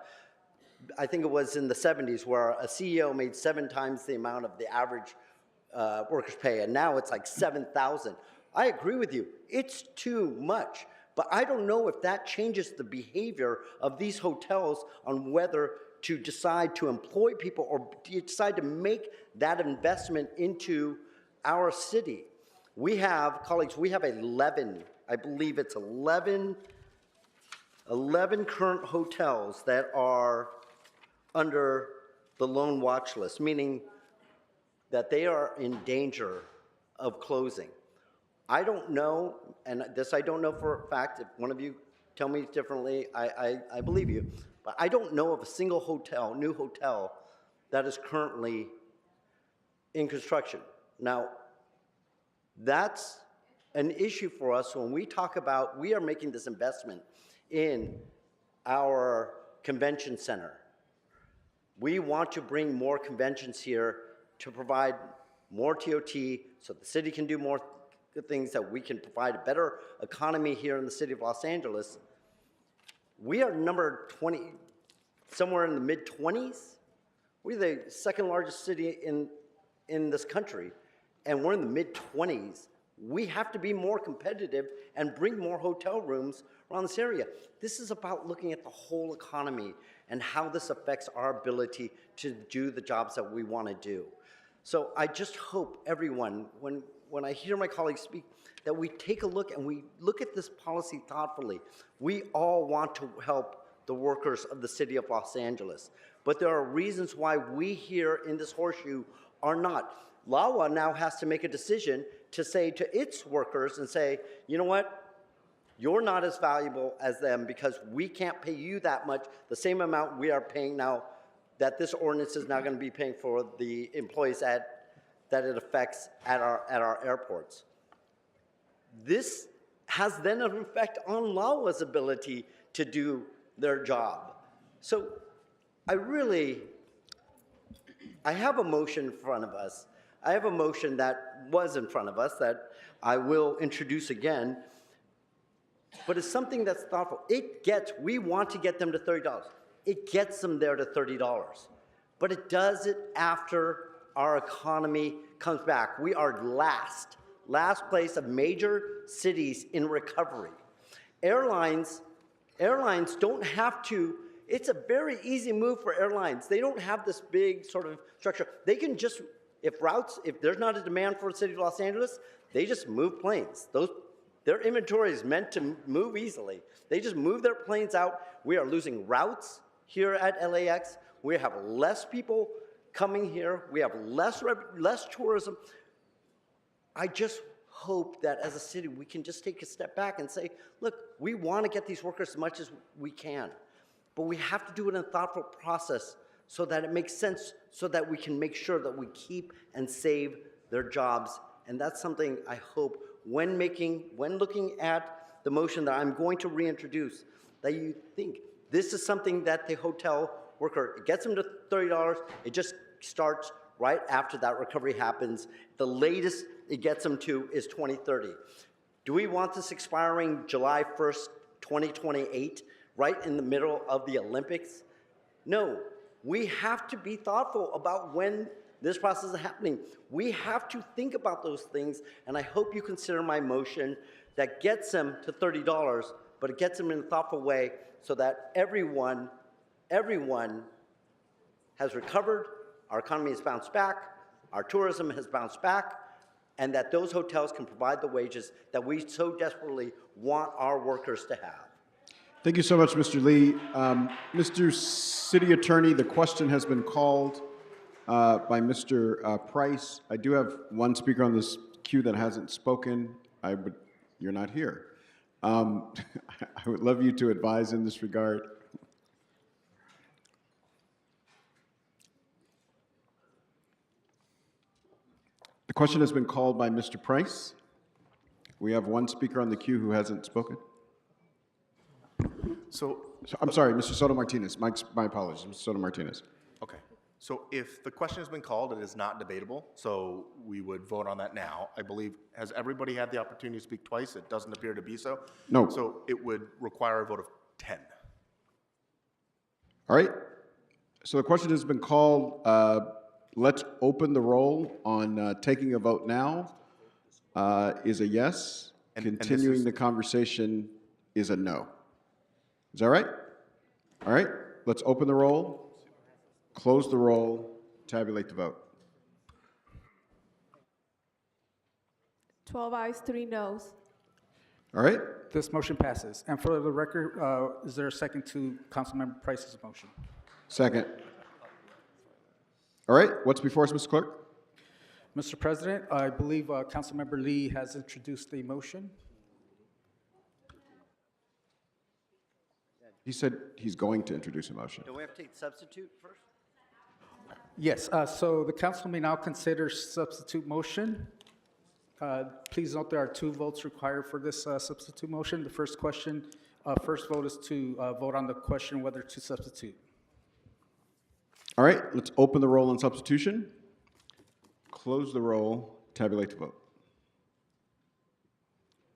I think it was in the 70s, where a CEO made 7 times the amount of the average worker's pay, and now it's like 7,000. I agree with you. It's too much. But I don't know if that changes the behavior of these hotels on whether to decide to employ people or decide to make that investment into our city. We have, colleagues, we have 11, I believe it's 11 current hotels that are under the loan watch list, meaning that they are in danger of closing. I don't know, and this I don't know for a fact. If one of you tell me differently, I believe you. But I don't know of a single hotel, new hotel, that is currently in construction. Now, that's an issue for us when we talk about, we are making this investment in our convention center. We want to bring more conventions here to provide more TOT so the city can do more good things, that we can provide a better economy here in the city of Los Angeles. We are number 20, somewhere in the mid-20s. We're the second largest city in this country, and we're in the mid-20s. We have to be more competitive and bring more hotel rooms around this area. This is about looking at the whole economy and how this affects our ability to do the jobs that we want to do. So I just hope everyone, when I hear my colleagues speak, that we take a look and we look at this policy thoughtfully. We all want to help the workers of the city of Los Angeles, but there are reasons why we here in this horseshoe are not. LAWA now has to make a decision to say to its workers and say, you know what? You're not as valuable as them because we can't pay you that much, the same amount we are paying now, that this ordinance is now going to be paying for the employees that it affects at our airports. This has then an effect on LAWA's ability to do their job. So I have a motion in front of us. I have a motion that was in front of us that I will introduce again, but it's something that's thoughtful. We want to get them to $30. It gets them there to $30, but it does it after our economy comes back. We are last place of major cities in recovery. Airlines don't have to, it's a very easy move for airlines. They don't have this big sort of structure. They can just, if there's not a demand for the city of Los Angeles, they just move planes. Their inventory is meant to move easily. They just move their planes out. We are losing routes here at LAX. We have less people coming here. We have less tourism. I just hope that as a city, we can just take a step back and say, look, we want to get these workers as much as we can, but we have to do it in a thoughtful process so that it makes sense, so that we can make sure that we keep and save their jobs. And that's something I hope when looking at the motion that I'm going to reintroduce, that you think this is something that the hotel worker, it gets them to $30, it just starts right after that recovery happens. The latest it gets them to is 2030. Do we want this expiring July 1st, 2028, right in the middle of the Olympics? No, we have to be thoughtful about when this process is happening. We have to think about those things, and I hope you consider my motion that gets them to $30, but it gets them in a thoughtful way so that everyone has recovered, our economy has bounced back, our tourism has bounced back, and that those hotels can provide the wages that we so desperately want our workers to have. Thank you so much, Mr. Lee. Mr. City Attorney, the question has been called by Mr. Price. I do have one speaker on this queue that hasn't spoken. You're not here. I would love you to advise in this regard. The question has been called by Mr. Price. We have one speaker on the queue who hasn't spoken. I'm sorry, Mr. Soto Martinez. My apologies, Mr. Soto Martinez. Okay. So if the question has been called, it is not debatable, so we would vote on that now. I believe, has everybody had the opportunity to speak twice? It doesn't appear to be so. No. So it would require a vote of 10. All right. So the question has been called. Let's open the roll on taking a vote now. Is a yes. Continuing the conversation is a no. Is that right? All right, let's open the roll, close the roll, tabulate the vote. 12 ayes, 3 noes. All right, This motion passes. And for the record, is there a second to Councilmember Price's motion? second. All right, what's before us, Mr. Clerk? Mr. President, I believe Councilmember Lee has introduced the motion. He said he's going to introduce a motion. Do we have to take substitute first? Yes, so the council may now consider substitute motion. Please note there are 2 votes required for this substitute motion. The first vote is to vote on the question whether to substitute. All right, let's open the roll on substitution, close the roll, tabulate the vote.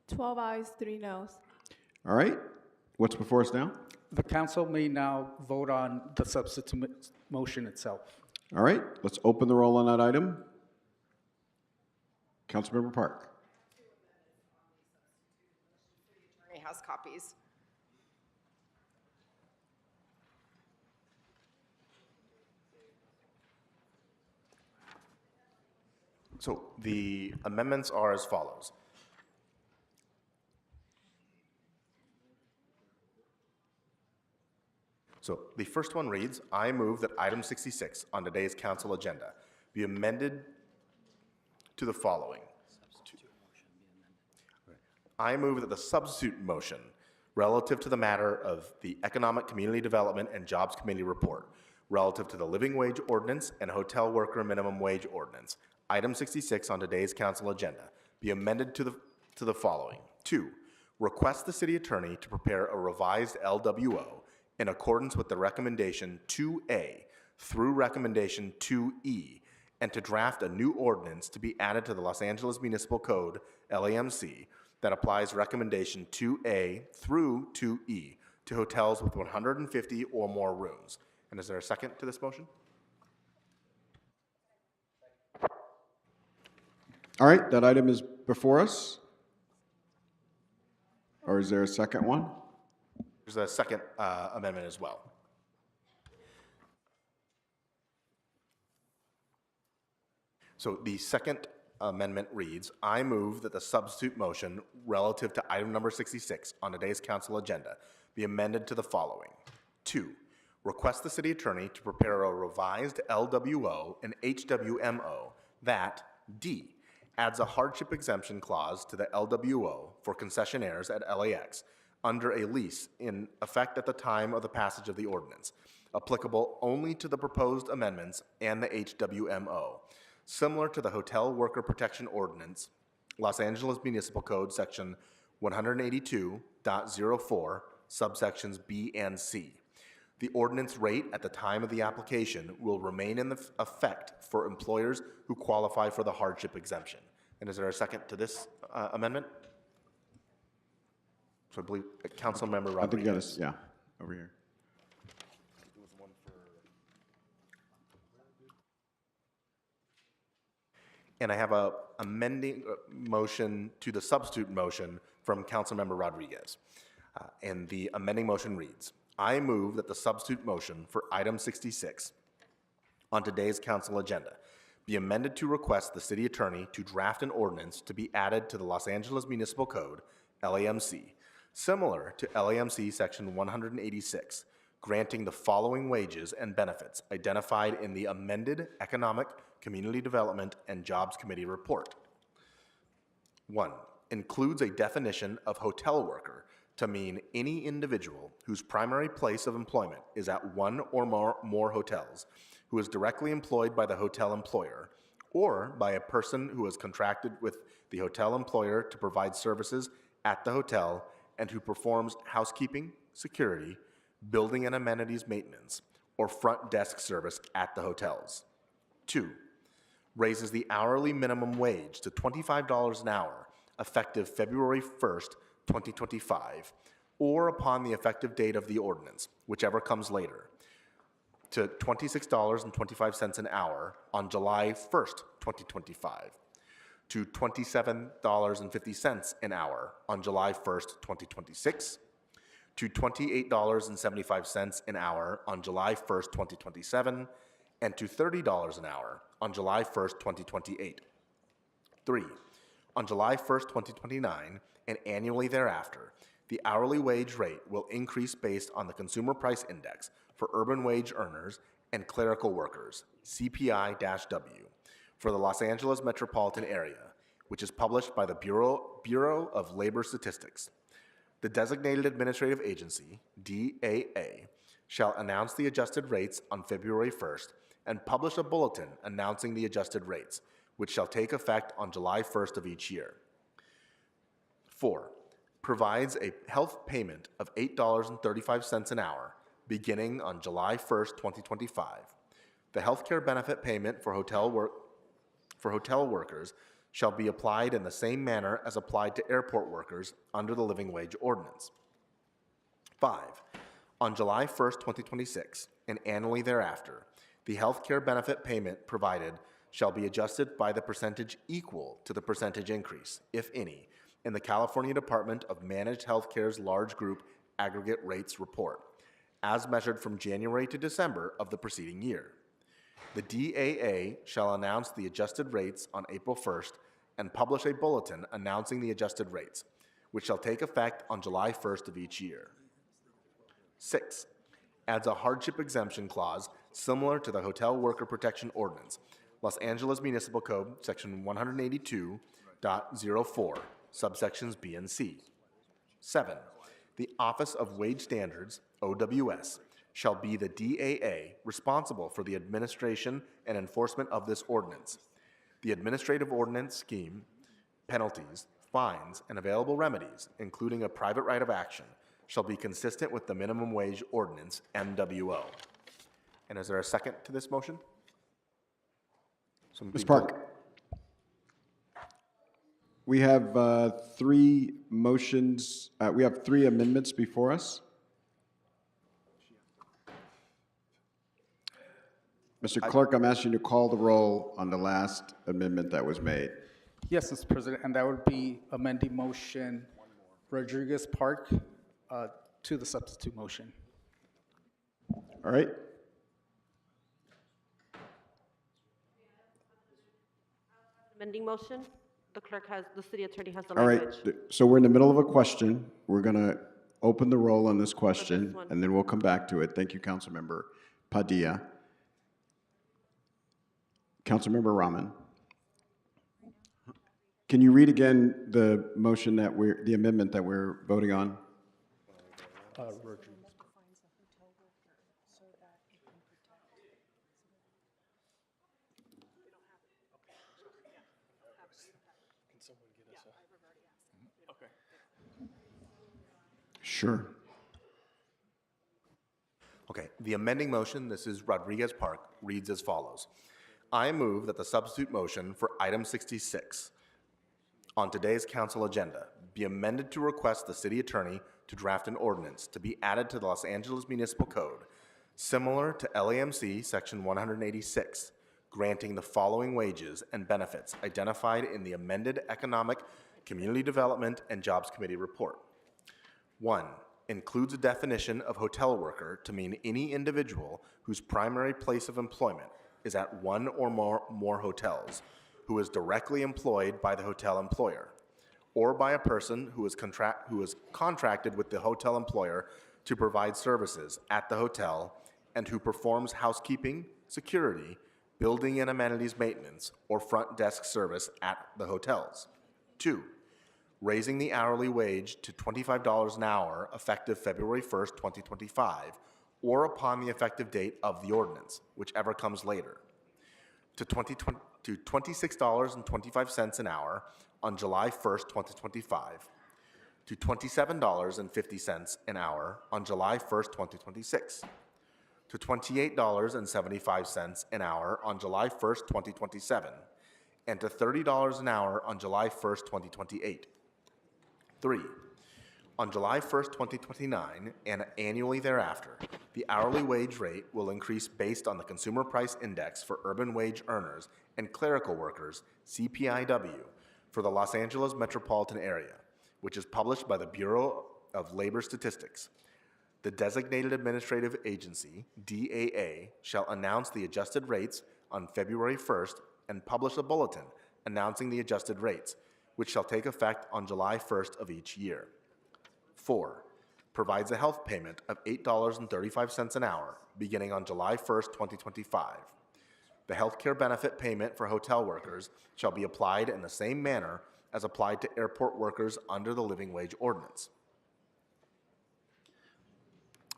12 ayes, 3 noes. All right, what's before us now? The council may now vote on the substitute motion itself. All right, let's open the roll on that item. Councilmember Park. Attorney has copies. So the amendments are as follows. So the first one reads, I move that item 66 on today's council agenda be amended to the following. I move that the substitute motion relative to the matter of the Economic Community Development and Jobs Committee report relative to the living wage ordinance and hotel worker minimum wage ordinance, item 66 on today's council agenda, be amended to the following. 2, request the city attorney to prepare a revised LWO in accordance with the recommendation 2A through recommendation 2E, and to draft a new ordinance to be added to the Los Angeles Municipal Code, LAMC, that applies recommendation 2A through 2E to hotels with 150 or more rooms. And is there a second to this motion? All right, that item is before us. Or is there a second one? There's a second amendment as well. So the second amendment reads, I move that the substitute motion relative to item number 66 on today's council agenda be amended to the following. 2, request the city attorney to prepare a revised LWO and HWMO that, D, adds a hardship exemption clause to the LWO for concessionaires at LAX under a lease in effect at the time of the passage of the ordinance, applicable only to the proposed amendments and the HWMO, similar to the Hotel Worker Protection Ordinance, Los Angeles Municipal Code, Section 182.04, subsections B and C. The ordinance rate at the time of the application will remain in effect for employers who qualify for the hardship exemption. And is there a second to this amendment? So I believe Councilmember Rodriguez. I think you got us, yeah, over here. And I have a amending motion to the substitute motion from Councilmember Rodriguez. And the amending motion reads, I move that the substitute motion for item 66 on today's council agenda be amended to request the city attorney to draft an ordinance to be added to the Los Angeles Municipal Code, LAMC, similar to LAMC Section 186, granting the following wages and benefits identified in the amended Economic, Community Development, and Jobs Committee report. 1, includes a definition of hotel worker to mean any individual whose primary place of employment is at one or more hotels, who is directly employed by the hotel employer, or by a person who is contracted with the hotel employer to provide services at the hotel and who performs housekeeping, security, building and amenities maintenance, or front desk service at the hotels. 2, raises the hourly minimum wage to $25 an hour effective February 1st, 2025, or upon the effective date of the ordinance, whichever comes later, to $26.25 an hour on July 1st, 2025, to $27.50 an hour on July 1st, 2026, to $28.75 an hour on July 1st, 2027, and to $30 an hour on July 1st, 2028. 3. On July 1st, 2029, and annually thereafter, the hourly wage rate will increase based on the Consumer Price Index for urban wage earners and clerical workers, CPI-W, for the Los Angeles metropolitan area, which is published by the Bureau of Labor Statistics. The designated administrative agency, DAA, shall announce the adjusted rates on February 1st and publish a bulletin announcing the adjusted rates, which shall take effect on July 1st of each year. 4. Provides a health payment of $8.35 an hour beginning on July 1st, 2025. The healthcare benefit payment for hotel workers shall be applied in the same manner as applied to airport workers under the living wage ordinance. 5. On July 1st, 2026, and annually thereafter, the healthcare benefit payment provided shall be adjusted by the percentage equal to the percentage increase, if any, in the California Department of Managed Healthcare's Large Group Aggregate Rates Report, as measured from January to December of the preceding year. The DAA shall announce the adjusted rates on April 1st and publish a bulletin announcing the adjusted rates, which shall take effect on July 1st of each year. 6. Adds a hardship exemption clause similar to the Hotel Worker Protection Ordinance, Los Angeles Municipal Code, Section 182.04, subsections B and C. 7. The Office of Wage Standards, OWS, shall be the DAA responsible for the administration and enforcement of this ordinance. The administrative ordinance scheme, penalties, fines, and available remedies, including a private right of action, shall be consistent with the minimum wage ordinance, MWO. And is there a second to this motion? Ms. Park. We have three motions, we have three amendments before us. Mr. Clerk, I'm asking you to call the roll on the last amendment that was made. Yes, Mr. President, and that would be amending motion Rodriguez Park to the substitute motion. All right. Amending motion, the clerk has, the city attorney has the All right. language. So we're in the middle of a question. We're going to open the roll on this question, and then we'll come back to it. Thank you, Councilmember Padilla. Councilmember Rahman. Can you read again the motion that the amendment that we're voting on? Sure. Okay, the amending motion, this is Rodriguez Park, reads as follows. I move that the substitute motion for item 66 on today's council agenda be amended to request the city attorney to draft an ordinance to be added to the Los Angeles Municipal Code, similar to LAMC Section 186, granting the following wages and benefits identified in the amended Economic, Community Development, and Jobs Committee report. 1. Includes a definition of hotel worker to mean any individual whose primary place of employment is at one or more hotels, who is directly employed by the hotel employer, or by a person who is contracted with the hotel employer to provide services at the hotel and who performs housekeeping, security, building and amenities maintenance, or front desk service at the hotels. 2. Raising the hourly wage to $25 an hour effective February 1st, 2025, or upon the effective date of the ordinance, whichever comes later, to $26.25 an hour on July 1st, 2025, to $27.50 an hour on July 1st, 2026, to $28.75 an hour on July 1st, 2027, and to $30 an hour on July 1st, 2028. 3. On July 1st, 2029, and annually thereafter, the hourly wage rate will increase based on the Consumer Price Index for urban wage earners and clerical workers, CPI-W, for the Los Angeles metropolitan area, which is published by the Bureau of Labor Statistics. The designated administrative agency, DAA, shall announce the adjusted rates on February 1st and publish a bulletin announcing the adjusted rates, which shall take effect on July 1st of each year. 4. Provides a health payment of $8.35 an hour beginning on July 1st, 2025. The health care benefit payment for hotel workers shall be applied in the same manner as applied to airport workers under the living wage ordinance.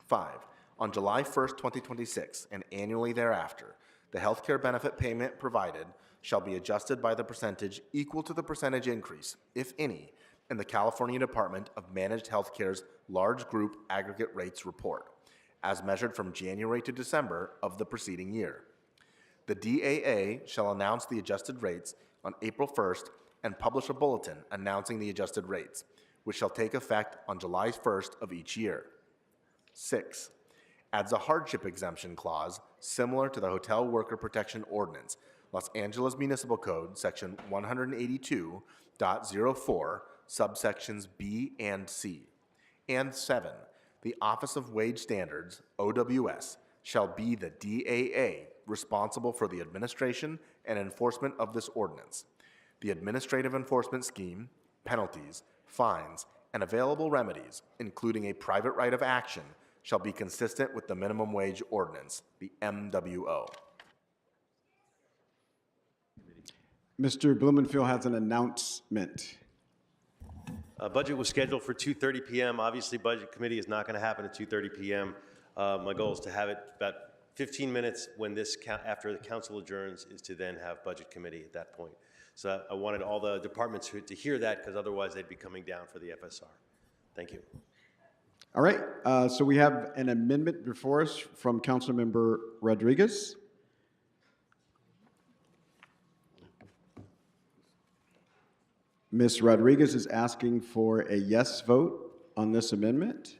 5. On July 1st, 2026, and annually thereafter, the health care benefit payment provided shall be adjusted by the percentage equal to the percentage increase, if any, in the California Department of Managed Healthcare's Large Group Aggregate Rates Report, as measured from January to December of the preceding year. The DAA shall announce the adjusted rates on April 1st and publish a bulletin announcing the adjusted rates, which shall take effect on July 1st of each year. 6. Adds a hardship exemption clause similar to the Hotel Worker Protection Ordinance, Los Angeles Municipal Code, Section 182.04, subsections B and C. And 7. The Office of Wage Standards, OWS, shall be the DAA responsible for the administration and enforcement of this ordinance. The administrative enforcement scheme, penalties, fines, and available remedies, including a private right of action, shall be consistent with the minimum wage ordinance, the MWO. Mr. Blumenfield has an announcement. Budget was scheduled for 2:30 p.m. Obviously, Budget Committee is not going to happen at 2:30 p.m. My goal is to have it about 15 minutes when this, after the council adjourns, is to then have Budget Committee at that point. So I wanted all the departments to hear that, because otherwise they'd be coming down for the FSR. Thank you. All right, so we have an amendment before us from Councilmember Rodriguez. Ms. Rodriguez is asking for a yes vote on this amendment.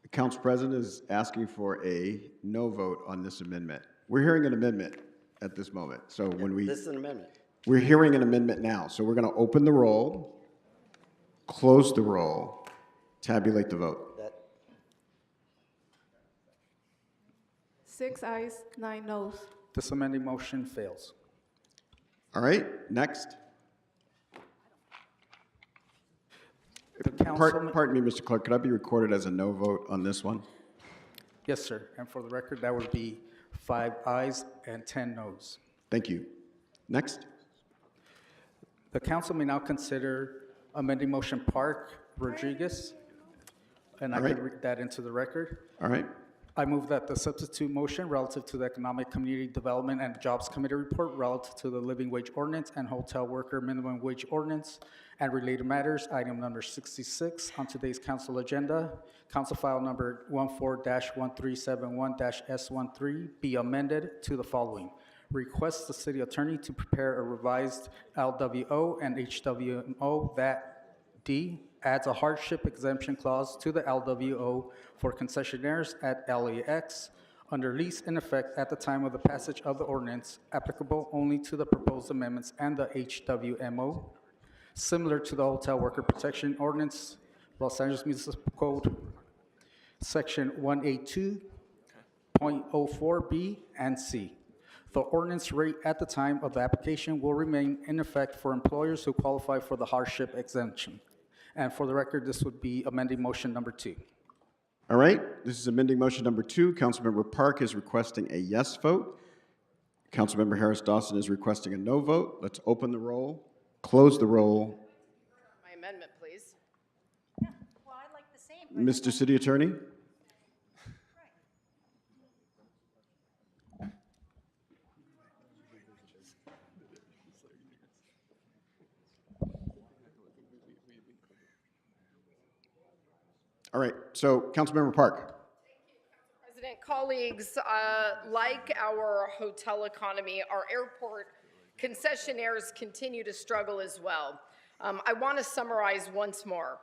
The Council President is asking for a no vote on this amendment. We're hearing an amendment at this moment. So This is an amendment. we're hearing an amendment now. So we're going to open the roll, close the roll, tabulate the vote. 6 ayes, 9 noes. This amending motion fails. All right, next. Councilman- Pardon me, Mr. Clerk, could I be recorded as a no vote on this one? Yes, sir. And for the record, that would be 5 ayes and 10 noes. Thank you. Next. The council may now consider amending motion Park Rodriguez, and I All right. can read that into the record. All right. I move that the substitute motion relative to the Economic Community Development and Jobs Committee report relative to the Living Wage Ordinance and Hotel Worker Minimum Wage Ordinance and related matters, item number 66 on today's council agenda, council file number 14-1371-S13, be amended to the following. Request the city attorney to prepare a revised LWO and HWMO that D, adds a hardship exemption clause to the LWO for concessionaires at LAX under lease in effect at the time of the passage of the ordinance, applicable only to the proposed amendments and the HWMO, similar to the Hotel Worker Protection Ordinance, Los Angeles Municipal Code, Section 182.04B and C. The ordinance rate at the time of the application will remain in effect for employers who qualify for the hardship exemption. And for the record, this would be amending motion number 2. All right, this is amending motion number 2. Councilmember Park is requesting a yes vote. Councilmember Harris Dawson is requesting a no vote. Let's open the roll, close the roll. My amendment, please. Well, I like the same. Mr. City Attorney? All right, so Councilmember Park. President, colleagues, like our hotel economy, our airport concessionaires continue to struggle as well. I want to summarize once more.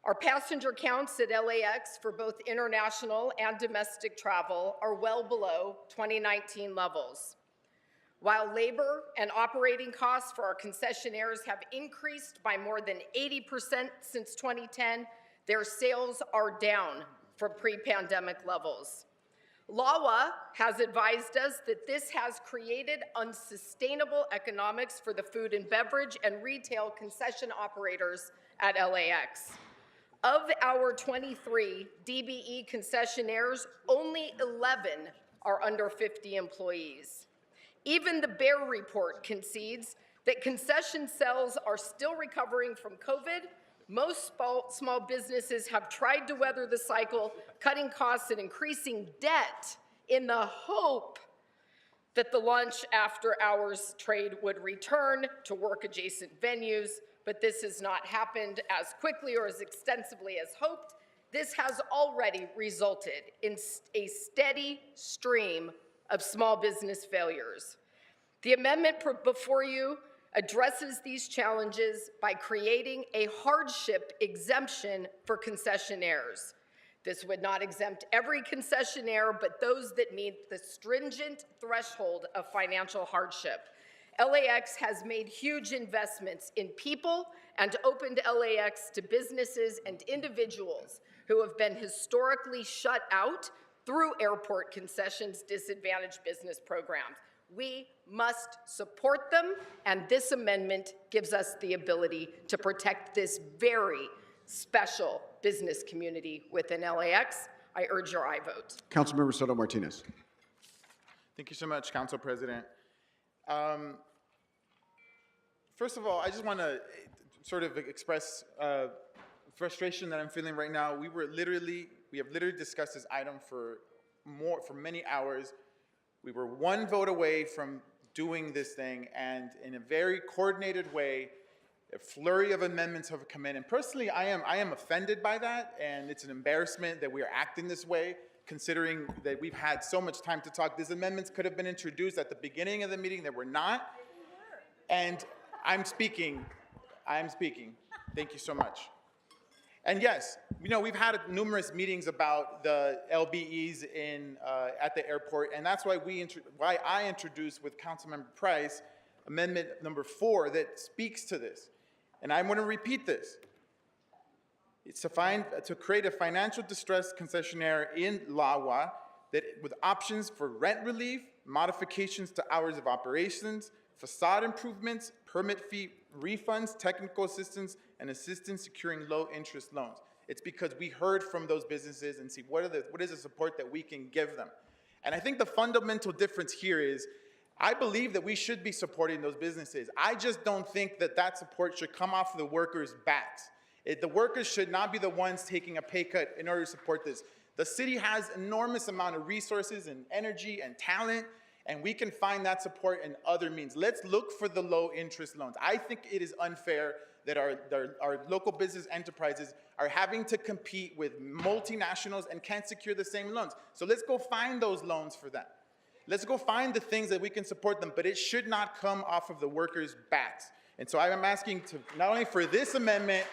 Our passenger counts at LAX for both international and domestic travel are well below 2019 levels. While labor and operating costs for our concessionaires have increased by more than 80% since 2010, their sales are down from pre-pandemic levels. LAWA has advised us that this has created unsustainable economics for the food and beverage and retail concession operators at LAX. Of our 23 DBE concessionaires, only 11 are under 50 employees. Even the Bear report concedes that concession sales are still recovering from COVID. Most small businesses have tried to weather the cycle, cutting costs and increasing debt in the hope that the lunch after hours trade would return to work-adjacent venues, but this has not happened as quickly or as extensively as hoped. This has already resulted in a steady stream of small business failures. The amendment before you addresses these challenges by creating a hardship exemption for concessionaires. This would not exempt every concessionaire, but those that meet the stringent threshold of financial hardship. LAX has made huge investments in people and opened LAX to businesses and individuals who have been historically shut out through airport concessions disadvantaged business programs. We must support them, and this amendment gives us the ability to protect this very special business community within LAX. I urge your aye vote. Councilmember Soto Martinez. Thank you so much, Council President. First of all, I just want to sort of express frustration that I'm feeling right now. We have literally discussed this item for many hours. We were one vote away from doing this thing, and in a very coordinated way, a flurry of amendments have come in. And personally, I am offended by that, and it's an embarrassment that we are acting this way, considering that we've had so much time to talk. These amendments could have been introduced at the beginning of the meeting that were not. And I'm speaking. Thank you so much. And yes, we've had numerous meetings about the LBEs at the airport, and that's why I introduced with Councilmember Price amendment number 4 that speaks to this. And I want to repeat this. It's to create a financial distress concessionaire in LAWA with options for rent relief, modifications to hours of operations, facade improvements, permit fee refunds, technical assistance, and assistance securing low-interest loans. It's because we heard from those businesses and see what is the support that we can give them. And I think the fundamental difference here is I believe that we should be supporting those businesses. I just don't think that support should come off of the workers' backs. The workers should not be the ones taking a pay cut in order to support this. The city has enormous amount of resources and energy and talent, and we can find that support in other means. Let's look for the low-interest loans. I think it is unfair that our local business enterprises are having to compete with multinationals and can't secure the same loans. So let's go find those loans for them. Let's go find the things that we can support them, but it should not come off of the workers' backs. And so I'm asking not only for this amendment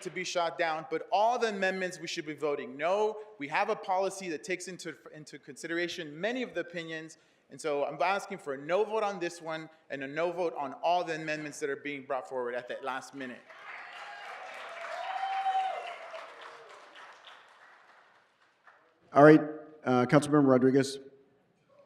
to be shot down, but all the amendments we should be voting no. We have a policy that takes into consideration many of the opinions, and so I'm asking for a no vote on this one and a no vote on all the amendments that are being brought forward at that last minute. All right, Councilmember Rodriguez.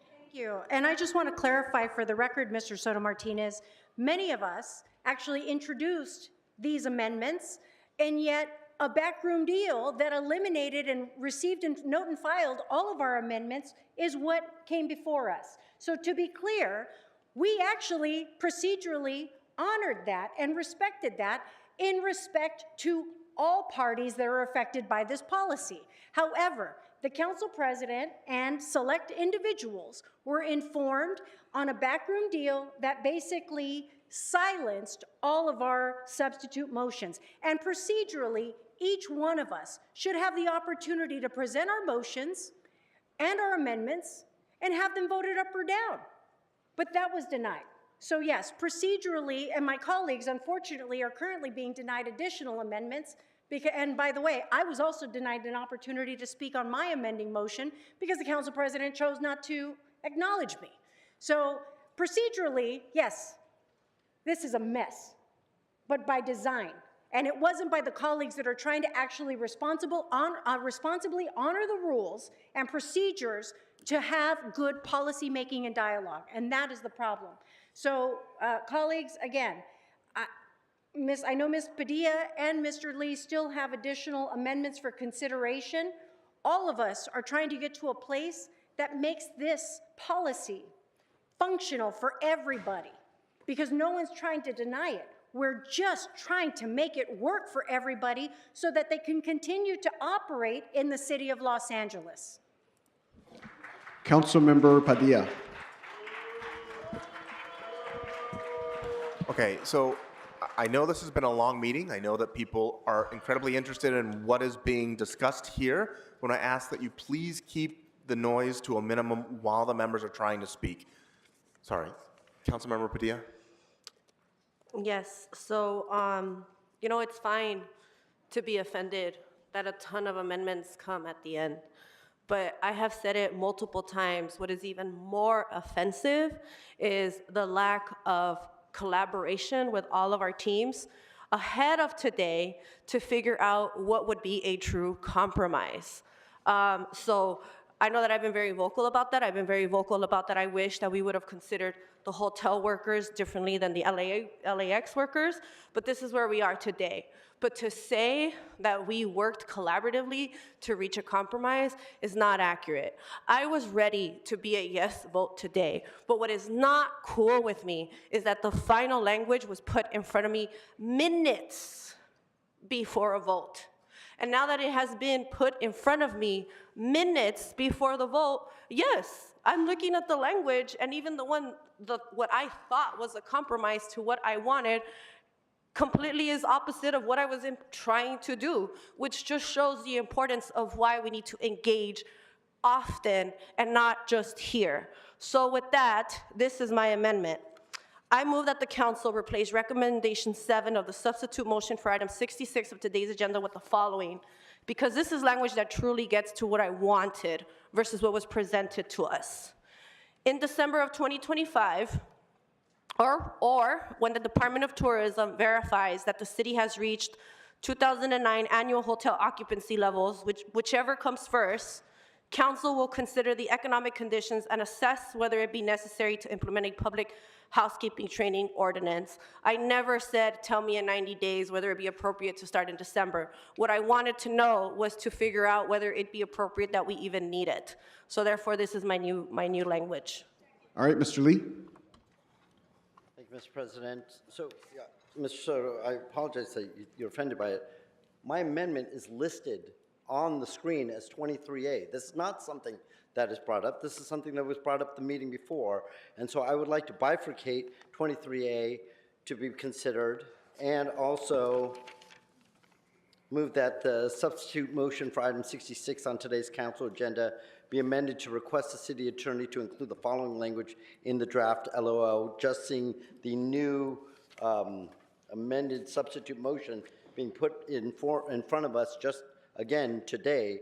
Thank you. And I just want to clarify for the record, Mr. Soto Martinez, many of us actually introduced these amendments, and yet a backroom deal that eliminated and received and note and filed all of our amendments is what came before us. So to be clear, we actually procedurally honored that and respected that in respect to all parties that are affected by this policy. However, the council president and select individuals were informed on a backroom deal that basically silenced all of our substitute motions. And procedurally, each one of us should have the opportunity to present our motions and our amendments and have them voted up or down. But that was denied. So yes, procedurally, and my colleagues, unfortunately, are currently being denied additional amendments. And by the way, I was also denied an opportunity to speak on my amending motion because the council president chose not to acknowledge me. So procedurally, yes, this is a mess, but by design. And it wasn't by the colleagues that are trying to actually responsibly honor the rules and procedures to have good policy making and dialogue. And that is the problem. So, colleagues, again, I know Ms. Padilla and Mr. Lee still have additional amendments for consideration. All of us are trying to get to a place that makes this policy functional for everybody, because no one's trying to deny it. We're just trying to make it work for everybody so that they can continue to operate in the city of Los Angeles. Councilmember Padilla. Okay, so I know this has been a long meeting. I know that people are incredibly interested in what is being discussed here. When I ask that you please keep the noise to a minimum while the members are trying to speak. Sorry, Councilmember Padilla. Yes, so, you know, it's fine to be offended that a ton of amendments come at the end. But I have said it multiple times, what is even more offensive is the lack of collaboration with all of our teams ahead of today to figure out what would be a true compromise. So I know that I've been very vocal about that. I've been very vocal about that. I wish that we would have considered the hotel workers differently than the LAX workers, but this is where we are today. But to say that we worked collaboratively to reach a compromise is not accurate. I was ready to be a yes vote today, but what is not cool with me is that the final language was put in front of me minutes before a vote. And now that it has been put in front of me minutes before the vote, yes, I'm looking at the language, and even what I thought was a compromise to what I wanted completely is opposite of what I was trying to do, which just shows the importance of why we need to engage often and not just here. So with that, this is my amendment. I move that the council replace recommendation 7 of the substitute motion for item 66 of today's agenda with the following, because this is language that truly gets to what I wanted versus what was presented to us. In December of 2025, or when the Department of Tourism verifies that the city has reached 2009 annual hotel occupancy levels, whichever comes first, council will consider the economic conditions and assess whether it be necessary to implement a public housekeeping training ordinance. I never said, tell me in 90 days whether it be appropriate to start in December. What I wanted to know was to figure out whether it be appropriate that we even need it. So therefore, this is my new language. All right, Mr. Lee. Thank you, Mr. President. So, yeah, Mr. Soto, I apologize that you're offended by it. My amendment is listed on the screen as 23A. This is not something that is brought up. This is something that was brought up the meeting before. And so I would like to bifurcate 23A to be considered, and also move that the substitute motion for item 66 on today's council agenda be amended to request the city attorney to include the following language in the draft LOL, just seeing the new amended substitute motion being put in front of us just again today.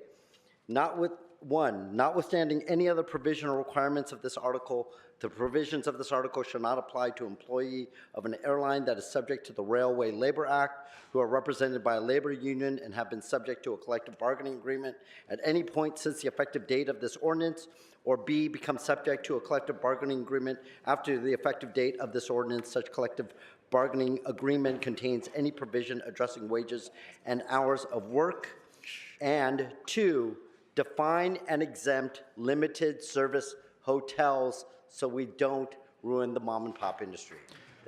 Notwithstanding any other provision or requirements of this article, the provisions of this article shall not apply to employee of an airline that is subject to the Railway Labor Act, who are represented by a labor union and have been subject to a collective bargaining agreement at any point since the effective date of this ordinance, or B, become subject to a collective bargaining agreement after the effective date of this ordinance. Such collective bargaining agreement contains any provision addressing wages and hours of work. And 2, define and exempt limited service hotels so we don't ruin the mom and pop industry.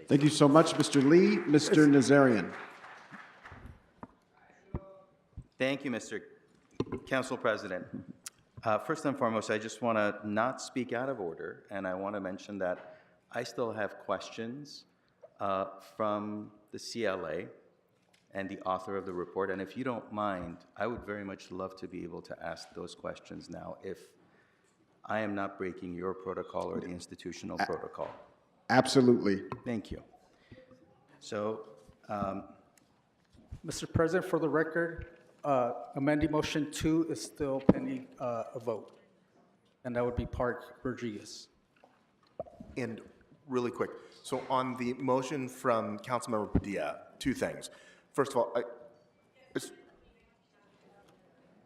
Thank you so much, Mr. Lee. Mr. Nazarian. Thank you, Mr. Council President. First and foremost, I just want to not speak out of order, and I want to mention that I still have questions from the CLA and the author of the report, and if you don't mind, I would very much love to be able to ask those questions now if I am not breaking your protocol or the institutional protocol. Absolutely. Thank you. So, Mr. President, for the record, amending motion 2 is still pending a vote, and that would be Park Rodriguez. And really quick, so on the motion from Councilmember Padilla, 2 things. First of all,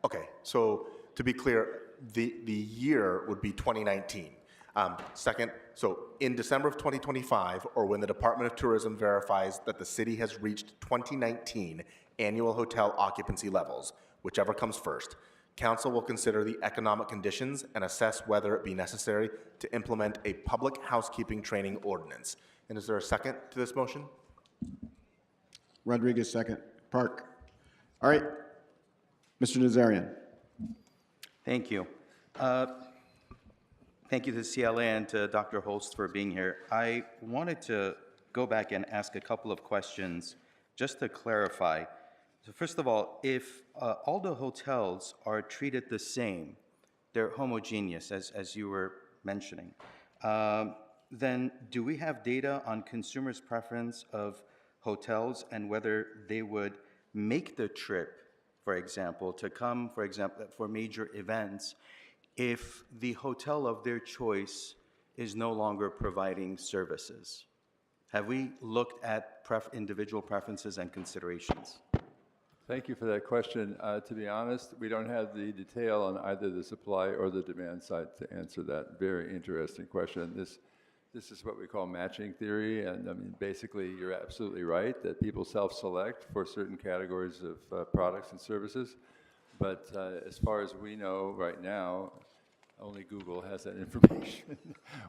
okay, so to be clear, the year would be 2019. Second, so in December of 2025, or when the Department of Tourism verifies that the city has reached 2019 annual hotel occupancy levels, whichever comes first, council will consider the economic conditions and assess whether it be necessary to implement a public housekeeping training ordinance. And is there a second to this motion? Rodriguez, second. Park. All right. Mr. Nazarian. Thank you. Thank you to CLA and to Dr. Holst for being here. I wanted to go back and ask a couple of questions just to clarify. So first of all, if all the hotels are treated the same, they're homogeneous, as you were mentioning, then do we have data on consumers' preference of hotels and whether they would make the trip, for example, to come, for example, for major events, if the hotel of their choice is no longer providing services? Have we looked at individual preferences and considerations? Thank you for that question. To be honest, we don't have the detail on either the supply or the demand side to answer that very interesting question. This is what we call matching theory, and I mean, basically, you're absolutely right that people self-select for certain categories of products and services. But as far as we know right now, only Google has that information.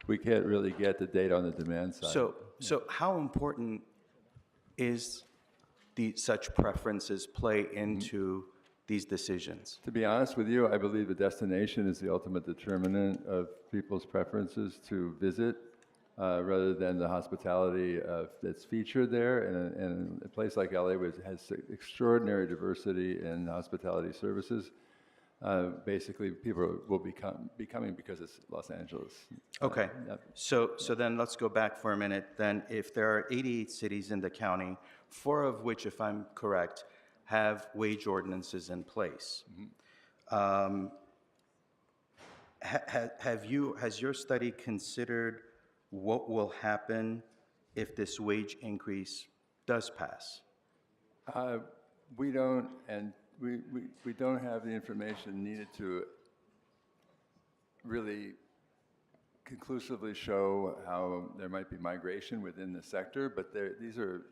We can't really get the data on the demand side. So how important is such preferences play into these decisions? To be honest with you, I believe the destination is the ultimate determinant of people's preferences to visit, rather than the hospitality that's featured there. And a place like LA, which has extraordinary diversity in hospitality services, basically people will be coming because it's Los Angeles. Okay, so then let's go back for a minute. Then if there are 88 cities in the county, 4 of which, if I'm correct, have wage ordinances in place. Has your study considered what will happen if this wage increase does pass? We don't, and we don't have the information needed to really conclusively show how there might be migration within the sector, but these are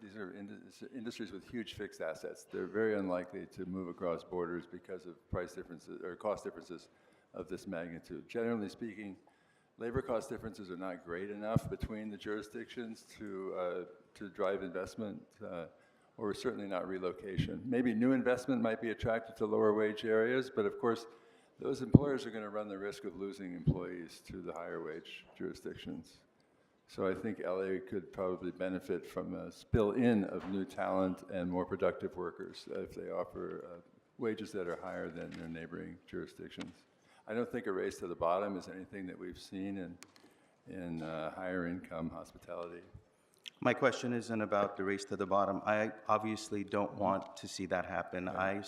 industries with huge fixed assets. They're very unlikely to move across borders because of price differences or cost differences of this magnitude. Generally speaking, labor cost differences are not great enough between the jurisdictions to drive investment, or certainly not relocation. Maybe new investment might be attracted to lower wage areas, but of course, those employers are going to run the risk of losing employees to the higher wage jurisdictions. So I think LA could probably benefit from a spill-in of new talent and more productive workers if they offer wages that are higher than their neighboring jurisdictions. I don't think a race to the bottom is anything that we've seen in higher income hospitality. My question isn't about the race to the bottom. I obviously don't want to see that happen. Right.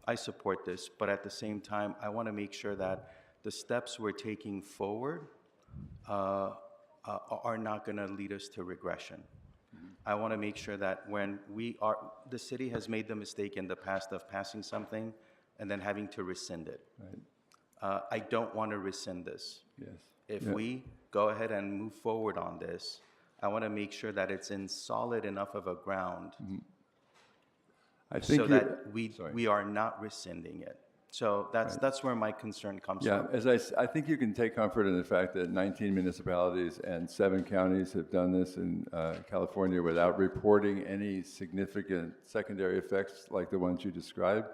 I support this, but at the same time, I want to make sure that the steps we're taking forward are not going to lead us to regression. I want to make sure that when the city has made the mistake in the past of passing something and then having to rescind it. Right. I don't want to rescind this. Yes. If we go ahead and move forward on this, I want to make sure that it's in solid enough of a ground so that we are not rescinding it. So that's where my concern comes from. Yeah, I think you can take comfort in the fact that 19 municipalities and 7 counties have done this in California without reporting any significant secondary effects like the ones you described.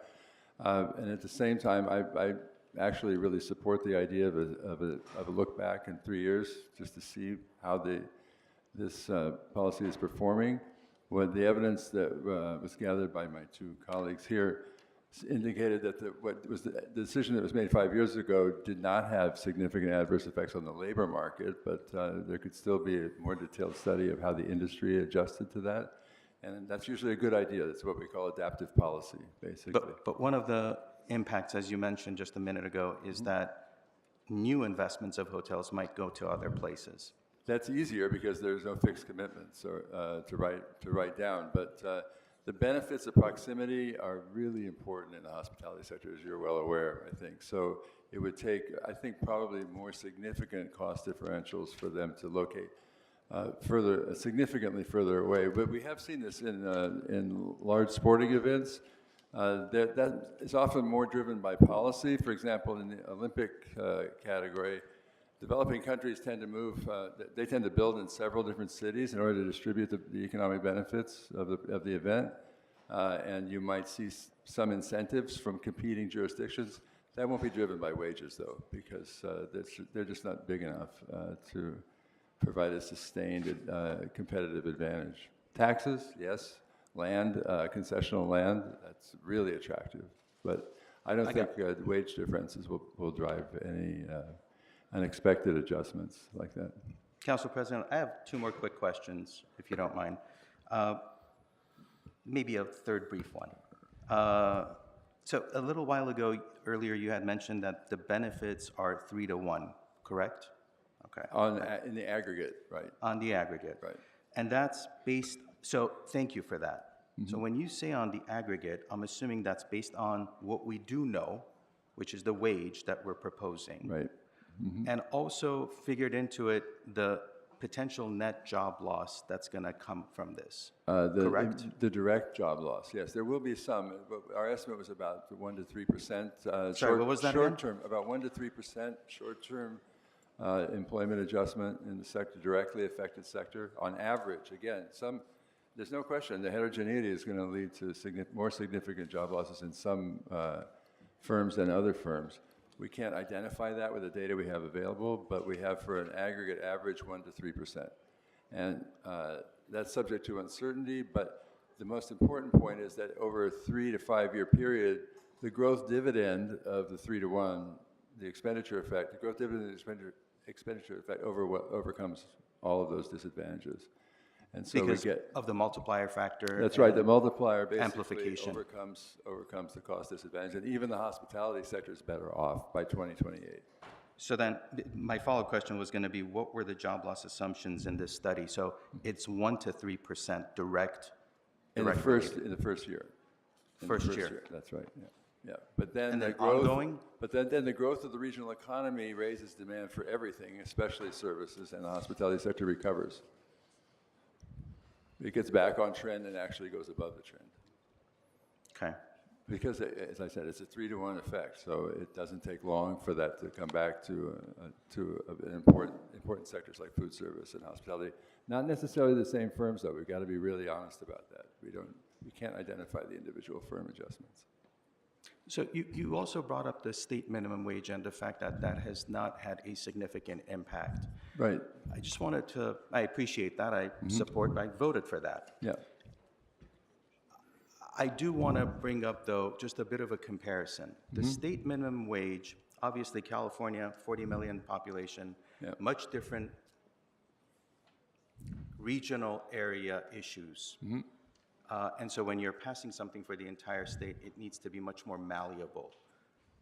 And at the same time, I actually really support the idea of a look back in 3 years just to see how this policy is performing. When the evidence that was gathered by my 2 colleagues here indicated that the decision that was made 5 years ago did not have significant adverse effects on the labor market, but there could still be a more detailed study of how the industry adjusted to that. And that's usually a good idea. That's what we call adaptive policy, basically. But one of the impacts, as you mentioned just a minute ago, is that new investments of hotels might go to other places. That's easier because there's no fixed commitments to write down. But The benefits of proximity are really important in the hospitality sector, as you're well aware, I think. So it would take, I think, probably more significant cost differentials for them to locate significantly further away. But we have seen this in large sporting events. That is often more driven by policy. For example, in the Olympic category, developing countries tend to move, they tend to build in several different cities in order to distribute the economic benefits of the event. And you might see some incentives from competing jurisdictions. That won't be driven by wages, though, because they're just not big enough to provide a sustained competitive advantage. Taxes, yes. Land, concessional land, that's really attractive. But I don't think wage differences will drive any unexpected adjustments like that. Council President, I have two more quick questions, if you don't mind. Maybe a third brief one. So a little while ago, earlier, you had mentioned that the benefits are 3-to-1, correct? Okay. In the aggregate, right. On the aggregate. Right. And that's based, so thank you for that. So when you say on the aggregate, I'm assuming that's based on what we do know, which is the wage that we're proposing. Right. And also figured into it the potential net job loss that's going to come from this, correct? The direct job loss, yes. There will be some, but our estimate was about 1 to 3%. Sorry, what was that again? Short-term, about 1 to 3% short-term employment adjustment in the sector, directly affected sector. On average, again, there's no question the heterogeneity is going to lead to more significant job losses in some firms than other firms. We can't identify that with the data we have available, but we have for an aggregate average 1 to 3%. And that's subject to uncertainty, but the most important point is that over a 3 to 5 year period, the growth dividend of the 3-to-1, the expenditure effect, the growth dividend and expenditure effect overcomes all of those disadvantages. And so because we get of the multiplier factor. That's right. The multiplier basically amplification overcomes the cost disadvantage, and even the hospitality sector is better off by 2028. So then, my follow-up question was going to be, what were the job loss assumptions in this study? So it's 1 to 3% direct. In the first year. First year. That's right. Yeah. Yeah. But then And the then growth. ongoing? But then the growth of the regional economy raises demand for everything, especially services, and the hospitality sector recovers. It gets back on trend and actually goes above the trend. Okay. Because, as I said, it's a 3-to-1 effect, so it doesn't take long for that to come back to important sectors like food service and hospitality. Not necessarily the same firms, though. We've got to be really honest about that. We can't identify the individual firm adjustments. So you also brought up the state minimum wage and the fact that that has not had a significant impact. Right. I just wanted to, I appreciate that. I voted for that. Yeah. I do want to bring up, though, just a bit of a comparison. The state minimum wage, obviously California, 40 million population, much different regional area issues. And so when you're passing something for the entire state, it needs to be much more malleable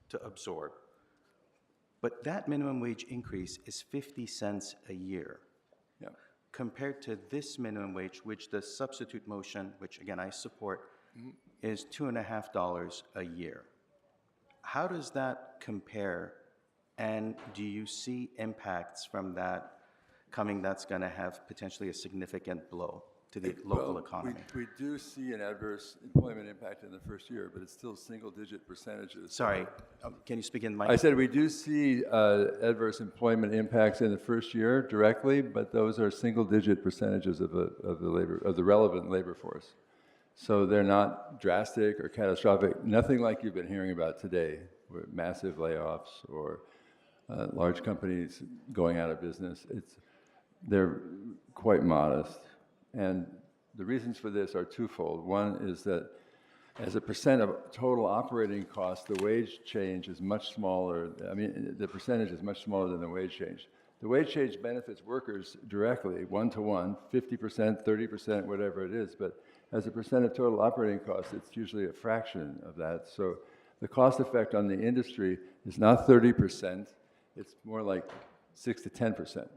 to absorb. But that minimum wage increase is 50 cents a year. Yeah. Compared to this minimum wage, which the substitute motion, which again I support, is $2.50 a year. How does that compare? And do you see impacts from that coming that's going to have potentially a significant blow to the local economy? We do see an adverse employment impact in the first year, but it's still single-digit percentages. Sorry, can you speak in the mic? I said we do see adverse employment impacts in the first year directly, but those are single-digit percentages of the relevant labor force. So they're not drastic or catastrophic. Nothing like you've been hearing about today, where massive layoffs or large companies going out of business. They're quite modest. And the reasons for this are twofold. One is that as a percent of total operating costs, the wage change is much smaller. I mean, the percentage is much smaller than the wage change. The wage change benefits workers directly, 1-to-1, 50%, 30%, whatever it is. But as a percent of total operating costs, it's usually a fraction of that. So the cost effect on the industry is not 30%. It's more like 6 to 10%.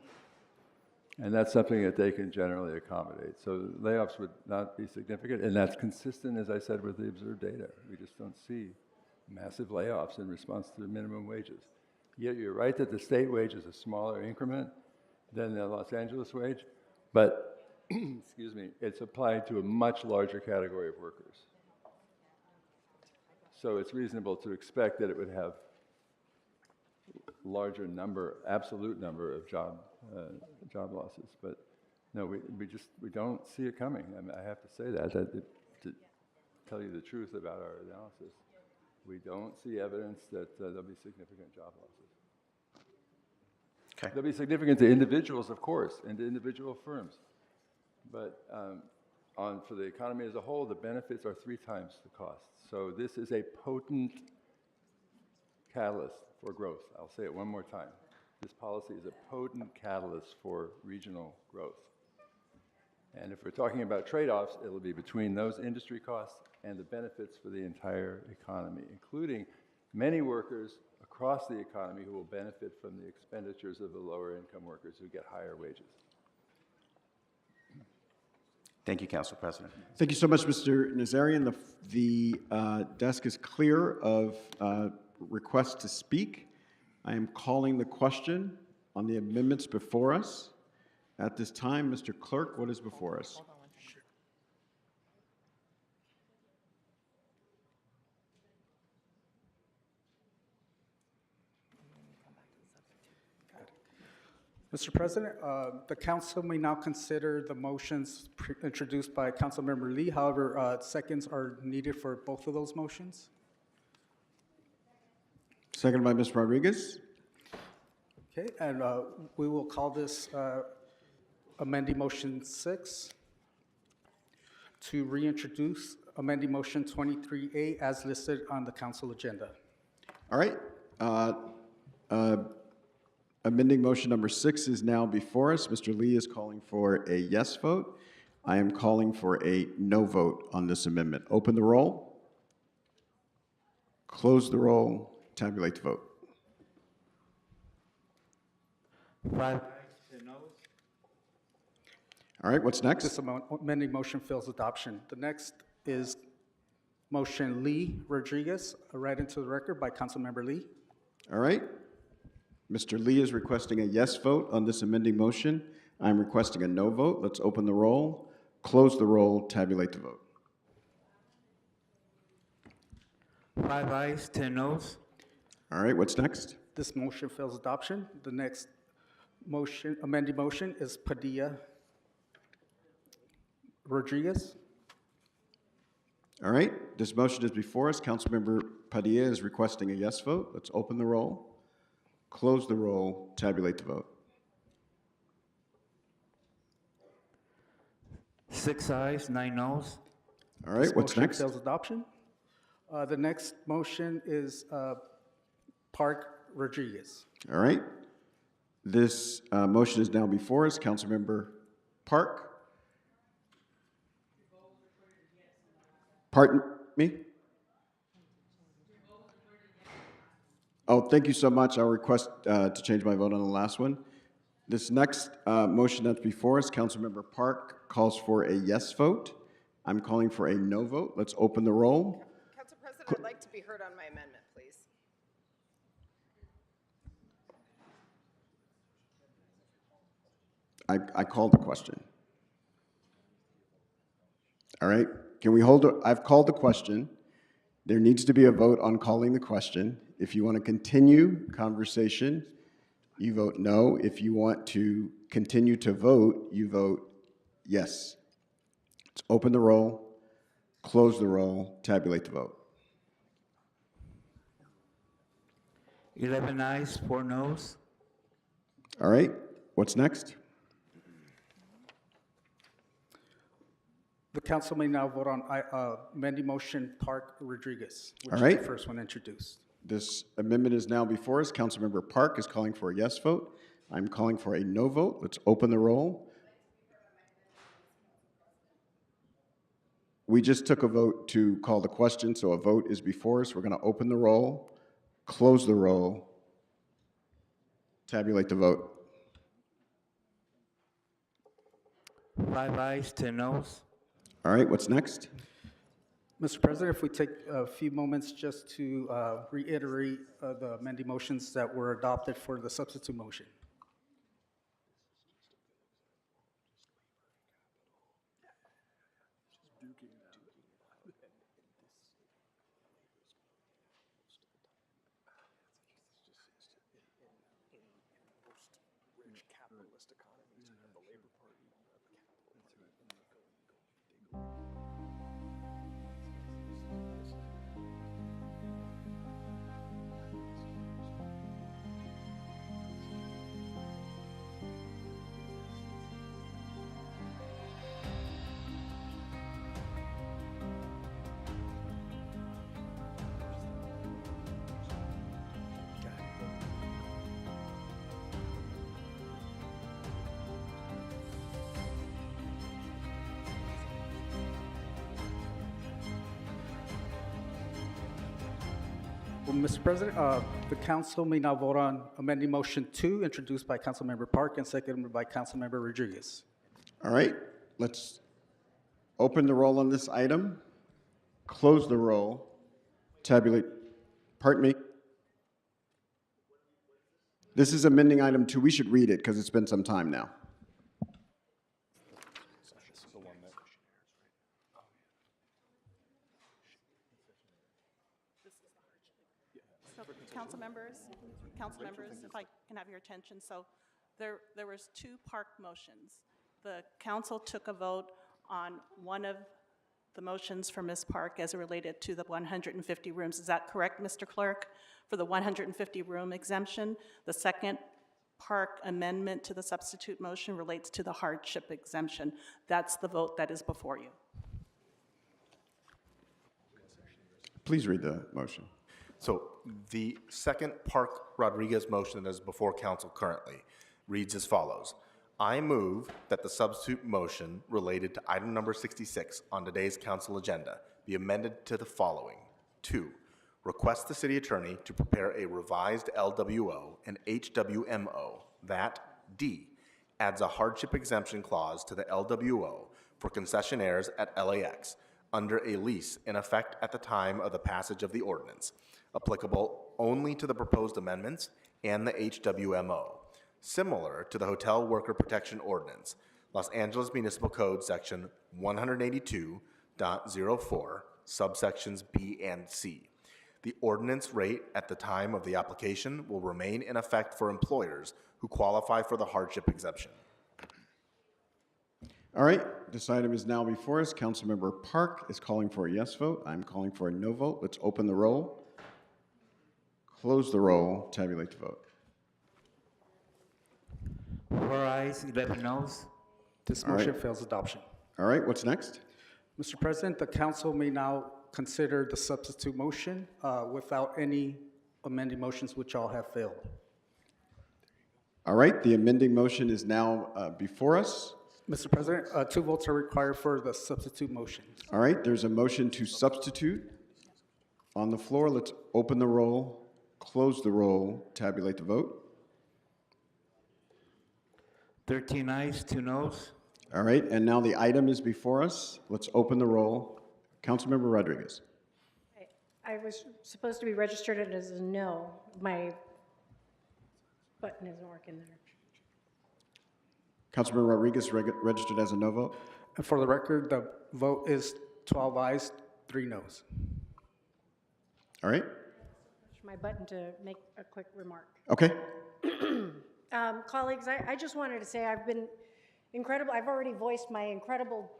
And that's something that they can generally accommodate. So layoffs would not be significant, and that's consistent, as I said, with the observed data. We just don't see massive layoffs in response to the minimum wages. Yet you're right that the state wage is a smaller increment than the Los Angeles wage, but excuse me, it's applied to a much larger category of workers. So it's reasonable to expect that it would have larger number, absolute number of job losses. But no, we don't see it coming. I mean, I have to say to tell you the truth about our analysis, we don't see evidence that there'll be significant job losses. Okay. They'll be significant to individuals, of course, and to individual firms. But for the economy as a whole, the benefits are 3 times the cost. So this is a potent catalyst for growth. I'll say it one more time. This policy is a potent catalyst for regional growth. And if we're talking about trade-offs, it'll be between those industry costs and the benefits for the entire economy, including many workers across the economy who will benefit from the expenditures of the lower income workers who get higher wages. Thank you, Council President. Thank you so much, Mr. Nazarian. The desk is clear of requests to speak. I am calling the question on the amendments before us. At this time, Mr. Clerk, what is before us? Mr. President, the council may now consider the motions introduced by Councilmember Lee. However, seconds are needed for both of those motions. Seconded by Ms. Rodriguez. Okay, and we will call this amending motion 6 to reintroduce amending motion 23A as listed on the council agenda. All right. Amending motion number 6 is now before us. Mr. Lee is calling for a yes vote. I am calling for a no vote on this amendment. Open the roll. Close the roll. Tabulate the vote. 5 All right, what's next? This amending motion fails adoption. The next is motion Lee Rodriguez, read into the record by Councilmember Lee. All right. Mr. Lee is requesting a yes vote on this amending motion. I'm requesting a no vote. Let's open the roll, close the roll, tabulate the vote. 5 ayes, 10 noes. All right, what's next? This motion fails adoption. The next motion, amending motion, is Padilla Rodriguez. All right, this motion is before us. Councilmember Padilla is requesting a yes vote. Let's open the roll, close the roll, tabulate the vote. 6 ayes, 9 noes. All right, what's next? This motion fails adoption. The next motion is Park Rodriguez. All right, this motion is now before us. Councilmember Park. Pardon me? Oh, thank you so much. I'll request to change my vote on the last one. This next motion that's before us, Councilmember Park calls for a yes vote. I'm calling for a no vote. Let's open the roll. Council President, I'd like to be heard on my amendment, please. I called the question. All right, can we hold it? I've called the question. There needs to be a vote on calling the question. If you want to continue conversation, you vote no. If you want to continue to vote, you vote yes. Let's open the roll, close the roll, tabulate the vote. 11 ayes, 4 noes. All right, what's next? The council may now vote on amending motion Park Rodriguez, which All is right. the first one introduced. This amendment is now before us. Councilmember Park is calling for a yes vote. I'm calling for a no vote. Let's open the roll. We just took a vote to call the question, so a vote is before us. We're going to open the roll, close the roll, tabulate the vote. 5 ayes, 10 noes. All right, what's next? Mr. President, if we take a few moments just to reiterate the amending motions that were adopted for the substitute motion. Well, Mr. President, the council may now vote on amending motion 2, introduced by Councilmember Park and seconded by Councilmember Rodriguez. All right, let's open the roll on this item, close the roll, tabulate. Pardon me? This is amending item 2. We should read it because it's been some time now. Council members, if I can have your attention. So there was 2 park motions. The council took a vote on one of the motions for Ms. Park as it related to the 150 rooms. Is that correct, Mr. Clerk? For the 150 room exemption, the second park amendment to the substitute motion relates to the hardship exemption. That's the vote that is before you. Please read the motion. So the second Park Rodriguez motion that is before council currently reads as follows. I move that the substitute motion related to item number 66 on today's council agenda be amended to the following. 2, request the city attorney to prepare a revised LWO and HWMO that D, adds a hardship exemption clause to the LWO for concessionaires at LAX under a lease in effect at the time of the passage of the ordinance, applicable only to the proposed amendments and the HWMO, similar to the Hotel Worker Protection Ordinance, Los Angeles Municipal Code Section 182.04, subsections B and C. The ordinance rate at the time of the application will remain in effect for employers who qualify for the hardship exemption. All right, this item is now before us. Councilmember Park is calling for a yes vote. I'm calling for a no vote. Let's open the roll, close the roll, tabulate the vote. 4 ayes, 11 noes. This All right. motion fails adoption. All right, what's next? Mr. President, the council may now consider the substitute motion without any amending motions which all have failed. All right, the amending motion is now before us. Mr. President, 2 votes are required for the substitute motion. All right, there's a motion to substitute on the floor. Let's open the roll, close the roll, tabulate the vote. 13 ayes, 2 noes. All right, and now the item is before us. Let's open the roll. Councilmember Rodriguez. I was supposed to be registered as a no. My button isn't working there. Councilmember Rodriguez registered as a no vote. And for the record, the vote is 12 ayes, 3 noes. All right. Push my button to make a quick remark. Okay. Colleagues, I just wanted to say I've been incredible. I've already voiced my incredible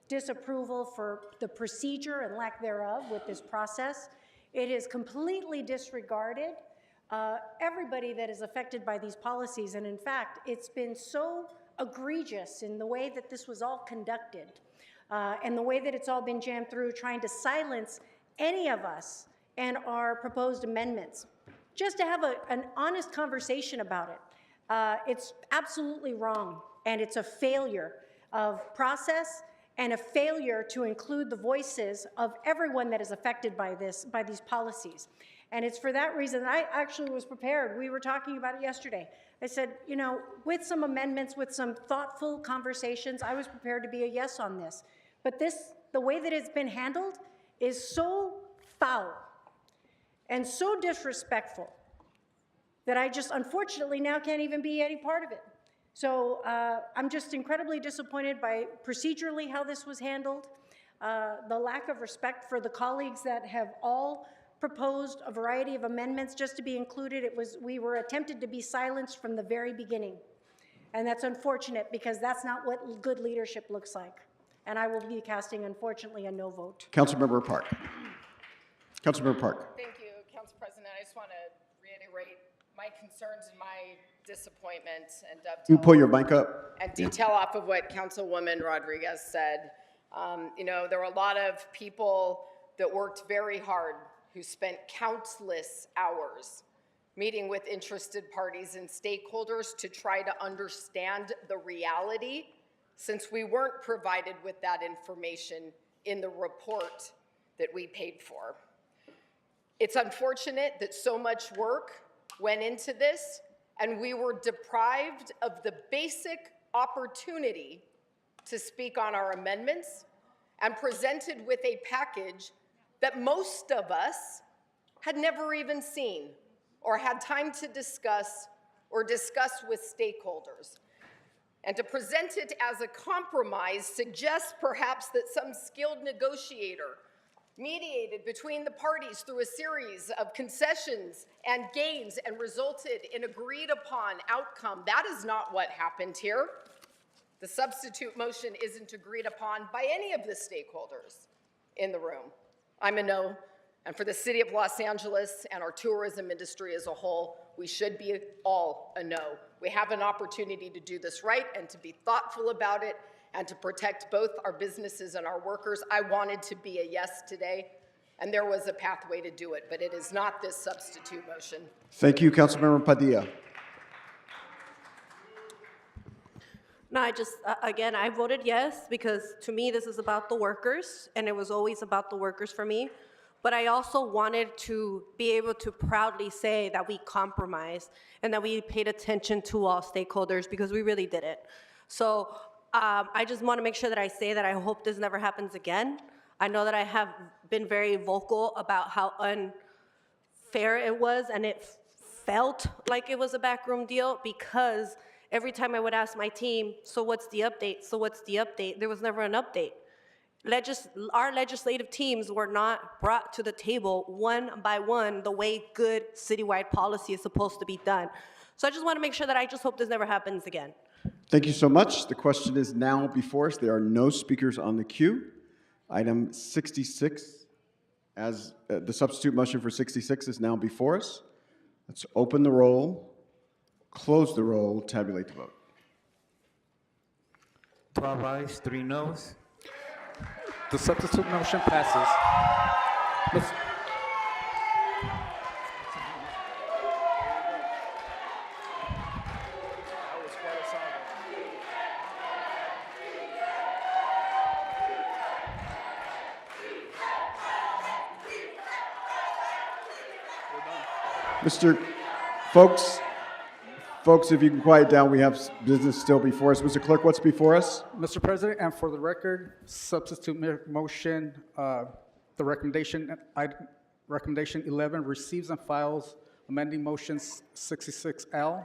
disapproval for the procedure and lack thereof with this process. It is completely disregarded everybody that is affected by these policies. And in fact, it's been so egregious in the way that this was all conducted and the way that it's all been jammed through, trying to silence any of us and our proposed amendments. Just to have an honest conversation about it. It's absolutely wrong, and it's a failure of process and a failure to include the voices of everyone that is affected by these policies. And it's for that reason that I actually was prepared. We were talking about it yesterday. I said, you know, with some amendments, with some thoughtful conversations, I was prepared to be a yes on this. But this, the way that it's been handled is so foul and so disrespectful that I just unfortunately now can't even be any part of it. So I'm just incredibly disappointed by procedurally how this was handled, the lack of respect for the colleagues that have all proposed a variety of amendments just to be included. We were attempted to be silenced from the very beginning. And that's unfortunate because that's not what good leadership looks like. And I will be casting, unfortunately, a no vote. Councilmember Park. Councilmember Park. Thank you, Council President. I just want to reiterate my concerns and my disappointment and You pull your mic up. and detail off of what Councilwoman Rodriguez said. You know, there were a lot of people that worked very hard who spent countless hours meeting with interested parties and stakeholders to try to understand the reality, since we weren't provided with that information in the report that we paid for. It's unfortunate that so much work went into this, and we were deprived of the basic opportunity to speak on our amendments and presented with a package that most of us had never even seen or had time to discuss or discuss with stakeholders. And to present it as a compromise suggests perhaps that some skilled negotiator mediated between the parties through a series of concessions and gains and resulted in agreed upon outcome. That is not what happened here. The substitute motion isn't agreed upon by any of the stakeholders in the room. I'm a no, and for the city of Los Angeles and our tourism industry as a whole, we should be all a no. We have an opportunity to do this right and to be thoughtful about it and to protect both our businesses and our workers. I wanted to be a yes today, and there was a pathway to do it, but it is not this substitute motion. Thank you, Councilmember Padilla. No, again, I voted yes because to me this is about the workers, and it was always about the workers for me. But I also wanted to be able to proudly say that we compromised and that we paid attention to all stakeholders, because we really did it. So I just want to make sure that I say that I hope this never happens again. I know that I have been very vocal about how unfair it was, and it felt like it was a backroom deal, because every time I would ask my team, so what's the update? So what's the update? There was never an update. Our legislative teams were not brought to the table one by one the way good citywide policy is supposed to be done. So I just want to make sure that I just hope this never happens again. Thank you so much. The question is now before us. There are no speakers on the queue. Item 66, as the substitute motion for 66 is now before us. Let's open the roll, close the roll, tabulate the vote. 12 ayes, 3 noes. The substitute motion passes. Folks, if you can quiet down, we have business still before us. Mr. Clerk, what's before us? Mr. President, and for the record, substitute motion, the recommendation 11 receives and files amending motions 66L,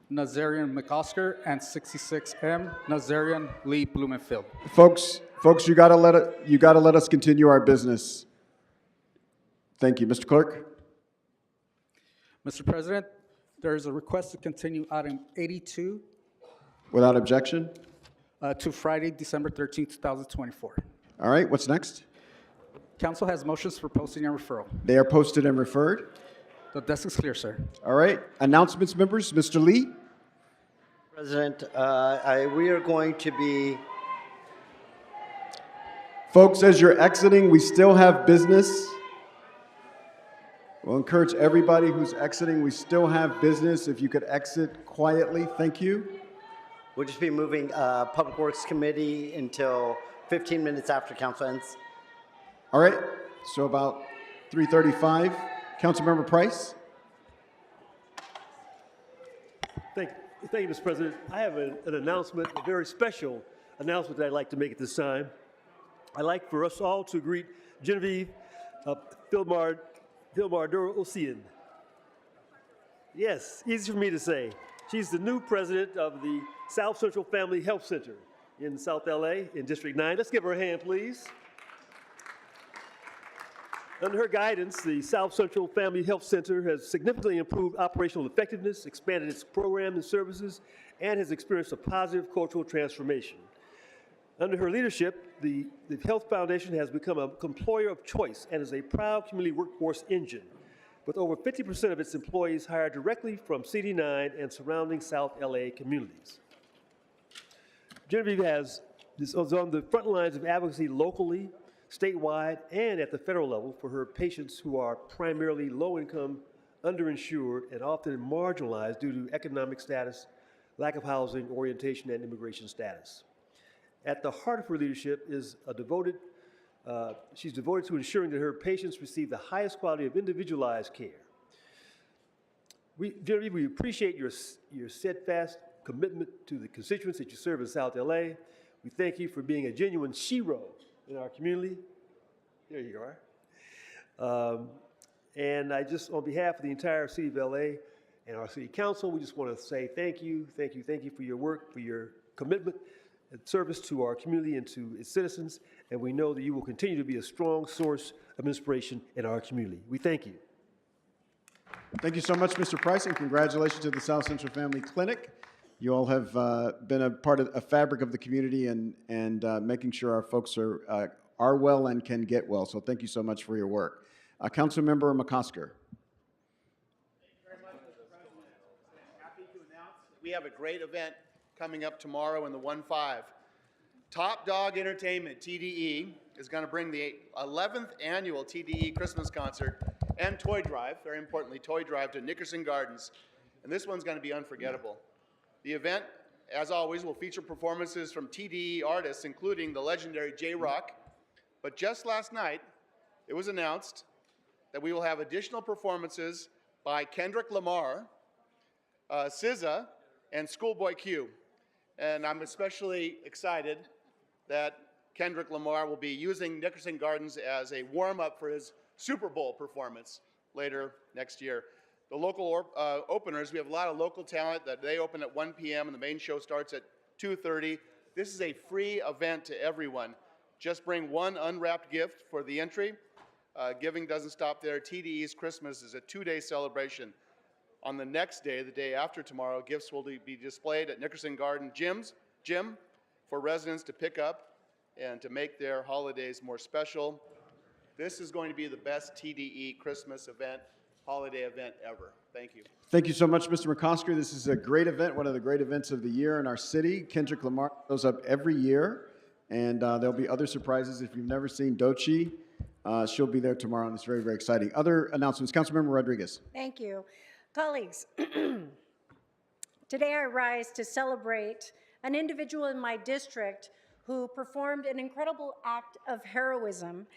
Nazarian McOsker, and 66M, Nazarian Lee Blumenfield. Folks, you gotta let us continue our business. Thank you, Mr. Clerk. Mr. President, there is a request to continue item 82 Without objection. to Friday, December 13, 2024. All right, what's next? Council has motions for posting and referral. They are posted and referred. The desk is clear, sir. All right, announcements, members. Mr. Lee. President, we are going to be... Folks, as you're exiting, we still have business. We'll encourage everybody who's exiting. We still have business. If you could exit quietly, thank you. We'll just be moving Public Works Committee until 15 minutes after council ends. All right, so about 3:35. Councilmember Price? Thank you, Mr. President. I have an announcement, a very special announcement that I'd like to make at this time. I'd like for us all to greet Genevieve Filmar-Ocean. Yes, easy for me to say. She's the new president of the South Central Family Health Center in South LA in District 9. Let's give her a hand, please. Under her guidance, the South Central Family Health Center has significantly improved operational effectiveness, expanded its programs and services, and has experienced a positive cultural transformation. Under her leadership, the Health Foundation has become an employer of choice and is a proud community workforce engine, with over 50% of its employees hired directly from CD9 and surrounding South LA communities. Genevieve is on the front lines of advocacy locally, statewide, and at the federal level for her patients who are primarily low-income, underinsured, and often marginalized due to economic status, lack of housing, orientation, and immigration status. At the heart of her leadership is she's devoted to ensuring that her patients receive the highest quality of individualized care. Genevieve, we appreciate your steadfast commitment to the constituents that you serve in South LA. We thank you for being a genuine shero in our community. There you are. And I just, on behalf of the entire city of LA and our city council, we just want to say thank you for your work, for your commitment and service to our community and to its citizens. And we know that you will continue to be a strong source of inspiration in our community. We thank you. Thank you so much, Mr. Price, and congratulations to the South Central Family Clinic. You all have been a part of a fabric of the community and making sure our folks are well and can get well. So thank you so much for your work. Councilmember McCosker. Thank you very much, Mr. President. I'm happy to announce that we have a great event coming up tomorrow in the 1-5. Top Dog Entertainment, TDE, is going to bring the 11th annual TDE Christmas concert and toy drive, very importantly, toy drive to Nickerson Gardens. And this one's going to be unforgettable. The event, as always, will feature performances from TDE artists, including the legendary J-Rock. But just last night, it was announced that we will have additional performances by Kendrick Lamar, SZA, and Schoolboy Q. And I'm especially excited that Kendrick Lamar will be using Nickerson Gardens as a warm-up for his Super Bowl performance later next year. The local openers, we have a lot of local talent that they open at 1 p.m. and the main show starts at 2:30. This is a free event to everyone. Just bring one unwrapped gift for the entry. Giving doesn't stop there. TDE's Christmas is a 2-day celebration. On the next day, the day after tomorrow, gifts will be displayed at Nickerson Garden Gym for residents to pick up and to make their holidays more special. This is going to be the best TDE Christmas event, holiday event ever. Thank you. Thank you so much, Mr. McCosker. This is a great event, one of the great events of the year in our city. Kendrick Lamar goes up every year, and there'll be other surprises. If you've never seen Doechii, she'll be there tomorrow, and it's very, very exciting. Other announcements. Councilmember Rodriguez. Thank you. Colleagues, today I rise to celebrate an individual in my district who performed an incredible act of heroism.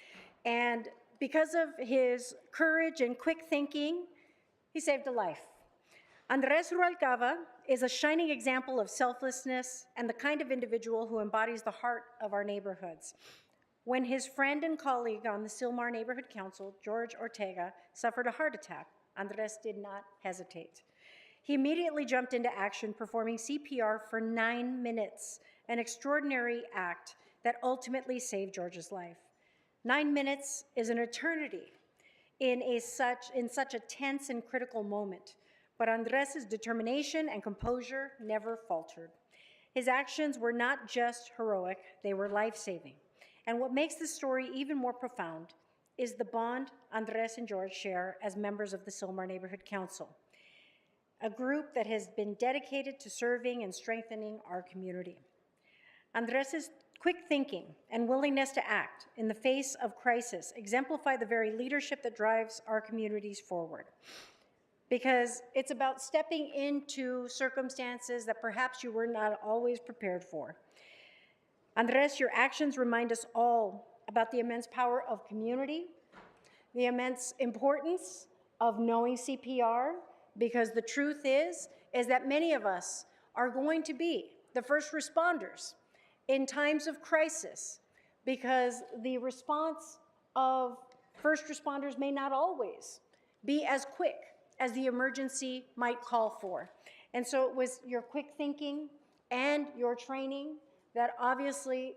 And because of his courage and quick thinking, he saved a life. Andres Rualcaba is a shining example of selflessness and the kind of individual who embodies the heart of our neighborhoods. When his friend and colleague on the Sylmar Neighborhood Council, George Ortega, suffered a heart attack, Andres did not hesitate. He immediately jumped into action, performing CPR for 9 minutes, an extraordinary act that ultimately saved George's life. 9 minutes is an eternity in such a tense and critical moment, but Andres' determination and composure never faltered. His actions were not just heroic, they were life-saving. And what makes this story even more profound is the bond Andres and George share as members of the Sylmar Neighborhood Council, a group that has been dedicated to serving and strengthening our community. Andres' quick thinking and willingness to act in the face of crisis exemplify the very leadership that drives our communities forward. Because it's about stepping into circumstances that perhaps you were not always prepared for. Andres, your actions remind us all about the immense power of community, the immense importance of knowing CPR, because the truth is that many of us are going to be the first responders in times of crisis, because the response of first responders may not always be as quick as the emergency might call for. And so it was your quick thinking and your training that obviously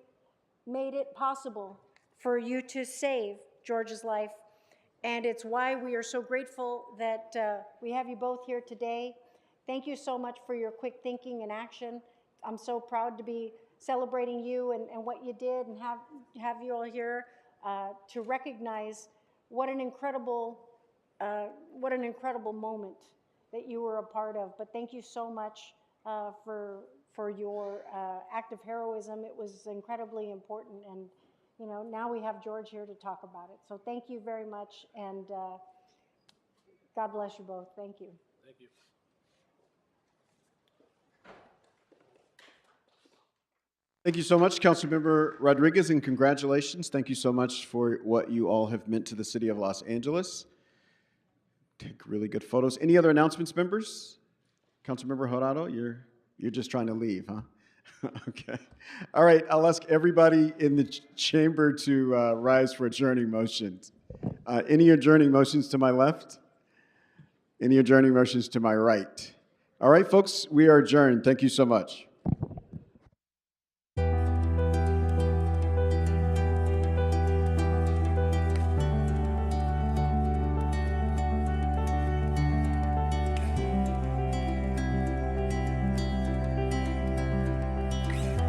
made it possible for you to save George's life. And it's why we are so grateful that we have you both here today. Thank you so much for your quick thinking and action. I'm so proud to be celebrating you and what you did, and have you all here to recognize what an incredible moment that you were a part of. But thank you so much for your act of heroism. It was incredibly important, and you know, now we have George here to talk about it. So thank you very much, and God bless you both. Thank you. Thank you. Thank you so much, Councilmember Rodriguez, and congratulations. Thank you so much for what you all have meant to the city of Los Angeles. Take really good photos. Any other announcements, members? Councilmember Jurado, you're just trying to leave, huh? Okay. All right, I'll ask everybody in the chamber to rise for adjourning motions. Any adjourning motions to my left? Any adjourning motions to my right? All right, folks, we are adjourned. Thank you so much.